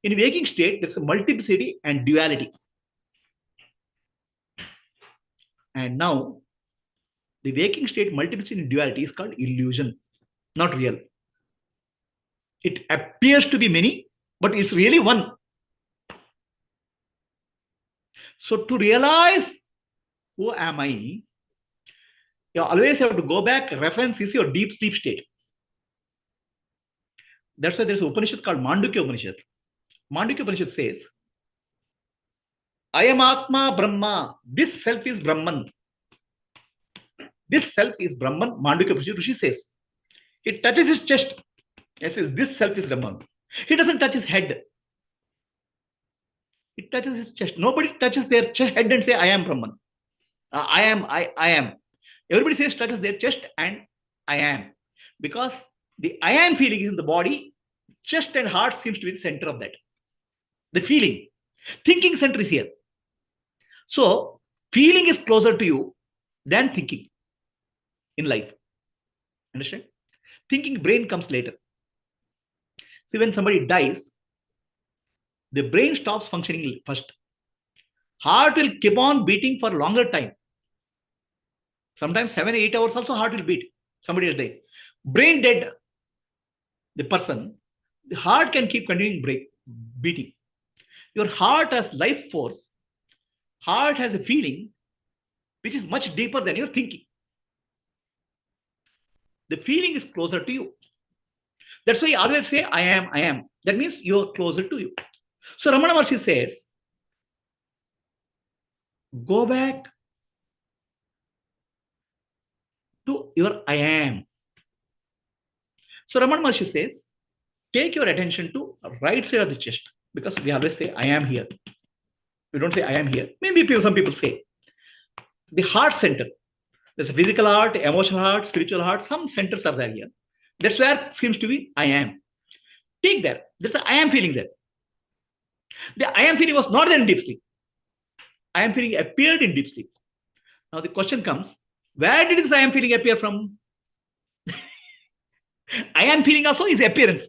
In waking state, there is a multiplicity and duality. And now, the waking state, multiplicity and duality is called illusion, not real. It appears to be many, but it's really one. So to realize who am I, you always have to go back. Reference is your deep sleep state. That's why there's an Upanishad called Mandukya Upanishad. Mandukya Upanishad says, I am Atma Brahma. This self is Brahman. This self is Brahman. Mandukya Upanishad Rishi says. It touches his chest. He says, this self is Brahman. He doesn't touch his head. It touches his chest. Nobody touches their head and say, I am Brahman. I am. Everybody says touches their chest and I am. Because the I am feeling is in the body, chest and heart seems to be the center of that. The feeling. Thinking center is here. So, feeling is closer to you than thinking in life. Understand? Thinking brain comes later. See, when somebody dies, the brain stops functioning first. Heart will keep on beating for longer time. Sometimes 7, 8 hours also heart will beat. Somebody will die. Brain dead, the person, the heart can keep continuing beating. Your heart has life force. Heart has a feeling which is much deeper than your thinking. The feeling is closer to you. That's why you always say, I am. That means you're closer to you. So Ramana Maharshi says, go back to your I am. So Ramana Maharshi says, take your attention to right side of the chest, because we always say, I am here. We don't say, I am here. Maybe some people say. The heart center. There's a physical heart, emotional heart, spiritual heart. Some centers are there here. That's where seems to be I am. Take that. There's a I am feeling there. The I am feeling was not there in deep sleep. I am feeling appeared in deep sleep. Now the question comes, where did this I am feeling appear from? I am feeling also is appearance.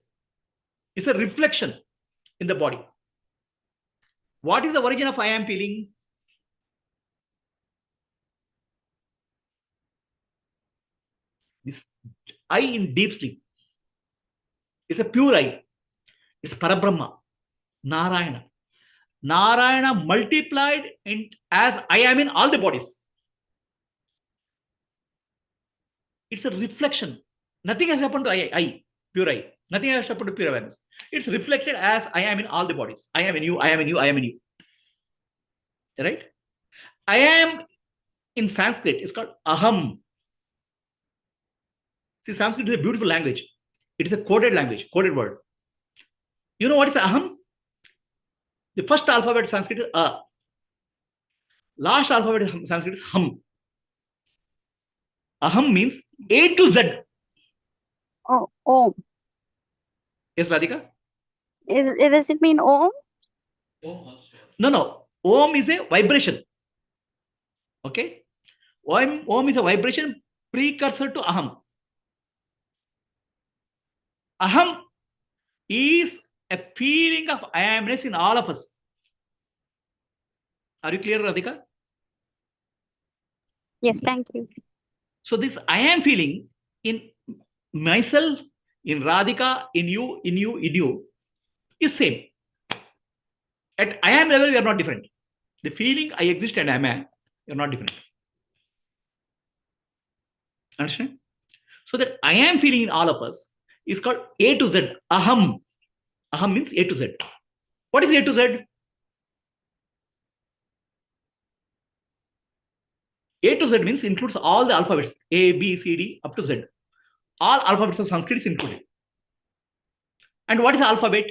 It's a reflection in the body. What is the origin of I am feeling? This I in deep sleep is a pure I. It's Parabrahma, Narayana. Narayana multiplied as I am in all the bodies. It's a reflection. Nothing has happened to I, pure I. Nothing has happened to pure awareness. It's reflected as I am in all the bodies. I am in you, I am in you, I am in you. Right? I am in Sanskrit. It's called aham. See, Sanskrit is a beautiful language. It is a coded language, coded word. You know what is aham? The first alphabet of Sanskrit is a. Last alphabet of Sanskrit is hum. Aham means A to Z. Oh, Om. Yes, Radhika? Does it mean Om? No. Om is a vibration. Okay? Om is a vibration precursor to aham. Aham is a feeling of I amness in all of us. Are you clear, Radhika? Yes, thank you. So this I am feeling in myself, in Radhika, in you, is same. At I am level, we are not different. The feeling I exist and I am, we are not different. Understand? So that I am feeling in all of us is called A to Z, aham. Aham means A to Z. What is A to Z? A to Z means includes all the alphabets, A, B, C, D, up to Z. All alphabets of Sanskrit is included. And what is alphabet?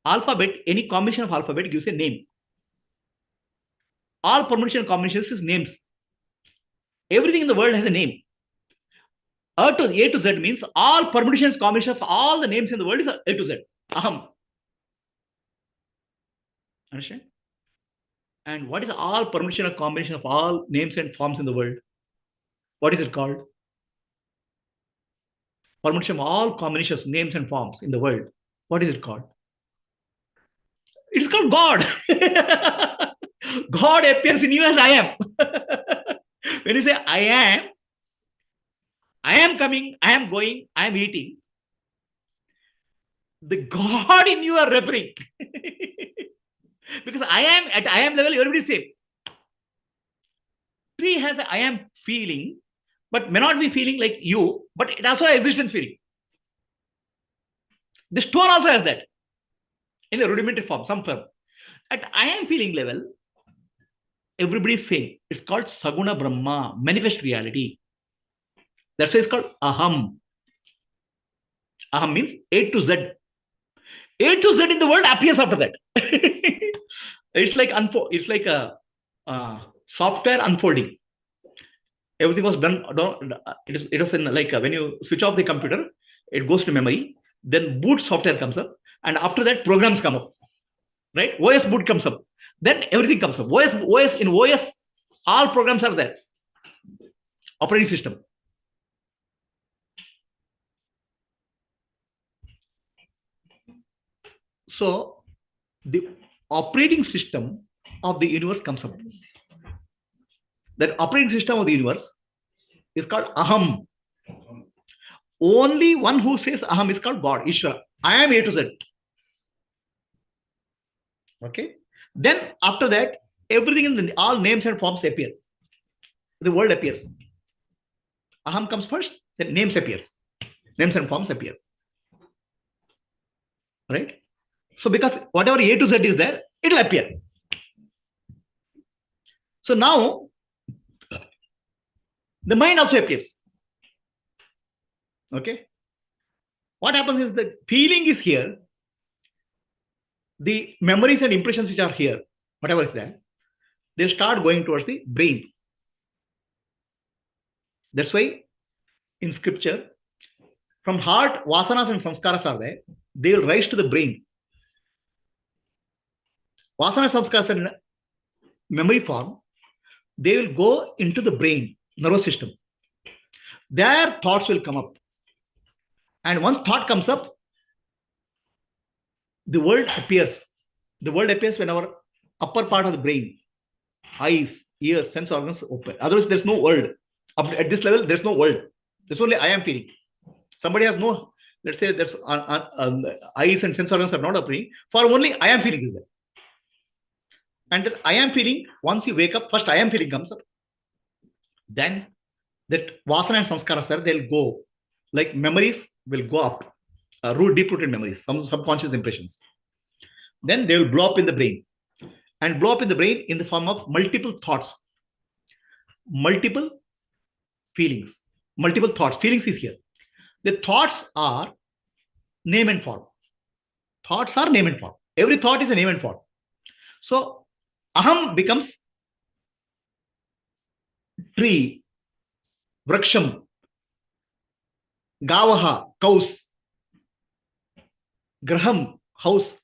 Alphabet, any combination of alphabet gives a name. All permutation combinations is names. Everything in the world has a name. A to Z means all permutations combination of all the names in the world is A to Z. Aham. Understand? And what is all permutation or combination of all names and forms in the world? What is it called? Permutation of all combinations, names and forms in the world. What is it called? It's called God. God appears in you as I am. When you say I am coming, I am going, I am eating. The God in you are referring. Because I am at I am level, everybody is same. Tree has a I am feeling, but may not be feeling like you, but it also has existence feeling. The stone also has that in a rudimentary form, some form. At I am feeling level, everybody is same. It's called Saguna Brahma, manifest reality. That's why it's called aham. Aham means A to Z. A to Z in the world appears after that. It's like a software unfolding. Everything was done. It was in like when you switch off the computer, it goes to memory. Then boot software comes up, and after that programs come up. Right? OS boot comes up. Then everything comes up. In OS, all programs are there. Operating system. So the operating system of the universe comes up. That operating system of the universe is called aham. Only one who says aham is called God, Ishvara. I am A to Z. Okay. Then after that, everything in all names and forms appear. The world appears. Aham comes first, then names appears. Names and forms appear. Right? So because whatever A to Z is there, it will appear. So now, the mind also appears. Okay? What happens is the feeling is here. The memories and impressions which are here, whatever is there, they start going towards the brain. That's why in scripture, from heart, vasanas and samskaras are there. They will rise to the brain. Vasana samskaras are in memory form. They will go into the brain, nervous system. Their thoughts will come up. And once thought comes up, the world appears. The world appears when our upper part of the brain, eyes, ears, sense organs open. Otherwise, there's no world. At this level, there's no world. There's only I am feeling. Somebody has no, let's say there's eyes and sense organs are not appearing. For only I am feeling is there. And I am feeling, once you wake up, first I am feeling comes up. Then that vasana and samskaras are, they'll go. Like memories will go up. Deep-rooted memories, some subconscious impressions. Then they will blow up in the brain. And blow up in the brain in the form of multiple thoughts. Multiple feelings. Multiple thoughts. Feelings is here. The thoughts are name and form. Thoughts are name and form. Every thought is a name and form. So, aham becomes tree, vraksham, gavaha, cows, graham, house.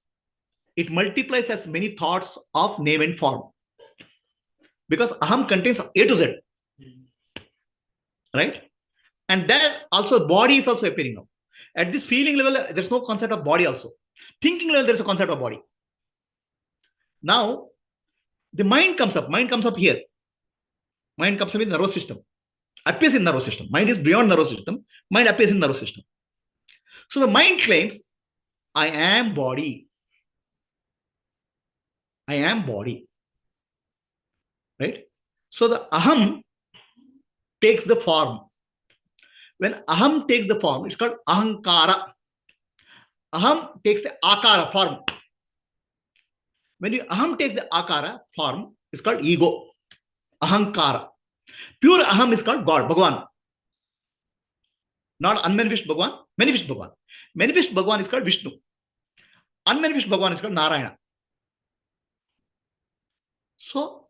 It multiplies as many thoughts of name and form. Because aham contains A to Z. Right? And then also body is also appearing now. At this feeling level, there's no concept of body also. Thinking level, there's a concept of body. Now, the mind comes up. Mind comes up here. Mind comes up in the nervous system. Appears in nervous system. Mind is beyond nervous system. Mind appears in nervous system. So the mind claims, I am body. I am body. Right? So the aham takes the form. When aham takes the form, it's called ahankara. Aham takes the akara form. When aham takes the akara form, it's called ego. Ahankara. Pure aham is called God, Bhagavan. Not unmanifest Bhagavan, manifest Bhagavan. Manifest Bhagavan is called Vishnu. Unmanifest Bhagavan is called Narayana. So,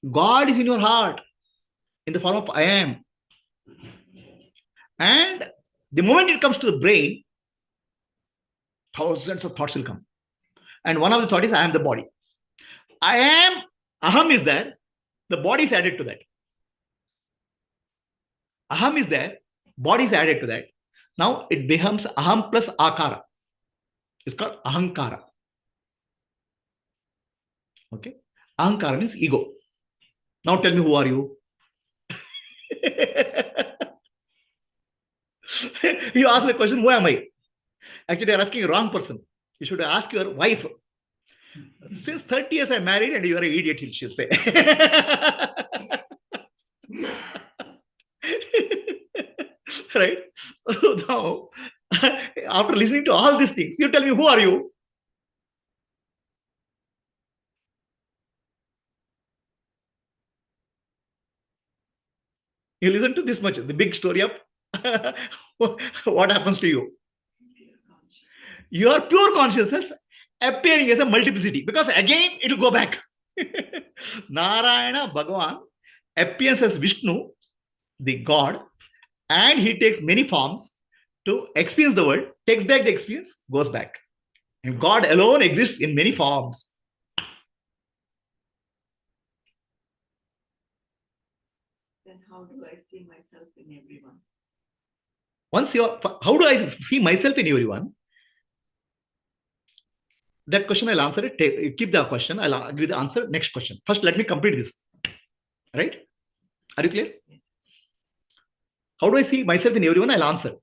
God is in your heart in the form of I am. And the moment it comes to the brain, thousands of thoughts will come. And one of the thoughts is I am the body. I am, aham is there, the body is added to that. Aham is there, body is added to that. Now it becomes aham plus akara. It's called ahankara. Okay. Ahankara means ego. Now tell me, who are you? You ask the question, who am I? Actually, you're asking the wrong person. You should ask your wife. Since 30 years I'm married and you are an idiot, she'll say. Right? Now, after listening to all these things, you tell me, who are you? You listen to this much, the big story of what happens to you. Your pure consciousness appearing as a multiplicity, because again it will go back. Narayana Bhagavan appears as Vishnu, the God, and he takes many forms to experience the world, takes back the experience, goes back. And God alone exists in many forms. Then how do I see myself in everyone? How do I see myself in everyone? That question I'll answer it. Keep the question. I'll give the answer. Next question. First, let me complete this. Right? Are you clear? How do I see myself in everyone? I'll answer.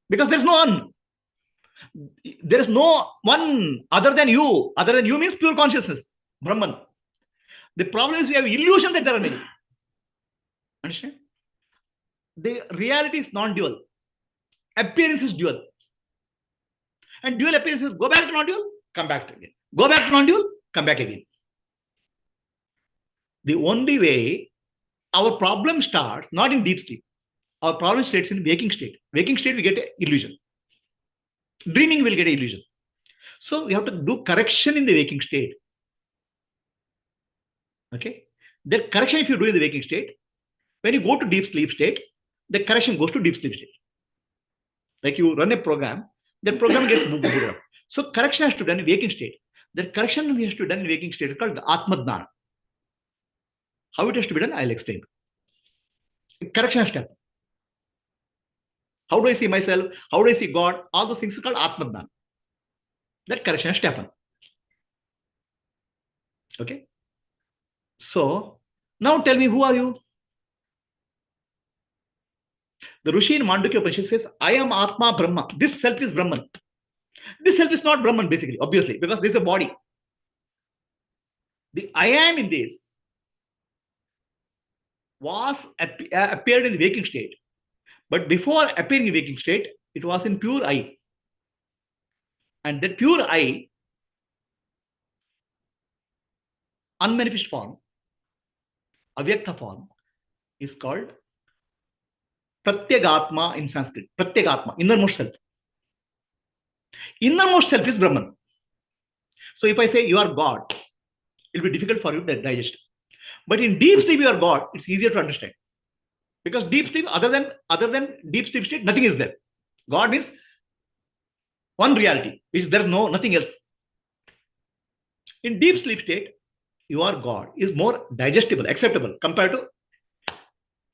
Because there's no one. There is no one other than you. Other than you means pure consciousness. Brahman. The problem is we have illusion that there are many. Understand? The reality is non-dual. Appearance is dual. And dual appearance is go back to non-dual, come back to again. Go back to non-dual, come back again. The only way our problem starts, not in deep sleep. Our problem starts in waking state. Waking state, we get an illusion. Dreaming will get an illusion. So we have to do correction in the waking state. Okay. The correction, if you do in the waking state, when you go to deep sleep state, the correction goes to deep sleep state. Like you run a program, that program gets moved up. So correction has to be done in waking state. The correction we has to be done in waking state is called the Atmadnana. How it has to be done, I'll explain. Correction has to happen. How do I see myself? How do I see God? All those things are called Atmadnana. That correction has to happen. Okay. So now tell me, who are you? The Rishi in Mandukya Upanishad says, I am Atma Brahma. This self is Brahman. This self is not Brahman, basically, obviously, because this is a body. The I am in this was appeared in the waking state. But before appearing in waking state, it was in pure I. And that pure I, unmanifest form, avyakta form, is called Pratyagatma in Sanskrit. Pratyagatma, innermost self. Innermost self is Brahman. So if I say you are God, it will be difficult for you to digest. But in deep sleep, you are God, it's easier to understand. Because deep sleep, other than deep sleep state, nothing is there. God means one reality, which there is nothing else. In deep sleep state, you are God is more digestible, acceptable compared to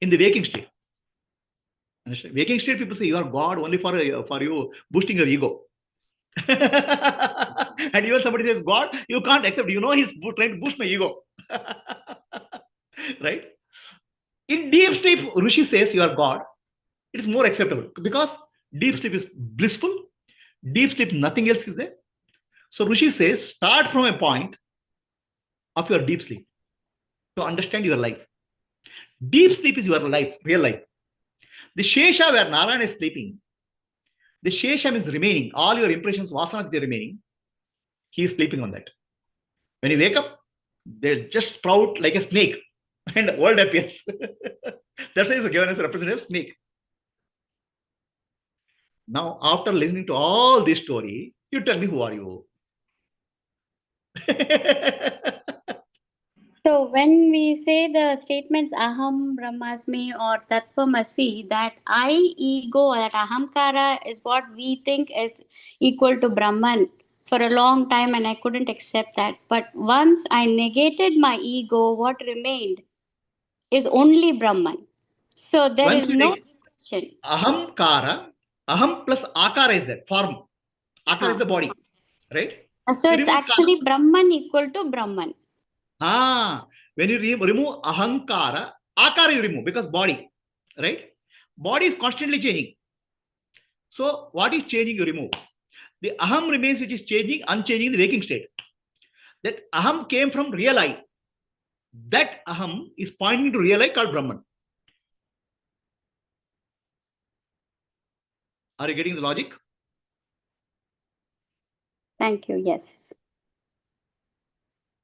in the waking state. Understand? Waking state, people say you are God only for you boosting your ego. And even somebody says God, you can't accept. You know he's trying to boost my ego. Right? In deep sleep, Rishi says you are God. It is more acceptable because deep sleep is blissful. Deep sleep, nothing else is there. So Rishi says, start from a point of your deep sleep to understand your life. Deep sleep is your life, real life. The Shesha where Narayana is sleeping, the Shesha means remaining. All your impressions, vasana, they remaining. He is sleeping on that. When you wake up, they just sprout like a snake and the world appears. That's why he's given as a representative snake. Now, after listening to all this story, you tell me, who are you? So when we say the statements aham brahmasmi or tattvamasi, that I ego, that ahamkara is what we think is equal to Brahman for a long time, and I couldn't accept that. But once I negated my ego, what remained is only Brahman. So there Once is you no take question. ahamkara, aham plus akara is that form. Akara is the body, right? So You it's remove actually Brahman equal to Brahman. When you remove ahankara, akara you remove because body, right? Body is constantly changing. So what is changing you remove? The aham remains, which is changing, unchanging in the waking state. That aham came from real I. That aham is pointing to real I called Brahman. Are you getting the logic? Thank you. Yes.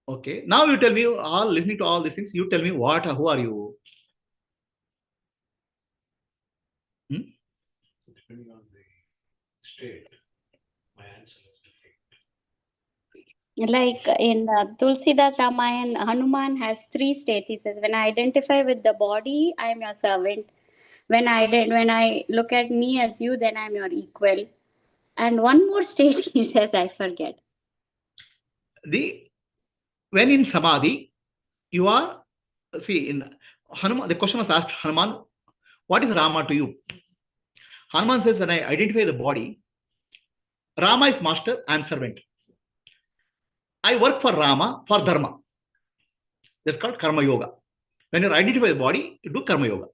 Okay. Now you tell me, all listening to all these things, you tell me who are you? So depending on the state, my answer is different. Like in Tulsidas Ramayana, Hanuman has 3 states. He says, when I identify with the body, I am your servant. When I look at me as you, then I am your equal. And one more state he says, I forget. When in Samadhi, you are, see, in Hanuman, the question was asked, Hanuman, what is Rama to you? Hanuman says, when I identify the body, Rama is master, I am servant. I work for Rama, for Dharma. That's called karma yoga. When you identify the body, you do karma yoga.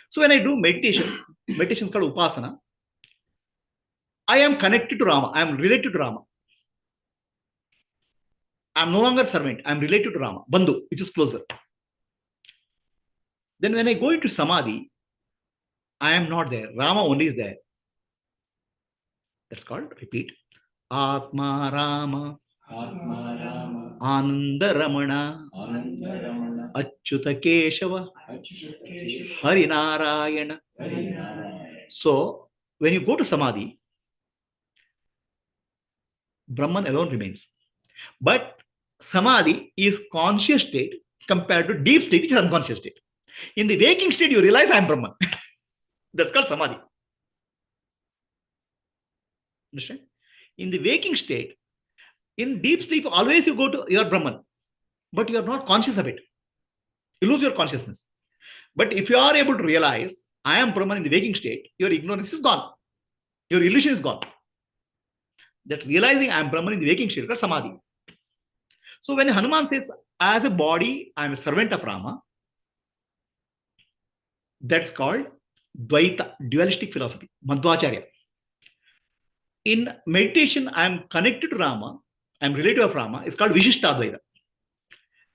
So when I do meditation, meditation is called upasana. I am connected to Rama. I am related to Rama. I am no longer servant. I am related to Rama, Bandhu, which is closer. Then when I go into Samadhi, I am not there. Rama only is there. That's called, repeat, Atma Rama, Ananda Ramana, Achyuta Keshava, Hari Narayana. So when you go to Samadhi, Brahman alone remains. But samadhi is conscious state compared to deep sleep, which is unconscious state. In the waking state, you realize I am Brahman. That's called samadhi. Understand? In the waking state, in deep sleep, always you go to your Brahman, but you are not conscious of it. You lose your consciousness. But if you are able to realize I am Brahman in the waking state, your ignorance is gone. Your illusion is gone. That realizing I am Brahman in the waking state is samadhi. So when Hanuman says, as a body, I am a servant of Rama, that's called Dvaita, dualistic philosophy, Madhvacharya. In meditation, I am connected to Rama, I am relative of Rama, it's called Vishishtadvaita.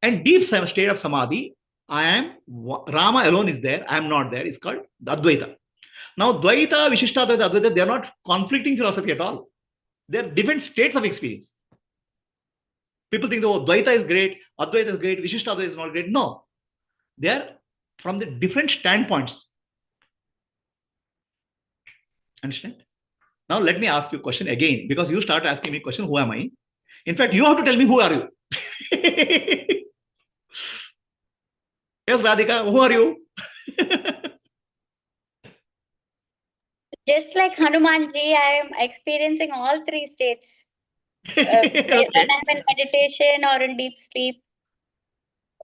And deep state of samadhi, I am, Rama alone is there, I am not there, it's called Advaita. Now, Dvaita, Vishishtadvaita, Advaita, they are not conflicting philosophy at all. They are different states of experience. People think, oh, Dvaita is great, Advaita is great, Vishishtadvaita is not great. No. They are from the different standpoints. Understand? Now, let me ask you a question again, because you start asking me a question, who am I? In fact, you have to tell me, who are you? Yes, Radhika, who are you? Just like Hanumanji, I am experiencing all three states. When I'm in meditation or in deep sleep.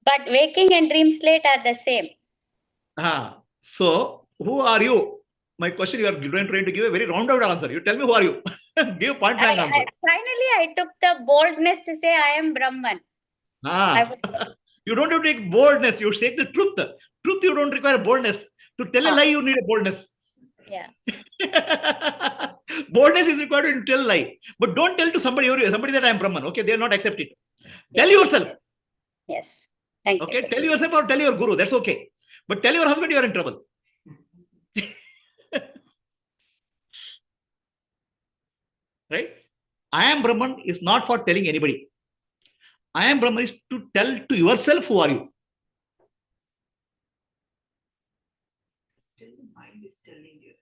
But waking and dream state are the same. So, who are you? My question, you are trying to give a very roundabout answer. You tell me, who are you? Give point blank answer. Finally, I took the boldness to say I am Brahman. You don't have to take boldness. You take the truth. Truth, you don't require boldness. To tell a lie, you need a boldness. Yeah. Boldness is required to tell a lie. But don't tell to somebody that I am Brahman. Okay, they will not accept it. Tell yourself. Yes. Thank you. Okay, tell yourself or tell your guru. That's okay. But tell your husband you are in trouble. Right? I am Brahman is not for telling anybody. I am Brahman is to tell to yourself who are you. Still the mind is telling you.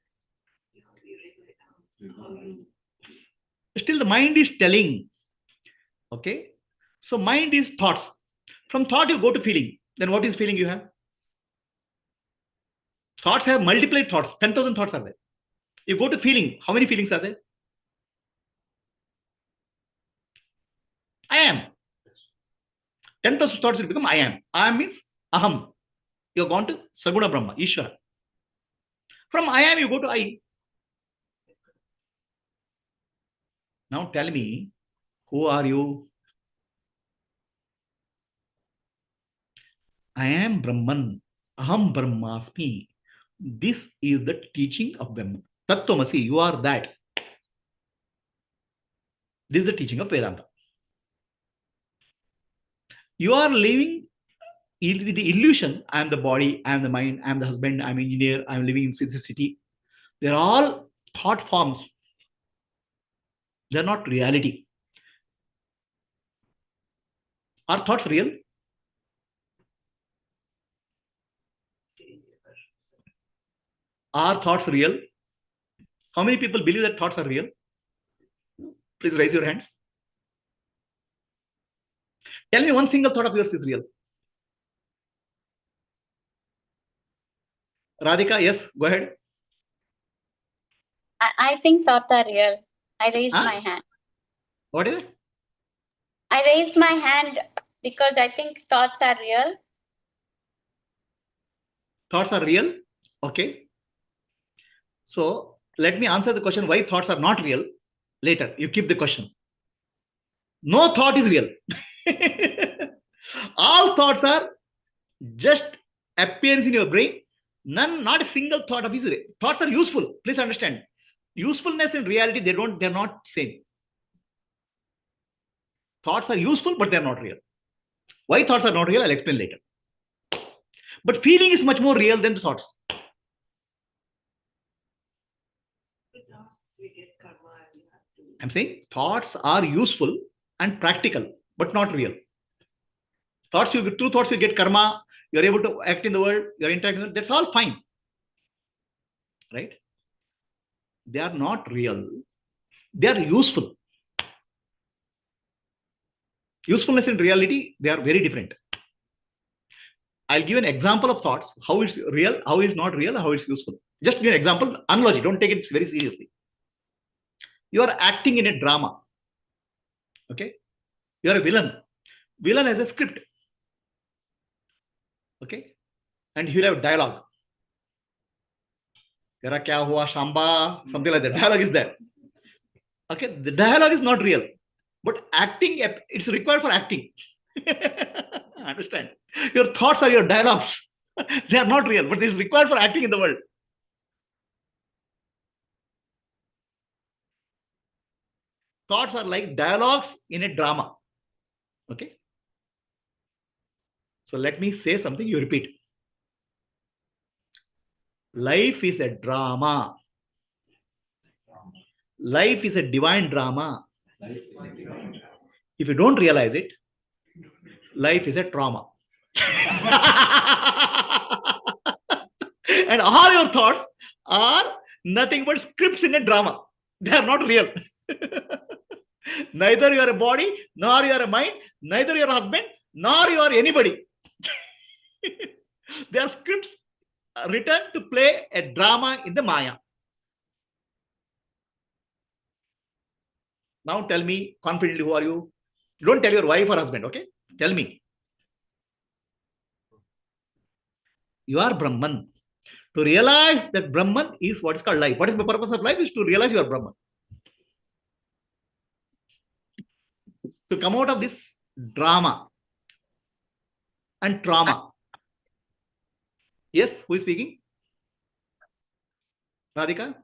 Still the mind is telling. Okay? So mind is thoughts. From thought you go to feeling. Then what is feeling you have? Thoughts have multiplied thoughts. 10,000 thoughts are there. You go to feeling. How many feelings are there? I am. 10,000 thoughts will become I am. I am means aham. You have gone to Saguna Brahma, Ishvara. From I am, you go to I. Now tell me, who are you? I am Brahman. Aham Brahmasmi. This is the teaching of Brahman. Tattvamasi, you are that. This is the teaching of Vedanta. You are living with the illusion, I am the body, I am the mind, I am the husband, I am engineer, I am living in this city. They are all thought forms. They are not reality. Are thoughts real? Are thoughts real? How many people believe that thoughts are real? Please raise your hands. Tell me one single thought of yours is real. Radhika, yes, go ahead. I think thoughts are real. I raised my hand. What is it? I raised my hand because I think thoughts are real. Thoughts are real? Okay. So let me answer the question why thoughts are not real later. You keep the question. No thought is real. All thoughts are just appearance in your brain. None, not a single thought of is real. Thoughts are useful. Please understand. Usefulness and reality, they're not same. Thoughts are useful, but they're not real. Why thoughts are not real, I'll explain later. But feeling is much more real than the thoughts. I'm saying thoughts are useful and practical, but not real. Through thoughts you get karma, you're able to act in the world, you're interacting, that's all fine. Right? They are not real. They are useful. Usefulness and reality, they are very different. I'll give an example of thoughts, how it's real, how it's not real, how it's useful. Just give an example, analogy, don't take it very seriously. You are acting in a drama. Okay? You are a villain. Villain has a script. Okay? And he'll have dialogue. Tera kya hua, Shamba, something like that. Dialogue is there. Okay? The dialogue is not real. But acting, it's required for acting. Understand? Your thoughts are your dialogues. They are not real, but it is required for acting in the world. Thoughts are like dialogues in a drama. Okay? So let me say something, you repeat. Life is a drama. Life is a divine drama. If you don't realize it, life is a trauma. And all your thoughts are nothing but scripts in a drama. They are not real. Neither you are a body, nor you are a mind, neither you are a husband, nor you are anybody. They are scripts written to play a drama in the Maya. Now tell me confidently, who are you? Don't tell your wife or husband, okay? Tell me. You are Brahman. To realize that Brahman is what is called life. What is the purpose of life? Is to realize you are Brahman. To come out of this drama and trauma. Yes, who is speaking? Radhika?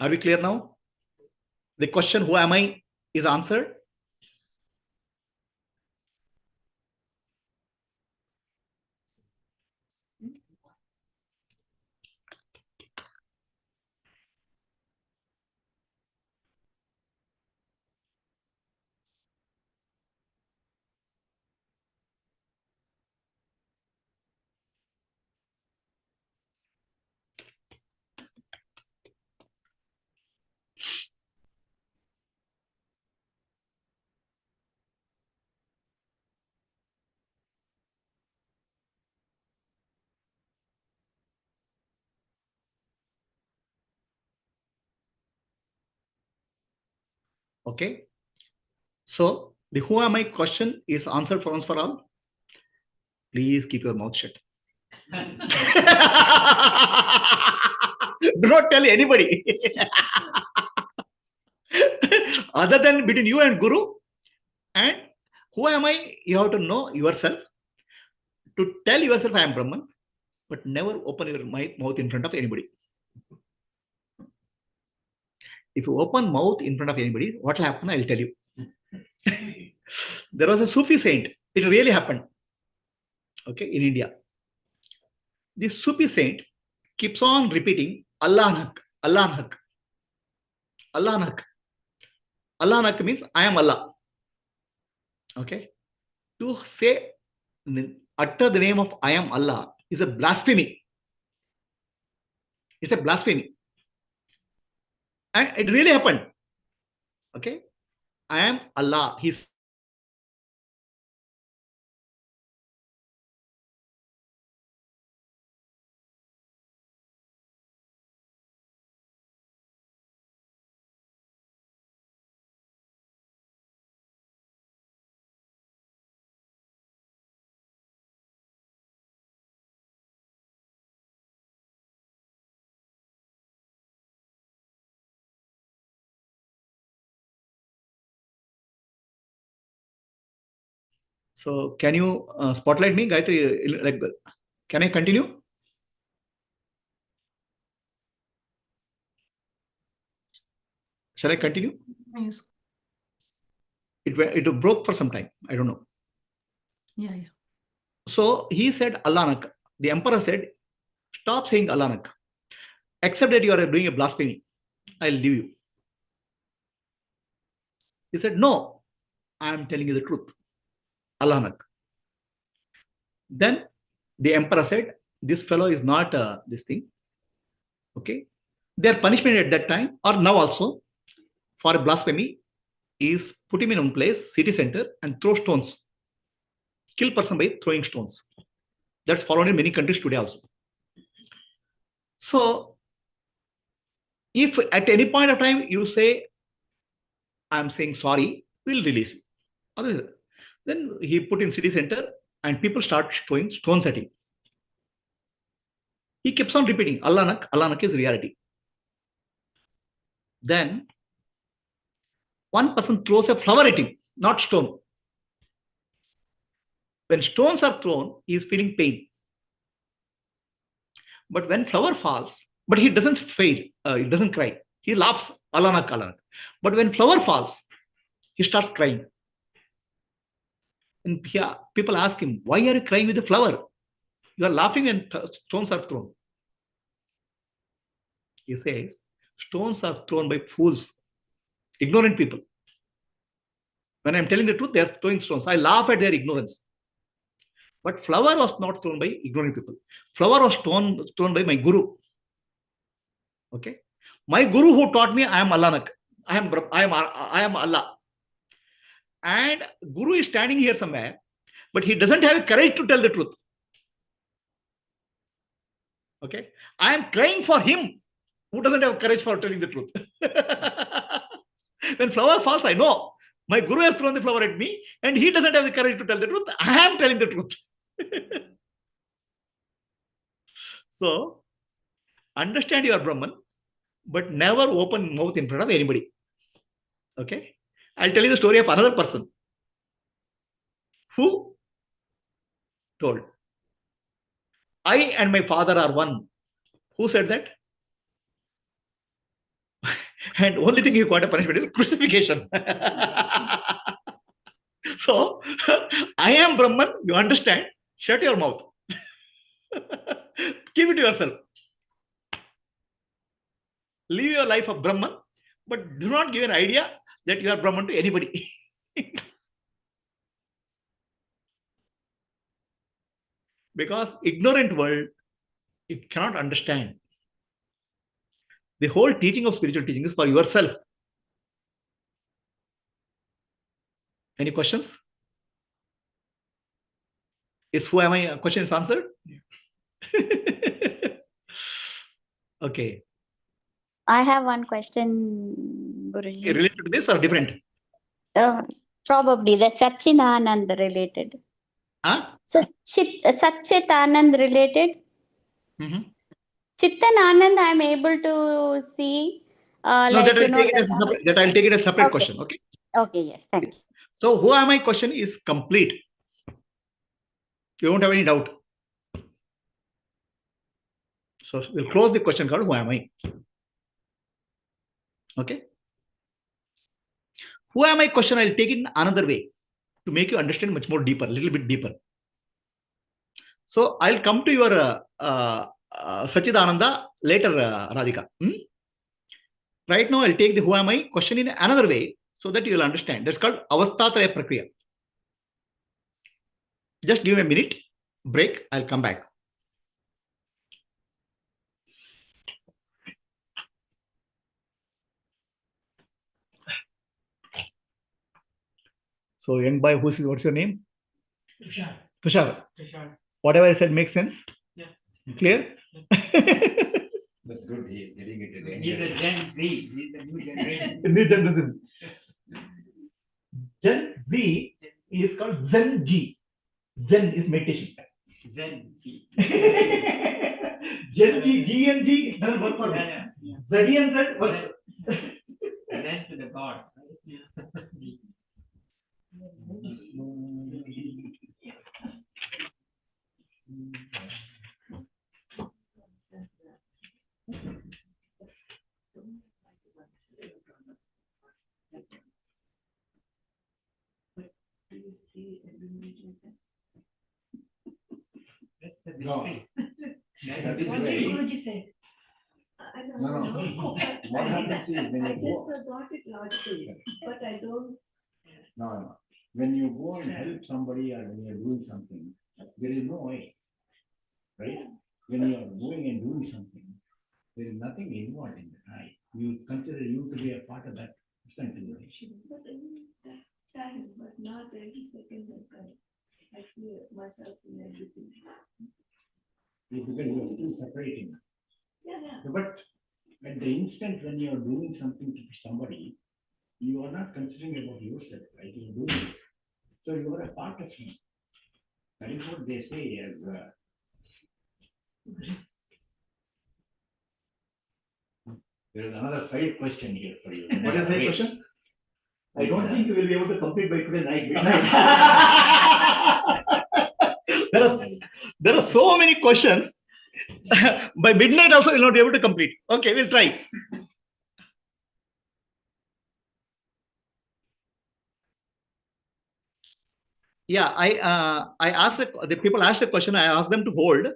Are we clear now? The question, who am I, is answered. Okay. So the who am I question is answered for once for all. Please keep your mouth shut. Do not tell anybody. Other than between you and Guru. And who am I? You have to know yourself. To tell yourself I am Brahman, but never open your mouth in front of anybody. If you open mouth in front of anybody, what will happen? I will tell you. There was a Sufi saint. It really happened. Okay, in India. This Sufi saint keeps on repeating Allah Hak, Allah Hak, Allah Hak. Allah Hak means I am Allah. Okay. To say, utter the name of I am Allah is a blasphemy. It's a blasphemy. And it really happened. Okay. I am Allah. He's so can you spotlight me, Gayatri? Like, can I continue? Shall I continue? Yes. It broke for some time. I don't know. Yeah, yeah. So he said Allah Nak. The emperor said, stop saying Allah Nak. Except that you are doing a blasphemy. I'll leave you. He said, no, I am telling you the truth. Allah Nak. Then the emperor said, this fellow is not this thing. Okay. their punishment at that time or now also for a blasphemy is put him in one place, city center, and throw stones. Kill person by throwing stones. That's followed in many countries today also. So, if at any point of time you say, I'm saying sorry, we'll release you. Otherwise, then he put in city center and people start throwing stones at him. He keeps on repeating, Allah Nak is reality. Then one person throws a flower at him, not stone. When stones are thrown, he is feeling pain. But when flower falls, but he doesn't fail, he doesn't cry. He laughs, Allah Nak, Allah Nak. But when flower falls, he starts crying. And people ask him, why are you crying with the flower? You are laughing when stones are thrown. He says, stones are thrown by fools, ignorant people. When I'm telling the truth, they are throwing stones. I laugh at their ignorance. But flower was not thrown by ignorant people. Flower was thrown by my guru. Okay, my guru who taught me I am Allah Nak. I am Allah. And guru is standing here somewhere, but he doesn't have a courage to tell the truth. Okay, I am crying for him who doesn't have courage for telling the truth. When flower falls, I know my guru has thrown the flower at me and he doesn't have the courage to tell the truth. I am telling the truth. So, understand you are Brahman, but never open mouth in front of anybody. Okay? I'll tell you the story of another person who told, I and my father are one. Who said that? And only thing you got a punishment is crucifixion. So, I am Brahman, you understand? Shut your mouth. Keep it to yourself. Live your life of Brahman, but do not give an idea that you are Brahman to anybody. Because ignorant world, it cannot understand. The whole teaching of spiritual teaching is for yourself. Any questions? Is who am I? Question is answered? Okay. I have one question, Guruji. Related to this or different? Probably the Satchidanand related. Huh? Satchitanand related. Mm-hmm. Chitan Anand, I am able to see. No, like, that I'll take it as a separate question. Okay. Okay. Yes. Thank you. So, who am I question is complete. You don't have any doubt. So, we'll close the question called who am I? Okay. Who am I question? I'll take it in another way to make you understand much more deeper, a little bit deeper. So, I'll come to your Satchidananda later, Radhika. Right now, I'll take the who am I question in another way so that you will understand. That's called Avastatraya Prakriya. Just give me a minute, break, I'll come back. So, young boy, what's your name? Tushar. Tushar. Whatever I said makes sense? Yeah. Clear? That's good. He's getting it today. He's a Gen Z. He's a new generation. New generation. Gen Z is called Zen G. Zen is meditation. Zen G. Gen G, G and G doesn't work for me. Z and Z works. Zen to the God. That's the mystery. What did Guruji say? I don't know. What happens is when I you just go, forgot it logically, but I don't. no. When you go and help somebody or when you're doing something, there is no way, right? When you are going and doing something, There is nothing involved in that. Right? You consider you to be a part of that continuation. But in that time, but not every second that I feel myself in everything. Because you are still separating. Yeah. But at the instant when you are doing something to somebody, you are not considering about yourself, right? You are doing it. So you are a part of him. That is what they say as there is another side question here for you. What is the side question? I don't think you will be able to complete by today night. There are so many questions. By midnight also you'll not be able to complete. Okay, we'll try. Yeah, I asked the people asked a question. I asked them to hold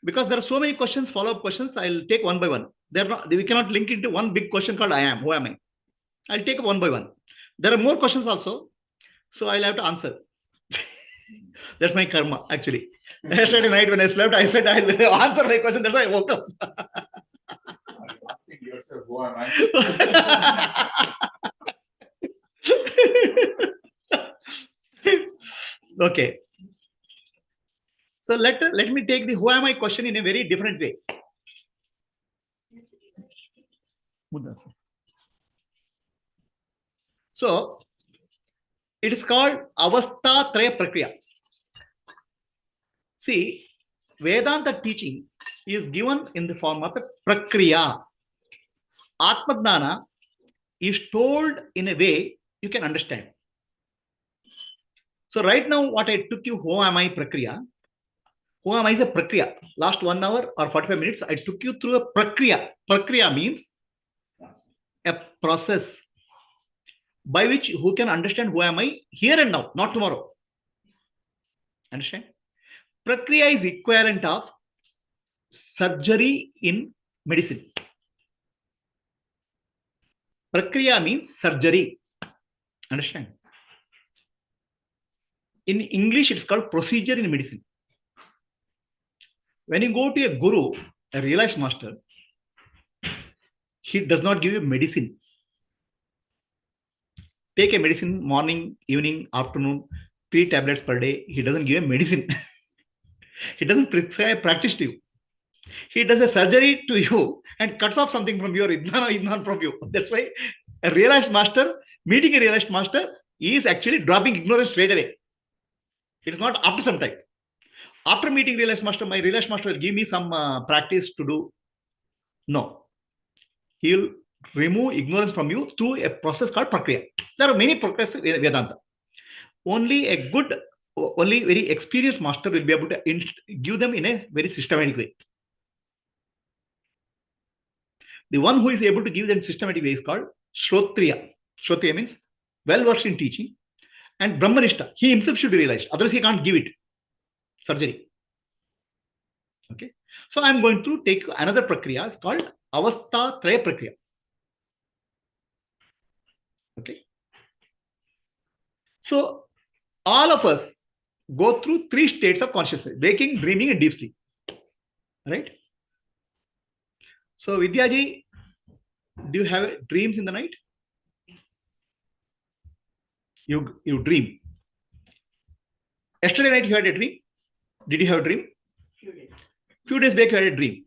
because there are so many questions, follow-up questions. I'll take one by one. We cannot link into one big question called I am. Who am I? I'll take one by one. There are more questions also, so I'll have to answer. That's my karma, actually. Yesterday night when I slept, I said I'll answer my question. That's why I woke up. Asking yourself, who am I? Okay. So let me take the who am I question in a very different way. So it is called Avastha Traya Prakriya. See, Vedanta teaching is given in the form of a Prakriya. Atmagnana is told in a way you can understand. So right now, what I took you, who am I Prakriya? Who am I is a Prakriya. Last 1 hour or 45 minutes, I took you through a Prakriya. Prakriya means a process by which who can understand who am I here and now, not tomorrow. Understand? Prakriya is equivalent of surgery in medicine. Prakriya means surgery. Understand? In English, it's called procedure in medicine. When you go to a guru, a realized master, he does not give you medicine. Take a medicine morning, evening, afternoon, 3 tablets per day. He doesn't give a medicine. He doesn't prescribe practice to you. He does a surgery to you and cuts off something from your idnana from you. That's why a realized master, meeting a realized master, is actually dropping ignorance straight away. It is not after some time. After meeting realized master, my realized master will give me some practice to do. No. He will remove ignorance from you through a process called Prakriya. There are many processes in Vedanta. Only very experienced master will be able to give them in a very systematic way. The one who is able to give them systematic way is called Shrotriya. Shrotriya means well-versed in teaching. And Brahmanishta, he himself should be realized. Otherwise, he can't give it. Surgery. Okay. So I'm going to take another Prakriya. It's called Avastha Traya Prakriya. Okay. So all of us go through 3 states of consciousness: waking, dreaming, and deep sleep. Right? So Vidyaji, do you have dreams in the night? You dream. Yesterday night you had a dream. Did you have a dream? Few days back you had a dream.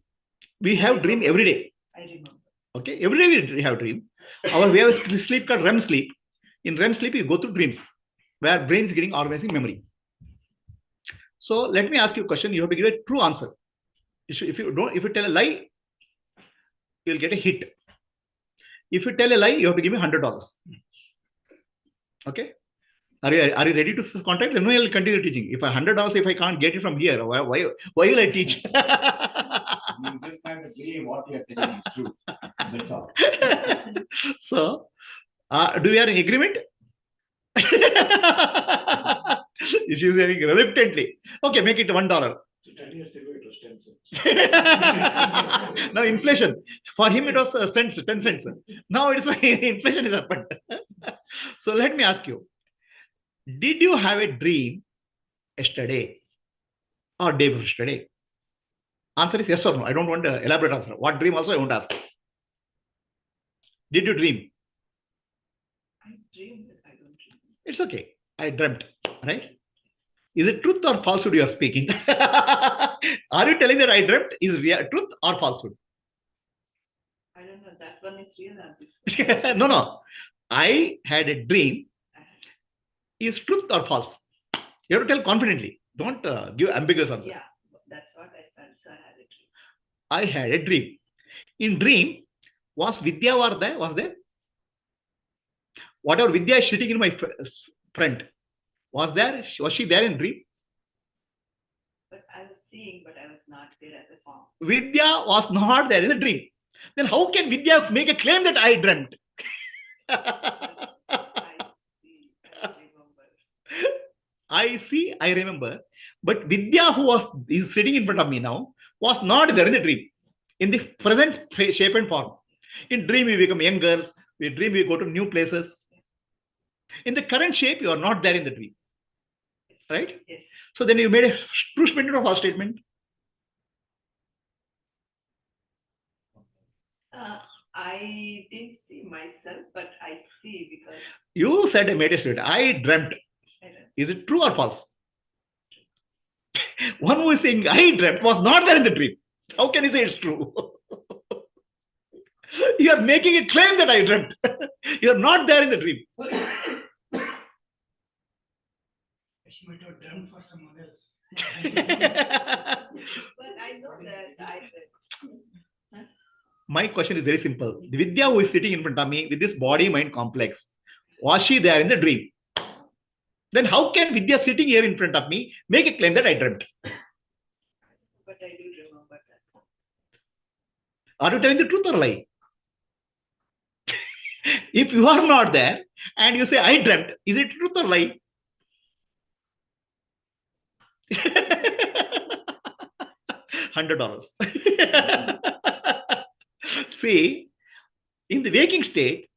We have dream every day. I remember. Okay, every day we have dream. We have a sleep called REM sleep. In REM sleep, you go through dreams where brain is getting organizing memory. So let me ask you a question. You have to give a true answer. If you tell a lie, you will get a hit. If you tell a lie, you have to give me $100. Okay. Are you ready to contact? No, I'll continue teaching. If $100, if I can't get it from here, why will I teach? You just have to believe what you are telling is true. That's all. So, do we have an agreement? She's saying reluctantly. Okay, make it $1. 10 years ago, it was 10 cents. Now inflation. For him, it was cents, 10 cents. Now it's inflation is happened. So let me ask you. Did you have a dream yesterday or day before yesterday? Answer is yes or no. I don't want to elaborate answer. What dream also I won't ask. Did you dream? I dream that I don't dream. It's okay. I dreamt, right? Is it truth or falsehood you are speaking? Are you telling that I dreamt is truth or falsehood? I don't know. That one is real or this? No. I had a dream. Is truth or false? You have to tell confidently. Don't give ambiguous answer. Yeah, that's what I felt. So I had a dream. I had a dream. In dream, was Vidya was there? Whatever Vidya is sitting in my front, was she there in dream? But I was seeing, but I was not there as a form. Vidya was not there in the dream. Then how can Vidya make a claim that I dreamt? I see, I remember. But Vidya, who is sitting in front of me now, was not there in the dream, in the present shape and form. In dream, we become young girls. In dream, we go to new places. In the current shape, you are not there in the dream. Right? Yes. So then you made a true statement or false statement? I didn't see myself, but I see because... You said I made a statement. I dreamt. Is it true or false? One who is saying I dreamt was not there in the dream. How can you say it's true? You are making a claim that I dreamt. You are not there in the dream. She might have dreamt for someone else. But I know that I dreamt. My question is very simple. The Vidya who is sitting in front of me with this body-mind complex, was she there in the dream? Then how can Vidya sitting here in front of me make a claim that I dreamt? But I do remember that. Are you telling the truth or lie? If you are not there and you say I dreamt, is it truth or lie? $100. See, in the waking state,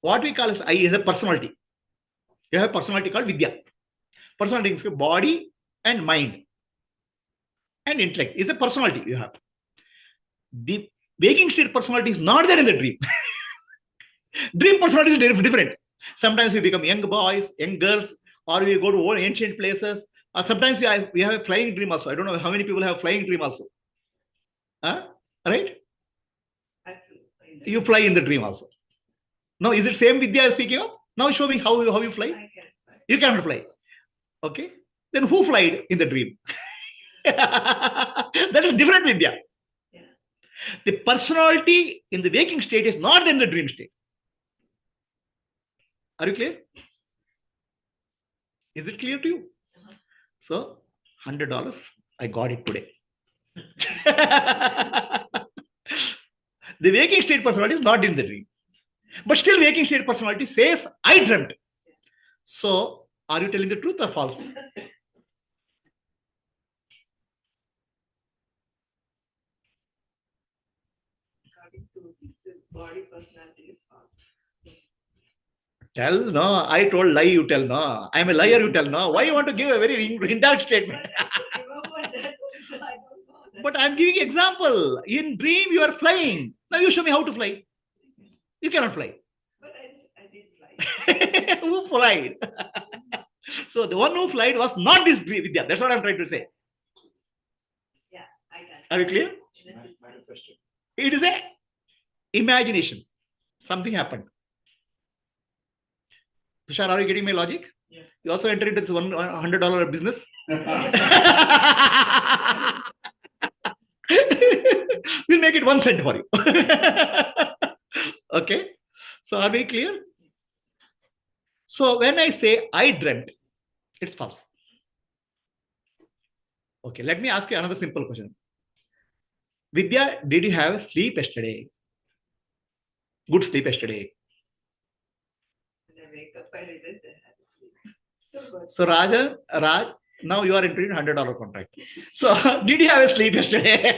what we call as I is a personality. You have a personality called Vidya. Personality is body and mind and intellect is a personality you have. The waking state personality is not there in the dream. Dream personality is different. Sometimes we become young boys, young girls, or we go to old ancient places. Or sometimes we have a flying dream also. I don't know how many people have a flying dream also. Right? You fly in the dream also. Now, is it same Vidya I'm speaking of? Now show me how you fly. You cannot fly. Okay. Then who flied in the dream? That is different Vidya. Yeah. The personality in the waking state is not in the dream state. Are you clear? Is it clear to you? So, $100, I got it today. The waking state personality is not in the dream. But still waking state personality says, I dreamt. So, are you telling the truth or false? According to this body personality is false. Tell no. I told lie, you tell no. I'm a liar, you tell no. Why you want to give a very indirect statement? But I'm giving example. In dream, you are flying. Now you show me how to fly. You cannot fly. But I did fly. Who flied? So the one who flied was not this Vidya. That's what I'm trying to say. Yeah, I got it. Are you clear? It is a imagination. Something happened. Tushar, are you getting my logic? Yeah. You also entered into this $100 business. We'll make it 1 cent for you. Okay. So are we clear? So when I say I dreamt, it's false. Okay, let me ask you another simple question. Vidya, did you have sleep yesterday? Good sleep yesterday? When I wake up, I realize I had to sleep. So Raj, now you are entering $100 contract. So did you have a sleep yesterday?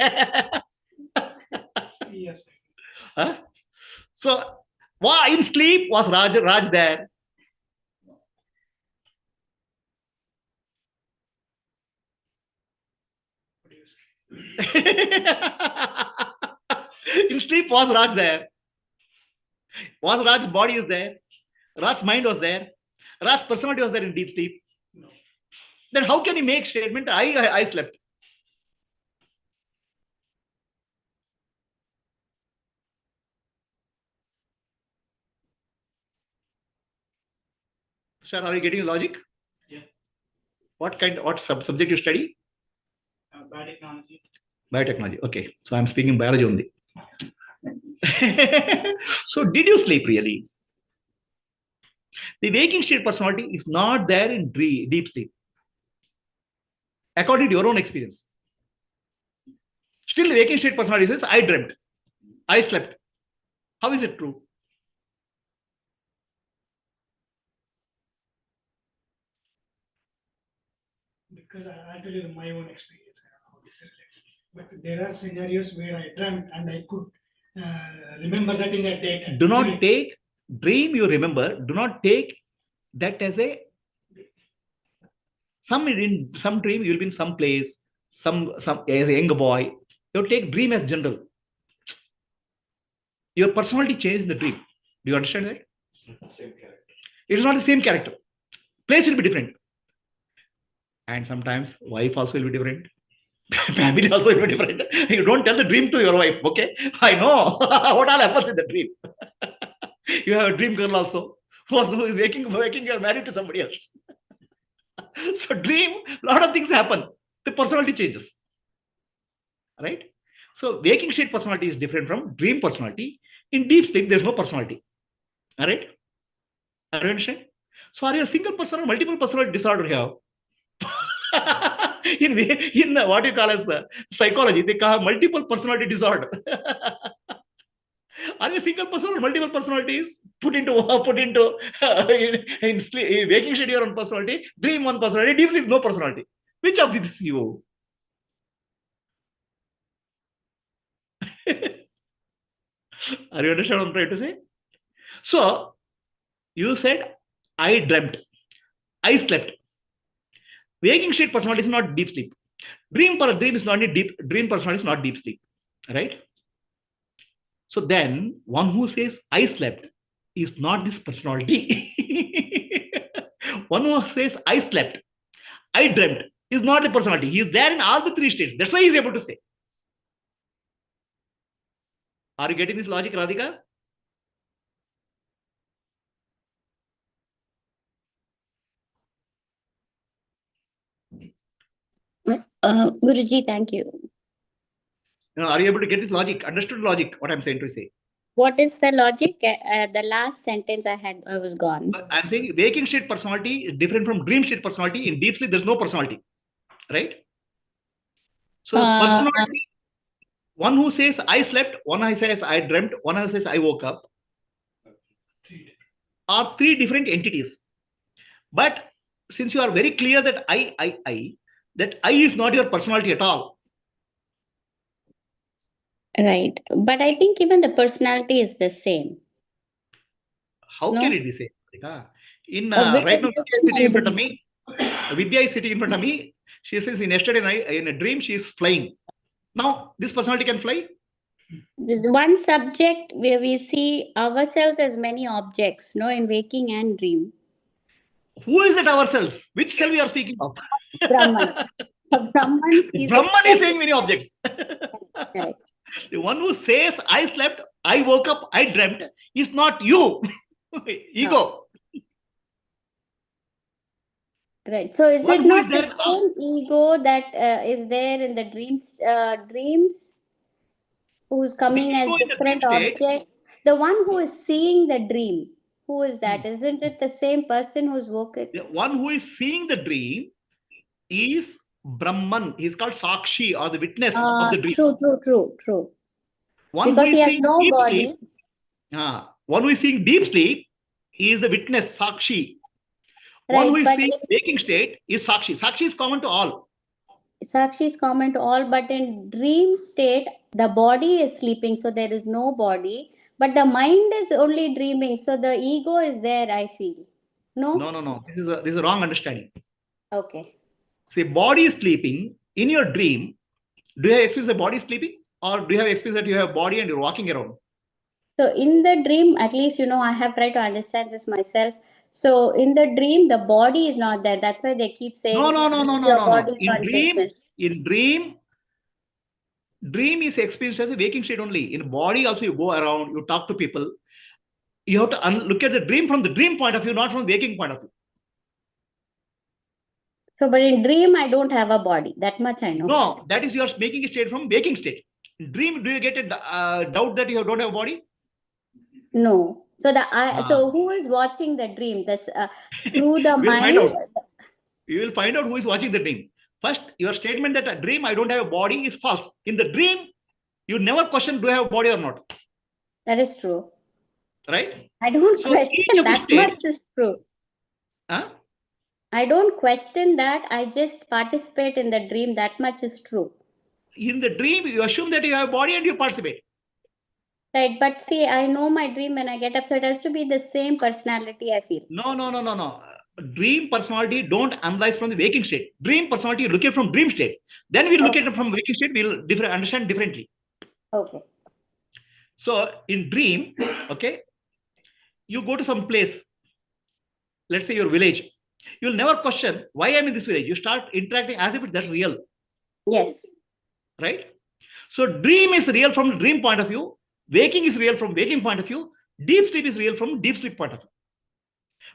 Yes. Huh? So why in sleep was Raj there? In sleep, was Raj there? Was Raj's body is there? Raj's mind was there? Raj's personality was there in deep sleep? No. Then how can he make statement, I slept? Sir, are you getting logic? Yeah. What subject you study? Biotechnology. Biotechnology. Okay. So I'm speaking biology only. So did you sleep really? The waking state personality is not there in deep sleep. According to your own experience. Still, the waking state personality says, I dreamt. I slept. How is it true? Because I tell you my own experience. I don't know how this relates. But there are scenarios where I dreamt and I could remember that in a date. Do not take dream you remember. Do not take that as a some dream you'll be in some place, some as a young boy. You take dream as general. Your personality changes in the dream. Do you understand that? Same character. It is not the same character. Place will be different. And sometimes wife also will be different. Family also will be different. You don't tell the dream to your wife, okay? I know what all happens in the dream. You have a dream girl also who is waking, you are married to somebody else. So dream, a lot of things happen. The personality changes. Right? So waking state personality is different from dream personality. In deep sleep, there's no personality. All right? Are you understand? So are you a single person or multiple personality disorder here? in what you call as psychology, they call multiple personality disorder. Are you a single person or multiple personalities put into in waking state your own personality, dream one personality, deep sleep no personality? Which of these is you? Are you understand what I'm trying to say? So you said I dreamt, I slept. Waking state personality is not deep sleep. Dream is not deep. Dream personality is not deep sleep, right? So then, one who says I slept is not this personality. One who says I slept, I dreamt is not the personality. He is there in all the three states. That's why he is able to say. Are you getting this logic, Radhika? Guruji, thank you. Are you able to get this logic? Understood logic, what I'm saying to say? What is the logic? The last sentence I was gone. I'm saying waking state personality is different from dream state personality. In deep sleep, there's no personality, right? So personality, one who says I slept, one who says I dreamt, one who says I woke up, are three different entities. But since you are very clear that that I is not your personality at all. Right. But I think even the personality is the same. How can it be same? In right now, Vidya is sitting in front of me. Vidya is sitting in front of me. She says in yesterday night, in a dream, she is flying. Now, this personality can fly? There's one subject where we see ourselves as many objects, in waking and dream. Who is that ourselves? Which self we are speaking of? Brahman. Brahman is saying many objects. Right. The one who says I slept, I woke up, I dreamt is not you. Ego. No. Right. So is it not the same ego that is there in the dreams? Who's coming as different object? The one who is seeing the dream. Who is that? Isn't it the same person who's woken? The one who is seeing the dream is Brahman. He is called Sakshi or the witness of the dream. True. One because who is he has seeing no deep body. Sleep, one who is seeing deep sleep is the witness, Sakshi. One who is seeing waking state is Sakshi. Sakshi is common to all. Sakshi is common to all, but in dream state, the body is sleeping, so there is no body. But the mind is only dreaming, so the ego is there, I feel. No? No. This is a wrong understanding. Okay. See, body is sleeping in your dream. Do you have experience the body sleeping, or do you have experience that you have body and you're walking around? So in the dream, at least, I have tried to understand this myself. So in the dream, the body is not there. That's why they keep saying No. your body consciousness. In dream is experienced as a waking state only. In body also, you go around, you talk to people. You have to look at the dream from the dream point of view, not from the waking point of view. So, but in dream, I don't have a body. That much I know. No, that is you are making a state from waking state. In dream, do you get a doubt that you don't have a body? No. So so who is watching the dream? This through the mind. You will find out who is watching the dream. First, your statement that a dream I don't have a body is false. In the dream, you never question do I have a body or not. That is true. Right? I don't question that much is true. Huh? I don't question that. I just participate in the dream. That much is true. In the dream, you assume that you have a body and you participate. Right. But see, I know my dream when I get up. So it has to be the same personality, I feel. No. Dream personality don't analyze from the waking state. Dream personality, look at from dream state. Then we look at it from waking state, we'll understand differently. Okay. So in dream, okay, you go to some place, let's say your village. You'll never question why I'm in this village. You start interacting as if that's real. Yes. Right? So dream is real from the dream point of view. Waking is real from waking point of view. Deep sleep is real from deep sleep point of view.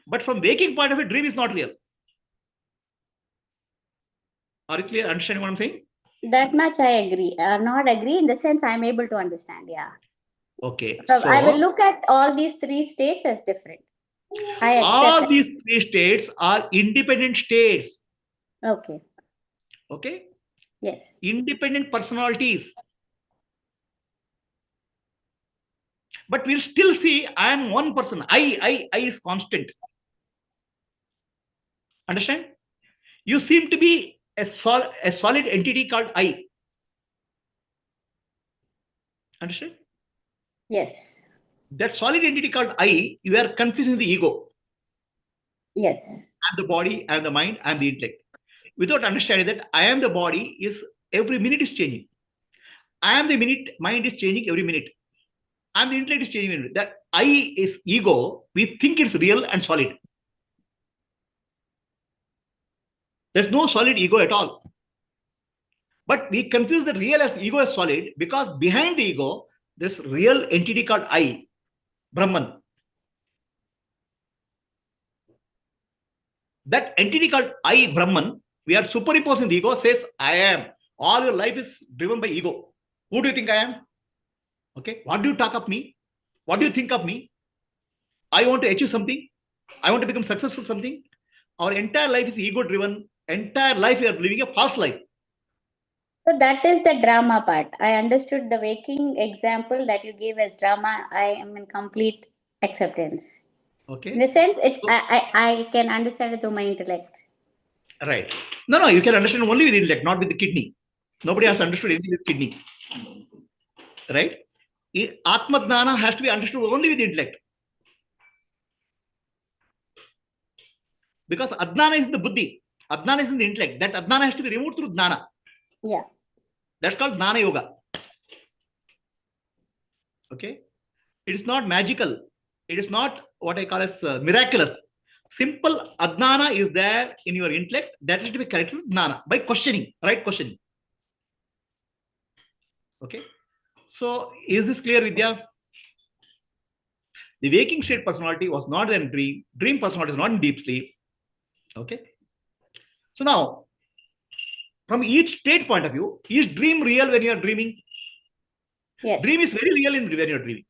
But from waking point of view, dream is not real. Are you clear? Understanding what I'm saying? That much I agree. Not agree in the sense I'm able to understand. Yeah. Okay. So I will look at all these three states as different. I accept all these three states are independent states. Okay. Okay. Yes. Independent personalities. But we'll still see I am one person. I is constant. Understand? You seem to be a solid entity called I. Understand? Yes. That solid entity called I, you are confusing the ego. Yes. I'm the body, I'm the mind, I'm the intellect. Without understanding that I am the body is every minute is changing. I am the minute, mind is changing every minute. I'm the intellect is changing every minute. That I is ego, we think it's real and solid. There's no solid ego at all. But we confuse the real as ego as solid because behind the ego, this real entity called I, Brahman. That entity called I, Brahman, we are superimposing the ego, says I am. All your life is driven by ego. Who do you think I am? Okay. What do you talk of me? What do you think of me? I want to achieve something. I want to become successful something. Our entire life is ego driven. Entire life we are living a false life. So that is the drama part. I understood the waking example that you gave as drama. I am in complete acceptance. Okay. In the sense, I can understand it through my intellect. Right. No, you can understand only with the intellect, not with the kidney. Nobody has understood anything with kidney. Right? Atma Jnana has to be understood only with the intellect. Because Adnana is the buddhi. Adnana is in the intellect. That Adnana has to be removed through Jnana. Yeah. That's called Jnana Yoga. Okay. It is not magical. It is not what I call as miraculous. Simple Adnana is there in your intellect. That is to be corrected with Jnana by questioning, right questioning. Okay. So is this clear, Vidya? The waking state personality was not in dream. Dream personality is not in deep sleep. Okay. So now, from each state point of view, is dream real when you are dreaming? Yes. Dream is very real when you are dreaming.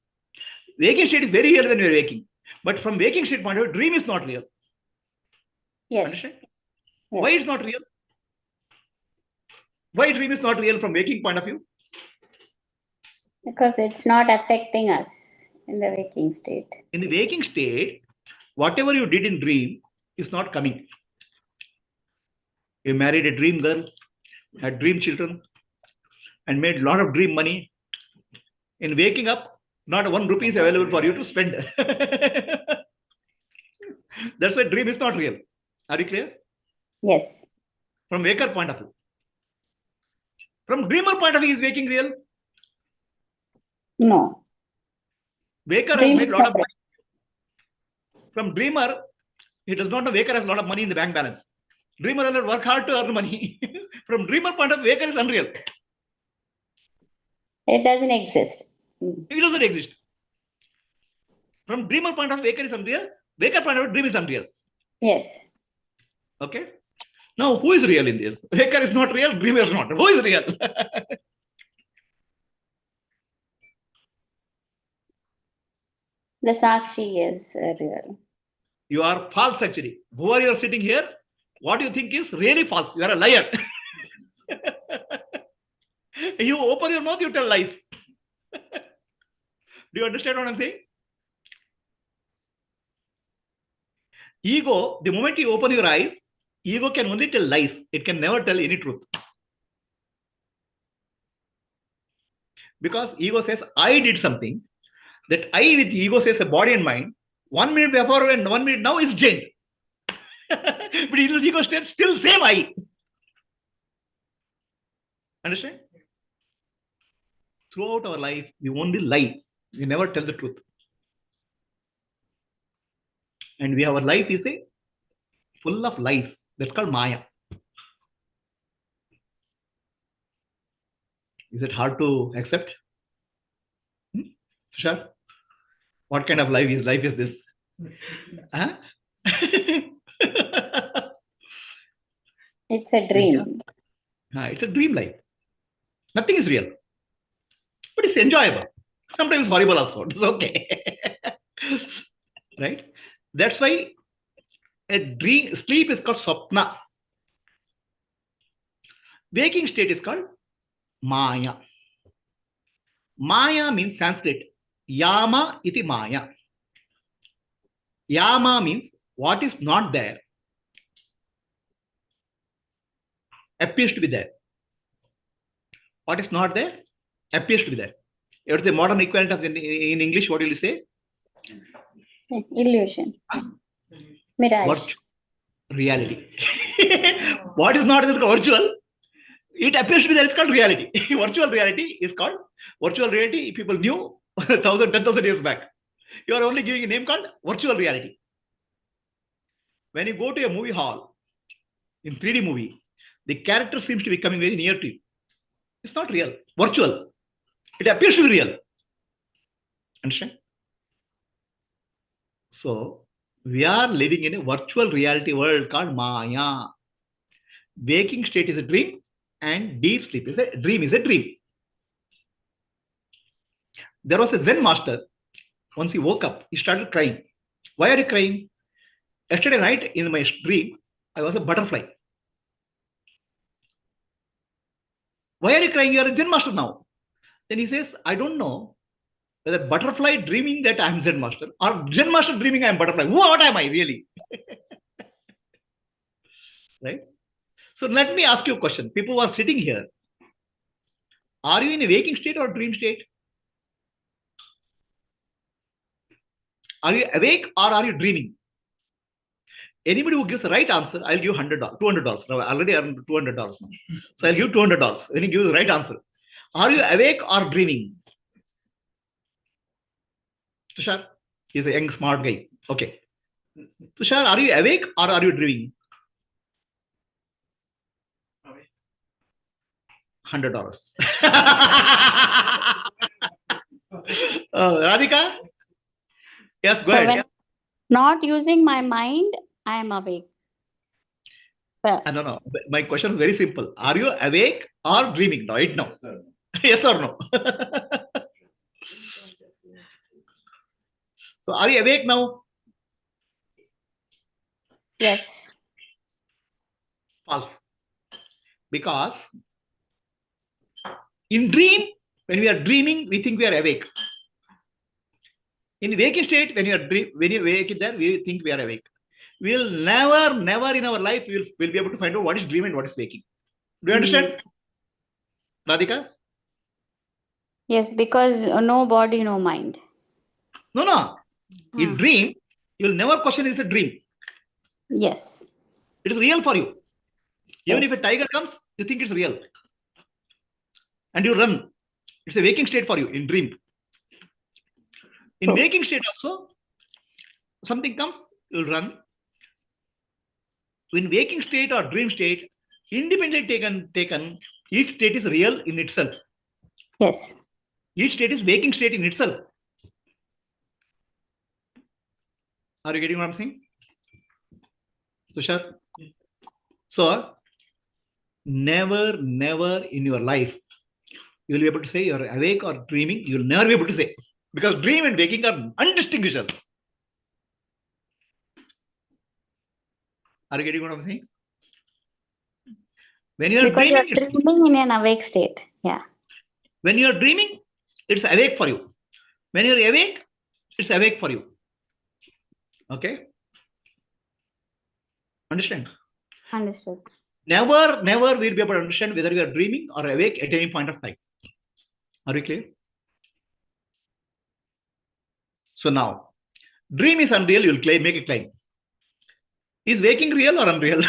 Waking state is very real when you are waking. But from waking state point of view, dream is not real. Yes. Understand? Yes. Why is not real? Why dream is not real from waking point of view? Because it's not affecting us in the waking state. In the waking state, whatever you did in dream is not coming. You married a dream girl, had dream children, and made a lot of dream money. In waking up, not 1 rupee is available for you to spend. That's why dream is not real. Are you clear? Yes. From waker point of view. From dreamer point of view, is waking real? No. Waker Dream has made is a lot of separate. money. From dreamer, he does not know waker has a lot of money in the bank balance. Dreamer will work hard to earn money. From dreamer point of view, waker is unreal. It doesn't exist. It doesn't exist. From dreamer point of view, waker is unreal. Waker point of view, dream is unreal. Yes. Okay. Now, who is real in this? Waker is not real, dreamer is not. Who is real? The Sakshi is real. You are false actually. Whoever you are sitting here, what you think is really false. You are a liar. You open your mouth, you tell lies. Do you understand what I'm saying? Ego, the moment you open your eyes, ego can only tell lies. It can never tell any truth. Because ego says, I did something. That I with ego says a body and mind. 1 minute before and 1 minute now is changed. But ego stays still same I. Understand? Throughout our life, we only lie. We never tell the truth. And our life is full of lies. That's called Maya. Is it hard to accept? Sure. What kind of life is this? Huh? It's a dream. It's a dream life. Nothing is real. But it's enjoyable. Sometimes horrible also. It's okay. Right? That's why sleep is called swapna. Waking state is called Maya. Maya means Sanskrit. Yama iti Maya. Yama means what is not there appears to be there. What is not there appears to be there. It's the modern equivalent of in English. What will you say? Illusion. Mirage. Reality. What is not there is called virtual. It appears to be there. It's called reality. Virtual reality is called virtual reality. People knew 1,000, 10,000 years back. You are only giving a name called virtual reality. When you go to a movie hall in 3D movie, the character seems to be coming very near to you. It's not real. Virtual. It appears to be real. Understand? So, we are living in a virtual reality world called Maya. Waking state is a dream and deep sleep is a dream. There was a Zen master. Once he woke up, he started crying. Why are you crying? Yesterday night in my dream, I was a butterfly. Why are you crying? You are a Zen master now. Then he says, I don't know whether butterfly dreaming that I am Zen master or Zen master dreaming I am butterfly. What am I really? Right? So let me ask you a question. People who are sitting here, are you in a waking state or dream state? Are you awake or are you dreaming? Anybody who gives the right answer, I'll give $100, $200. Now, I already earned $200 now. So I'll give $200 when you give the right answer. Are you awake or dreaming? Tushar, he's a young, smart guy. Okay. Tushar, are you awake or are you dreaming? $100. Radhika? Yes, go ahead. When not using my mind, I am awake. No. My question is very simple. Are you awake or dreaming right now? Yes or no? So, are you awake now? Yes. False. Because in dream, when we are dreaming, we think we are awake. In waking state, when you wake there, we think we are awake. We will never in our life we'll be able to find out what is dream and what is waking. Do you understand, Radhika? Yes, because no body, no mind. No. In dream, you'll never question it's a dream. Yes. It is real for you. Even Yes. if a tiger comes, you think it's real. and you run. It's a waking state for you in dream. In waking state also, something comes, you'll run. In waking state or dream state, independently taken, each state is real in itself. Yes. Each state is waking state in itself. Are you getting what I'm saying? Tushar? So, never in your life, you'll be able to say you're awake or dreaming. You'll never be able to say. Because dream and waking are undistinguishable. Are you getting what I'm saying? When you're dreaming, you're dreaming in an awake state. Yeah. When you're dreaming, it's awake for you. When you're awake, it's awake for you. Okay? Understand? Understood. Never we'll be able to understand whether you are dreaming or awake at any point of time. Are we clear? So now, dream is unreal, you'll make a claim. Is waking real or unreal?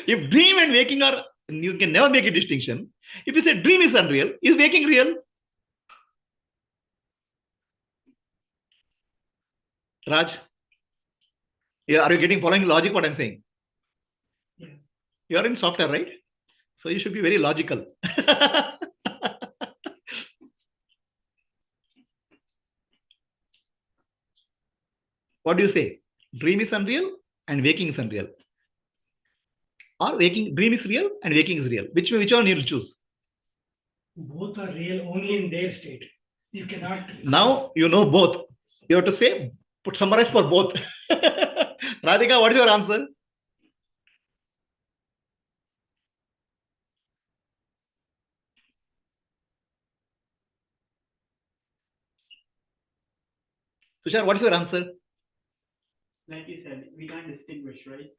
If dream and waking are, you can never make a distinction. If you say dream is unreal, is waking real? Raj? Yeah, are you following logic what I'm saying? Yes. You are in software, right? So you should be very logical. What do you say? Dream is unreal and waking is unreal. Or dream is real and waking is real. Which one you will choose? Both are real only in their state. You cannot. Now you know both. You have to say, summarize for both. Radhika, what is your answer? Tushar, what is your answer? Like you said, we can't distinguish, right?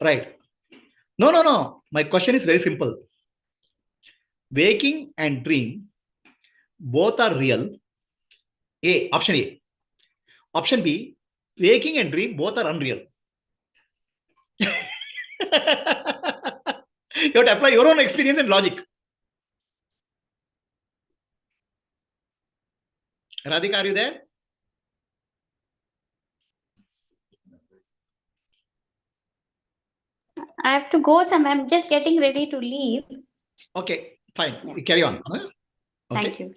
Right. No. My question is very simple. Waking and dream, both are real. Option A. Option B, waking and dream, both are unreal. You have to apply your own experience and logic. Radhika, are you there? I have to go somewhere. I'm just getting ready to leave. Okay, fine. Yeah. Carry on. Huh? Okay. Thank you.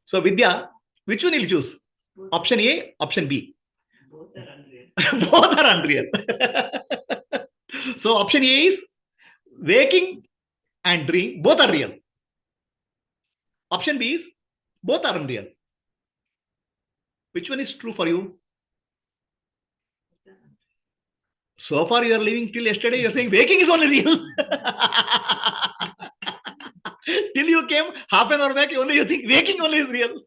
So, Vidya, which one will you choose? Option A, option B? Both are unreal. Both are unreal. So, option A is waking and dream, both are real. Option B is both are unreal. Which one is true for you? So far, you are living till yesterday, you are saying waking is only real. Till you came half an hour back, you think waking only is real.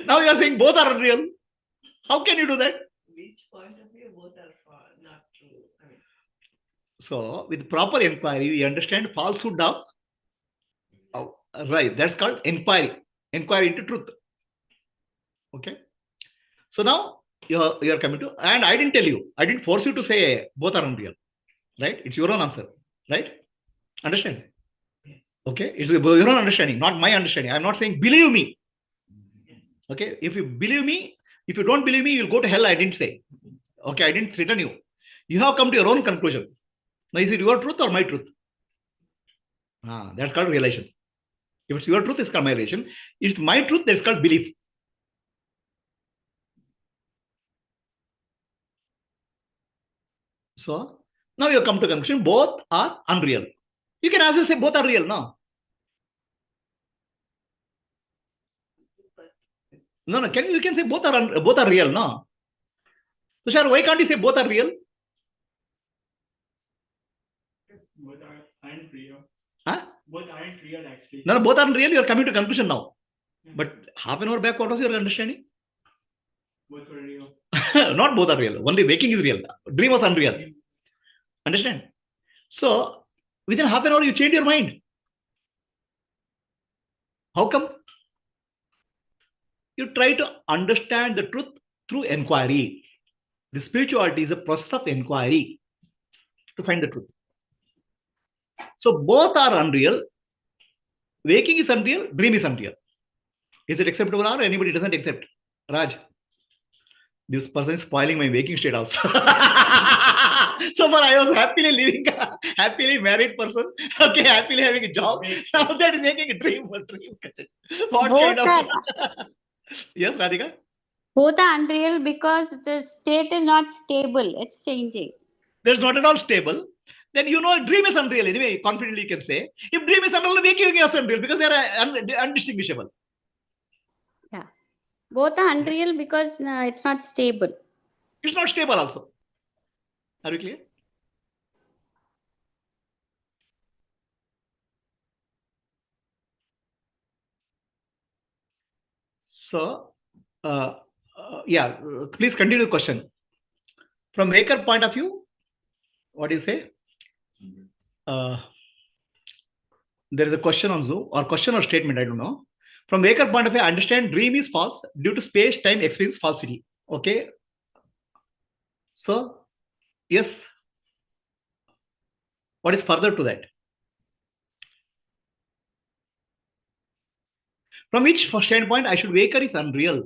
Now you are saying both are unreal. How can you do that? Which point of view both are not true? I mean, so, with proper inquiry, we understand falsehood of. Right, that's called inquiry. Inquiry into truth. Okay. So now you are coming to, and I didn't tell you, I didn't force you to say both are unreal. Right? It's your own answer. Right? Understand? Okay. It's your own understanding, not my understanding. I'm not saying believe me. Okay. If you believe me, if you don't believe me, you'll go to hell. I didn't say. Okay. I didn't threaten you. You have come to your own conclusion. Now, is it your truth or my truth? That's called realization. If it's your truth, it's called my realization. It's my truth, that's called belief. So, now you come to conclusion, both are unreal. You can also say both are real, no? No, you can say both are real, no? Tushar, why can't you say both are real? Both aren't real. Huh? Both aren't real, actually. No, both aren't real. You are coming to conclusion now. But half an hour back, what was your understanding? Both are real. Not both are real. Only waking is real. Dream was unreal. Understand? So, within half an hour, you change your mind. How come? You try to understand the truth through inquiry. The spirituality is a process of inquiry to find the truth. So both are unreal. Waking is unreal, dream is unreal. Is it acceptable or anybody doesn't accept? Raj, this person is spoiling my waking state also. So far I was happily living, happily married person, okay, happily having a job. Now that is making a dream. What Both kind of... are, Yes, Radhika? both are unreal because the state is not stable. It's changing. There's not at all stable. Then dream is unreal. Anyway, confidently you can say. If dream is unreal, waking is unreal because they are undistinguishable. Yeah. Both are unreal because it's not stable. It's not stable also. Are we clear? So, yeah, please continue the question. From Waker point of view, what do you say? There is a question on Zoom, or question or statement, I don't know. From Waker point of view, I understand dream is false due to space-time experience falsity. Okay. So, yes. What is further to that? From which standpoint I should Waker is unreal?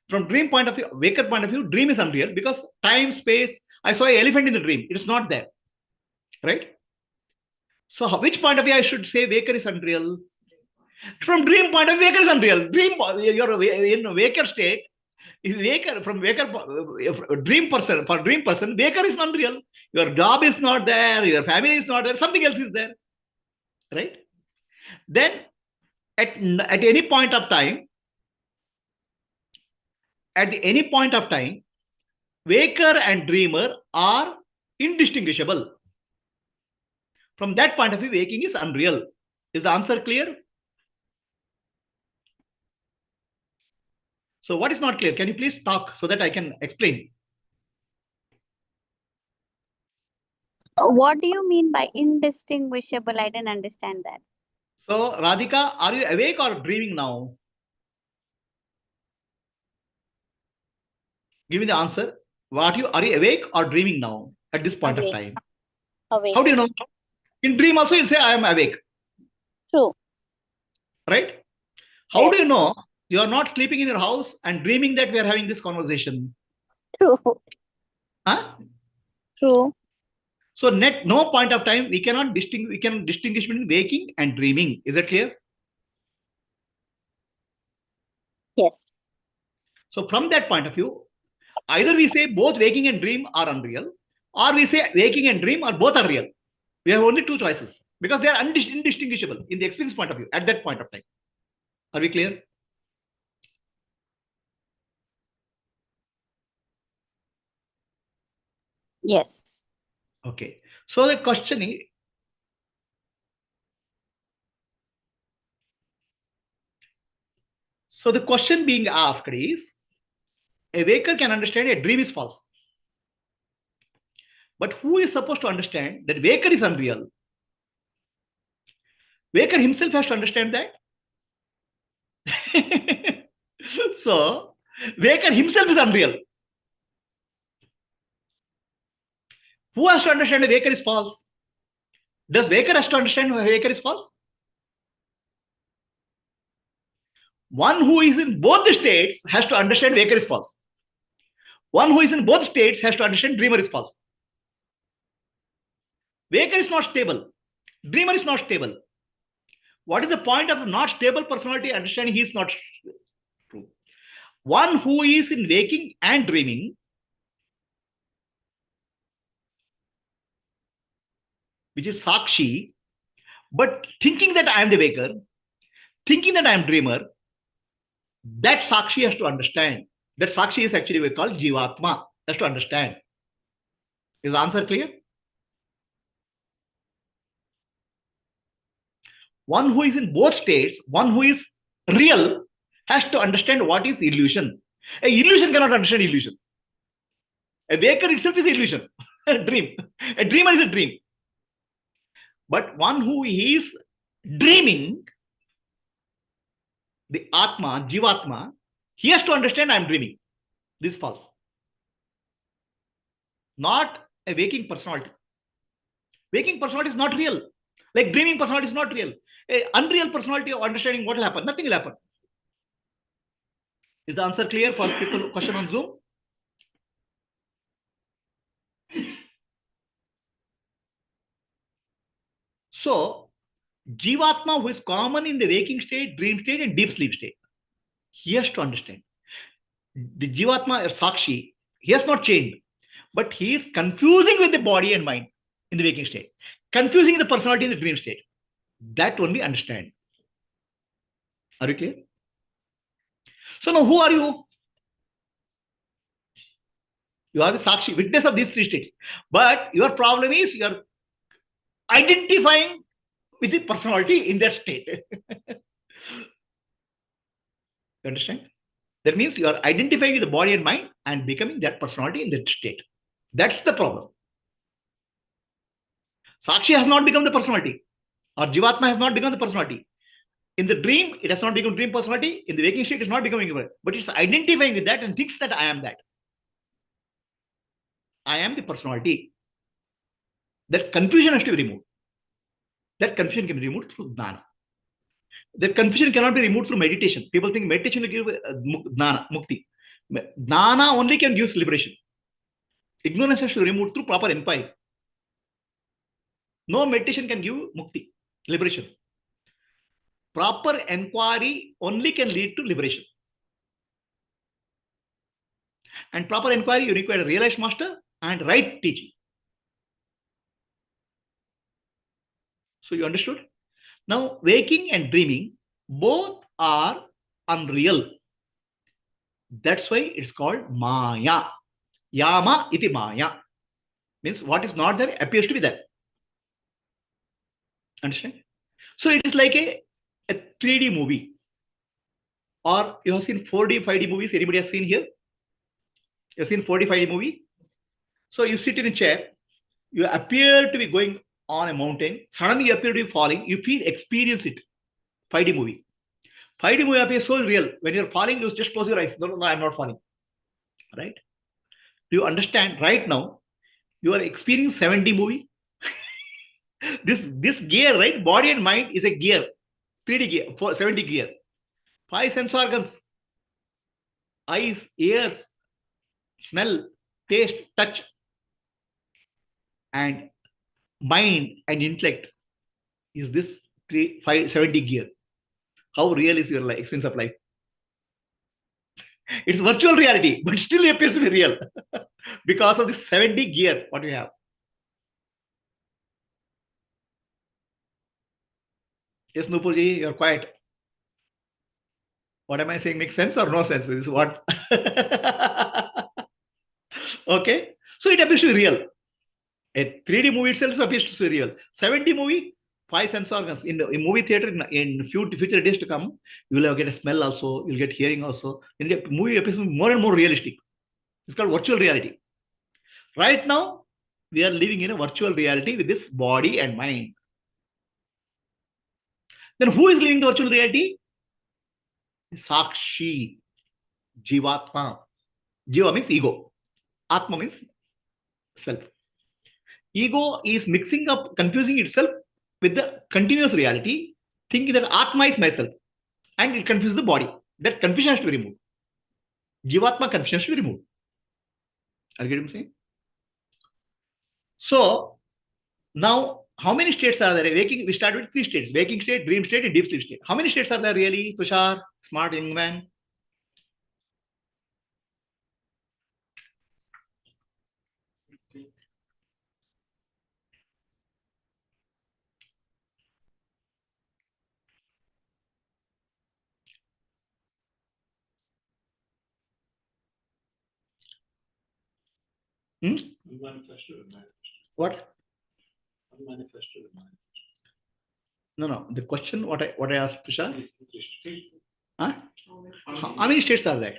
From dream point of view, Waker point of view, dream is unreal because time, space. I saw an elephant in the dream. It is not there. Right? So which point of view I should say Waker is unreal? From dream point of view, Waker is unreal. Dream, you're in Waker state. Waker, from Waker, dream person, for dream person, Waker is unreal. Your job is not there, your family is not there, something else is there. Right? Then at any point of time, Waker and dreamer are indistinguishable. From that point of view, waking is unreal. Is the answer clear? So what is not clear? Can you please talk so that I can explain? What do you mean by indistinguishable? I didn't understand that. So Radhika, are you awake or dreaming now? Give me the answer. Are you awake or dreaming now at this point of time? Awake. How do you know? In dream also you'll say I am awake. True. Right? How do you know you are not sleeping in your house and dreaming that we are having this conversation? True. Huh? True. So no point of time we cannot distinguish between waking and dreaming. Is that clear? Yes. So from that point of view, either we say both waking and dream are unreal, or we say waking and dream are both are real. We have only two choices because they are indistinguishable in the experience point of view at that point of time. Are we clear? Yes. Okay. So the question is, so the question being asked is, a waker can understand a dream is false. But who is supposed to understand that waker is unreal? Waker himself has to understand that. So, waker himself is unreal. Who has to understand a waker is false? Does waker has to understand a waker is false? One who is in both the states has to understand waker is false. One who is in both states has to understand dreamer is false. Waker is not stable. Dreamer is not stable. What is the point of not stable personality understanding he is not true? One who is in waking and dreaming which is Sakshi, but thinking that I am the waker, thinking that I am dreamer, that Sakshi has to understand. That Sakshi is actually called Jivatma, has to understand. Is the answer clear? One who is in both states, one who is real, has to understand what is illusion. A illusion cannot understand illusion. A waker itself is illusion, a dream. A dreamer is a dream. But one who is dreaming, the Atma, Jivatma, he has to understand I am dreaming. This is false. Not a waking personality. Waking personality is not real. Like dreaming personality is not real. A unreal personality of understanding what will happen. Nothing will happen. Is the answer clear for people? Question on Zoom? So, Jivatma, who is common in the waking state, dream state, and deep sleep state, he has to understand. The Jivatma or Sakshi, he has not changed, but he is confusing with the body and mind in the waking state, confusing the personality in the dream state. That only understand. Are you clear? So now who are you? You are the Sakshi, witness of these three states. But your problem is you are identifying with the personality in that state. You understand? That means you are identifying with the body and mind and becoming that personality in that state. That's the problem. Sakshi has not become the personality, or Jivatma has not become the personality. In the dream, it has not become dream personality. In the waking state, it is not becoming it. But it's identifying with that and thinks that I am that. I am the personality. That confusion has to be removed. That confusion can be removed through Dharma. That confusion cannot be removed through meditation. People think meditation will give Dharma, Mukti. Dharma only can give liberation. Ignorance has to be removed through proper inquiry. No meditation can give Mukti, liberation. Proper inquiry only can lead to liberation. And proper inquiry, you require a realized master and right teaching. So you understood? Now, waking and dreaming, both are unreal. That's why it's called Maya. Yama iti Maya. Means what is not there appears to be there. Understand? So it is like a 3D movie. Or you have seen 4D, 5D movies. Anybody has seen here? You have seen 4D, 5D movie? So you sit in a chair. You appear to be going on a mountain. Suddenly you appear to be falling. You experience it. 5D movie. 5D movie appears so real. When you're falling, you just close your eyes. No, I'm not falling. Right? Do you understand? Right now, you are experiencing 7D movie. This gear, right? Body and mind is a gear. 3D gear, 7D gear. 5 sense organs. Eyes, ears, smell, taste, touch. And mind and intellect is this 7D gear. How real is your life, experience of life? It's virtual reality, but still it appears to be real because of this 7D gear, what we have. Yes, Nupurji, you're quiet. What am I saying makes sense or no sense? This is what? Okay. So it appears to be real. A 3D movie itself appears to be real. 7D movie, 5 sense organs. In the movie theater, in future days to come, you will get a smell also, you'll get hearing also. In the movie appears to be more and more realistic. It's called virtual reality. Right now, we are living in a virtual reality with this body and mind. Then who is living the virtual reality? Sakshi, Jivatma. Jiva means ego. Atma means self. Ego is mixing up, confusing itself with the continuous reality, thinking that Atma is myself. And it confuses the body. That confusion has to be removed. Jivatma confusion has to be removed. Are you getting what I'm saying? So, now, how many states are there? Waking, we started with 3 states. Waking state, dream state, and deep sleep state. How many states are there really? Tushar, smart young man. Unmanifested and manifested. What? Unmanifested and manifested. No. The question what I asked Tushar? Huh? How How many states are there?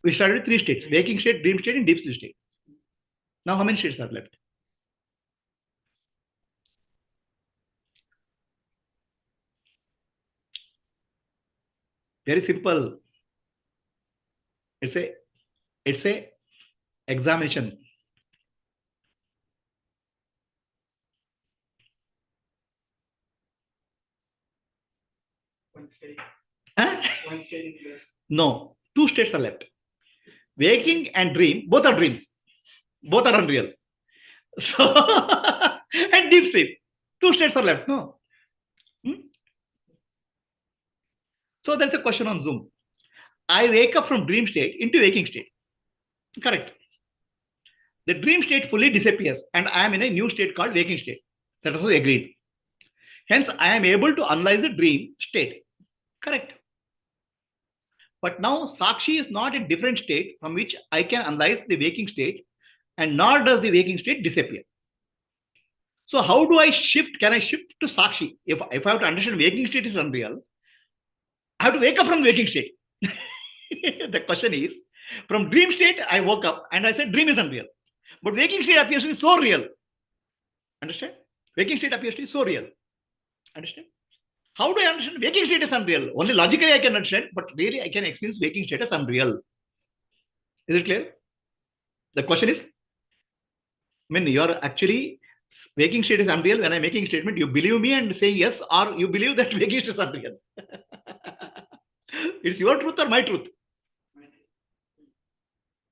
We started with 3 states: waking state, dream state, and deep sleep state. Now, how many states are left? Very simple. It's a examination. state. Huh? One state is left. No, two states are left. Waking and dream, both are dreams. Both are unreal. So, and deep sleep, two states are left. No. So there's a question on Zoom. I wake up from dream state into waking state. Correct. The dream state fully disappears and I am in a new state called waking state. That also agreed. Hence, I am able to analyze the dream state. Correct. But now Sakshi is not a different state from which I can analyze the waking state, and nor does the waking state disappear. So how do I shift? Can I shift to Sakshi? If I have to understand waking state is unreal, I have to wake up from waking state. The question is, from dream state, I woke up and I said dream is unreal. But waking state appears to be so real. Understand? Waking state appears to be so real. Understand? How do I understand waking state is unreal? Only logically I can understand, but really I can experience waking state as unreal. Is it clear? The question is, you are actually, waking state is unreal. When I'm making a statement, you believe me and say yes, or you believe that waking state is unreal. It's your truth or my truth?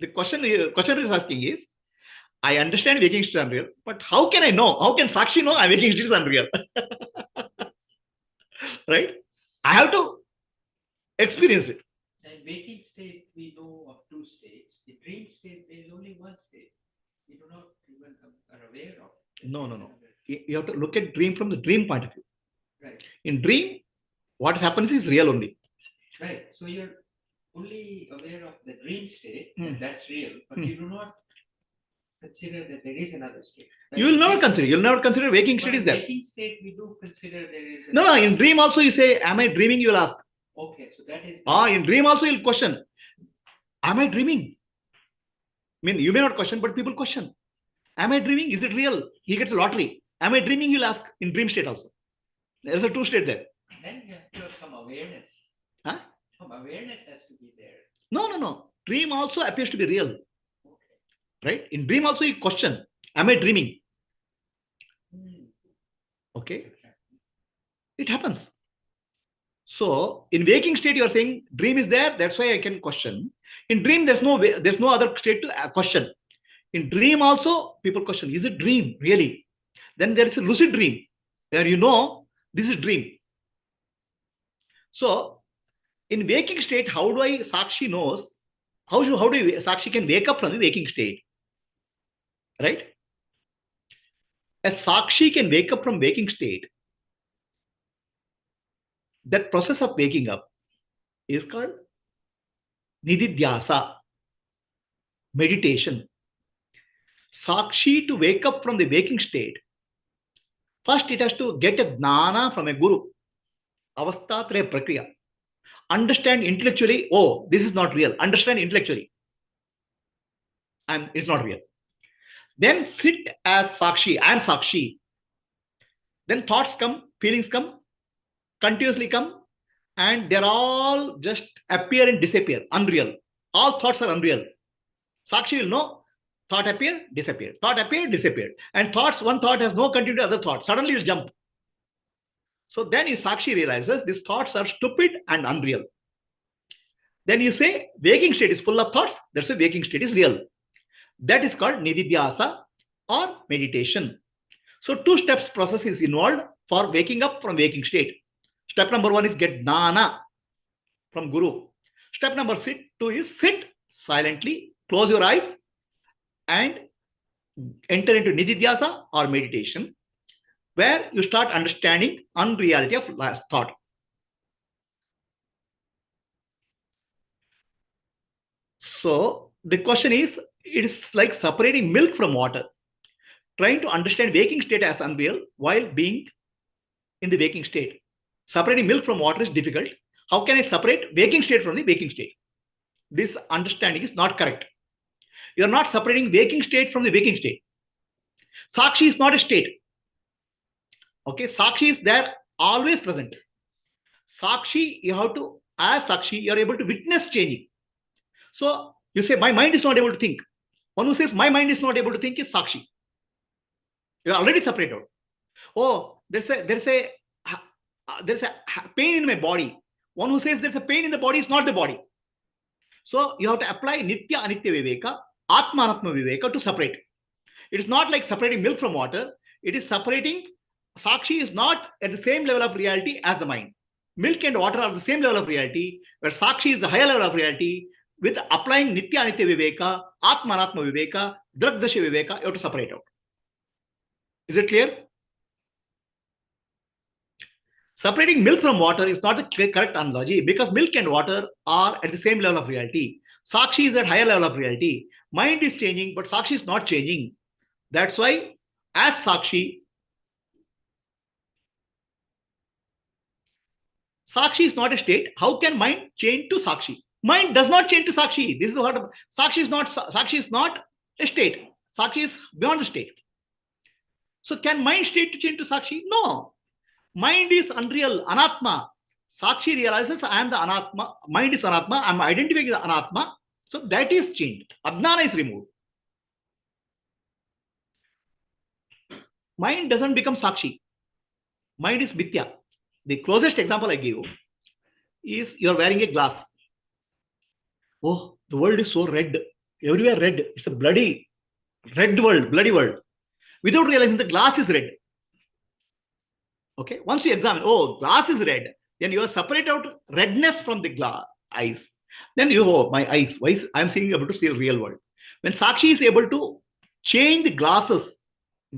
The question is asking is, I understand waking state is unreal, but how can I know? How can Sakshi know I'm waking state is unreal? Right? I have to experience it. And waking state, we know of two states. The dream state, there is only one state. We do not even are aware of. No. You have to look at dream from the dream point of view. Right. In dream, what happens is real only. Right. So you're only aware of the dream state, and that's real, but you do not consider that there is another state. Right? You will never consider. You will never consider waking state is there. Waking state, we do consider there is. No. In dream also you say, "Am I dreaming?" You will ask. Okay, so that is. In dream also you'll question, "Am I dreaming?" You may not question, but people question. Am I dreaming? Is it real? He gets a lottery. Am I dreaming? You'll ask in dream state also. There's a two state there. Then you have to have some awareness. Huh? Some awareness has to be there. No. Dream also appears to be real. Okay. Right? In dream also you question, am I dreaming? Okay. It happens. So in waking state, you are saying dream is there. That's why I can question. In dream, there's no other state to question. In dream also, people question, is it dream really? Then there is a lucid dream where you know this is dream. So in waking state, how do Sakshi knows? How do Sakshi can wake up from the waking state? Right? As Sakshi can wake up from waking state, that process of waking up is called nididhyasa, meditation. Sakshi, to wake up from the waking state, first it has to get a jnana from a guru, avastatraya prakriya. Understand intellectually, oh, this is not real. Understand intellectually, and it's not real. Then sit as Sakshi, I am Sakshi. Then thoughts come, feelings come, continuously come, and they're all just appear and disappear, unreal. All thoughts are unreal. Sakshi will know, thought appear, disappear, thought appear, disappear. And one thought has no continuity to other thoughts. Suddenly you jump. So then if Sakshi realizes these thoughts are stupid and unreal, then you say waking state is full of thoughts. That's why waking state is real. That is called nididhyasa or meditation. So 2 steps process is involved for waking up from waking state. Step number 1 is get jnana from guru. Step number 2 is sit silently, close your eyes and enter into nididhyasa or meditation, where you start understanding unreality of last thought. So the question is, it is like separating milk from water. Trying to understand waking state as unreal while being in the waking state. Separating milk from water is difficult. How can I separate waking state from the waking state? This understanding is not correct. You are not separating waking state from the waking state. Sakshi is not a state. Okay, Sakshi is there, always present. Sakshi, you have to, as Sakshi, you are able to witness changing. So you say, my mind is not able to think. One who says, my mind is not able to think is Sakshi. You are already separated. Oh, there's a pain in my body. One who says there's a pain in the body is not the body. So you have to apply Nitya Anitya Viveka, Atma Anatma Viveka to separate. It is not like separating milk from water. It is separating. Sakshi is not at the same level of reality as the mind. Milk and water are the same level of reality, where Sakshi is the higher level of reality. With applying Nitya Anitya Viveka, Atma Anatma Viveka, Dragdasha Viveka, you have to separate out. Is it clear? Separating milk from water is not the correct analogy, because milk and water are at the same level of reality. Sakshi is at higher level of reality. Mind is changing, but Sakshi is not changing. That's why, as Sakshi, Sakshi is not a state. How can mind change to Sakshi? Mind does not change to Sakshi. This is what Sakshi is not a state. Sakshi is beyond the state. So can mind state to change to Sakshi? No. Mind is unreal, anatma. Sakshi realizes I am the anatma. Mind is anatma. I am identifying the anatma. So that is changed. Adnana is removed. Mind doesn't become Sakshi. Mind is Mithya. The closest example I give is you are wearing a glass. Oh, the world is so red. Everywhere red. It's a bloody red world, bloody world. Without realizing the glass is red. Okay. Once you examine, oh, glass is red, then you separate out redness from the glass eyes. Then you, oh, my eyes. Why is I'm seeing able to see the real world? When Sakshi is able to change the glasses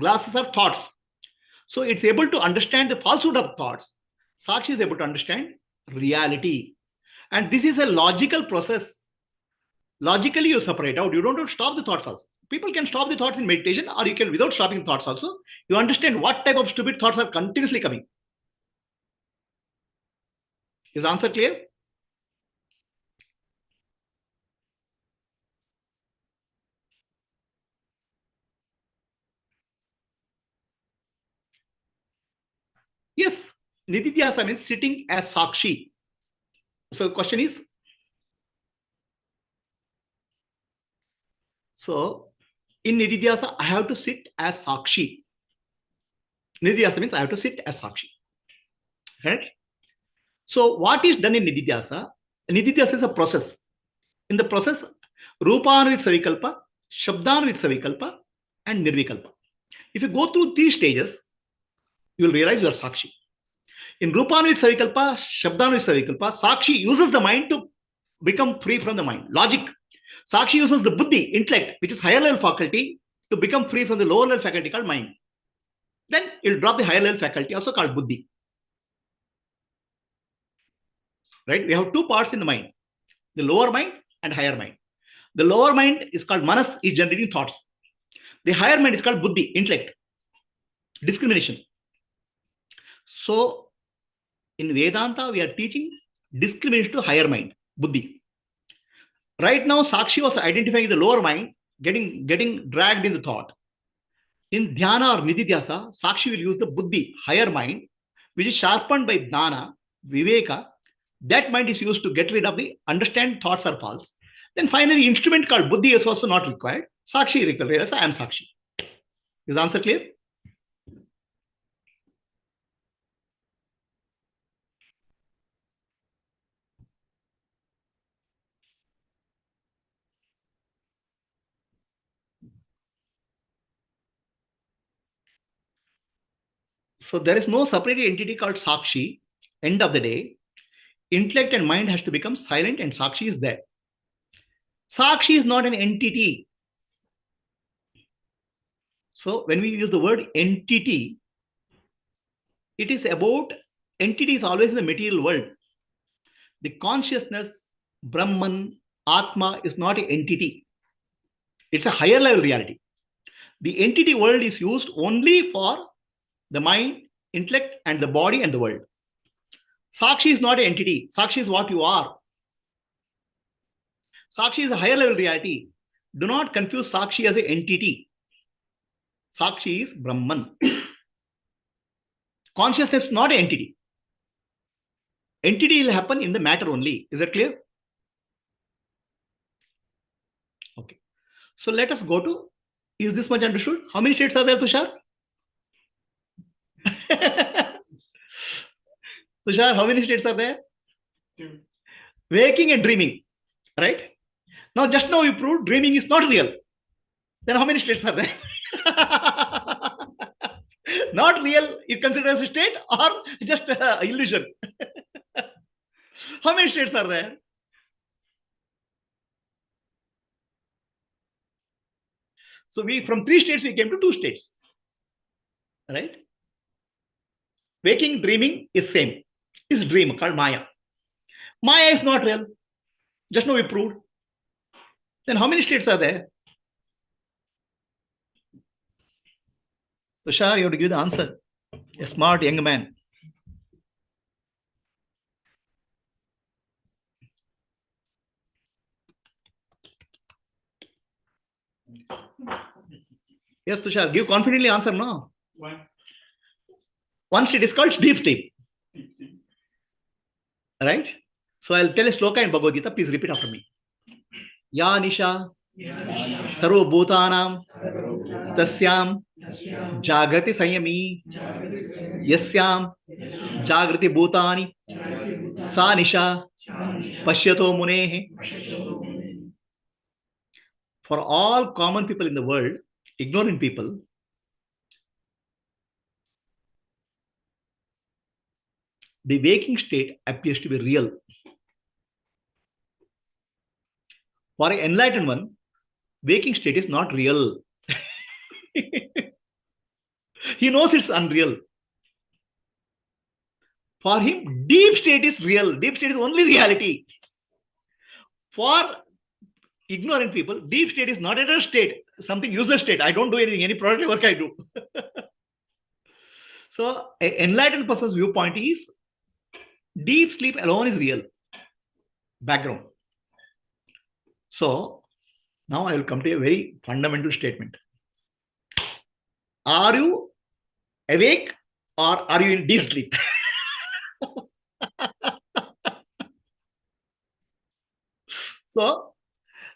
are thoughts. So it's able to understand the falsehood of thoughts. Sakshi is able to understand reality. And this is a logical process. Logically, you separate out. You don't have to stop the thoughts also. People can stop the thoughts in meditation, or you can, without stopping thoughts also, you understand what type of stupid thoughts are continuously coming. Is the answer clear? Yes. Nididhyasa means sitting as Sakshi. So the question is, so in Nididhyasa, I have to sit as Sakshi. Nididhyasa means I have to sit as Sakshi. Correct? So what is done in Nididhyasa? Nididhyasa is a process. In the process, Rupanvit Savikalpa, Shabdanvit Savikalpa, and Nirvikalpa. If you go through these stages, you will realize you are Sakshi. In Rupanvit Savikalpa, Shabdanvit Savikalpa, Sakshi uses the mind to become free from the mind. Logic. Sakshi uses the buddhi, intellect, which is higher level faculty, to become free from the lower level faculty called mind. Then it will drop the higher level faculty, also called buddhi. Right? We have two parts in the mind, the lower mind and higher mind. The lower mind is called manas, is generating thoughts. The higher mind is called buddhi, intellect, discrimination. So in Vedanta, we are teaching discrimination to higher mind, buddhi. Right now, Sakshi was identifying the lower mind, getting dragged in the thought. In Dhyana or Nididhyasa, Sakshi will use the buddhi, higher mind, which is sharpened by Dana, Viveka. That mind is used to get rid of the understand thoughts are false. Then finally, instrument called buddhi is also not required. Sakshi requires, I am Sakshi. Is the answer clear? So there is no separate entity called Sakshi. End of the day, intellect and mind has to become silent and Sakshi is there. Sakshi is not an entity. So when we use the word entity, it is about, entity is always in the material world. The consciousness, Brahman, Atma is not an entity. It's a higher level reality. The entity world is used only for the mind, intellect, and the body and the world. Sakshi is not an entity. Sakshi is what you are. Sakshi is a higher level reality. Do not confuse Sakshi as an entity. Sakshi is Brahman. Consciousness is not an entity. Entity will happen in the matter only. Is that clear? Okay. So let us go to, is this much understood? How many states are there, Tushar? Tushar, how many states are there? Two. Waking and dreaming, right? Now, just now you proved dreaming is not real. Then how many states are there? Not real, you consider as a state, or just illusion? How many states are there? So from 3 states, we came to 2 states, right? Waking, dreaming is same. Is dream called Maya. Maya is not real. Just now we proved. Then how many states are there? Tushar, you have to give the answer. A smart young man. Yes, Tushar, give confidently answer, no? One state is called deep sleep. Right? So I'll tell a sloka in Bhagavad Gita. Please repeat after me. Ya Nisha Sarva Bhutanam Tasyam Jagrati Sanyami Yasyam Jagrati Bhutani Sa Nisha Pashyato Munehe. For all common people in the world, ignorant people, the waking state appears to be real. For an enlightened one, waking state is not real. He knows it's unreal. For him, deep state is real. Deep state is only reality. For ignorant people, deep state is not a state, something useless state. I don't do anything, any productive work I do. So, an enlightened person's viewpoint is deep sleep alone is real. Background. So, now I will come to a very fundamental statement. Are you awake or are you in deep sleep? So,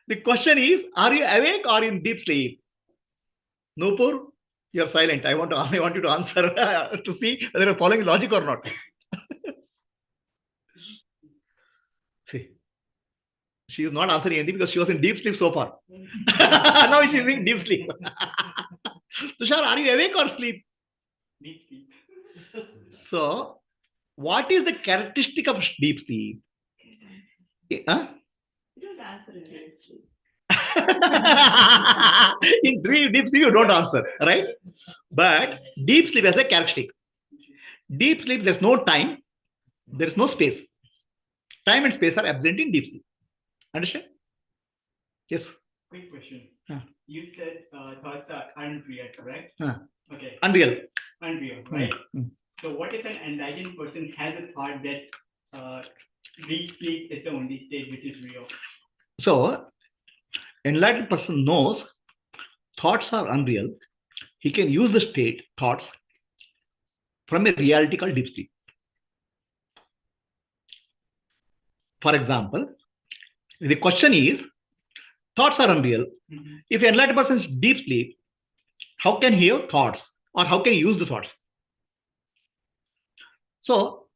the question is, are you awake or in deep sleep? Nupur, you're silent. I want you to answer to see whether you're following logic or not. See, she is not answering anything because she was in deep sleep so far. Now she's in deep sleep. Tushar, are you awake or sleep? Deep sleep. So, what is the characteristic of deep sleep? Huh? You don't answer in deep sleep. In deep sleep, you don't answer, right? But deep sleep has a characteristic. Deep sleep, there's no time, there's no space. Time and space are absent in deep sleep. Understand? Yes. Quick question. You said thoughts are unreal, correct? Okay. Unreal. Unreal, right? So what if an enlightened person has a thought that deep sleep is the only state which is real? So, enlightened person knows thoughts are unreal. He can use the state, thoughts, from a reality called deep sleep. For example, the question is, thoughts are unreal. If an enlightened person is deep sleep, how can he have thoughts? Or how can he use the thoughts? So,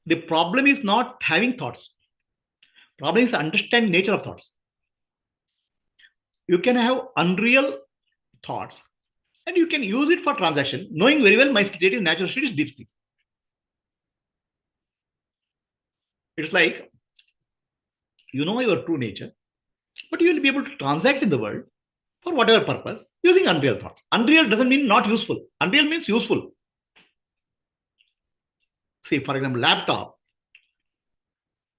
the problem is not having thoughts. Problem is understanding nature of thoughts. You can have unreal thoughts and you can use it for transaction, knowing very well my state is natural state is deep sleep. It's like, you know your true nature, but you will be able to transact in the world for whatever purpose using unreal thoughts. Unreal doesn't mean not useful. Unreal means useful. See, for example, laptop,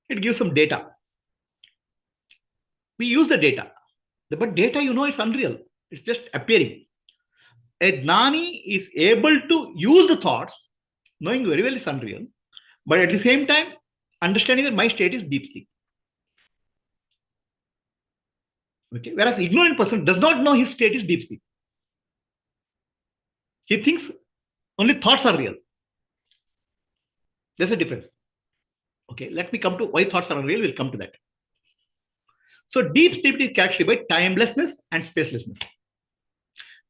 it gives some data. We use the data, but data, you know, it's unreal. It's just appearing. A Gnani is able to use the thoughts, knowing very well it's unreal, but at the same time, understanding that my state is deep sleep. Okay. Whereas ignorant person does not know his state is deep sleep. He thinks only thoughts are real. There's a difference. Okay, let me come to why thoughts are unreal. We'll come to that. So deep sleep is characterized by timelessness and spacelessness.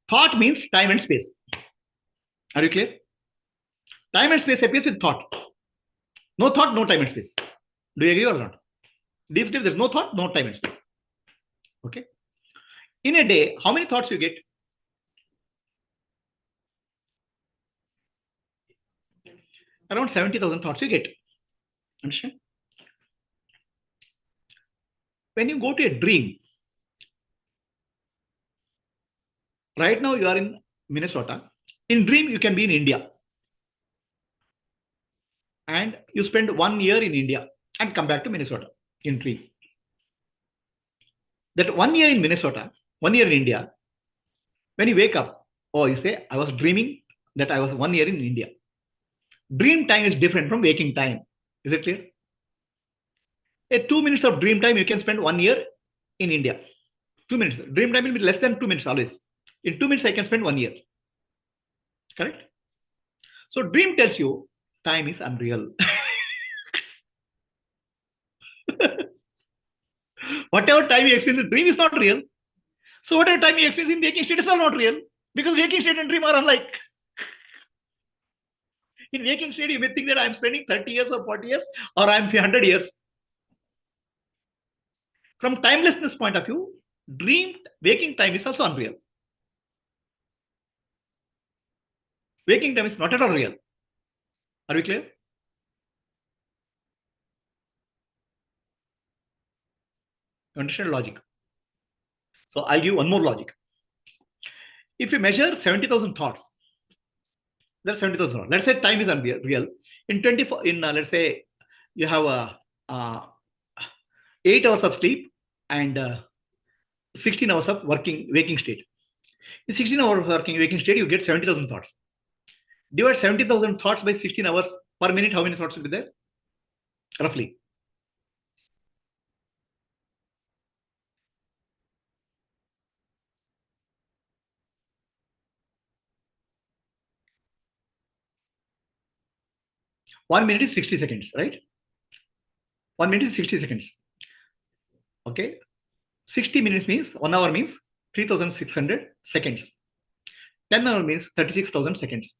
Thought means time and space. Are you clear? Time and space appears with thought. No thought, no time and space. Do you agree or not? Deep sleep, there's no thought, no time and space. Okay. In a day, how many thoughts you get? Around 70,000 thoughts you get. Understand? When you go to a dream, right now you are in Minnesota. In dream, you can be in India. And you spend 1 year in India and come back to Minnesota in dream. That 1 year in Minnesota, 1 year in India, when you wake up, oh, you say, I was dreaming that I was 1 year in India. Dream time is different from waking time. Is it clear? A 2 minutes of dream time, you can spend 1 year in India. 2 minutes. Dream time will be less than 2 minutes always. In 2 minutes, I can spend 1 year. Correct? So dream tells you time is unreal. Whatever time you experience in dream is not real. So whatever time you experience in waking state is also not real. Because waking state and dream are unlike. In waking state, you may think that I'm spending 30 years or 40 years or I'm 100 years. From timelessness point of view, waking time is also unreal. Waking time is not at all real. Are we clear? You understand logic? So I'll give one more logic. If you measure 70,000 thoughts, that's 70,000 thoughts. Let's say time is unreal. In 24, let's say you have 8 hours of sleep and 16 hours of waking state. In 16 hours of waking state, you get 70,000 thoughts. Divide 70,000 thoughts by 16 hours per minute. How many thoughts will be there? Roughly. One minute is 60 seconds, right? 1 minute is 60 seconds. Okay. 60 minutes means 1 hour means 3,600 seconds. 10 hours means 36,000 seconds.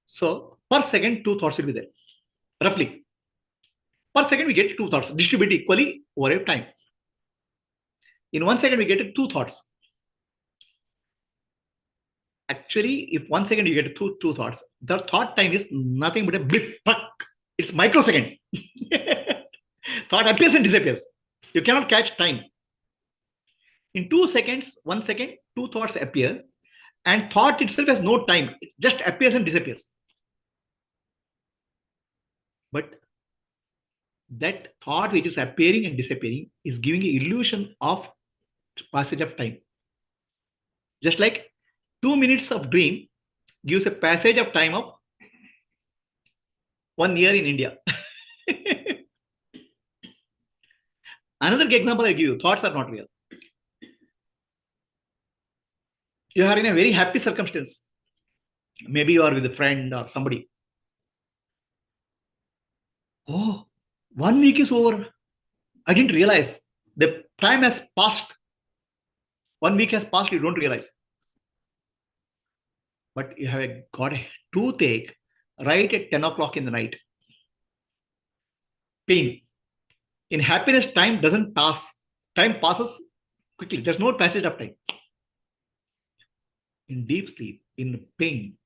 So per second, 2 thoughts will be there. Roughly. Per second, we get 2 thoughts distributed equally over a time. In 1 second, we get 2 thoughts. Actually, if 1 second you get two thoughts, the thought time is nothing but a blip. It's microsecond. Thought appears and disappears. You cannot catch time. In 2 seconds, 1 second, 2 thoughts appear, and thought itself has no time. It just appears and disappears. But that thought which is appearing and disappearing is giving an illusion of passage of time. Just like 2 minutes of dream gives a passage of time of 1 year in India. Another example I give you, thoughts are not real. You are in a very happy circumstance. Maybe you are with a friend or somebody. Oh, 1 week is over. I didn't realize. The time has passed. 1 week has passed, you don't realize. But you have got a toothache right at 10 o'clock in the night. Pain. In happiness, time doesn't pass. Time passes quickly. There's no passage of time. In deep sleep, in pain,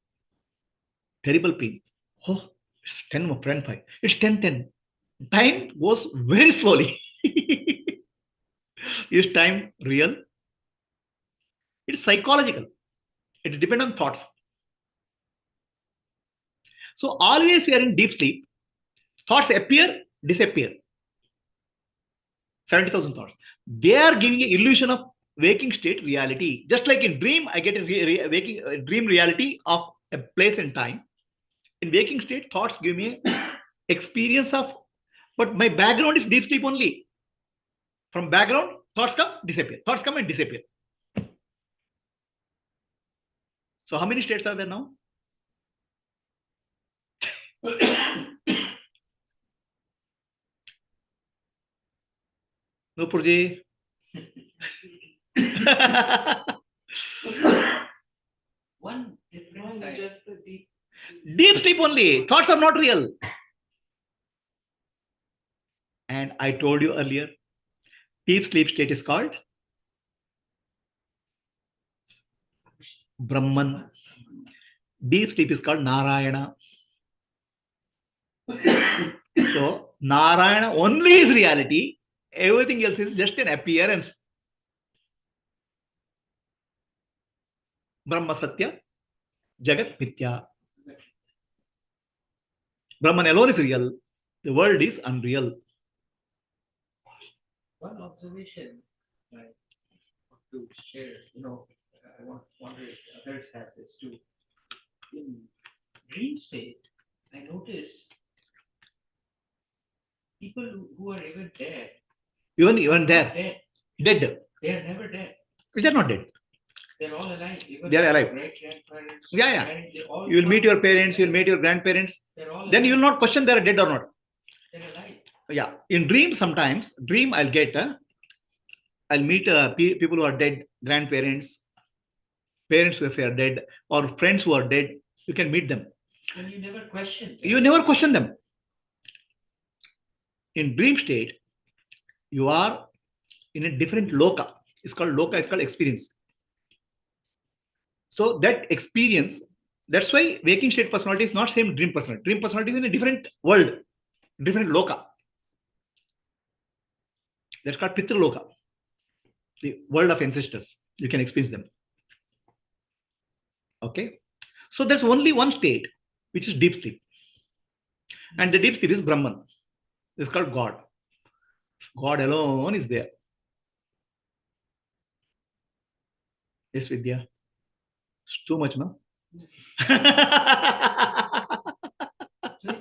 terrible pain. Oh, it's 10:05. It's 10:10. Time goes very slowly. Is time real? It's psychological. It depends on thoughts. So always we are in deep sleep. Thoughts appear, disappear. 70,000 thoughts. They are giving an illusion of waking state reality. Just like in dream, I get a dream reality of a place and time. In waking state, thoughts give me experience of, but my background is deep sleep only. From background, thoughts come, disappear. Thoughts come and disappear. So how many states are there now? No, Purji. One difference, just the deep sleep only. Thoughts are not real. I told you earlier, deep sleep state is called Brahman. Deep sleep is called Narayana. So Narayana only is reality. Everything else is just an appearance. Brahma Satya, Jagat Mithya. Brahman alone is real. The world is unreal. One observation I want to share, I wonder if others have this too. In dream state, I notice people who are even dead. Even there. Dead. They are never dead. They're not dead. They're all alive. Even They are alive. Great-grandparents. Yeah. You will meet your parents, you will meet your grandparents. Then you will not question they are dead or not. They're alive. Yeah. In dream, sometimes, I'll get, I'll meet people who are dead, grandparents, parents who are dead, or friends who are dead. You can meet them. And you never question them. You never question them. In dream state, you are in a different loka. It's called loka, it's called experience. So that experience, that's why waking state personality is not same dream personality. Dream personality is in a different world, different loka. That's called Pitra Loka, the world of ancestors. You can experience them. Okay. So there's only one state, which is deep sleep. And the deep sleep is Brahman. It's called God. God alone is there. Yes, Vidya. It's too much, no? So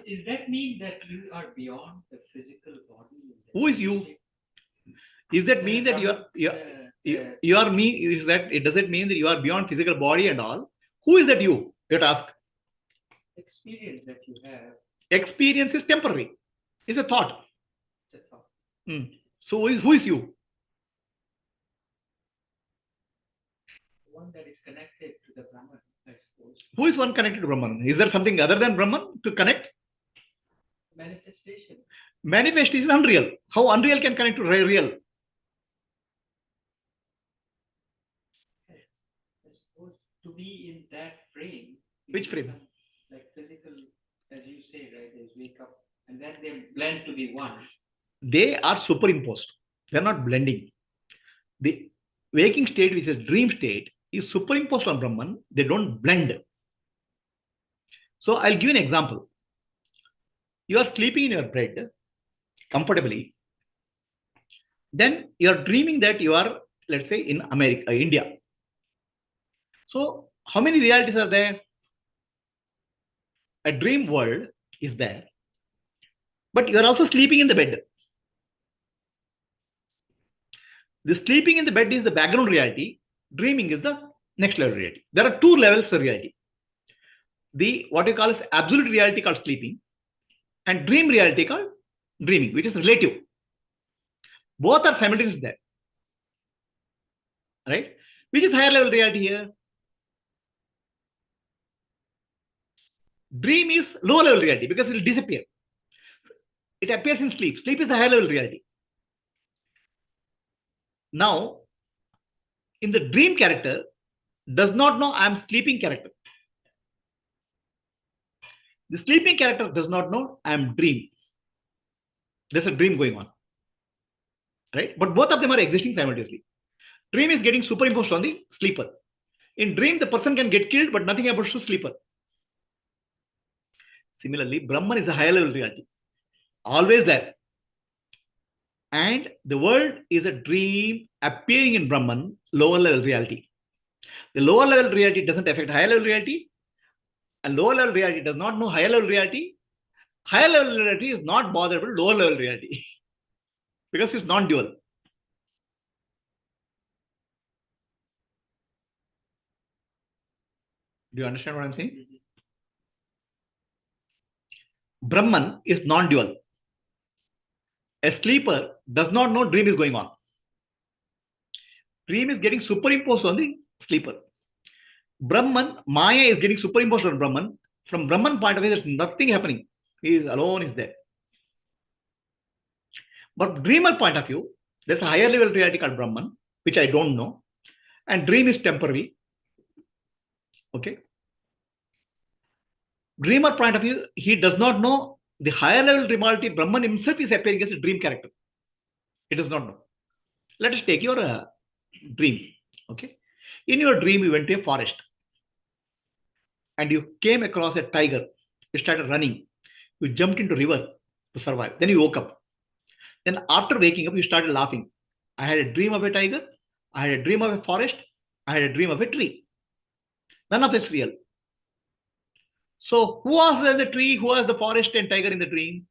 does that mean that you are beyond the physical body? Who is you? Is that mean that you are me? Is that it doesn't mean that you are beyond physical body and all? Who is that you? You have to ask. Experience that you have. Experience is temporary. It's a thought. It's a thought. So who is you? One that is connected to the Brahman, I suppose. Who is one connected to Brahman? Is there something other than Brahman to connect? Manifestation. Manifestation is unreal. How unreal can connect to real? I suppose to be in that frame. Which frame? Like physical, as you say, right? They wake up and then they blend to be one. They are superimposed. They are not blending. The waking state, which is dream state, is superimposed on Brahman. They don't blend. So I'll give you an example. You are sleeping in your bed comfortably. Then you are dreaming that you are, let's say, in America, India. So how many realities are there? A dream world is there. But you are also sleeping in the bed. The sleeping in the bed is the background reality. Dreaming is the next level reality. There are two levels of reality. The what you call is absolute reality called sleeping, and dream reality called dreaming, which is relative. Both are simultaneous there. Right? Which is higher level reality here? Dream is lower level reality because it will disappear. It appears in sleep. Sleep is the higher level reality. Now, in the dream character, does not know I am sleeping character. The sleeping character does not know I am dream. There's a dream going on. Right? But both of them are existing simultaneously. Dream is getting superimposed on the sleeper. In dream, the person can get killed, but nothing happens to sleeper. Similarly, Brahman is a higher level reality. Always there. And the world is a dream appearing in Brahman, lower level reality. The lower level reality doesn't affect higher level reality. And lower level reality does not know higher level reality. Higher level reality is not bothered with lower level reality because it's non-dual. Do you understand what I'm saying? Brahman is non-dual. A sleeper does not know dream is going on. Dream is getting superimposed on the sleeper. Brahman, Maya is getting superimposed on Brahman. From Brahman point of view, there's nothing happening. He is alone, is there. But dreamer point of view, there's a higher level reality called Brahman, which I don't know. And dream is temporary. Okay. Dreamer point of view, he does not know the higher level reality. Brahman himself is appearing as a dream character. He does not know. Let us take your dream. Okay. In your dream, you went to a forest and you came across a tiger. You started running. You jumped into river to survive. Then you woke up. Then after waking up, you started laughing. I had a dream of a tiger. I had a dream of a forest. I had a dream of a tree. None of it's real. So who was the tree? Who was the forest and tiger in the dream?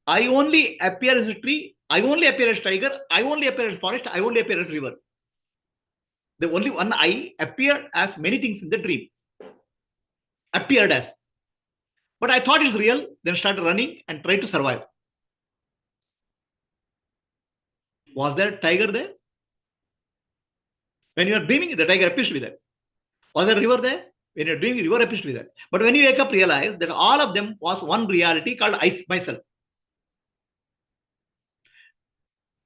I only appear as a tree. I only appear as tiger. I only appear as forest. I only appear as river. The only one I appeared as many things in the dream. Appeared as. But I thought it's real. Then started running and tried to survive. Was there a tiger there? When you are dreaming, the tiger appears to be there. Was there a river there? When you're dreaming, the river appears to be there. But when you wake up, realize that all of them was one reality called I, myself.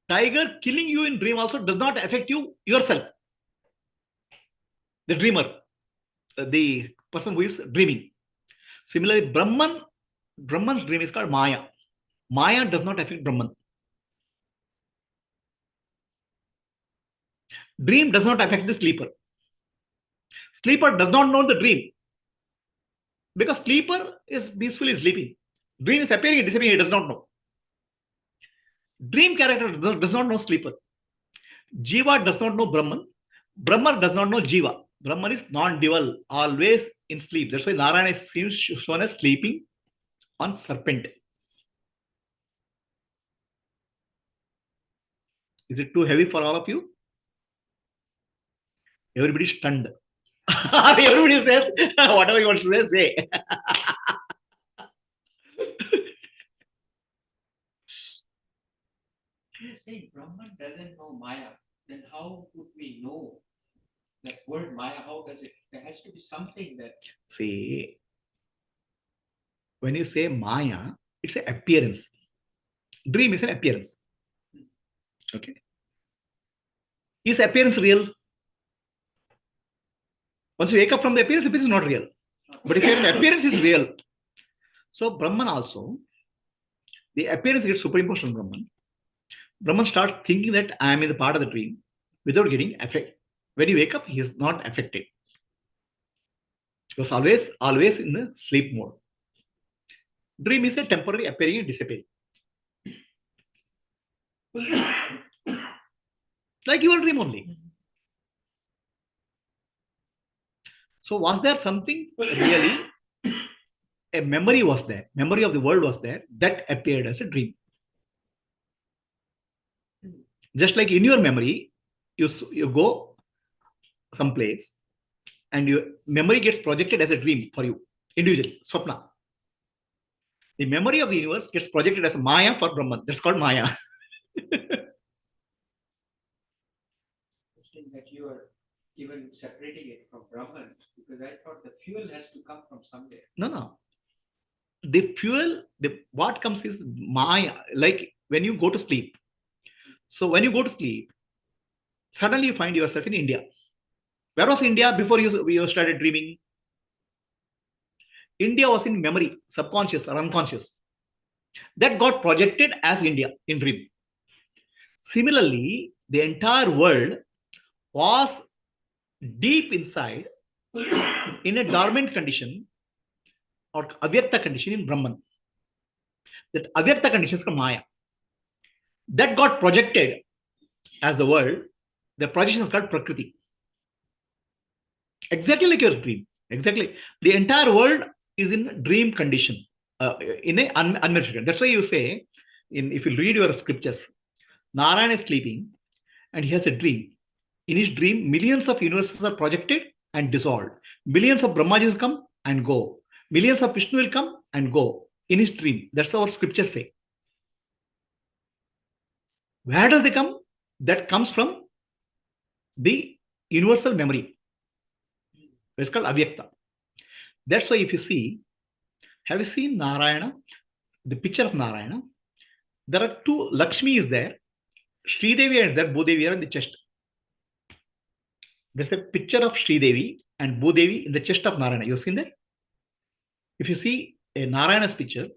Tiger killing you in dream also does not affect you yourself. The dreamer, the person who is dreaming. Similarly, Brahman's dream is called Maya. Maya does not affect Brahman. Dream does not affect the sleeper. Sleeper does not know the dream. Because sleeper is peacefully sleeping. Dream is appearing and disappearing, he does not know. Dream character does not know sleeper. Jiva does not know Brahman. Brahman does not know Jiva. Brahman is non-dual, always in sleep. That's why Narayana is shown as sleeping on serpent. Is it too heavy for all of you? Everybody stunned. Everybody says, whatever you want to say. You say Brahman doesn't know Maya, then how would we know that word Maya? How does it? There has to be something that. See, when you say Maya, it's an appearance. Dream is an appearance. Okay. Is appearance real? Once you wake up from the appearance is not real. But if your appearance is real, so Brahman also, the appearance gets superimposed on Brahman. Brahman starts thinking that I am in the part of the dream without getting affected. When you wake up, he is not affected. He was always in the sleep mode. Dream is a temporary appearing and disappearing. Like your dream only. So was there something really, a memory was there, memory of the world was there, that appeared as a dream. Just like in your memory, you go someplace and your memory gets projected as a dream for you, individually, Swapna. The memory of the universe gets projected as a Maya for Brahman. That's called Maya. That you are even separating it from Brahman, because I thought the fuel has to come from somewhere. No. The fuel, what comes is Maya, like when you go to sleep. So when you go to sleep, suddenly you find yourself in India. Where was India before you started dreaming? India was in memory, subconscious or unconscious. That got projected as India in dream. Similarly, the entire world was deep inside in a dormant condition or avyakta condition in Brahman. That avyakta condition is called Maya. That got projected as the world. The projection is called Prakriti. Exactly like your dream. Exactly. The entire world is in dream condition, in a unmanifested. That's why you say, if you read your scriptures, Narayana is sleeping and he has a dream. In his dream, millions of universes are projected and dissolved. Millions of Brahmajis will come and go. Millions of Vishnu will come and go in his dream. That's what scriptures say. Where does they come? That comes from the universal memory. It's called Avyakta. That's why if you see, have you seen Narayana? The picture of Narayana? there are two Lakshmi is there. Sridevi and there Bhudevi are in the chest. There's a picture of Sridevi and Bhudevi in the chest of Narayana. You've seen that? If you see a Narayana's picture,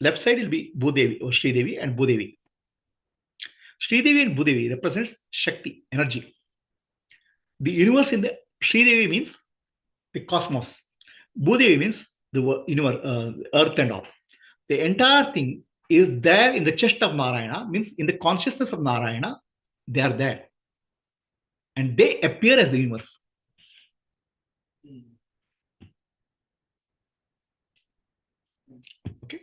left side will be Bhudevi or Sridevi and Bhudevi. Sridevi and Bhudevi represents Shakti, energy. The universe in the Sridevi means the cosmos. Bhudevi means the universe, earth and all. The entire thing is there in the chest of Narayana, means in the consciousness of Narayana, they are there. And they appear as the universe. Okay.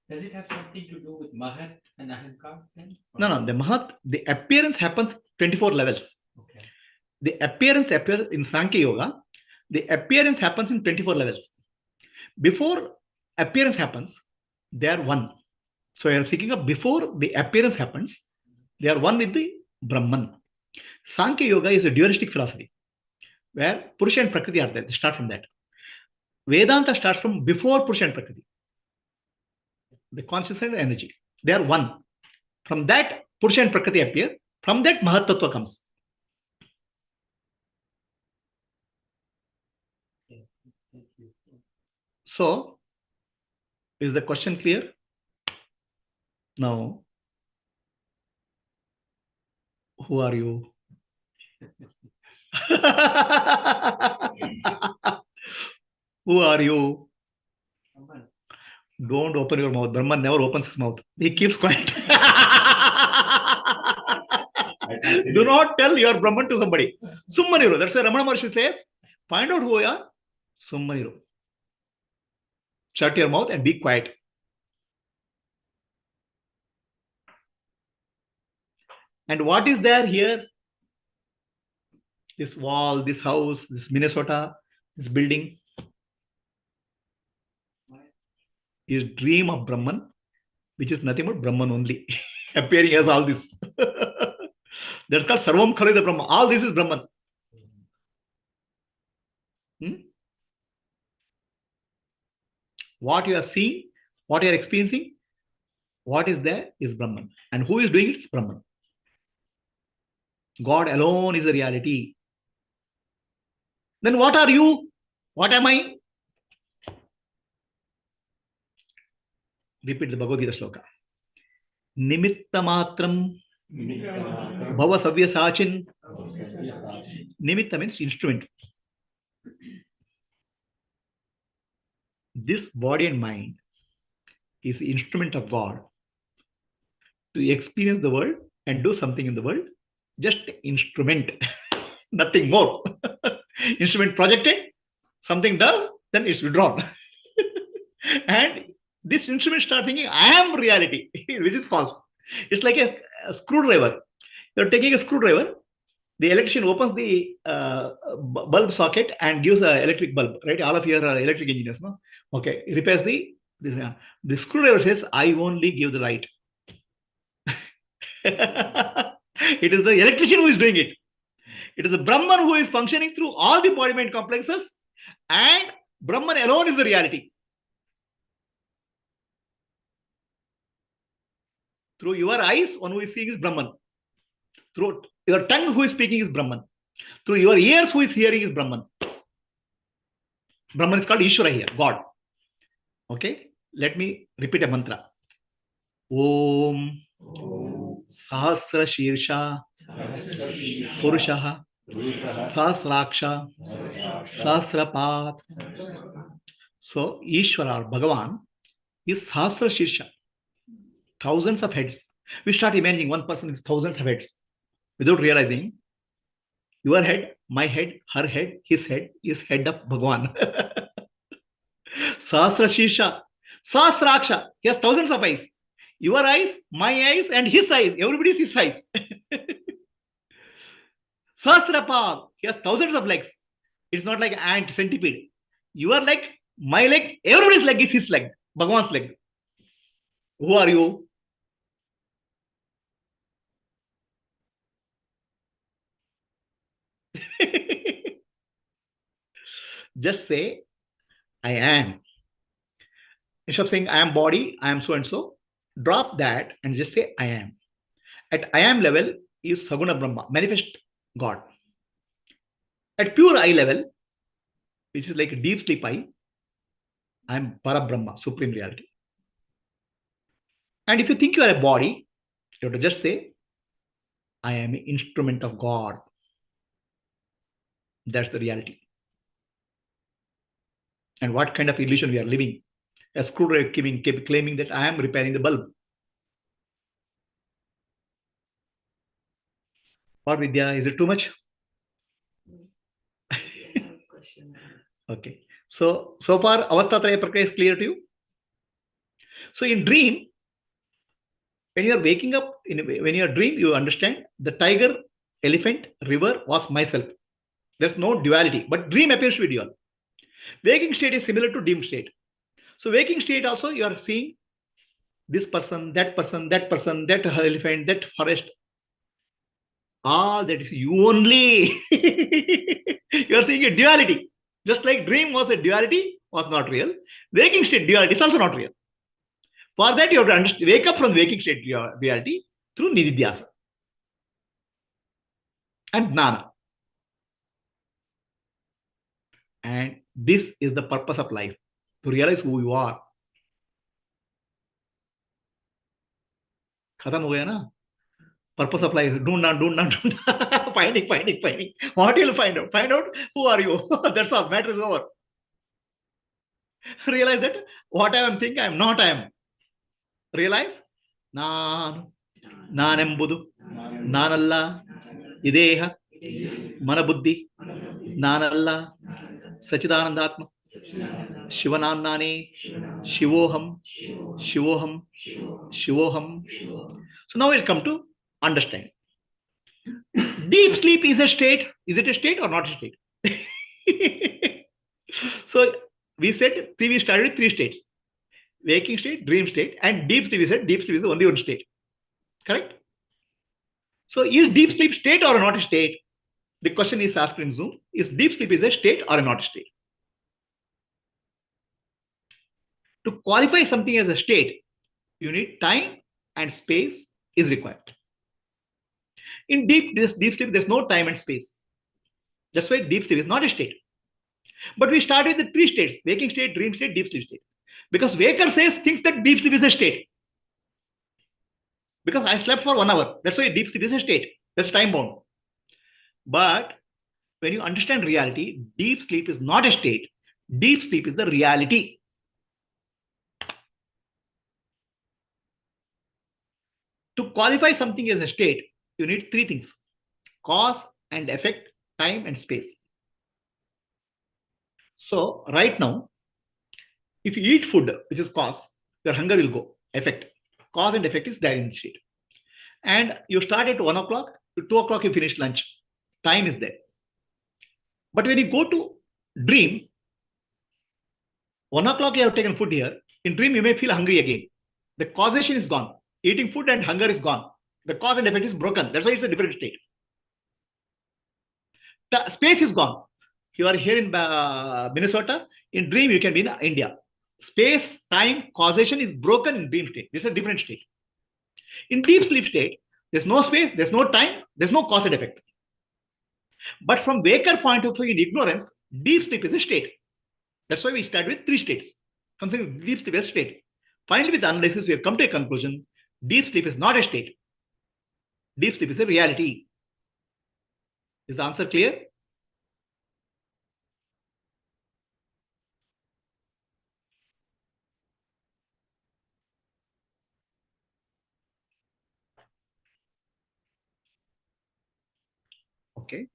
Does it have something to do with Mahat and Ahankar then? No. The Mahat, the appearance happens 24 levels. Okay. The appearance appears in Sankhya Yoga. The appearance happens in 24 levels. Before appearance happens, they are one. So I am thinking of before the appearance happens, they are one with the Brahman. Sankhya Yoga is a dualistic philosophy where Purusha and Prakriti are there. They start from that. Vedanta starts from before Purusha and Prakriti. The consciousness and energy. They are one. From that, Purusha and Prakriti appear. From that, Mahat Tattva comes. So, is the question clear? Now, who are you? Who are you? Don't open your mouth. Brahman never opens his mouth. He keeps quiet. Do not tell your Brahman to somebody. Summaniru. That's why Ramana Maharshi says, find out who you are. Summaniru. Shut your mouth and be quiet. And what is there here? This wall, this house, this Minnesota, this building is dream of Brahman, which is nothing but Brahman only, appearing as all this. That's called Sarvam Khalida Brahma. All this is Brahman. What you are seeing, what you are experiencing, what is there is Brahman. And who is doing it is Brahman. God alone is the reality. Then what are you? What am I? Repeat the Bhagavad Gita sloka. Nimitta matram bhava savya sachin. Nimitta means instrument. This body and mind is the instrument of God to experience the world and do something in the world. Just instrument, nothing more. Instrument projected, something done, then it's withdrawn. And this instrument starts thinking, I am reality, which is false. It's like a screwdriver. You're taking a screwdriver, the electrician opens the bulb socket and gives the electric bulb, right? All of you are electric engineers, no? Okay, he repairs the screwdriver says, I only give the light. It is the electrician who is doing it. It is the Brahman who is functioning through all the body-mind complexes, and Brahman alone is the reality. Through your eyes, one who is seeing is Brahman. Through your tongue, who is speaking is Brahman. Through your ears, who is hearing is Brahman. Brahman is called Ishvara here, God. Okay, let me repeat a mantra. Om Sahasra Shirsha Purushaha Sahasraksha Sahasrapat. So, Ishvara or Bhagavan is Sahasra Shirsha. Thousands of heads. We start imagining one person is thousands of heads without realizing your head, my head, her head, his head is head of Bhagavan. Sahasra Shirsha, Sahasraksha. He has thousands of eyes. Your eyes, my eyes, and his eyes. Everybody's his eyes. Sahasrapad. He has thousands of legs. It's not like ant, centipede. Your leg, my leg, everybody's leg is his leg. Bhagavan's leg. Who are you? Just say, I am. Instead of saying, I am body, I am so and so. Drop that and just say I am. At I am level is Saguna Brahma, manifest God. At pure I level, which is like a deep sleep I am Para Brahma, supreme reality. And if you think you are a body, you have to just say, I am an instrument of God. That's the reality. And what kind of illusion we are living? A screwdriver claiming that I am repairing the bulb. What, Vidya? Is it too much? Okay. So far, Avastatraya Prakriya is clear to you? So in dream, when you are waking up, when you are dream, you understand the tiger, elephant, river was myself. There's no duality, but dream appears to be dual. Waking state is similar to dream state. So waking state also, you are seeing this person, that person, that person, that elephant, that forest. All that is you only. You are seeing a duality. Just like dream was a duality, was not real. Waking state duality is also not real. For that, you have to wake up from waking state duality through nididhyasa and jnana. And this is the purpose of life, to realize who you are. Khatam ho gaya na? Purpose of life, ढूंढना finding. What you'll find out? Find out who are you. That's all. Matter is over. Realize that what I am thinking, I am not I am. Realize nanembudu, nanalla, ideha, manabuddhi, nanalla, sachidanandatma, shivanannane, shivoham, shivoham, shivoham. So now we'll come to understand. Deep sleep is a state. Is it a state or not a state? So we said we started with 3 states: waking state, dream state, and deep sleep. We said deep sleep is the only one state. Correct? So is deep sleep state or not a state? The question is asked in Zoom: is deep sleep is a state or not a state? To qualify something as a state, you need time and space is required. In deep sleep, there's no time and space. That's why deep sleep is not a state. But we started with the 3 states: waking state, dream state, deep sleep state. Because waker thinks that deep sleep is a state. Because I slept for 1 hour. That's why deep sleep is a state. That's time bound. But when you understand reality, deep sleep is not a state. Deep sleep is the reality. To qualify something as a state, you need 3 things: cause and effect, time and space. So right now, if you eat food, which is cause, your hunger will go. Effect. Cause and effect is there in the state. And you start at 1 o'clock, to 2 o'clock you finish lunch. Time is there. But when you go to dream, 1 o'clock you have taken food here. In dream, you may feel hungry again. The causation is gone. Eating food and hunger is gone. The cause and effect is broken. That's why it's a different state. The space is gone. You are here in Minnesota. In dream, you can be in India. Space, time, causation is broken in dream state. This is a different state. In deep sleep state, there's no space, there's no time, there's no cause and effect. But from waker point of view, in ignorance, deep sleep is a state. That's why we start with 3 states. Considering deep sleep as a state. Finally, with analysis, we have come to a conclusion: deep sleep is not a state. Deep sleep is a reality. Is the answer clear? Okay.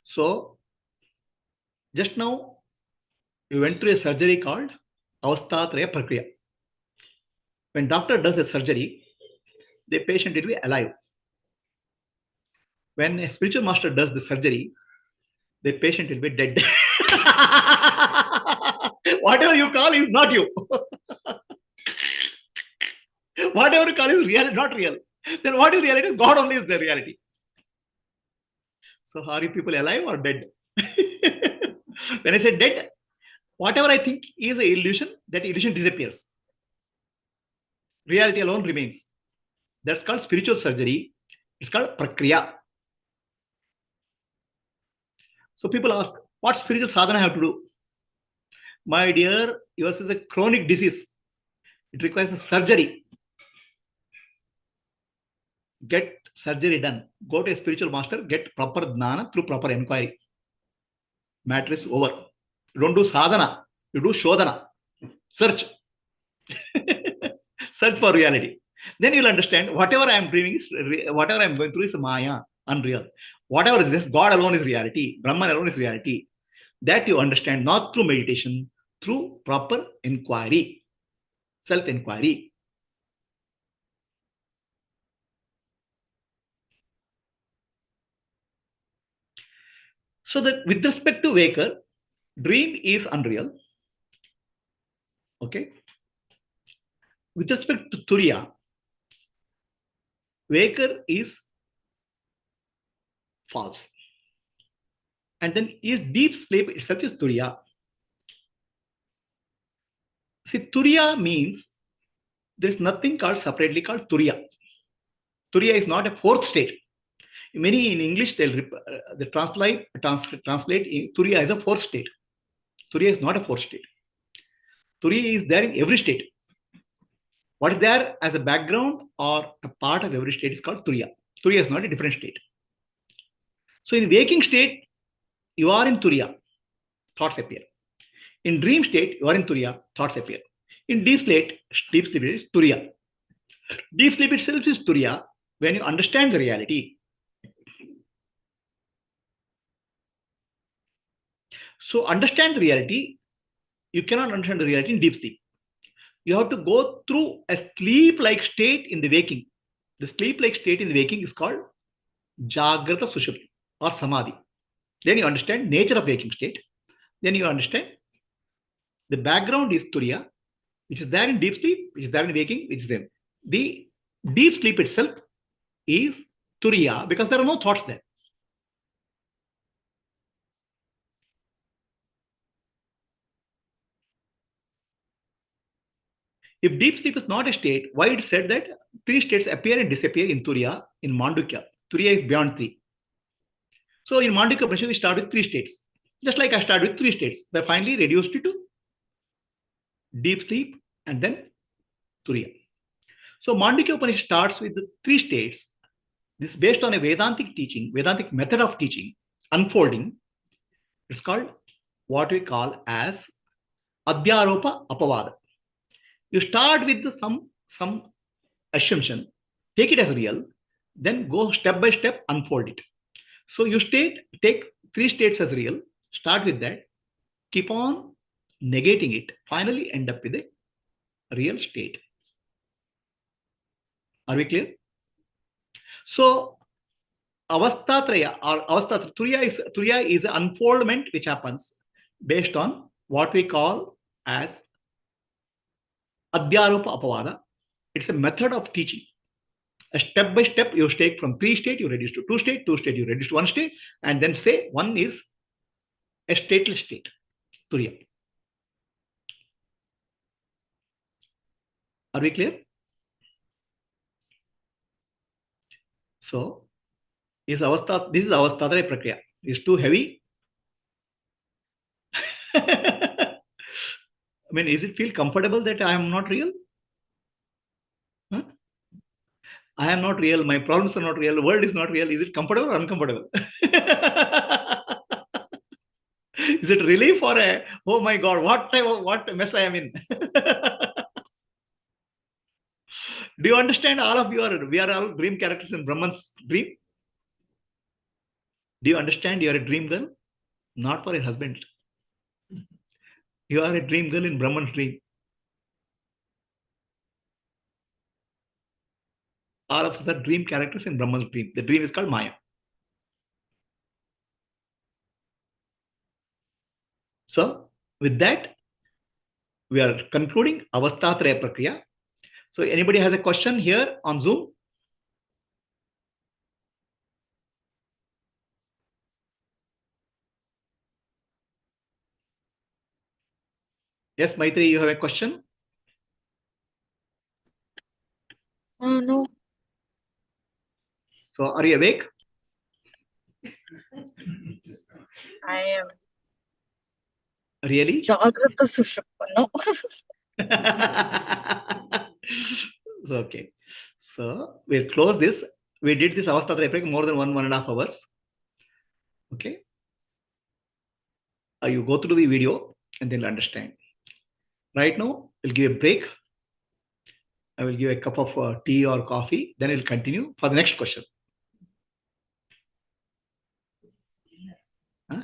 So, just now, you went through a surgery called Avastatraya Prakriya. When doctor does a surgery, the patient will be alive. When a spiritual master does the surgery, the patient will be dead. Whatever you call is not you. Whatever you call is real, not real. Then what is reality? God only is the reality. So are you people alive or dead? When I say dead, whatever I think is an illusion, that illusion disappears. Reality alone remains. That's called spiritual surgery. It's called prakriya. So people ask, what spiritual sadhana I have to do? My dear, yours is a chronic disease. It requires a surgery. Get surgery done. Go to a spiritual master, get proper dhnana through proper inquiry. Matter is over. You don't do sadhana, you do shodhana. Search. Search for reality. Then you'll understand whatever I am dreaming is, whatever I am going through is maya, unreal. Whatever is this, God alone is reality, Brahman alone is reality. That you understand not through meditation, through proper inquiry, self-enquiry. So that with respect to waker, dream is unreal. Okay. With respect to turiya, waker is false. And then is deep sleep itself is turiya. See, turiya means there is nothing called separately called turiya. Turiya is not a fourth state. Many in English they translate turiya as a fourth state. Turiya is not a fourth state. Turiya is there in every state. What is there as a background or a part of every state is called turiya. Turiya is not a different state. So in waking state, you are in turiya, thoughts appear. In dream state, you are in turiya, thoughts appear. In deep sleep is turiya. Deep sleep itself is turiya when you understand the reality. So understand the reality. You cannot understand the reality in deep sleep. You have to go through a sleep-like state in the waking. The sleep-like state in the waking is called Jagrata Sushupti or Samadhi. Then you understand nature of waking state. Then you understand the background is turiya, which is there in deep sleep, which is there in waking, which is there. The deep sleep itself is turiya because there are no thoughts there. If deep sleep is not a state, why it said that three states appear and disappear in turiya, in Mandukya? Turiya is beyond three. So in Mandukya Upanishad, we start with three states. Just like I started with three states, they finally reduced it to deep sleep and then turiya. So Mandukya Upanishad starts with the three states. This is based on a Vedantic teaching, Vedantic method of teaching, unfolding. It's called what we call as Adhyaropa Apavada. You start with some assumption, take it as real, then go step by step, unfold it. So you take three states as real, start with that, keep on negating it, finally end up with a real state. Are we clear? So Avastatraya or Turiya is an unfoldment which happens based on what we call as Adhyaropa Apavada. It's a method of teaching. A step by step, you take from three state, you reduce to two state, you reduce to one state, and then say one is a stateless state, Turiya. Are we clear? So, this is Avastatraya Prakriya. Is too heavy? I mean, is it feel comfortable that I am not real? Huh? I am not real. My problems are not real. The world is not real. Is it comfortable or uncomfortable? Is it relief or a, oh my God, what mess I am in? Do you understand all of we are all dream characters in Brahman's dream? Do you understand you are a dream girl? Not for a husband. You are a dream girl in Brahman's dream. All of us are dream characters in Brahman's dream. The dream is called Maya. So, with that, we are concluding Avastatraya Prakriya. So, anybody has a question here on Zoom? Yes, Maitri, you have a question? No. So, are you awake? I am. Really? Jagrata Sushupta. No. Okay. So, we'll close this. We did this Avastha Tripuraka more than 1.5 hours. Okay. You go through the video and then understand. Right now, we'll give a break. I will give a cup of tea or coffee. Then we'll continue for the next question. Huh?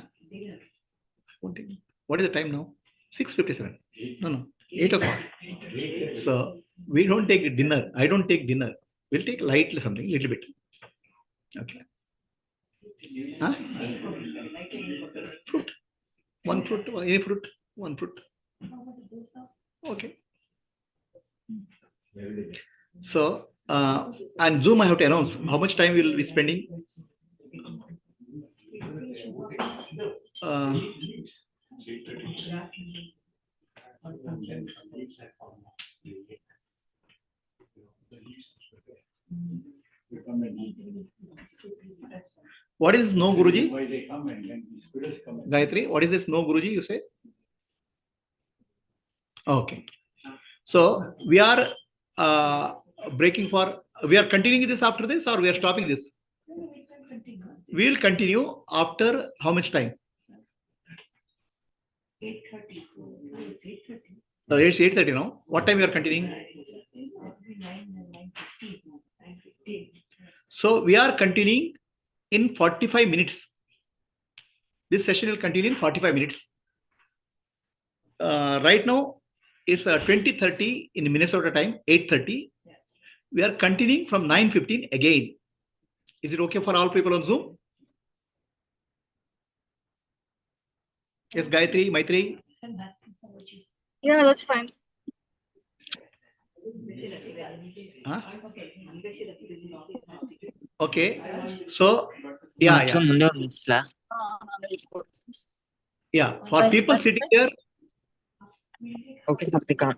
What is the time now? 6:57. No. 8 o'clock. So we don't take dinner. I don't take dinner. We'll take lightly something, little bit. Okay. Huh? Fruit. One fruit. Any fruit. One fruit. Okay. So on Zoom, I have to announce how much time we will be spending. What is no Guruji? Gayatri, what is this no Guruji you say? Okay. So we are we are continuing this after this, or we are stopping this? We will continue after how much time? 8:30. So it's 8:30. So it's 8:30 now. What time we are continuing? 9:15. So we are continuing in 45 minutes. This session will continue in 45 minutes. Right now it's 20:30 in Minnesota time, 8:30. We are continuing from 9:15 again. Is it okay for all people on Zoom? Yes, Gayatri, Maitri. Yeah, that's fine. Huh? Okay. So, yeah. Yeah, for people sitting there. Okay, Kartika.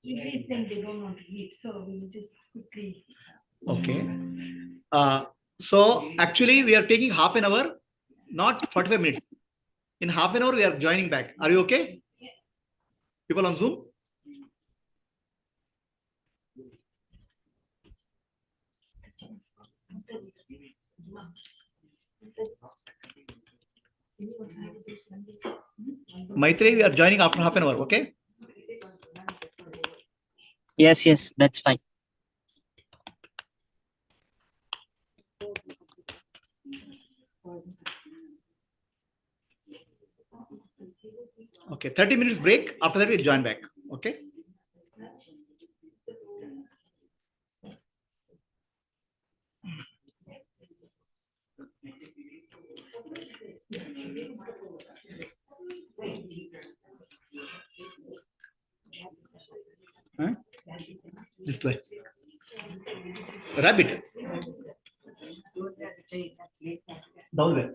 He's saying they don't want to eat, so we'll just quickly. Okay. So actually we are taking half an hour, not 45 minutes. In half an hour we are joining back. Are you okay? People on Zoom? Maitri, we are joining after half an hour, okay? Yes, that's fine. Okay, 30 minutes break. After that, we'll join back. Okay. Huh? This way. Rabbit. Down there.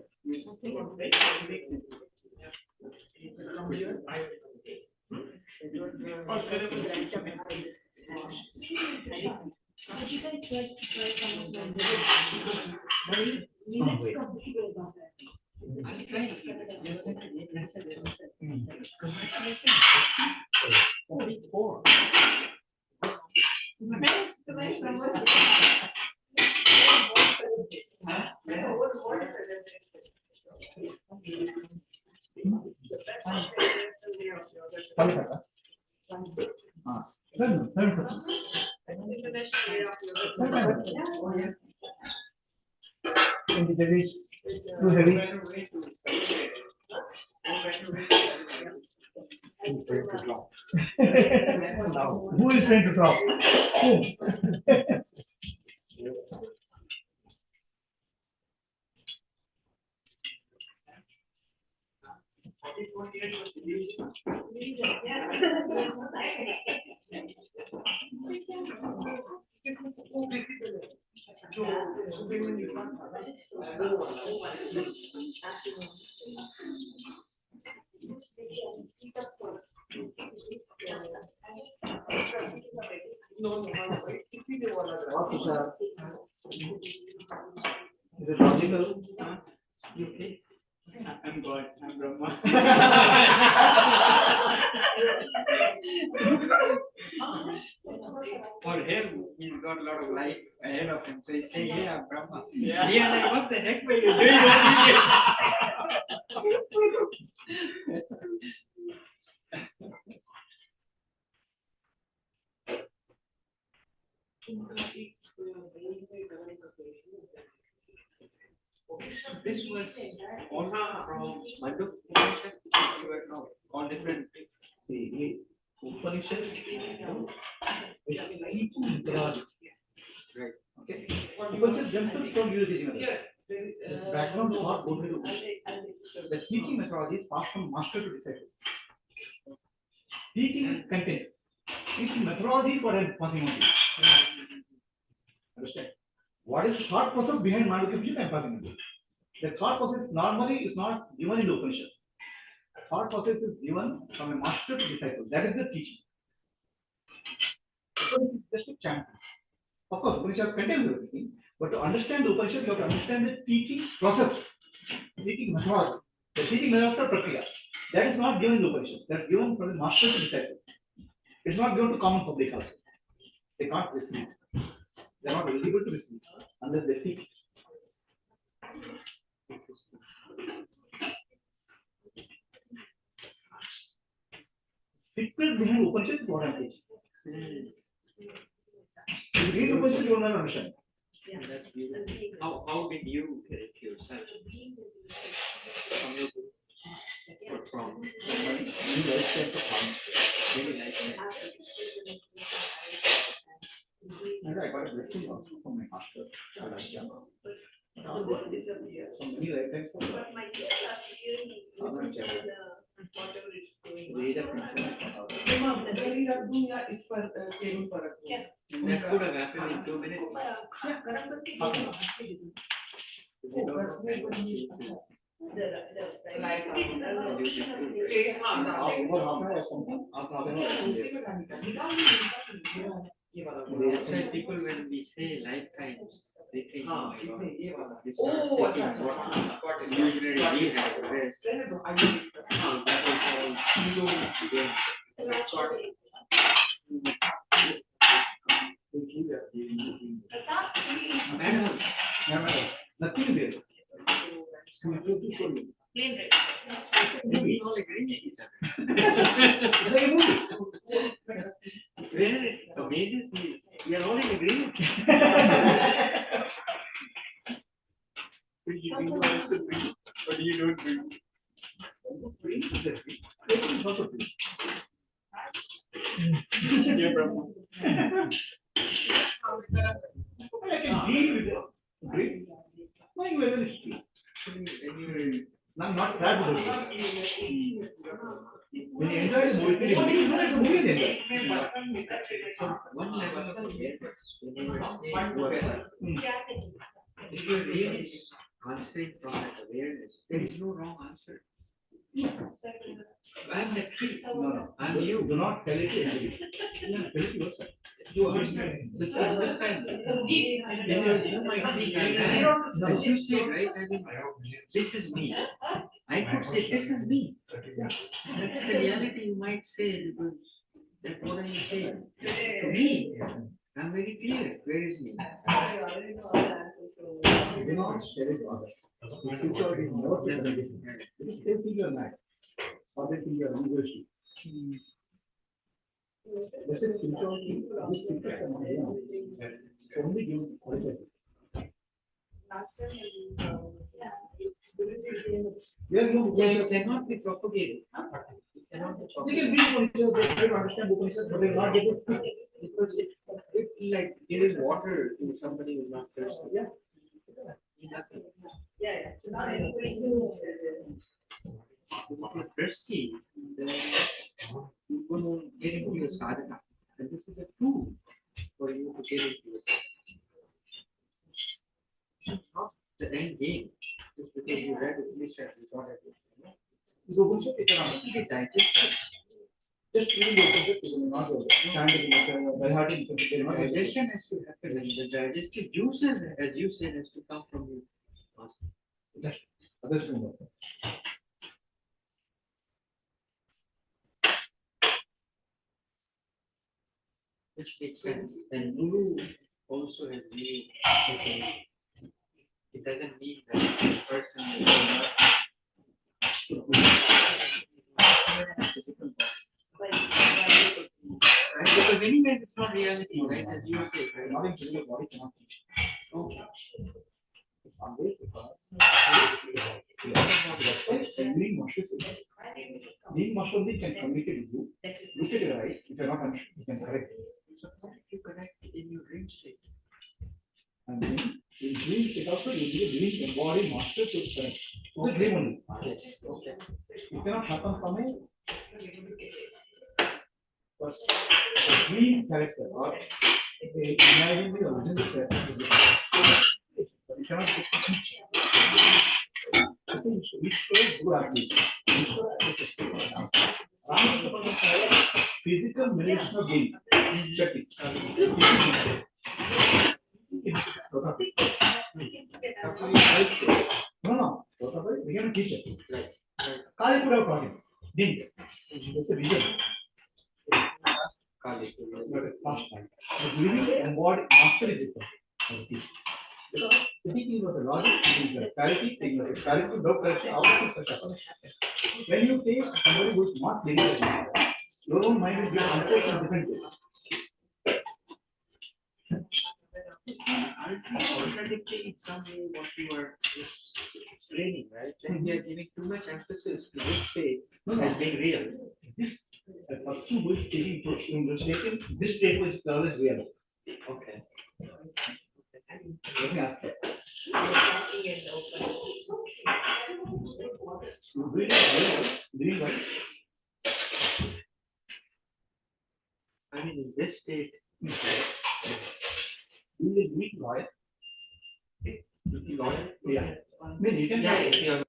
Too heavy. Who is trying to drop? Who? Is it logical? You say, I'm God, I'm Brahma. For him, he's got a lot of life ahead of him. So he's saying, yeah, I'm Brahma. Yeah. He like, what the heck were you doing all these years? Okay, so this was all from Manduk Upanishad. You were now all different things. See, Upanishads is teaching methodology. Right. Okay. Upanishads themselves don't use teaching methodology. This background thought goes into the teaching methodology is passed from master to disciple. Teaching is content. Teaching methodology is what I'm passing on to you. Understand? What is the thought process behind Mandukya Upanishad I'm passing on to you. The thought process normally is not given in the Upanishad. Thought process is given from a master to disciple. That is the teaching. Upanishad is just a chant. Of course, Upanishad contains everything, but to understand the Upanishad, you have to understand the teaching process, teaching methodology. The teaching methodology is prakriya. That is not given in the Upanishad. That's given from the master to disciple. It's not given to common public also. They can't receive it. They are not eligible to receive it unless they seek it. Secret behind Upanishad is what I'm teaching. If you read Upanishad, you will not understand. That's beautiful. How did you correct yourself? From really like that. And I got a blessing also from my master. All this is from many lifetimes. That could have happened in 2 minutes. That's why people, when we say lifetimes, they think, oh my God, this what usually we have rest. That is all again. Nothing there. Plain We all agree with each other. Where it amazes me, we are all in agreement. You do also dream, but you don't dream. Dream is a dream. Dream is also dream. Yeah, Brahma. I can deal with it. Dream. My weather is dream. I'm not sad with it. When you enjoy the movie, it's a movie to enjoy. One level of awareness, whoever, if you are really answering from that awareness, there is no wrong answer. I'm the tree. No. I'm you. Do not tell it to anybody. Tell it to yourself. You understand? This time, because you might think I'm mad. As you say, right? I mean, this is me. I could say, this is me. That's the reality you might say, because that's what I'm saying. To me, I'm very clear. Where is me? Do not share it with others. Spirituality is never to communication. Because they think you're mad. Or they think you're egoistic. This is spirituality. This secrets are not given. It's only given qualitatively. Yeah, you cannot be propagated. You cannot be They can read Upanishad, they try to understand Upanishad, but they will not get it. Because it like giving water to somebody who's not thirsty. Yeah. Nothing. If you're thirsty, then you couldn't get into your sadhana. And this is a tool for you to get into it. It's not the end game. Just because you read Upanishad, you thought it. So Upanishad, it can be digested. Just reading it, not chanting by heart. Digestion has to happen. The digestive juices, as you said, has to come from you. Others know. Which makes sense. And Guru also has made it doesn't mean that the person is not physical body. Right? Because anyways it's not reality, right? As you say, right? Not in physical body cannot teach. Okay. It's always because being Mashwati can communicate with you. Look at your eyes. If you're not unsure, you can correct it. Sometimes you connect in your dream state. And then in dream state also you will be dream embodied master to connect. The dream only. Okay. It cannot happen from a first dream character or imagine the original character. But you cannot get physical relation of being. Check it. No. We can teach it. Kali could have taught him. Didn't. That's a reason. Kali. Past time. But living and what master is it? Because the teaching was a logic, it is a clarity, taking a clarity, no clarity, out of such happens. When you take somebody who is not living as your own mind will get answers in different ways. Alternatively, in some way, what you are explaining, right? Then we are giving too much emphasis to this state as being real. This the person who is taking this state is always real. Okay. Let me ask you. I mean, in this state, you will be loyal. Loyal? Yeah. I mean, you can. Yeah.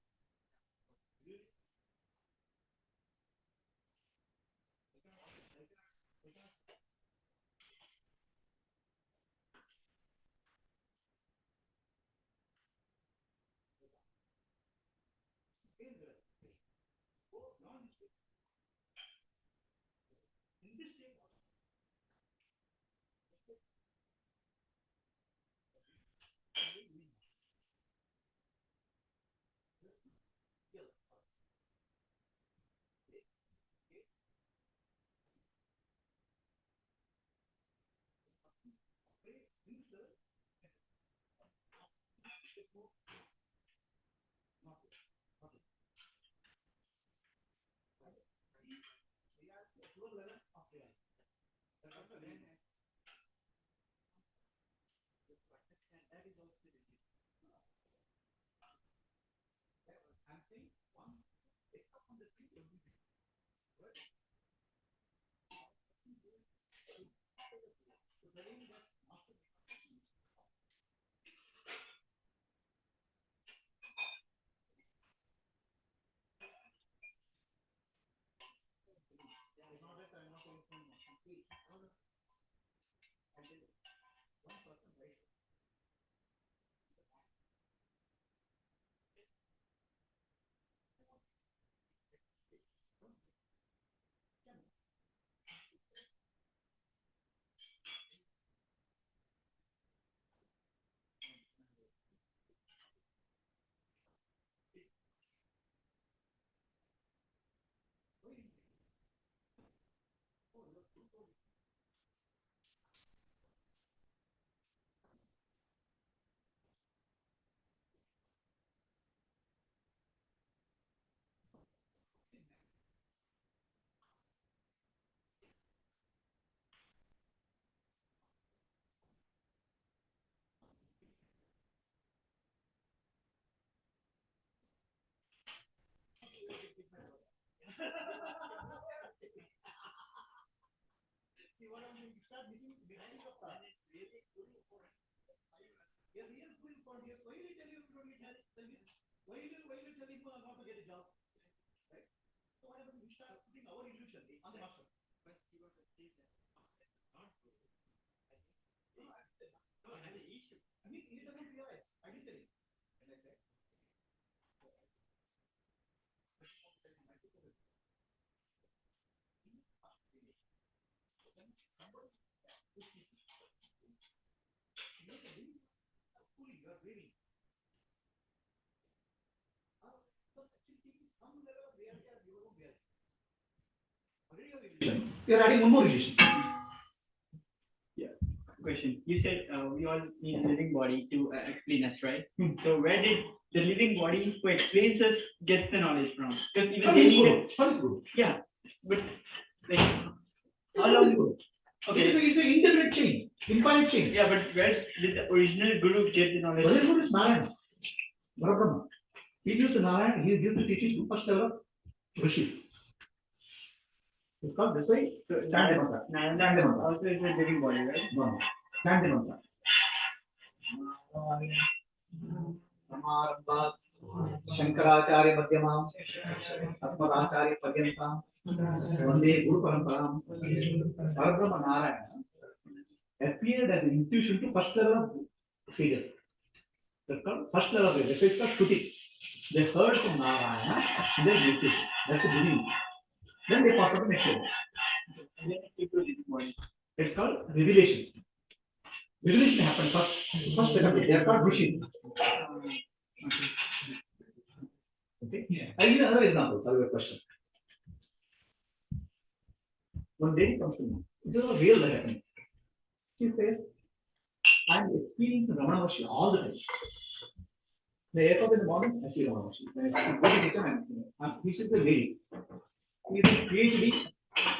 Why you tell him not to get a job? Right? So what happens? We start putting our illusion on the master. You're adding one more relation. Yeah. Question. You said we all need a living body to explain us, right? So where did the living body who explains us gets the knowledge from? Because even they need it. Yeah, but like how long? Okay, It's an infinite chain, infinite chain. Yeah, but where did the original guru get the knowledge? Original guru is Narayana, Brahma. He gives to Narayana. He gives the teaching to first level of rishis. It's called this way. Narayana also is a living body, right? No, Chandimantra. Samarabha Shankaracharya Madhyamam Asmadacharya Paryantam Vande Guru Paramparam. Parabrahma Narayana appeared as an intuition to first level of sages. That's called first level of sages. It's called Shruti. They heard from Narayana and then meditation. That's the beginning. Then they pass on the next level. It's called revelation. Revelation happens first level. They are called rishis. Okay. I'll give you another example for your question. One lady comes to me. This is a real life happening. She says, I'm experiencing Ramana Maharshi all the time. When I wake up in the morning, I see Ramana Maharshi. When I go to the kitchen, I'm seeing. She is a lady. She is a PhD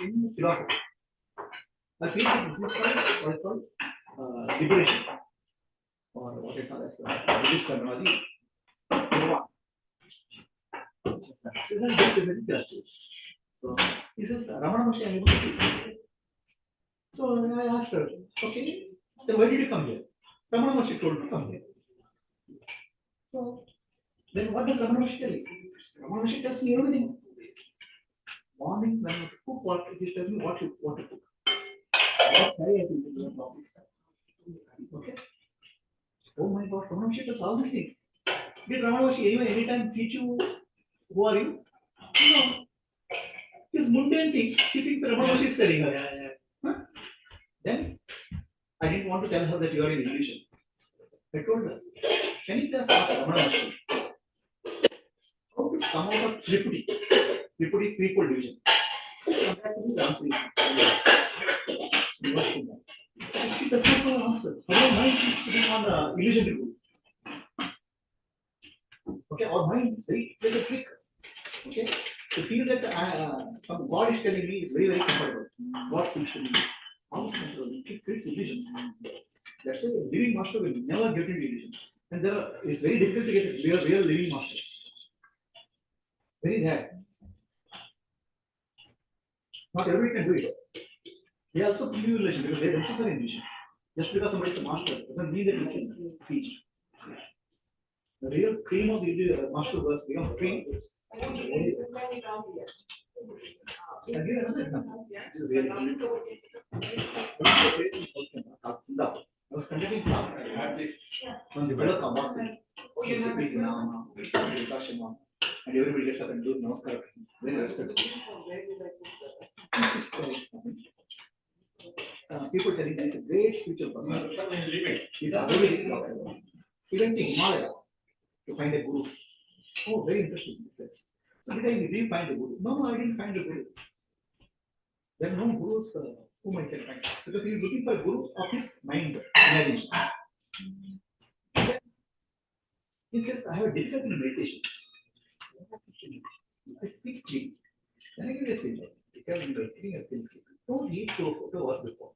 in philosophy. Her PhD is what is called liberation, or what I call as Buddhist terminology. So he says, Ramana Maharshi, I'm able to see. So I asked her, okay, then why did you come here? Ramana Maharshi told me to come here. So then what does Ramana Maharshi tell you? Ramana Maharshi tells me everything. Morning when I cook what he tells me what to cook. That's why I think okay. Oh my God, Ramana Maharshi tells all these things. Did Ramana Maharshi anytime teach you who are you? No. His mundane things, she thinks Ramana Maharshi is telling her. Huh? Then I didn't want to tell her that you are in illusion. I told her, can you just ask Ramana Maharshi how to come out of Tripudi? Tripudi is threefold division. Come back to the answer. She does not know the answer. Her mind is putting on the illusion tripudi. Okay, our mind is very quick. Okay, to feel that some God is telling me is very, very comfortable. God speaks to me. How is control? It creates illusions. That's why a living master will never get into illusion. And it's very difficult to get a real living master. Very rare. Not everybody can do it. They also give you illusion because they themselves are in illusion. Just because somebody is a master doesn't mean that you can teach. The real cream of the master was beyond cream. I'll give you another example. I was conducting class. I had this one developer boxing. And everybody gets up and do namaskar. Very respectful. People telling that he's a great spiritual person. He's already even in Himalayas to find a guru. Oh, very interesting. He said. So did you find the guru? No, I didn't find the guru. There are no gurus whom I can find because he is looking for a guru of his mind imagination. He says, I have a difficulty in meditation. I speak sleep. Then I give a signal because you are getting a thin sleep. Don't need to photo was before.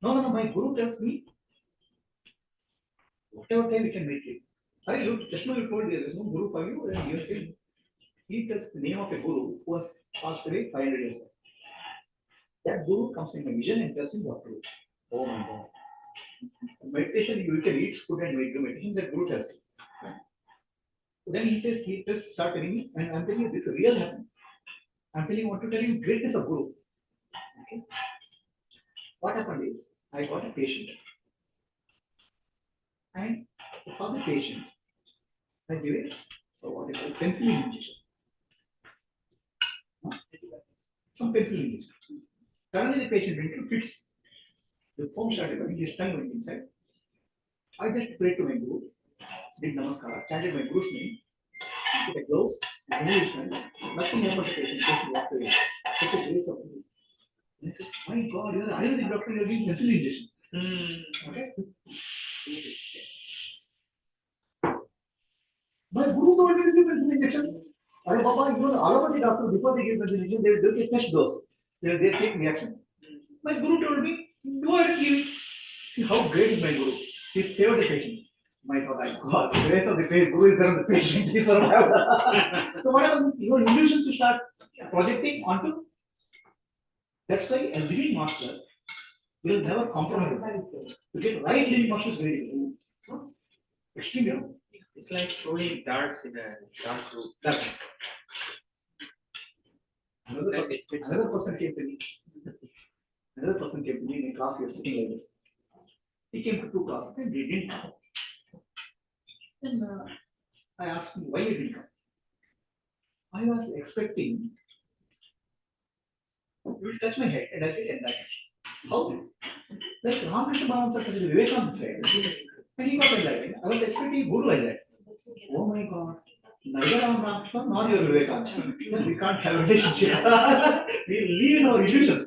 No, my guru tells me whatever time we can meditate. I look, just now you told there is no guru for you, and you are saying he tells the name of a guru who has passed away 500 years ago. That guru comes in my vision and tells him what to do. Oh my God. Meditation, you can eat food and do meditation, that guru tells you. Then he says, he just start telling me, and I'm telling you, this is real happening. I'm telling you, I want to tell you greatness of guru. Okay. What happened is, I got a patient, and for the patient, I give it what is called penicillin injection. Some penicillin injection. Suddenly the patient went to fits. The foam started coming, his tongue went inside. I just prayed to my guru, did namaskar, chanted my guru's name, with the gloves, English, nothing happened to the patient, patient walked away. Such a grace of me. My God, you are an Ayurvedic doctor, you are giving penicillin injection. Okay? My guru told me to give penicillin injection. Are Baba, you know, the allopathy doctor, before they give penicillin injection, they will take test dose. They take reaction. My guru told me, do it, give it. See how great is my guru. He saved the patient. My God, the grace of the guru is there on the patient. He survived. So what happens is your illusions you start projecting onto. That's why a living master will never compromise. To get right living master is very difficult. So, extremely wrong. It's like throwing darts in a dark room. Another person came to me. Another person came to me in a class. He was sitting like this. He came to 2 classes and he didn't come. Then I asked him why he didn't come. I was expecting you will touch my head and I will enlighten. How? Like Ramakrishna Paramahamsa touched Vivekananda's head and he got enlightened. I was expecting Guru like that. Oh my God. Neither Ramakrishna nor your Vivekananda. We can't have a relationship. We live in our illusions.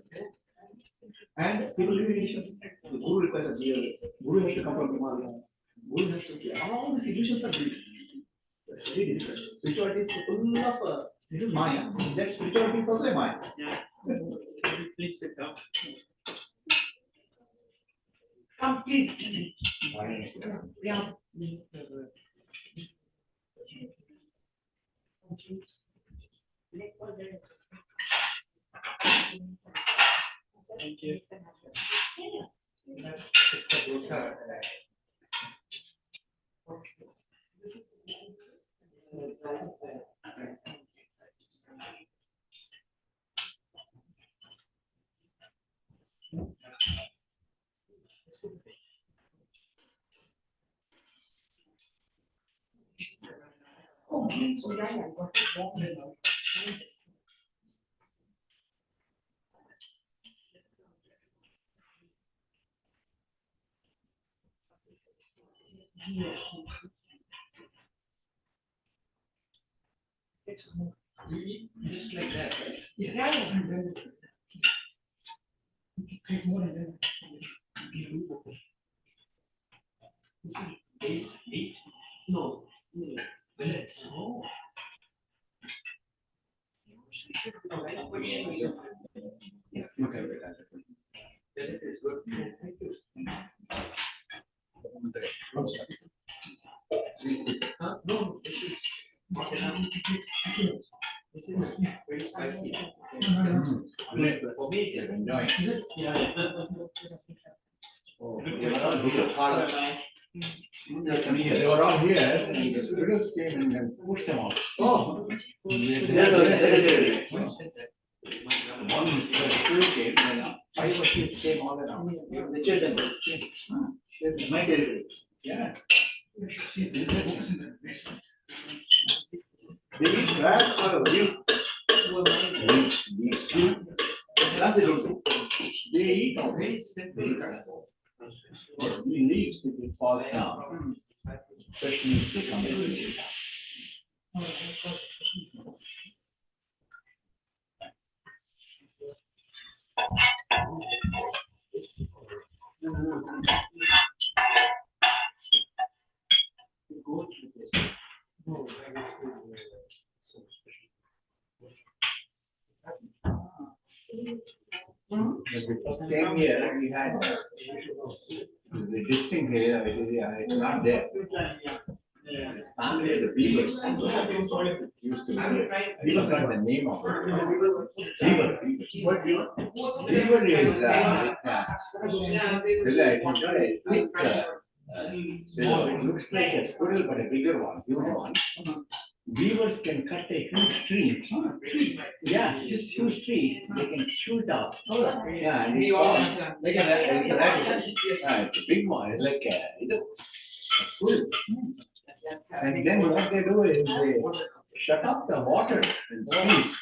And people live in illusions. The Guru requires a GL. Guru has to come from Himalayas. Guru has to all these illusions are built. It's very difficult. Spirituality is full of this is Maya. That spirituality is also a Maya. Yeah. Please sit down. Come, please. Yeah. Thank you. Okay, so yeah, I got it wrong. Yes. It's Really? Just like that, right? yeah, and then take more and then Days, 8? no, minutes. Oh. Yeah. Okay. That is good. Thank you. No, this is very spicy. For me, it is enjoying. Yeah. Oh, they were all here, and the students came and pushed them out. Oh, One student came, and 5 or 6 came all around. the children came. There's my territory. Yeah. You should see the books in the basement. They eat grass or leaves. Grass they don't do. They eat very simple. But we leaves if it falls down. Especially if they come in. When we first came here, we had the distinct here, it's not there. The family of the beavers used to live. I forgot the name of it. Beaver. Beaver is it looks like a squirrel, but a bigger one, huge one. Beavers can cut a huge tree. Yeah, this huge tree, they can shoot out. Yeah, and it falls. Like a rarity. Yeah, it's a big one. It's like a full. And then what they do is they shut off the water and seas,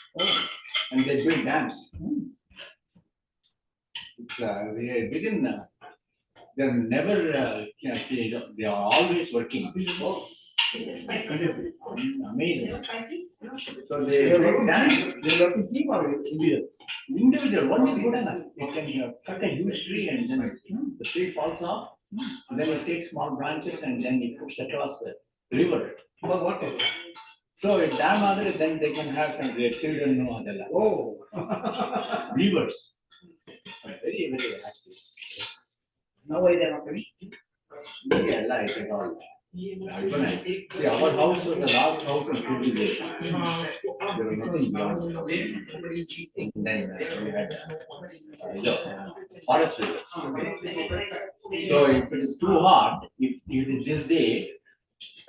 and they build dams. It's within. They're never. They are always working. Amazing. So they individual one is good enough. You can cut a huge tree and then the tree falls off. Then it takes small branches and then it puts across the river. For water. So in Dharma, then they can have some their children know other. Oh, beavers. Very, very active. Now why they are not coming? Yeah, like at all. See, our house was the last house in civilization. There was nothing beyond. And then we had forest rivers. So if it is too hot, if it is this day,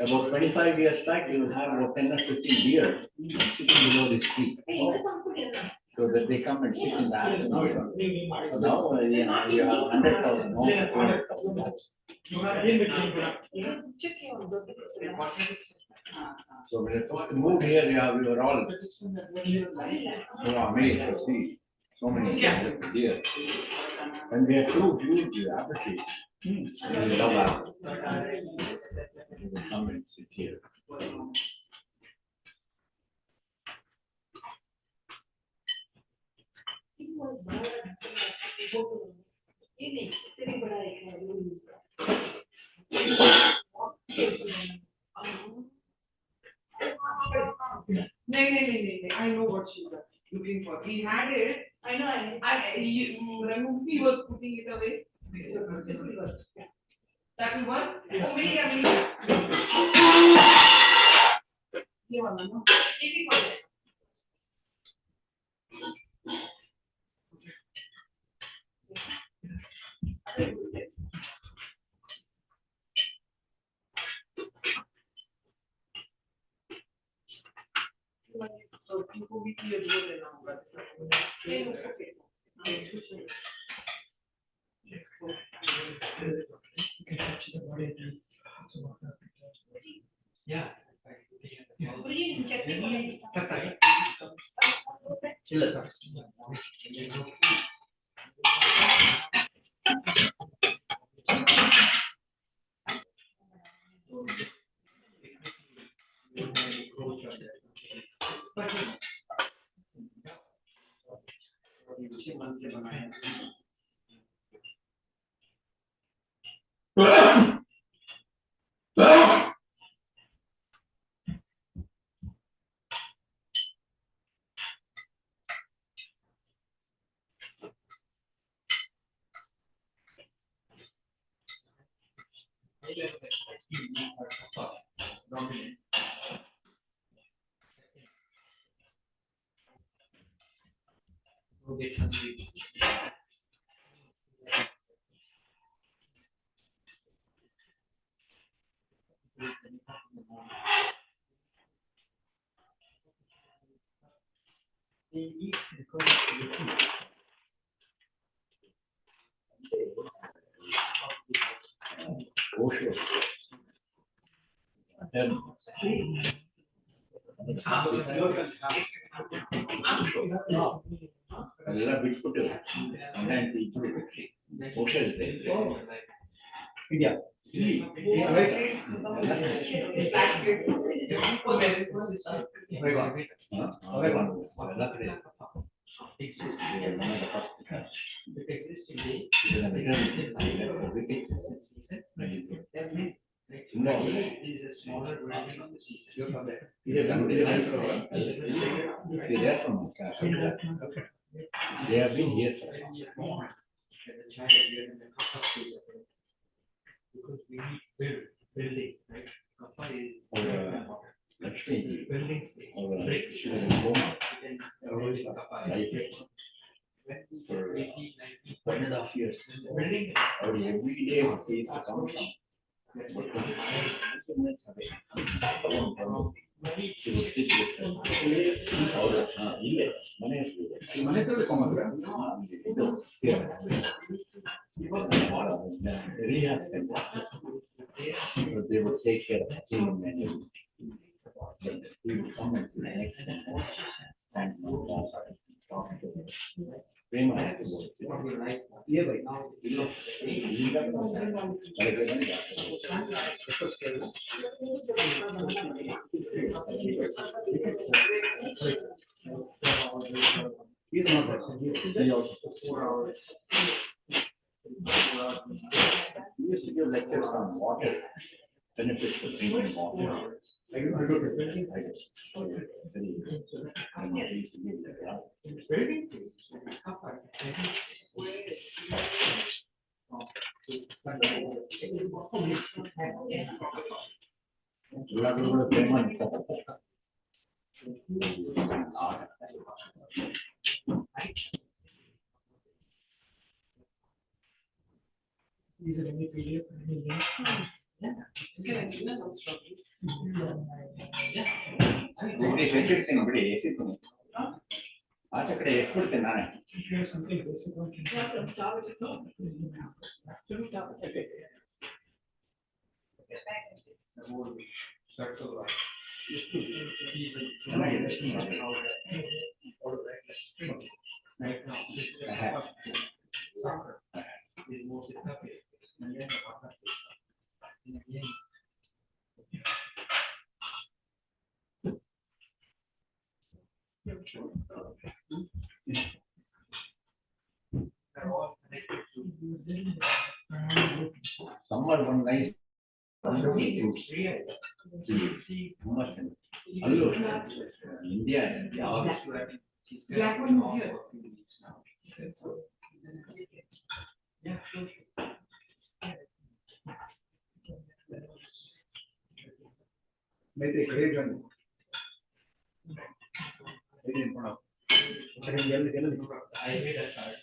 about 25 years back, you will have about 10 or 15 deer sitting below this tree. So that they come and sit in the afternoon. So now you have 100,000 homes, 200,000 homes. So when I first moved here, we were all amazed to see so many deer. And we had two huge apple trees. We love apples. They will come and sit here. No, I know what she's looking for. We had it. I know. He was putting it away. That will work? Oh, maybe. So people will be able to Yeah. ಎಲ್ಲ ಬಿಟ್ಬಿಟ್ಟು ಇದೆಯಾ They have been here for because we need building, right? Buildings, bricks, for 1.5 years. Every day he used to come from They would take care of him and he would come and sit next to him. And he's not that. He also 4 hours. He used to give lectures on water, benefits of drinking water. I go to Is there any PDF, any link? If you have something basic one, can Somewhere one nice India and Black one is here. Make a great one. I made a card.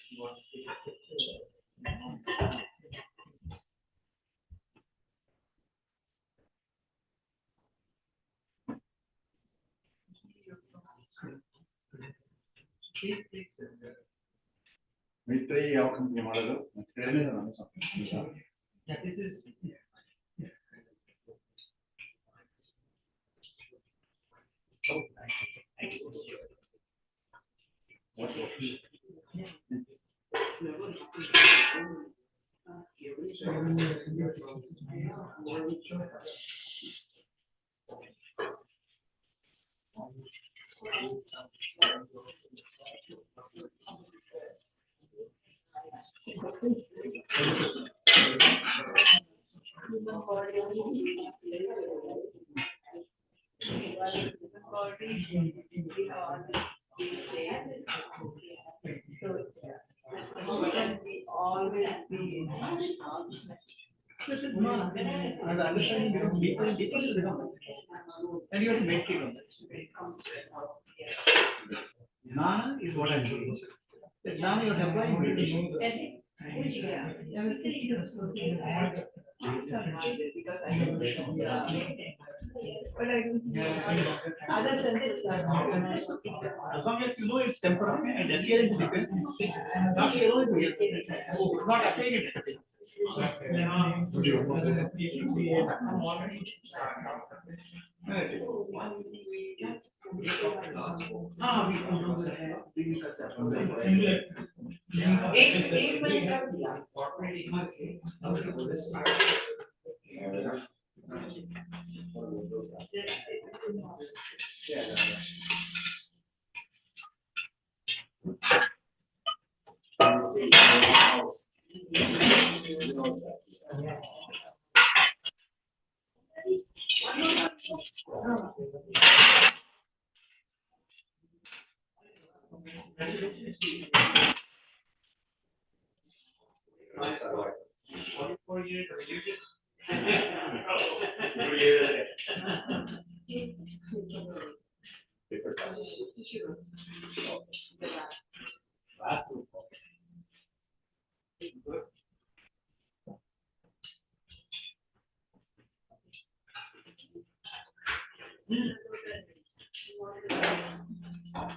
Mitre ಯಾವ company ಮಾಡೋದು Yeah, this is. So can we always be and understanding becomes deeper and deeper will become. And you have to meditate on that. Jnana is what I'm doing. The jnana you have to apply in meditation. Because I don't but I don't other senses are As long as you know it's temporary and adherence depends, not alone is real. It's not affecting it.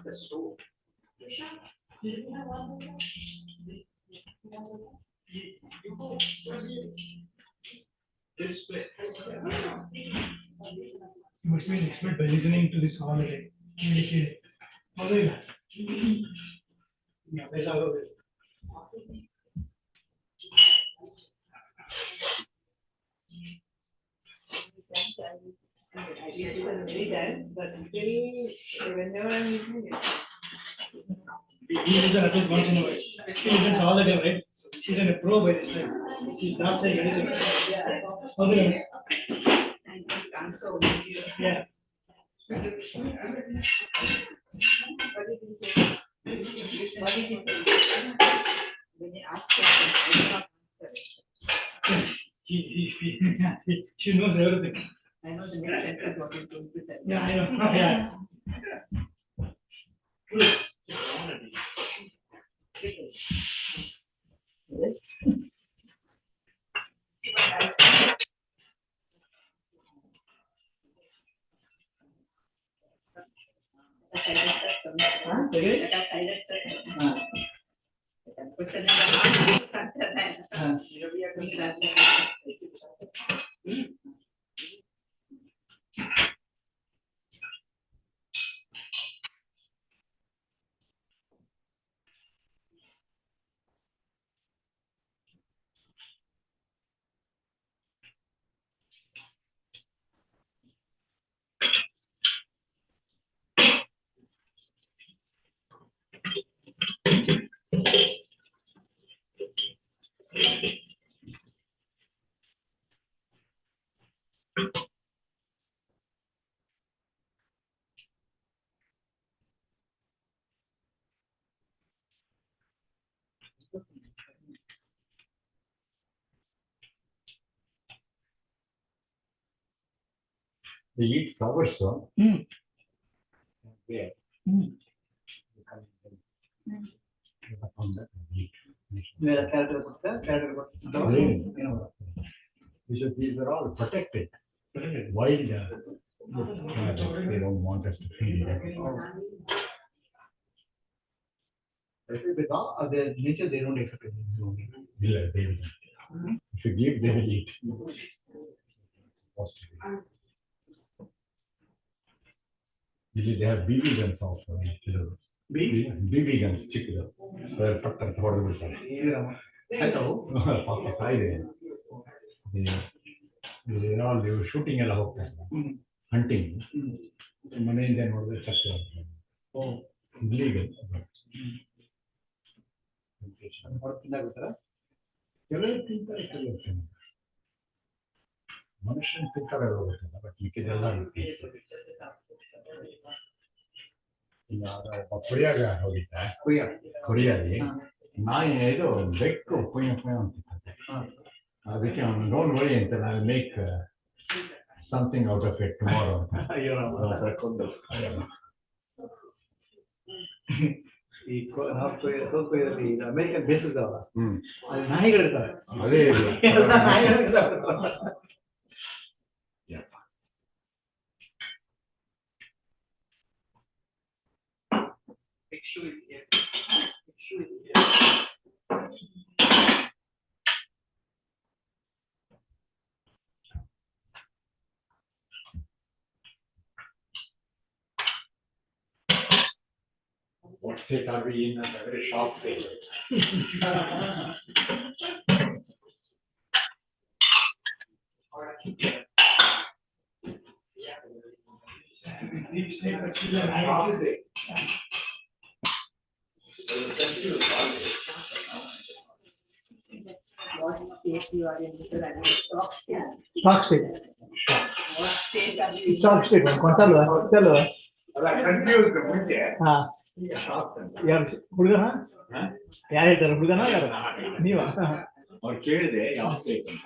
This place. You must be an expert by listening to this all the day. Communicate. Yeah, there's all of it. It was many times, but still, whenever I'm using it. He listens at least once in a while. She listens all the time, right? She's in a pro by this time. She's not saying anything. Okay. Yeah. What did he say? What did he say? When he asked questions, I did not answer. She knows everything. I know the next sentence what he's going to tell. Yeah, I know. Yeah. They eat flowers, so. Yeah. These are all protected. Wild. They don't want us to feed them. With all their nature, they don't accept it. Yeah, they will. If you give, they will eat. Usually they have BB guns also. BB guns, chicken. They were shooting a lot, hunting. Money in the chapter. Illegal. ಮನುಷ್ಯನ ತಿಂತಾರೆ but ಮಿಕ್ಕಿದೆಲ್ಲ ಕೊರಿಯಾಗ ಹೋಗಿದ್ದೆ ಕೊರಿಯಾಗಿ ನಾಯಿ ಇದು ಬೆಕ್ಕು ಕುಯ್ಯ ಅಂತಿತ್ತಂತೆ ಅದಕ್ಕೆ ಅವನು don't worry ಅಂತ ನಾನು make something out of it tomorrow ಅಂತ ಈ ನಾರ್ತ್ ಕೊರಿಯಾ ಸೌತ್ ಕೊರಿಯಾದಲ್ಲಿ ಅಮೆರಿಕನ್ ಬೇಸಸ್ ಅವಲ್ಲ ಅಲ್ಲಿ ನಾಯಿಗಳಿರ್ತಾರೆ ಅದೇ What state are we in? A very short state. What state you are in? Stock state. Stock state. What state are you in? Stock state. Tell Confused ಮುಂಚೆ ಯಾರು ಹುಡುಗನ ಯಾರು ಹೇಳ್ತಾರೆ ಹುಡುಗನ ಯಾರು ನೀವ ಅವ್ರು ಕೇಳಿದೆ ಯಾವ ಸ್ಟೇಟ್ ಅಂತ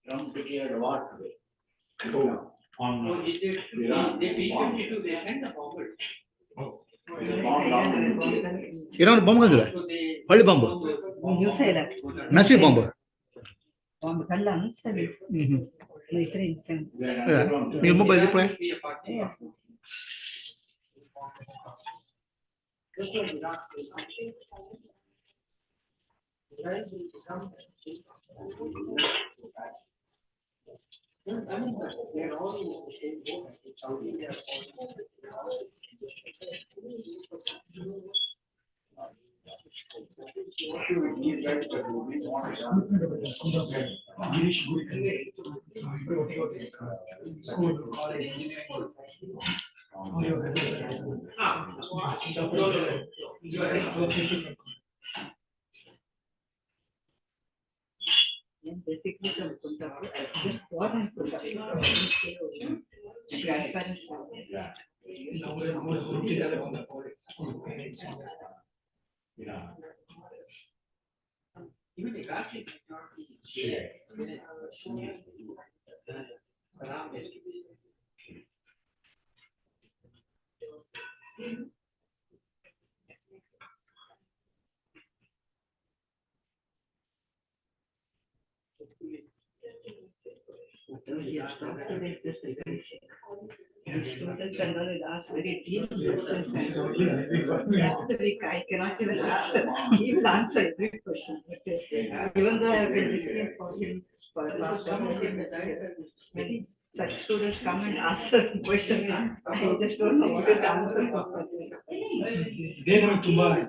Trump declared war today. On Oh, they P-52, they sent the bomber. Iran bomb gandiಲ್ಲ ಹೊಳ್ಳಿ ಬಾಂಬ್ ನ್ಯೂಸ್ ಇಲ್ಲ ಮ್ಯಾಸಿವ್ ಬಾಂಬ್ ಬಾಂಬ್ ಕಲ್ಲ ಅನ್ಸ್ತದೆ ಇತರ ಇನ್ಸಿಡೆಂಟ್ ನಿಮ್ಮ mobile reply basically from Punjab, just born in Punjab. Grandparents are there. Even exactly. Students and all ask very deep questions. I cannot even answer. He will answer every question. Even though I have been listening for him for the past 17 years, many such students come and answer question. I just don't know what is the answer. They know too much.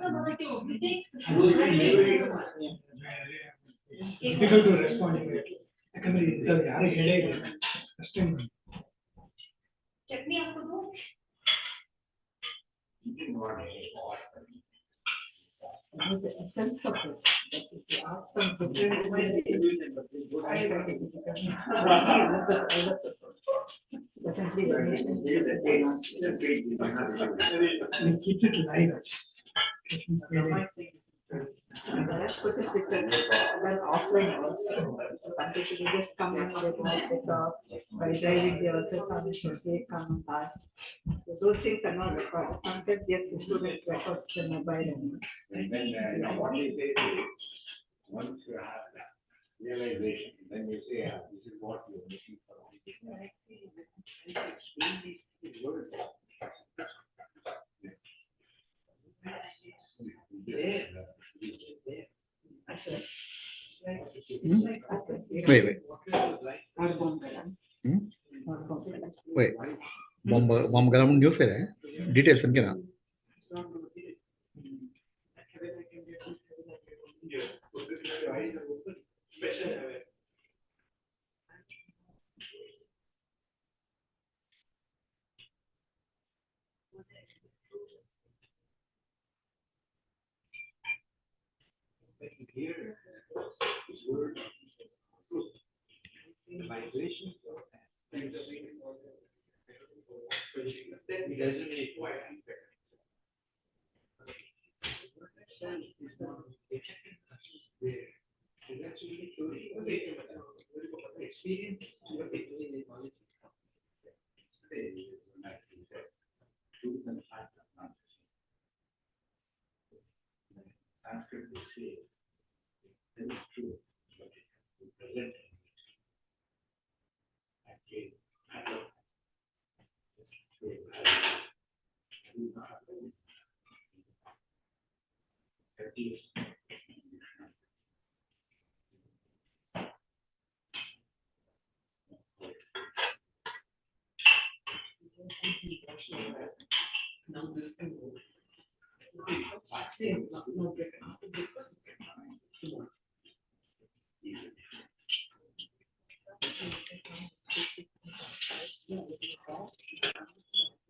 It's difficult to respond immediately. ಯಾಕಂದ್ರೆ ಇಂಥದ್ದು ಯಾರಿಗೆ ಹೇಳೇ ಇಲ್ಲ ಅಷ್ಟೇ. ಚಟ್ನಿ ಹಾಕೋದು keep it live. Then offline also. Some people just come in with all this by driving, they also come, they come and ask. So those things are not recorded. Sometimes yes, the student records the mobile and. And then what you say, once you have that realization, then you say, this is what you're looking for. Wait. Wait. Bomb galam new fair hai. Details समझे ना? Vibration resonate quite unfair. Experience truth and fact are not the same. Sanskrit will say That is true. But it has to be presented. Actually, I don't. It's true. I do not have to. At least. Now this thing will.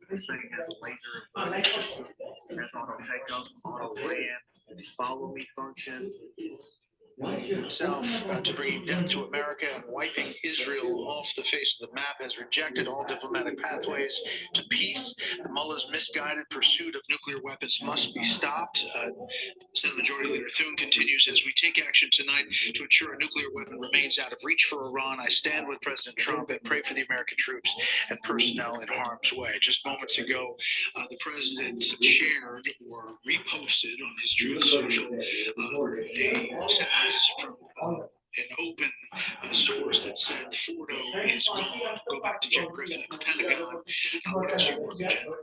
This thing has a laser, has auto takeoff, auto land, follow me function. Self to bringing death to America and wiping Israel off the face of the map has rejected all diplomatic pathways to peace. The mullah's misguided pursuit of nuclear weapons must be stopped. Senate Majority Leader Thune continues, as we take action tonight to ensure a nuclear weapon remains out of reach for Iran, I stand with President Trump and pray for the American troops and personnel in harm's way. Just moments ago, the president shared or reposted on his Truth Social a sentence from an open source that said Fordo is gone. Go back to Jim Griffin at the Pentagon. What else you working, Jim?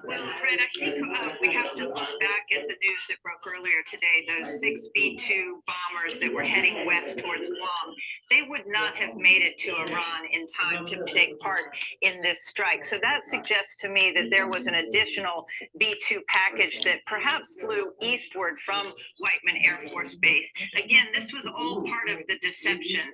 Well, Brett, I think we have to look back at the news that broke earlier today, those 6 B-2 bombers that were heading west towards Guam. They would not have made it to Iran in time to take part in this strike. So that suggests to me that there was an additional B-2 package that perhaps flew eastward from Whiteman Air Force Base. Again, this was all part of the deception.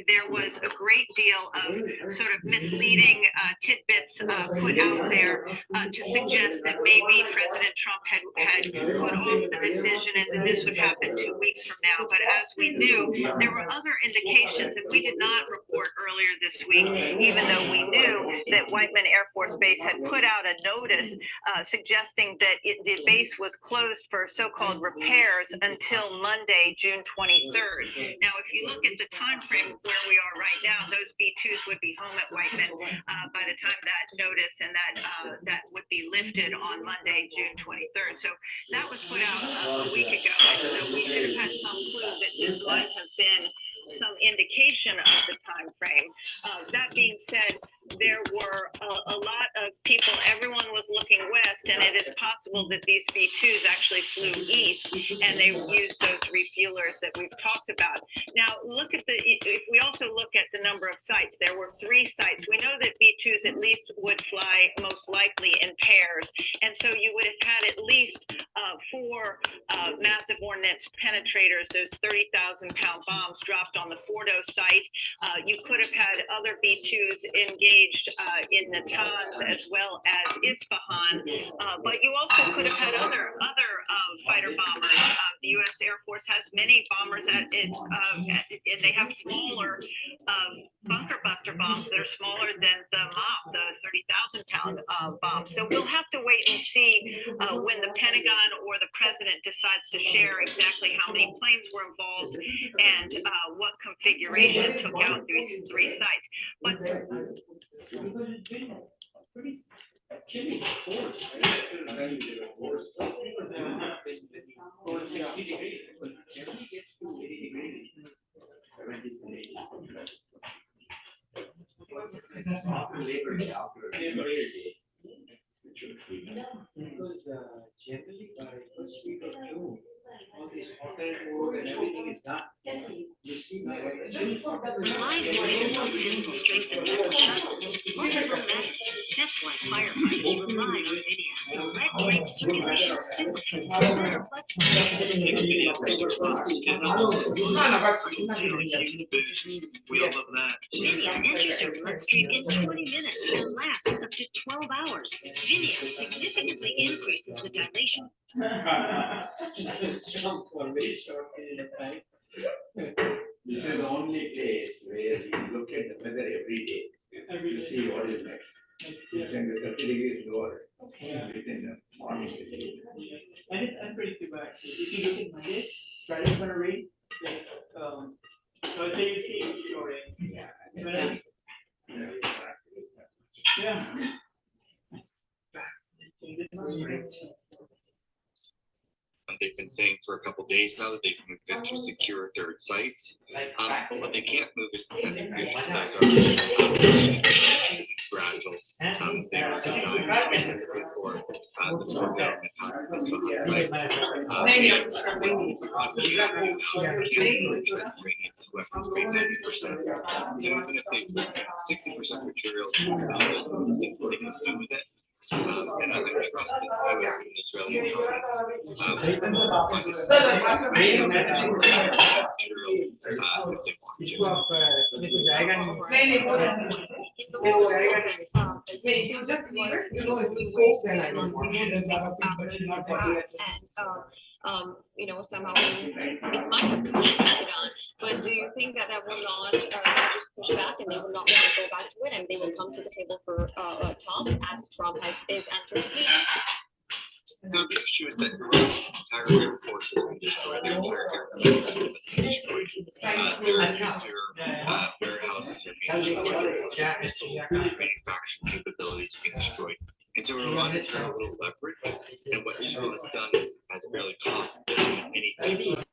There was a great deal of sort of misleading tidbits put out there to suggest that maybe President Trump had put off the decision and that this would happen 2 weeks from now. But as we knew, there were other indications, and we did not report earlier this week, even though we knew that Whiteman Air Force Base had put out a notice suggesting that the base was closed for so-called repairs until Monday, June 23rd. Now, if you look at the time frame where we are right now, those B-2s would be home at Whiteman by the time that notice and that would be lifted on Monday, June 23rd. So that was put out a week ago. And so we should have had some clue that this might have been some indication of the time frame. That being said, there were a lot of people, everyone was looking west, and it is possible that these B-2s actually flew east and they used those refuelers that we've talked about. Now, if we also look at the number of sites, there were 3 sites. We know that B-2s at least would fly most likely in pairs, and so you would have had at least 4 massive ordnance penetrators, those 30,000-pound bombs dropped on the Fordo site. You could have had other B-2s engaged in Natanz as well as Isfahan, but you also could have had other fighter bombers. The U.S. Air Force has many bombers at its, and they have smaller bunker buster bombs that are smaller than the MOP, the 30,000-pound bombs. So we'll have to wait and see when the Pentagon or the president decides to share exactly how many planes were involved and what configuration took out these 3 sites. But generally by first week of June, all this hotel mode and everything is done. You see, lives depend on physical strength and mental sharpness. Multiple matters. That's why firefighters rely on Vinia, the red grape circulation superfood for better blood We all love that. Vinia enters your bloodstream in 20 minutes and lasts up to 12 hours. Vinia significantly increases the dilation. for a very short period of time. This is the only place where you look at the weather every day to see what is next. You can be 30 degrees lower within the morning. And it's unpredictable actually. If you look at Monday, Friday's gonna rain. Thursday you see it's gonna rain. they've been saying for a couple days now that they've moved to secure third sites. But what they can't move is the centrifuges. Those are gradual. They were designed specifically for the four government hospitals on sites. Weapons grade 90%. So even if they put 60% material, there's really things they can do with it. And I trust that the US and Israeli intelligence will find it material if they want to. If you just leave it, you know, it will soak and somehow it might have pushed it on. But do you think that that will not just push back and they will not want to go back to it and they will come to the table for talks as Trump is anticipating? So the issue is that Iran's entire air force has been destroyed. Their entire air defense system has been destroyed. Their nuclear warehouses are being destroyed. Their missile manufacturing capabilities are being destroyed. And so Iran has very little leverage. And what Israel has done has barely cost them anything.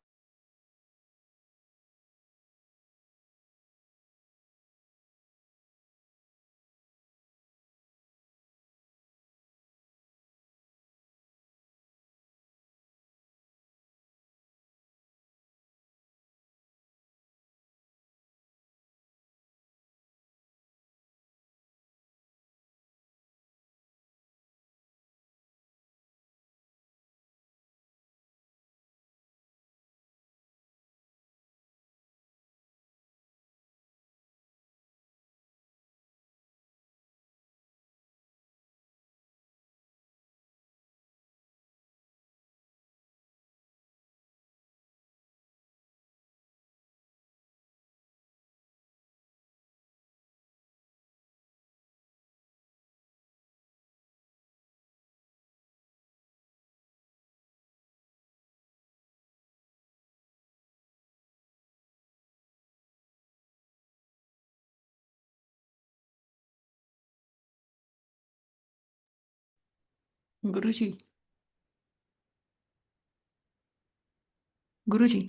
Guruji. Guruji.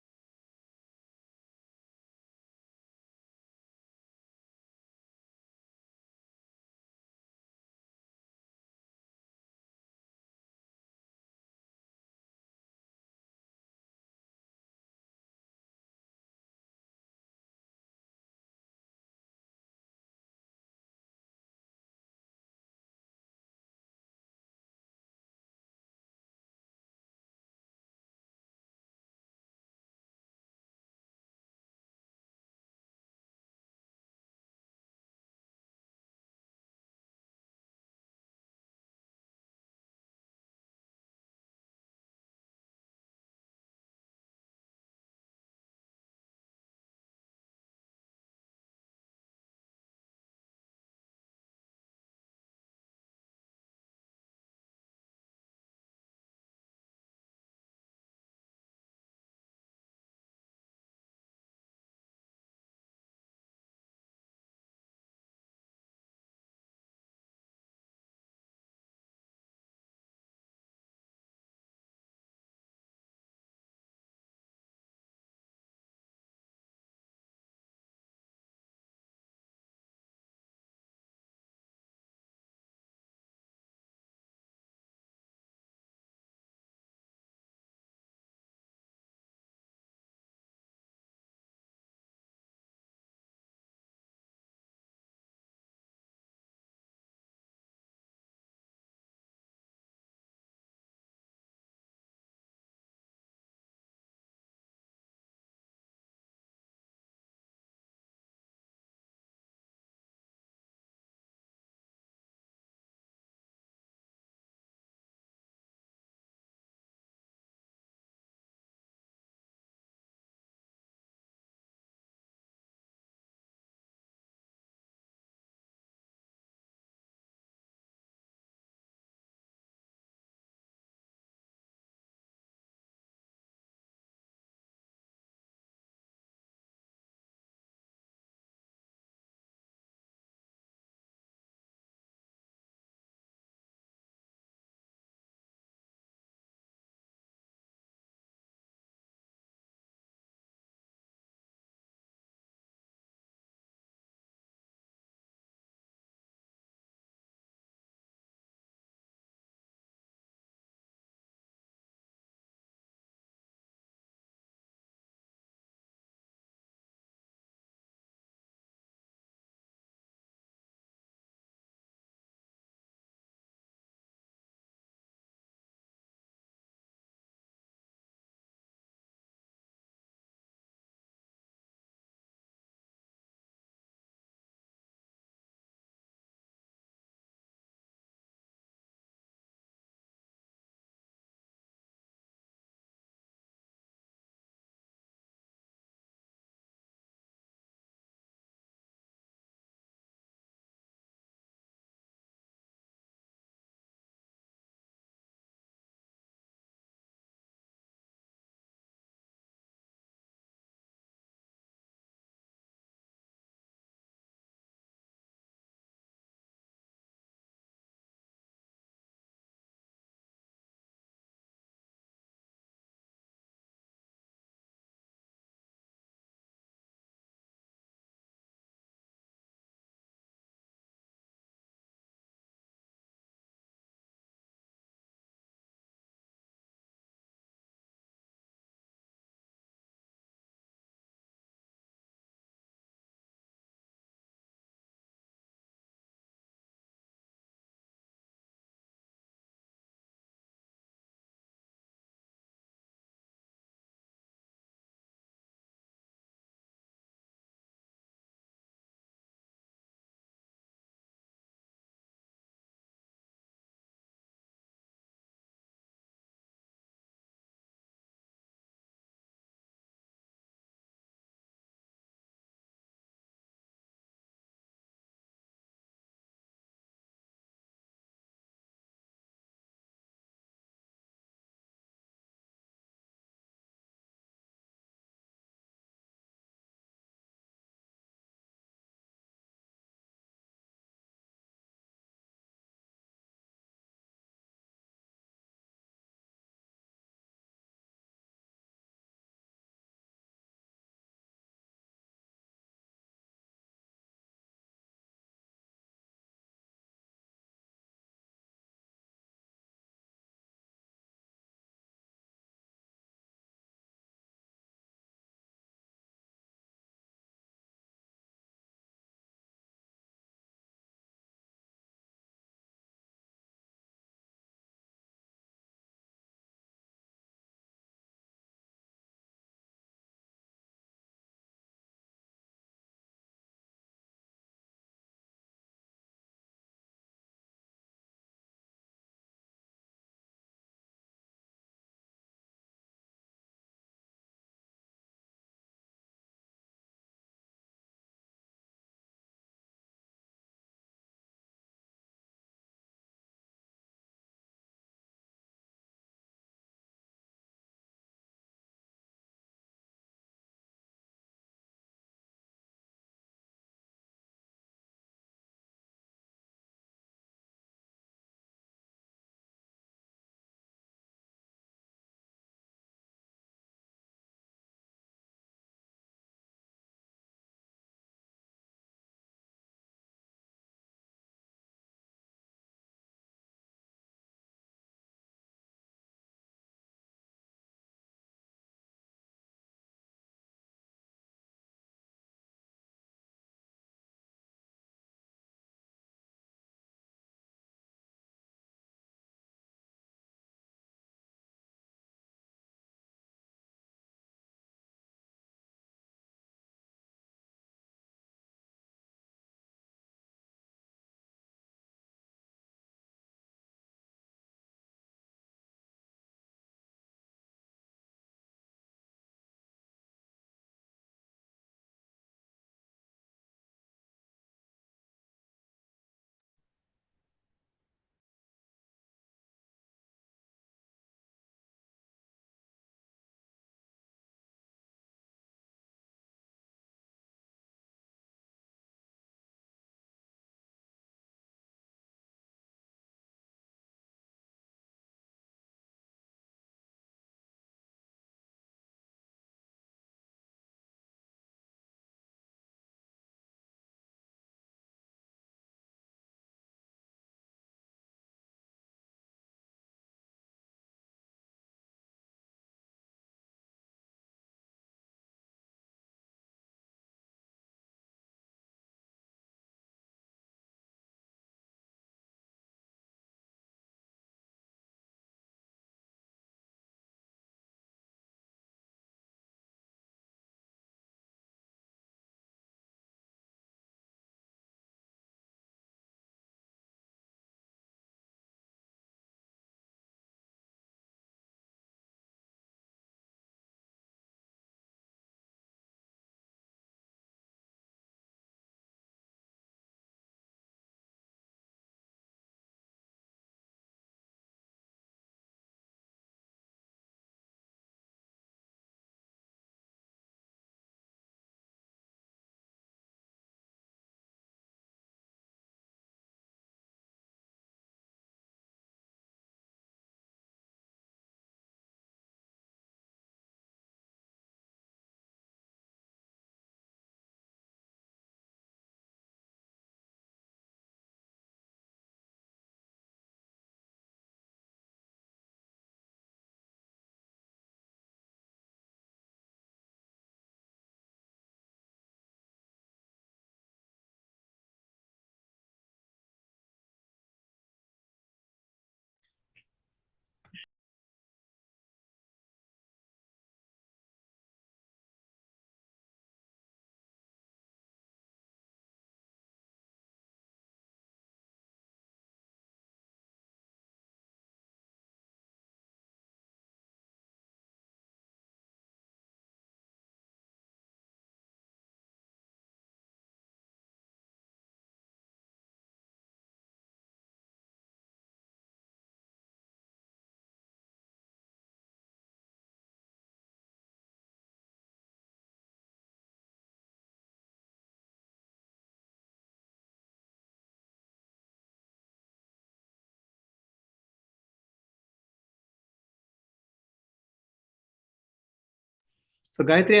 So Gayatri,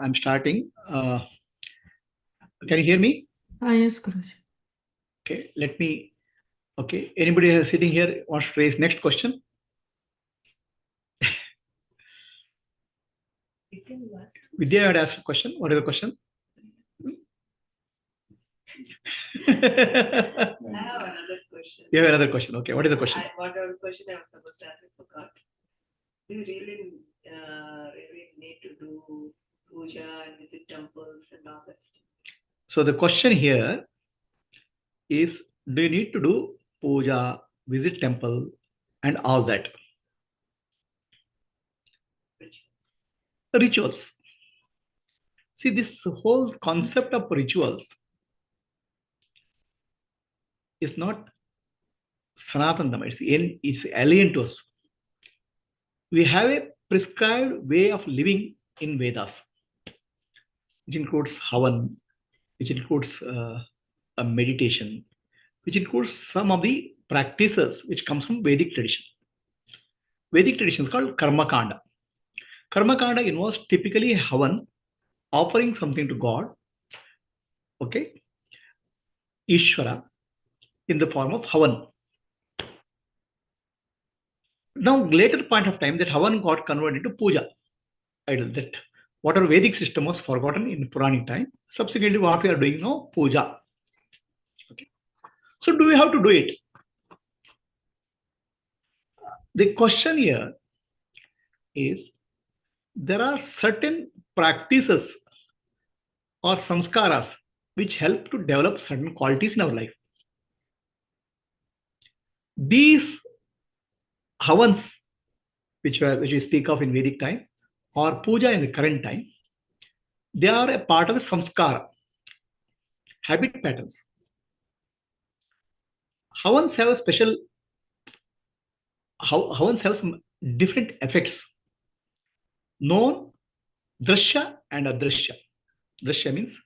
I'm starting. Can you hear me? Yes, Guruji. Okay, let me. Okay, anybody sitting here wants to raise next question? Vidya had asked a question. What is the question? I have another question. You have another question. Okay, what is the question? What was the question I was supposed to ask? I forgot. Do you really need to do puja and visit temples and all that stuff? So the question here is, do you need to do puja, visit temple, and all that? Rituals. See, this whole concept of rituals is not Sanatana Dharma. It's alien to us. We have a prescribed way of living in Vedas, which includes Havan, which includes a meditation, which includes some of the practices which comes from Vedic tradition. Vedic tradition is called Karma Kanda. Karma Kanda involves typically Havan, offering something to God, okay, Ishvara, in the form of Havan. Now, later point of time, that Havan got converted into puja. Idol, that whatever Vedic system was forgotten in Puranic time, subsequently what we are doing now, puja. Okay. So do we have to do it? The question here is, there are certain practices or samskaras which help to develop certain qualities in our life. These havans, which we speak of in Vedic time, or puja in the current time, they are a part of the samskara, habit patterns. Havans have a special, havans have some different effects, known, drashya and adrashya. Drashya means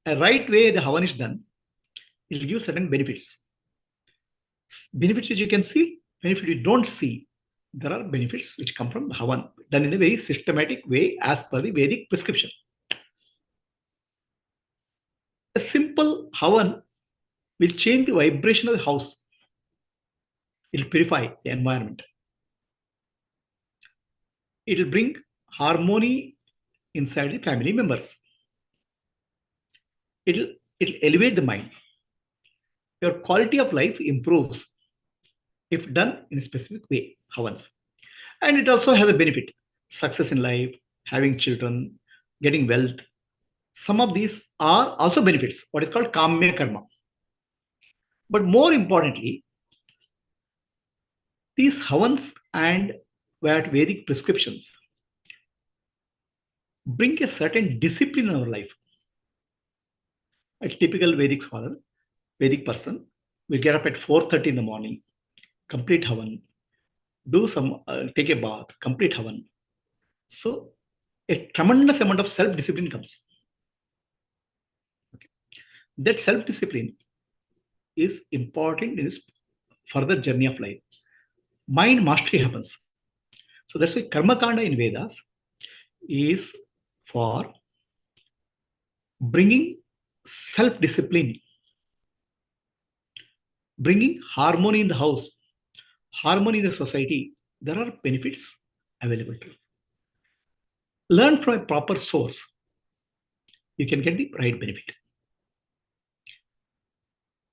a right way the havan is done, it will give certain benefits. Benefits which you can see, benefits you don't see. There are benefits which come from the havan, done in a very systematic way as per the Vedic prescription. A simple havan will change the vibration of the house. It will purify the environment. It will bring harmony inside the family members. It'll elevate the mind. Your quality of life improves if done in a specific way, havans. And it also has a benefit: success in life, having children, getting wealth. Some of these are also benefits, what is called kamya karma. But more importantly, these havans and Vedic prescriptions bring a certain discipline in our life. A typical Vedic scholar, Vedic person, will get up at 4:30 in the morning, complete havan, do some, take a bath, complete havan. So a tremendous amount of self-discipline comes. Okay. That self-discipline is important in this further journey of life. Mind mastery happens. So that's why Karma Kanda in Vedas is for bringing self-discipline, bringing harmony in the house, harmony in the society. There are benefits available to you. Learn from a proper source. You can get the right benefit.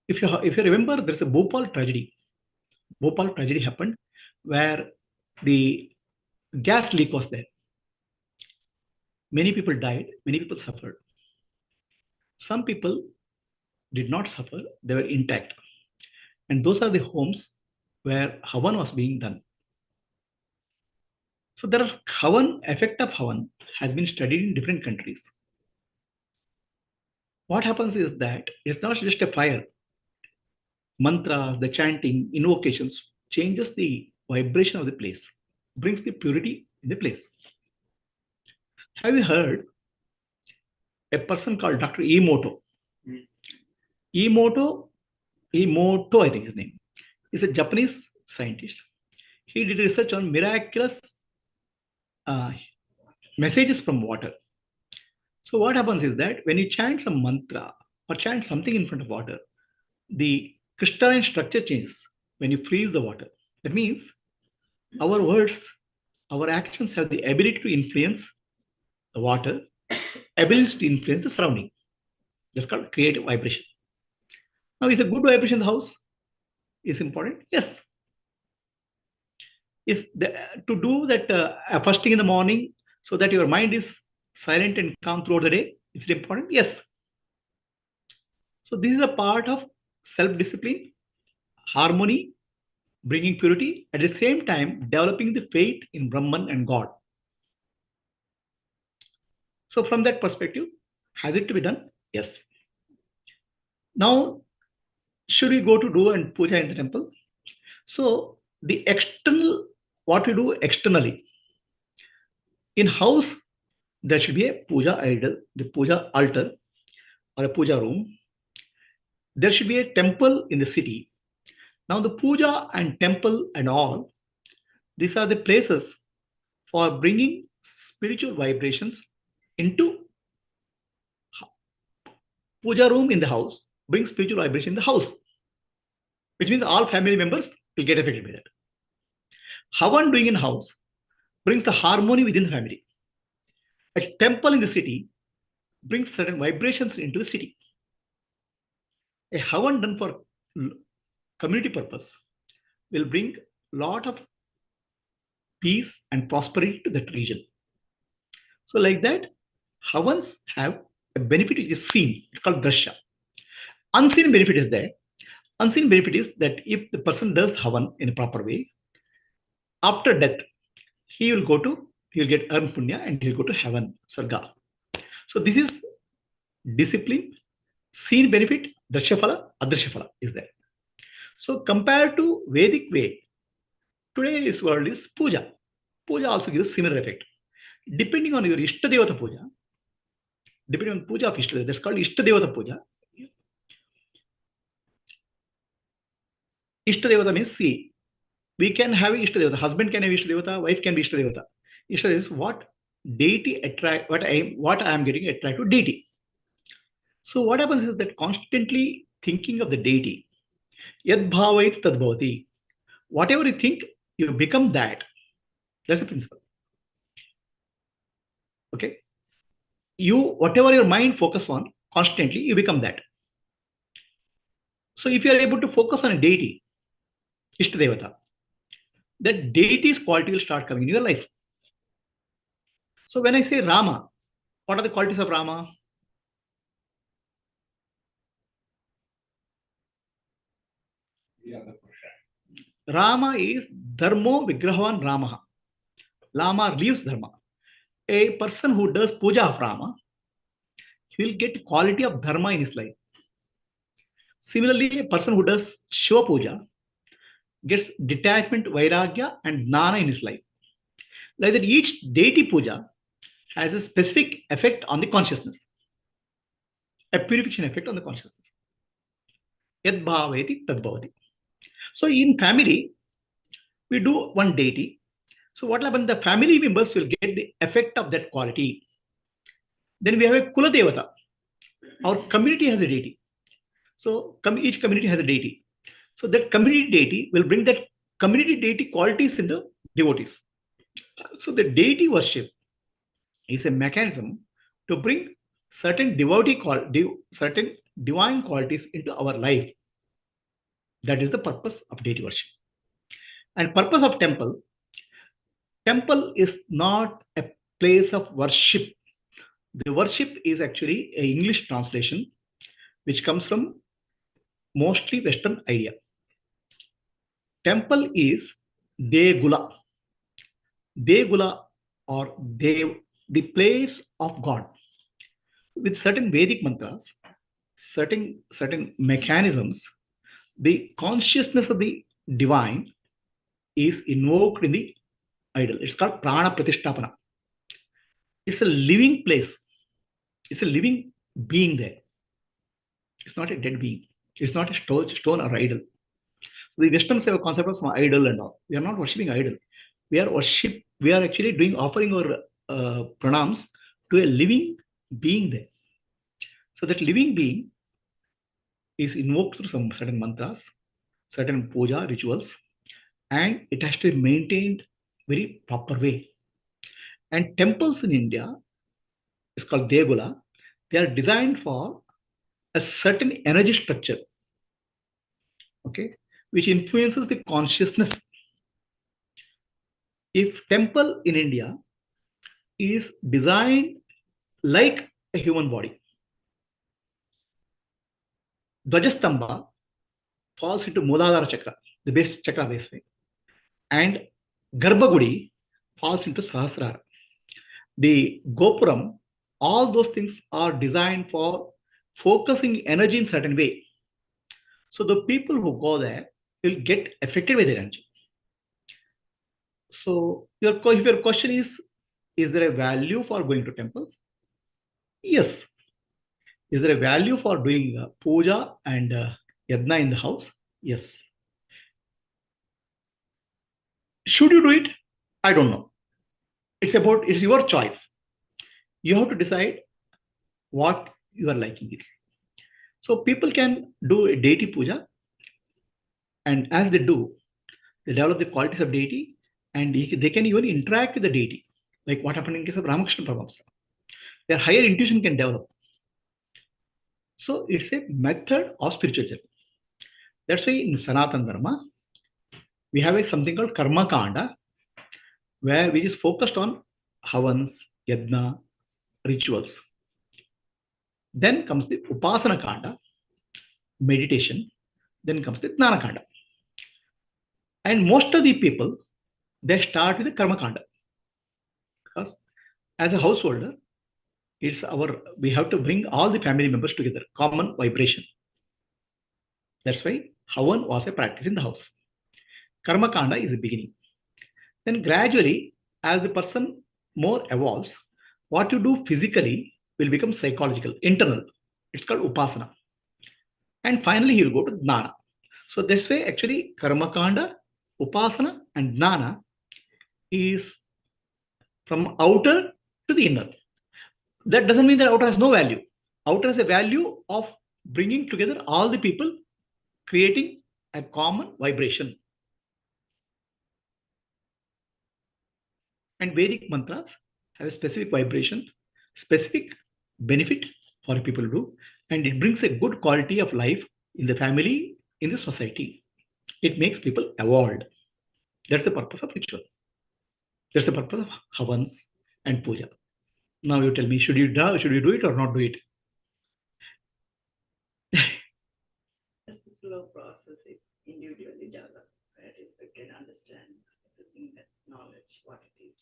If you remember, there's a Bhopal tragedy. Bhopal tragedy happened where the gas leak was there. Many people died, many people suffered. Some people did not suffer, they were intact. And those are the homes where Havan was being done. So there are Havan, effect of Havan has been studied in different countries. What happens is that it's not just a fire. Mantras, the chanting, invocations changes the vibration of the place, brings the purity in the place. Have you heard a person called Dr. Emoto? Emoto, I think his name, is a Japanese scientist. He did research on miraculous messages from water. So what happens is that when you chant some mantra or chant something in front of water, the crystalline structure changes when you freeze the water. That means our words, our actions have the ability to influence the water, ability to influence the surrounding. That's called creative vibration. Now, is a good vibration in the house is important? Yes. Is to do that first thing in the morning so that your mind is silent and calm throughout the day? Is it important? Yes. So this is a part of self-discipline, harmony, bringing purity, at the same time developing the faith in Brahman and God. So from that perspective, has it to be done? Yes. Now, should we go to do and puja in the temple? So the external, what we do externally. In house, there should be a puja idol, the puja altar or a puja room. There should be a temple in the city. Now the puja and temple and all, these are the places for bringing spiritual vibrations into puja room in the house, bring spiritual vibration in the house, which means all family members will get affected by that. Havan doing in house brings the harmony within the family. A temple in the city brings certain vibrations into the city. A havan done for community purpose will bring a lot of peace and prosperity to that region. So like that, havans have a benefit which is seen. It's called darsha. Unseen benefit is there. Unseen benefit is that if the person does havan in a proper way, after death, he will get earn punya and he'll go to heaven, sarga. So this is discipline, seen benefit, darsha phala, adrsha phala is there. So compared to Vedic way, today's world is puja. Puja also gives similar effect. Depending on your Ishtadevata puja, depending on puja of Ishtadevata, that's called Ishtadevata puja. Ishtadevata means, see, we can have Ishtadevata, husband can have Ishtadevata, wife can be Ishtadevata. Ishtadevata is what deity attract, what I am getting attract to deity. So what happens is that constantly thinking of the deity, yad bhavait tad bhavati. Whatever you think, you become that. That's the principle. Okay. Whatever your mind focus on, constantly, you become that. So if you are able to focus on a deity, Ishtadevata, that deity's quality will start coming in your life. So when I say Rama, what are the qualities of Rama? Rama is Dharmo Vigrahavan Rama. Rama lives Dharma. A person who does puja of Rama, he will get quality of Dharma in his life. Similarly, a person who does Shiva puja gets detachment, vairagya, and jnana in his life. Like that, each deity puja has a specific effect on the consciousness, a purification effect on the consciousness. Yad bhaveti tad bhavati. So in family, we do one deity. So what happens? The family members will get the effect of that quality. Then we have a Kula Devata. Our community has a deity. So each community has a deity. So that community deity will bring that community deity qualities in the devotees. So the deity worship is a mechanism to bring certain certain divine qualities into our life. That is the purpose of deity worship. And purpose of temple is not a place of worship. The worship is actually an English translation which comes from mostly Western idea. Temple is Degula. Degula or Dev, the place of God. With certain Vedic mantras, certain mechanisms, the consciousness of the divine is invoked in the idol. It's called prana pratishtapana. It's a living place. It's a living being there. It's not a dead being. It's not a stone or idol. So the Westerns have a concept of idol and all. We are not worshipping idol. We are actually offering our pranams to a living being there. So that living being is invoked through some certain mantras, certain puja rituals, and it has to be maintained very proper way. And temples in India is called Devula. They are designed for a certain energy structure, okay, which influences the consciousness. If temple in India is designed like a human body, Dvajastamba falls into Muladhara chakra, the base chakra base way, and Garbhagudi falls into Sahasrara. The Gopuram, all those things are designed for focusing energy in certain way. So the people who go there will get affected by their energy. So if your question is there a value for going to temple? Yes. Is there a value for doing puja and yajna in the house? Yes. Should you do it? I don't know. It's your choice. You have to decide what your liking is. So people can do a deity puja, and as they do, they develop the qualities of deity, and they can even interact with the deity, like what happened in case of Ramakrishna Paramahamsa. Their higher intuition can develop. So it's a method of spiritual journey. That's why in Sanatana Dharma, we have something called Karma Kanda, which is focused on havans, yajna, rituals. Then comes the Upasana Kanda, meditation. Then comes the Jnana Kanda. And most of the people, they start with the Karma Kanda. Because as a householder, we have to bring all the family members together, common vibration. That's why Havan was a practice in the house. Karma Kanda is the beginning. Then gradually, as the person more evolves, what you do physically will become psychological, internal. It's called Upasana. And finally, he will go to Jnana. So this way, actually, Karma Kanda, Upasana, and Jnana is from outer to the inner. That doesn't mean that outer has no value. Outer has a value of bringing together all the people, creating a common vibration. And Vedic mantras have a specific vibration, specific benefit for people to do, and it brings a good quality of life in the family, in the society. It makes people evolved. That's the purpose of ritual. That's the purpose of havans and puja. Now you tell me, should you do it or not do it? It's a slow process. It individually develops, right? If we can understand everything, that knowledge, what it is.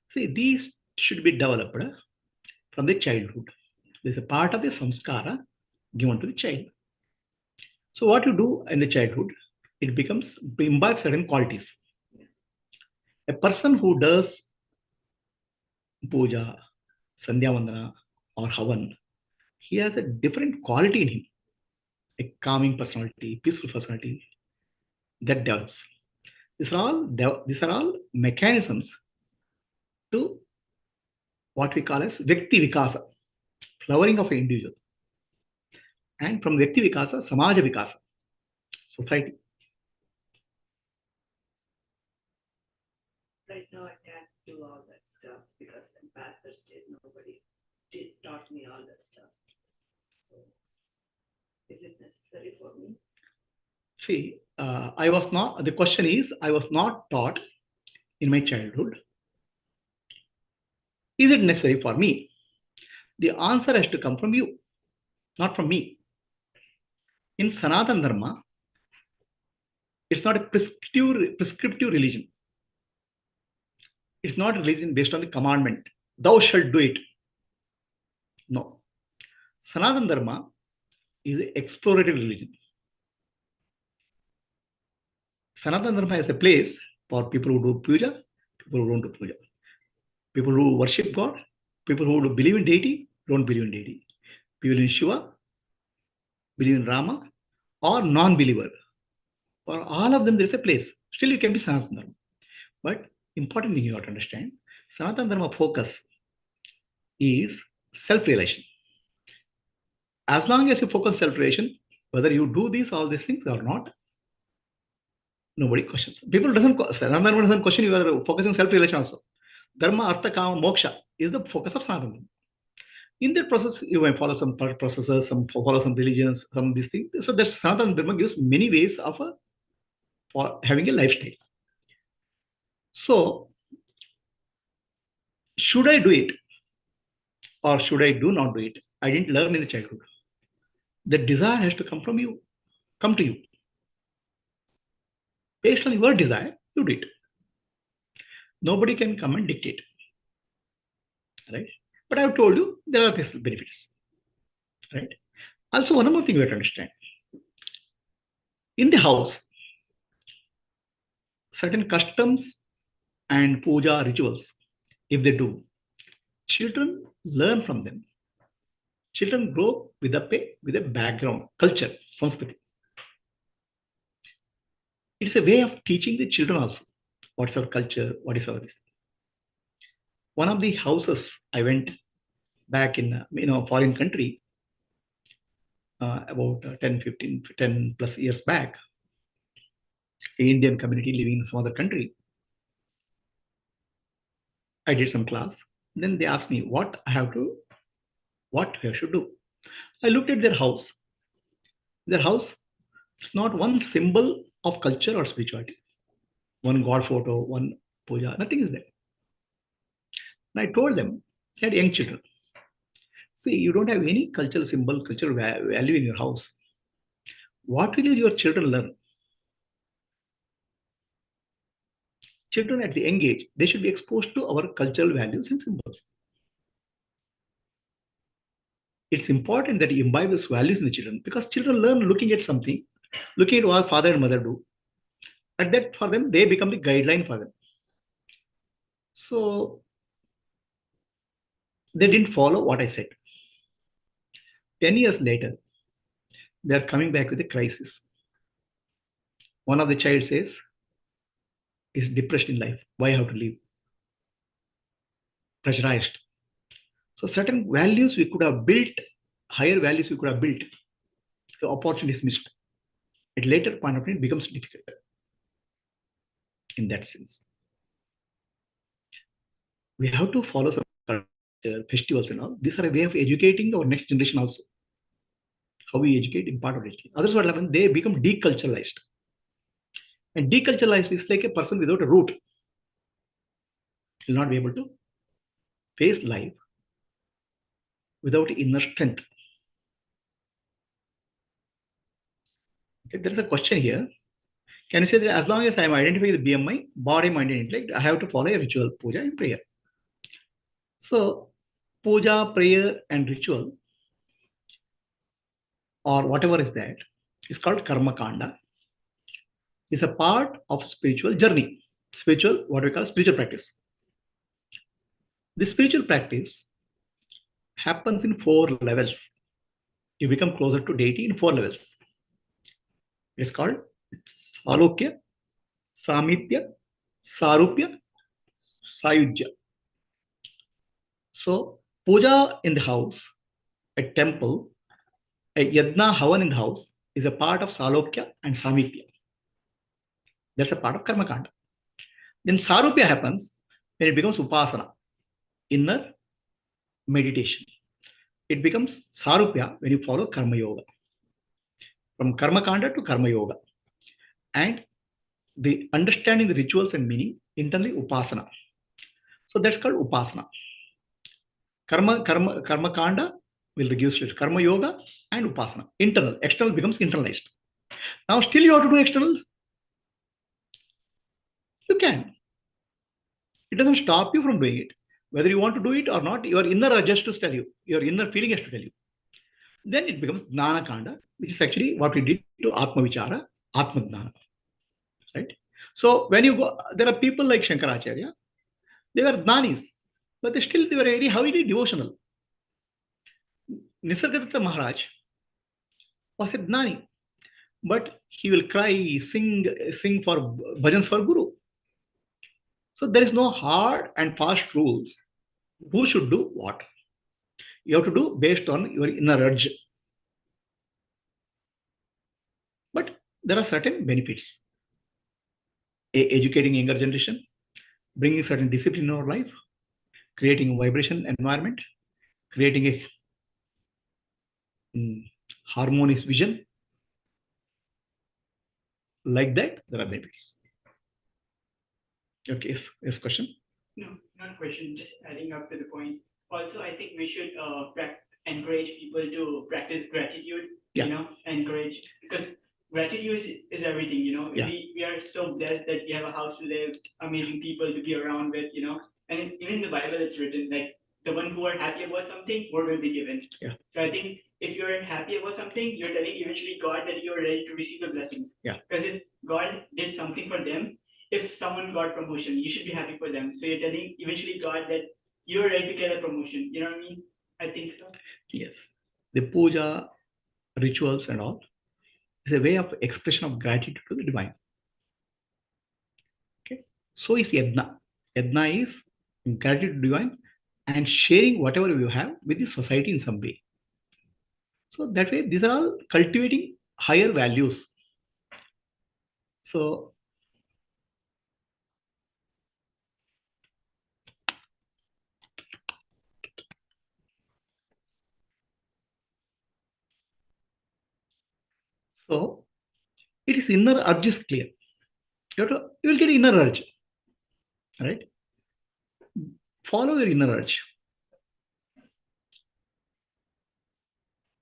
See, these should be developed from the childhood. There's a part of the samskara given to the child. So what you do in the childhood, it imbibes certain qualities. A person who does puja, sandhya vandana, or havan, he has a different quality in him. A calming personality, peaceful personality that develops. These are all mechanisms to what we call as Vyakti Vikasa, flowering of an individual. And from Vyakti Vikasa, Samaja Vikasa, society. Right now, I can't do all that stuff because in past days, nobody taught me all that stuff. So, is it necessary for me? See, the question is, I was not taught in my childhood. Is it necessary for me? The answer has to come from you, not from me. In Sanatana Dharma, it's not a prescriptive religion. It's not a religion based on the commandment, thou shalt do it. No. Sanatana Dharma is an exploratory religion. Sanatana Dharma is a place for people who do puja, people who don't do puja. People who worship God, people who believe in deity, don't believe in deity. People in Shiva, believe in Rama, or non-believer. For all of them, there is a place. Still, you can be Sanatana Dharma. But important thing you have to understand, Sanatana Dharma focus is self-realization. As long as you focus self-realization, whether you do all these things or not, nobody questions. People doesn't question you are focusing on self-realization also. Dharma, Artha, Kama, Moksha is the focus of Sanatana. In that process, you may follow some processes, follow some religions, some these things. So that Sanatana Dharma gives many ways of for having a lifestyle. So, should I do it or should I do not do it? I didn't learn in the childhood. The desire has to come to you. Based on your desire, you do it. Nobody can come and dictate. Right? But I've told you there are these benefits. Right? Also, one more thing we have to understand. In the house, certain customs and puja rituals, if they do, children learn from them. Children grow with a background, culture, Sanskriti. It's a way of teaching the children also. What's our culture? What is our this? One of the houses I went back in foreign country about 10 plus years back, an Indian community living in some other country. I did some class. Then they asked me what I should do. I looked at their house. Their house is not one symbol of culture or spirituality. One God photo, one puja, nothing is there. And I told them, they had young children. See, you don't have any cultural symbol, cultural value in your house. What will your children learn? Children at the young age, they should be exposed to our cultural values and symbols. It's important that you imbibe those values in the children because children learn looking at something, looking at what father and mother do. And that for them, they become the guideline for them. So they didn't follow what I said. 10 years later, they are coming back with a crisis. One of the child says, is depressed in life. Why I have to leave? Pressurized. So certain values we could have built, higher values we could have built. The opportunity is missed. At later point of time, it becomes difficult. In that sense, we have to follow some festivals and all. These are a way of educating our next generation also. How we educate in part of it. Others what happen, they become deculturalized. And deculturalized is like a person without a root. Will not be able to face life without inner strength. Okay, there is a question here. Can you say that as long as I am identifying the BMI, body, mind, and intellect, I have to follow a ritual, puja and prayer? So, puja, prayer, and ritual, or whatever is that, is called karma kanda. It's a part of spiritual journey. Spiritual, what we call spiritual practice. The spiritual practice happens in 4 levels. You become closer to deity in 4 levels. It's called Salokya, Samipya, Sarupya, Sayujya. So, puja in the house, a temple, a yajna havan in the house is a part of Salokya and Samipya. That's a part of Karma Kanda. Then Sarupya happens when it becomes Upasana, inner meditation. It becomes Sarupya when you follow Karma Yoga. From Karma Kanda to Karma Yoga. And the understanding the rituals and meaning, internally Upasana. So that's called Upasana. Karma Kanda will reduce to Karma Yoga and Upasana. Internal. External becomes internalized. Now still you have to do external. You can. It doesn't stop you from doing it. Whether you want to do it or not, your inner urge to tell you. Your inner feeling has to tell you. Then it becomes Jnana Kanda, which is actually what we did to Atma Vichara, Atma Jnana. Right? So when you go, there are people like Shankaracharya, they were Jnanis, but they were very heavily devotional. Nisargadatta Maharaj was a Jnani, but he will cry, sing for bhajans for Guru. So there is no hard and fast rules. Who should do what? You have to do based on your inner urge. But there are certain benefits. Educating younger generation, bringing certain discipline in our life, creating a vibration environment, creating a harmonious vision. Like that, there are benefits. Okay, yes, question? No, not a question, just adding up to the point. Also, I think we should encourage people to practice gratitude, encourage, because gratitude is everything, We are so blessed that we have a house to live, amazing people to be around with, and even in the Bible it's written, like, the one who are happy about something, more will be given. So I think if you're happy about something, you're telling eventually God that you're ready to receive the blessings. Because if God did something for them, if someone got promotion, you should be happy for them. So you're telling eventually God that you're ready to get a promotion. You know what I mean? I think so. Yes. The puja, rituals and all is a way of expression of gratitude to the divine. Okay. So is yajna. Yajna is gratitude to divine and sharing whatever you have with the society in some way. So that way, these are all cultivating higher values. So it is inner urge is clear. You will get inner urge. Right? Follow your inner urge.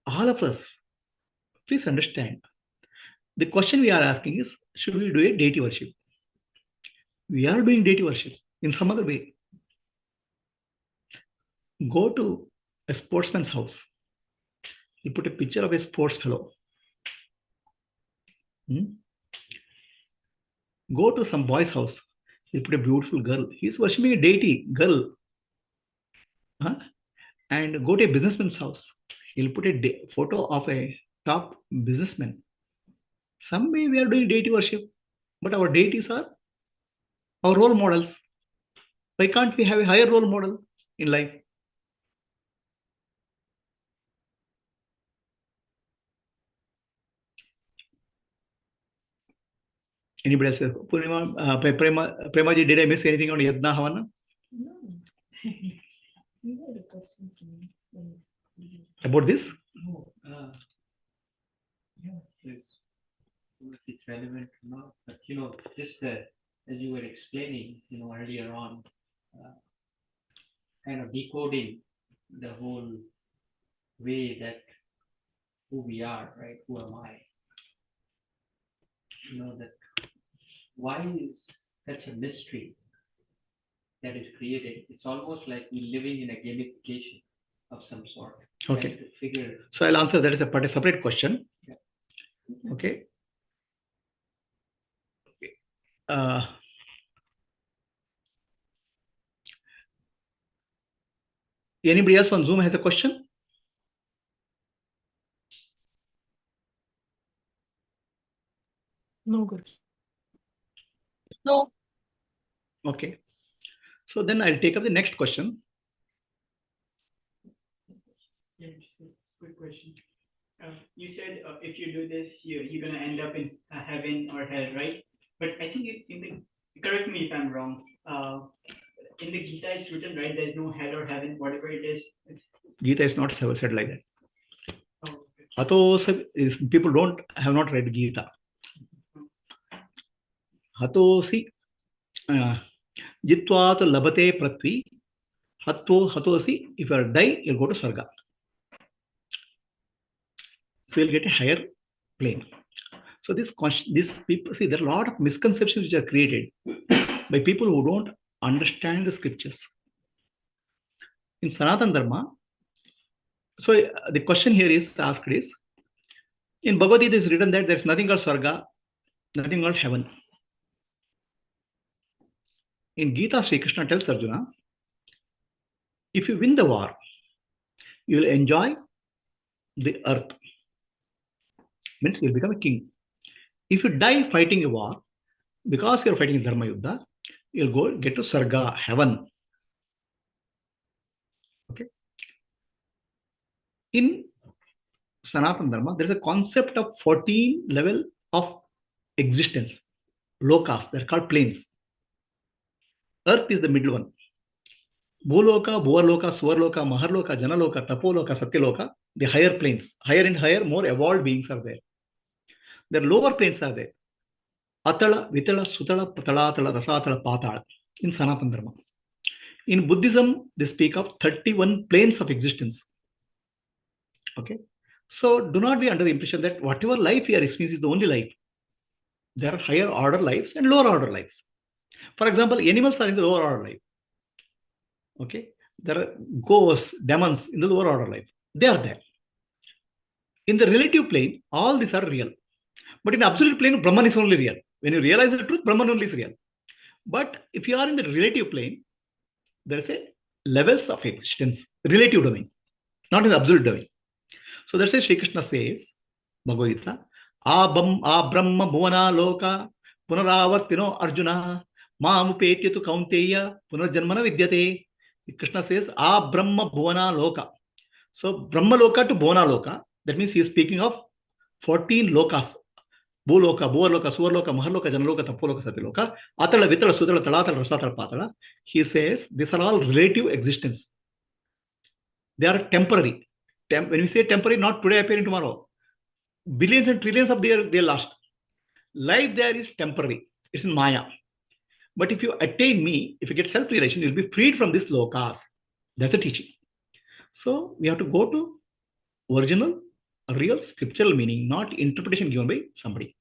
All of us, please understand. The question we are asking is, should we do a deity worship? We are doing deity worship in some other way. Go to a sportsman's house. You put a picture of a sports fellow. Go to some boy's house. You put a beautiful girl. He's worshipping a deity girl. And go to a businessman's house. He'll put a photo of a top businessman. Some way we are doing deity worship, but our deities are our role models. Why can't we have a higher role model in life? Anybody else? Premaji, did I miss anything on Yadna Havana? No. You had a question About this? No. It's relevant or not, but just as you were explaining, earlier on, kind of decoding the whole way that who we are, right? Who am I? That why is such a mystery that is created? It's almost like we're living in a gamification of some sort. Okay. To figure. So I'll answer that as a separate question. Yeah. Okay. Anybody else on Zoom has a question? No, good. No. Okay. So then I'll take up the next question. Yeah, quick question. You said if you do this, you're going to end up in heaven or hell, right? But I think correct me if I'm wrong. In the Gita, it's written, right? There's no hell or heaven, whatever it is. Gita is not said like that. Hato is people have not read Gita. Hatosi jitvat labate pratvi hatosi. If you are die, you'll go to Swarga. So you'll get a higher plane. So these people, see, there are a lot of misconceptions which are created by people who don't understand the scriptures. In Sanatana Dharma, so the question here is asked is, in Bhagavad Gita is written that there's nothing called Swarga, nothing called heaven. In Gita, Sri Krishna tells Arjuna, if you win the war, you will enjoy the earth. Means you will become a king. If you die fighting a war, because you are fighting Dharma Yuddha, you will go get to Sarga, heaven. Okay. In Sanatana Dharma, there is a concept of 14 level of existence, lokas. They're called planes. Earth is the middle one. Bhuloka, Bhuvarloka, Suvarloka, Maharloka, Janaloka, Tapoloka, Satyaloka, the higher planes. Higher and higher, more evolved beings are there. The lower planes are there. Atala, Vitala, Sutala, Patalatala, Rasatala, Patala in Sanatana Dharma. In Buddhism, they speak of 31 planes of existence. Okay. So do not be under the impression that whatever life you are experiencing is the only life. There are higher order lives and lower order lives. For example, animals are in the lower order life. Okay. There are ghosts, demons in the lower order life. They are there. In the relative plane, all these are real. But in the absolute plane, Brahman is only real. When you realize the truth, Brahman only is real. But if you are in the relative plane, there is a levels of existence, relative domain, not in the absolute domain. So that's why Sri Krishna says, Bhagavad Gita, Brahma Bhuvana Loka Punaravartino Arjuna Mamupetya tu Kaunteya Punarjanmana Vidyate. Krishna says, Brahma Bhuvana Loka. So Brahma Loka to Bhuvana Loka, that means he is speaking of 14 lokas. Bhuloka, Bhuvarloka, Suvarloka, Maharloka, Janaloka, Tapoloka, Satyaloka, Atala, Vitala, Sutala, Talatala, Rasatala, Patala. He says these are all relative existence. They are temporary. When we say temporary, not today appearing tomorrow. Billions and trillions of they last. Life there is temporary. It's in Maya. But if you attain me, if you get self-realization, you'll be freed from this lokas. That's the teaching. So we have to go to original, real scriptural meaning, not interpretation given by somebody.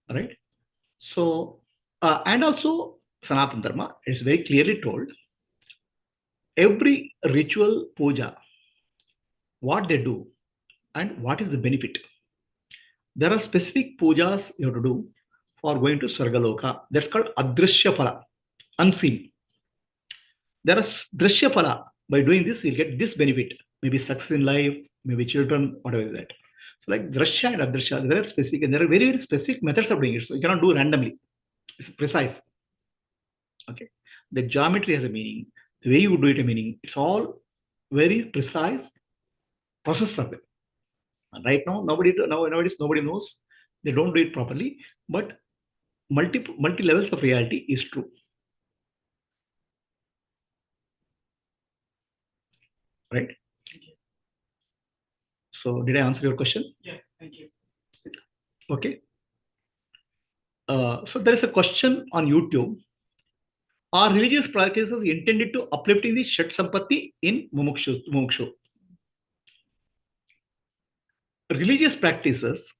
All right. So, and also Sanatana Dharma is very clearly told, every ritual puja, what they do and what is the benefit. There are specific pujas you have to do for going to Sargaloka. That's called Adrishya Phala, unseen. There is Drishya Phala. By doing this, you'll get this benefit. Maybe success in life, maybe children, whatever is that. So like Drishya and Adrishya, there are specific, and there are very, very specific methods of doing it. So you cannot do randomly. It's precise. Okay. The geometry has a meaning. The way you do it a meaning. It's all very precise process of them. Right now, nowadays nobody knows. They don't do it properly. But multi levels of reality is true. Right? So did I answer your question? Yeah, thank you. Okay. So there is a question on YouTube. Are religious practices intended to uplifting the Shat Sampatti in Mumukshu? Religious practices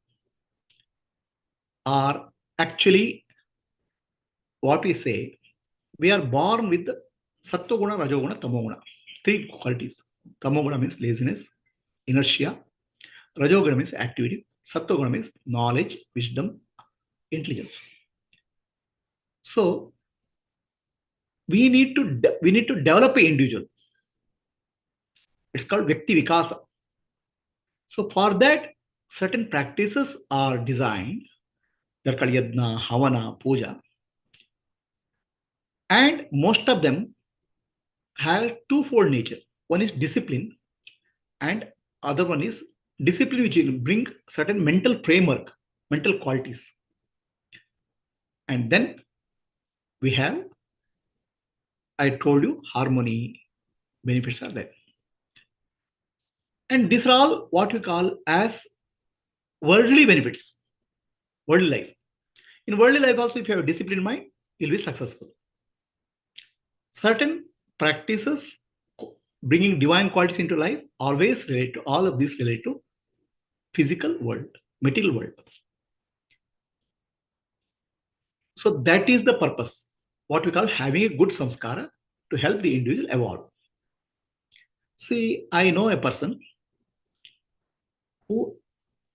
are actually what we say, we are born with Sattva-guna, Rajoguna, Tamoguna. 3 qualities. Tamoguna means laziness, inertia. Rajoguna means activity. Sattva-guna means knowledge, wisdom, intelligence. So we need to develop an individual. It's called Vyakti Vikasa. So for that, certain practices are designed. They're called Yadna, Havana, Puja. And most of them have twofold nature. One is discipline, and other one is discipline which will bring certain mental framework, mental qualities. And then we have, I told you, harmony, benefits are there. And these are all what we call as worldly benefits, worldly life. In worldly life also, if you have a disciplined mind, you'll be successful. Certain practices bringing divine qualities into life always relate to, all of these relate to physical world, material world. So that is the purpose, what we call having a good samskara to help the individual evolve. See, I know a person who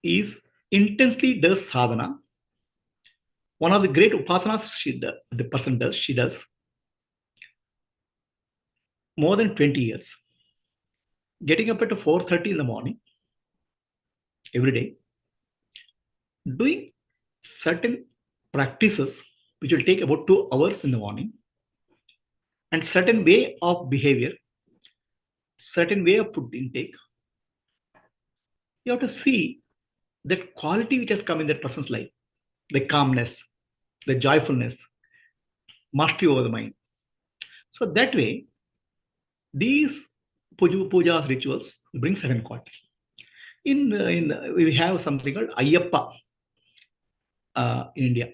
is intensely does sadhana. One of the great upasanas she does more than 20 years. Getting up at 4:30 in the morning every day, doing certain practices which will take about 2 hours in the morning, and certain way of behavior certain way of food intake, you have to see that quality which has come in that person's life, the calmness, the joyfulness, mastery over the mind. So that way, these pujas, rituals bring certain quality. We have something called Ayyappa in India.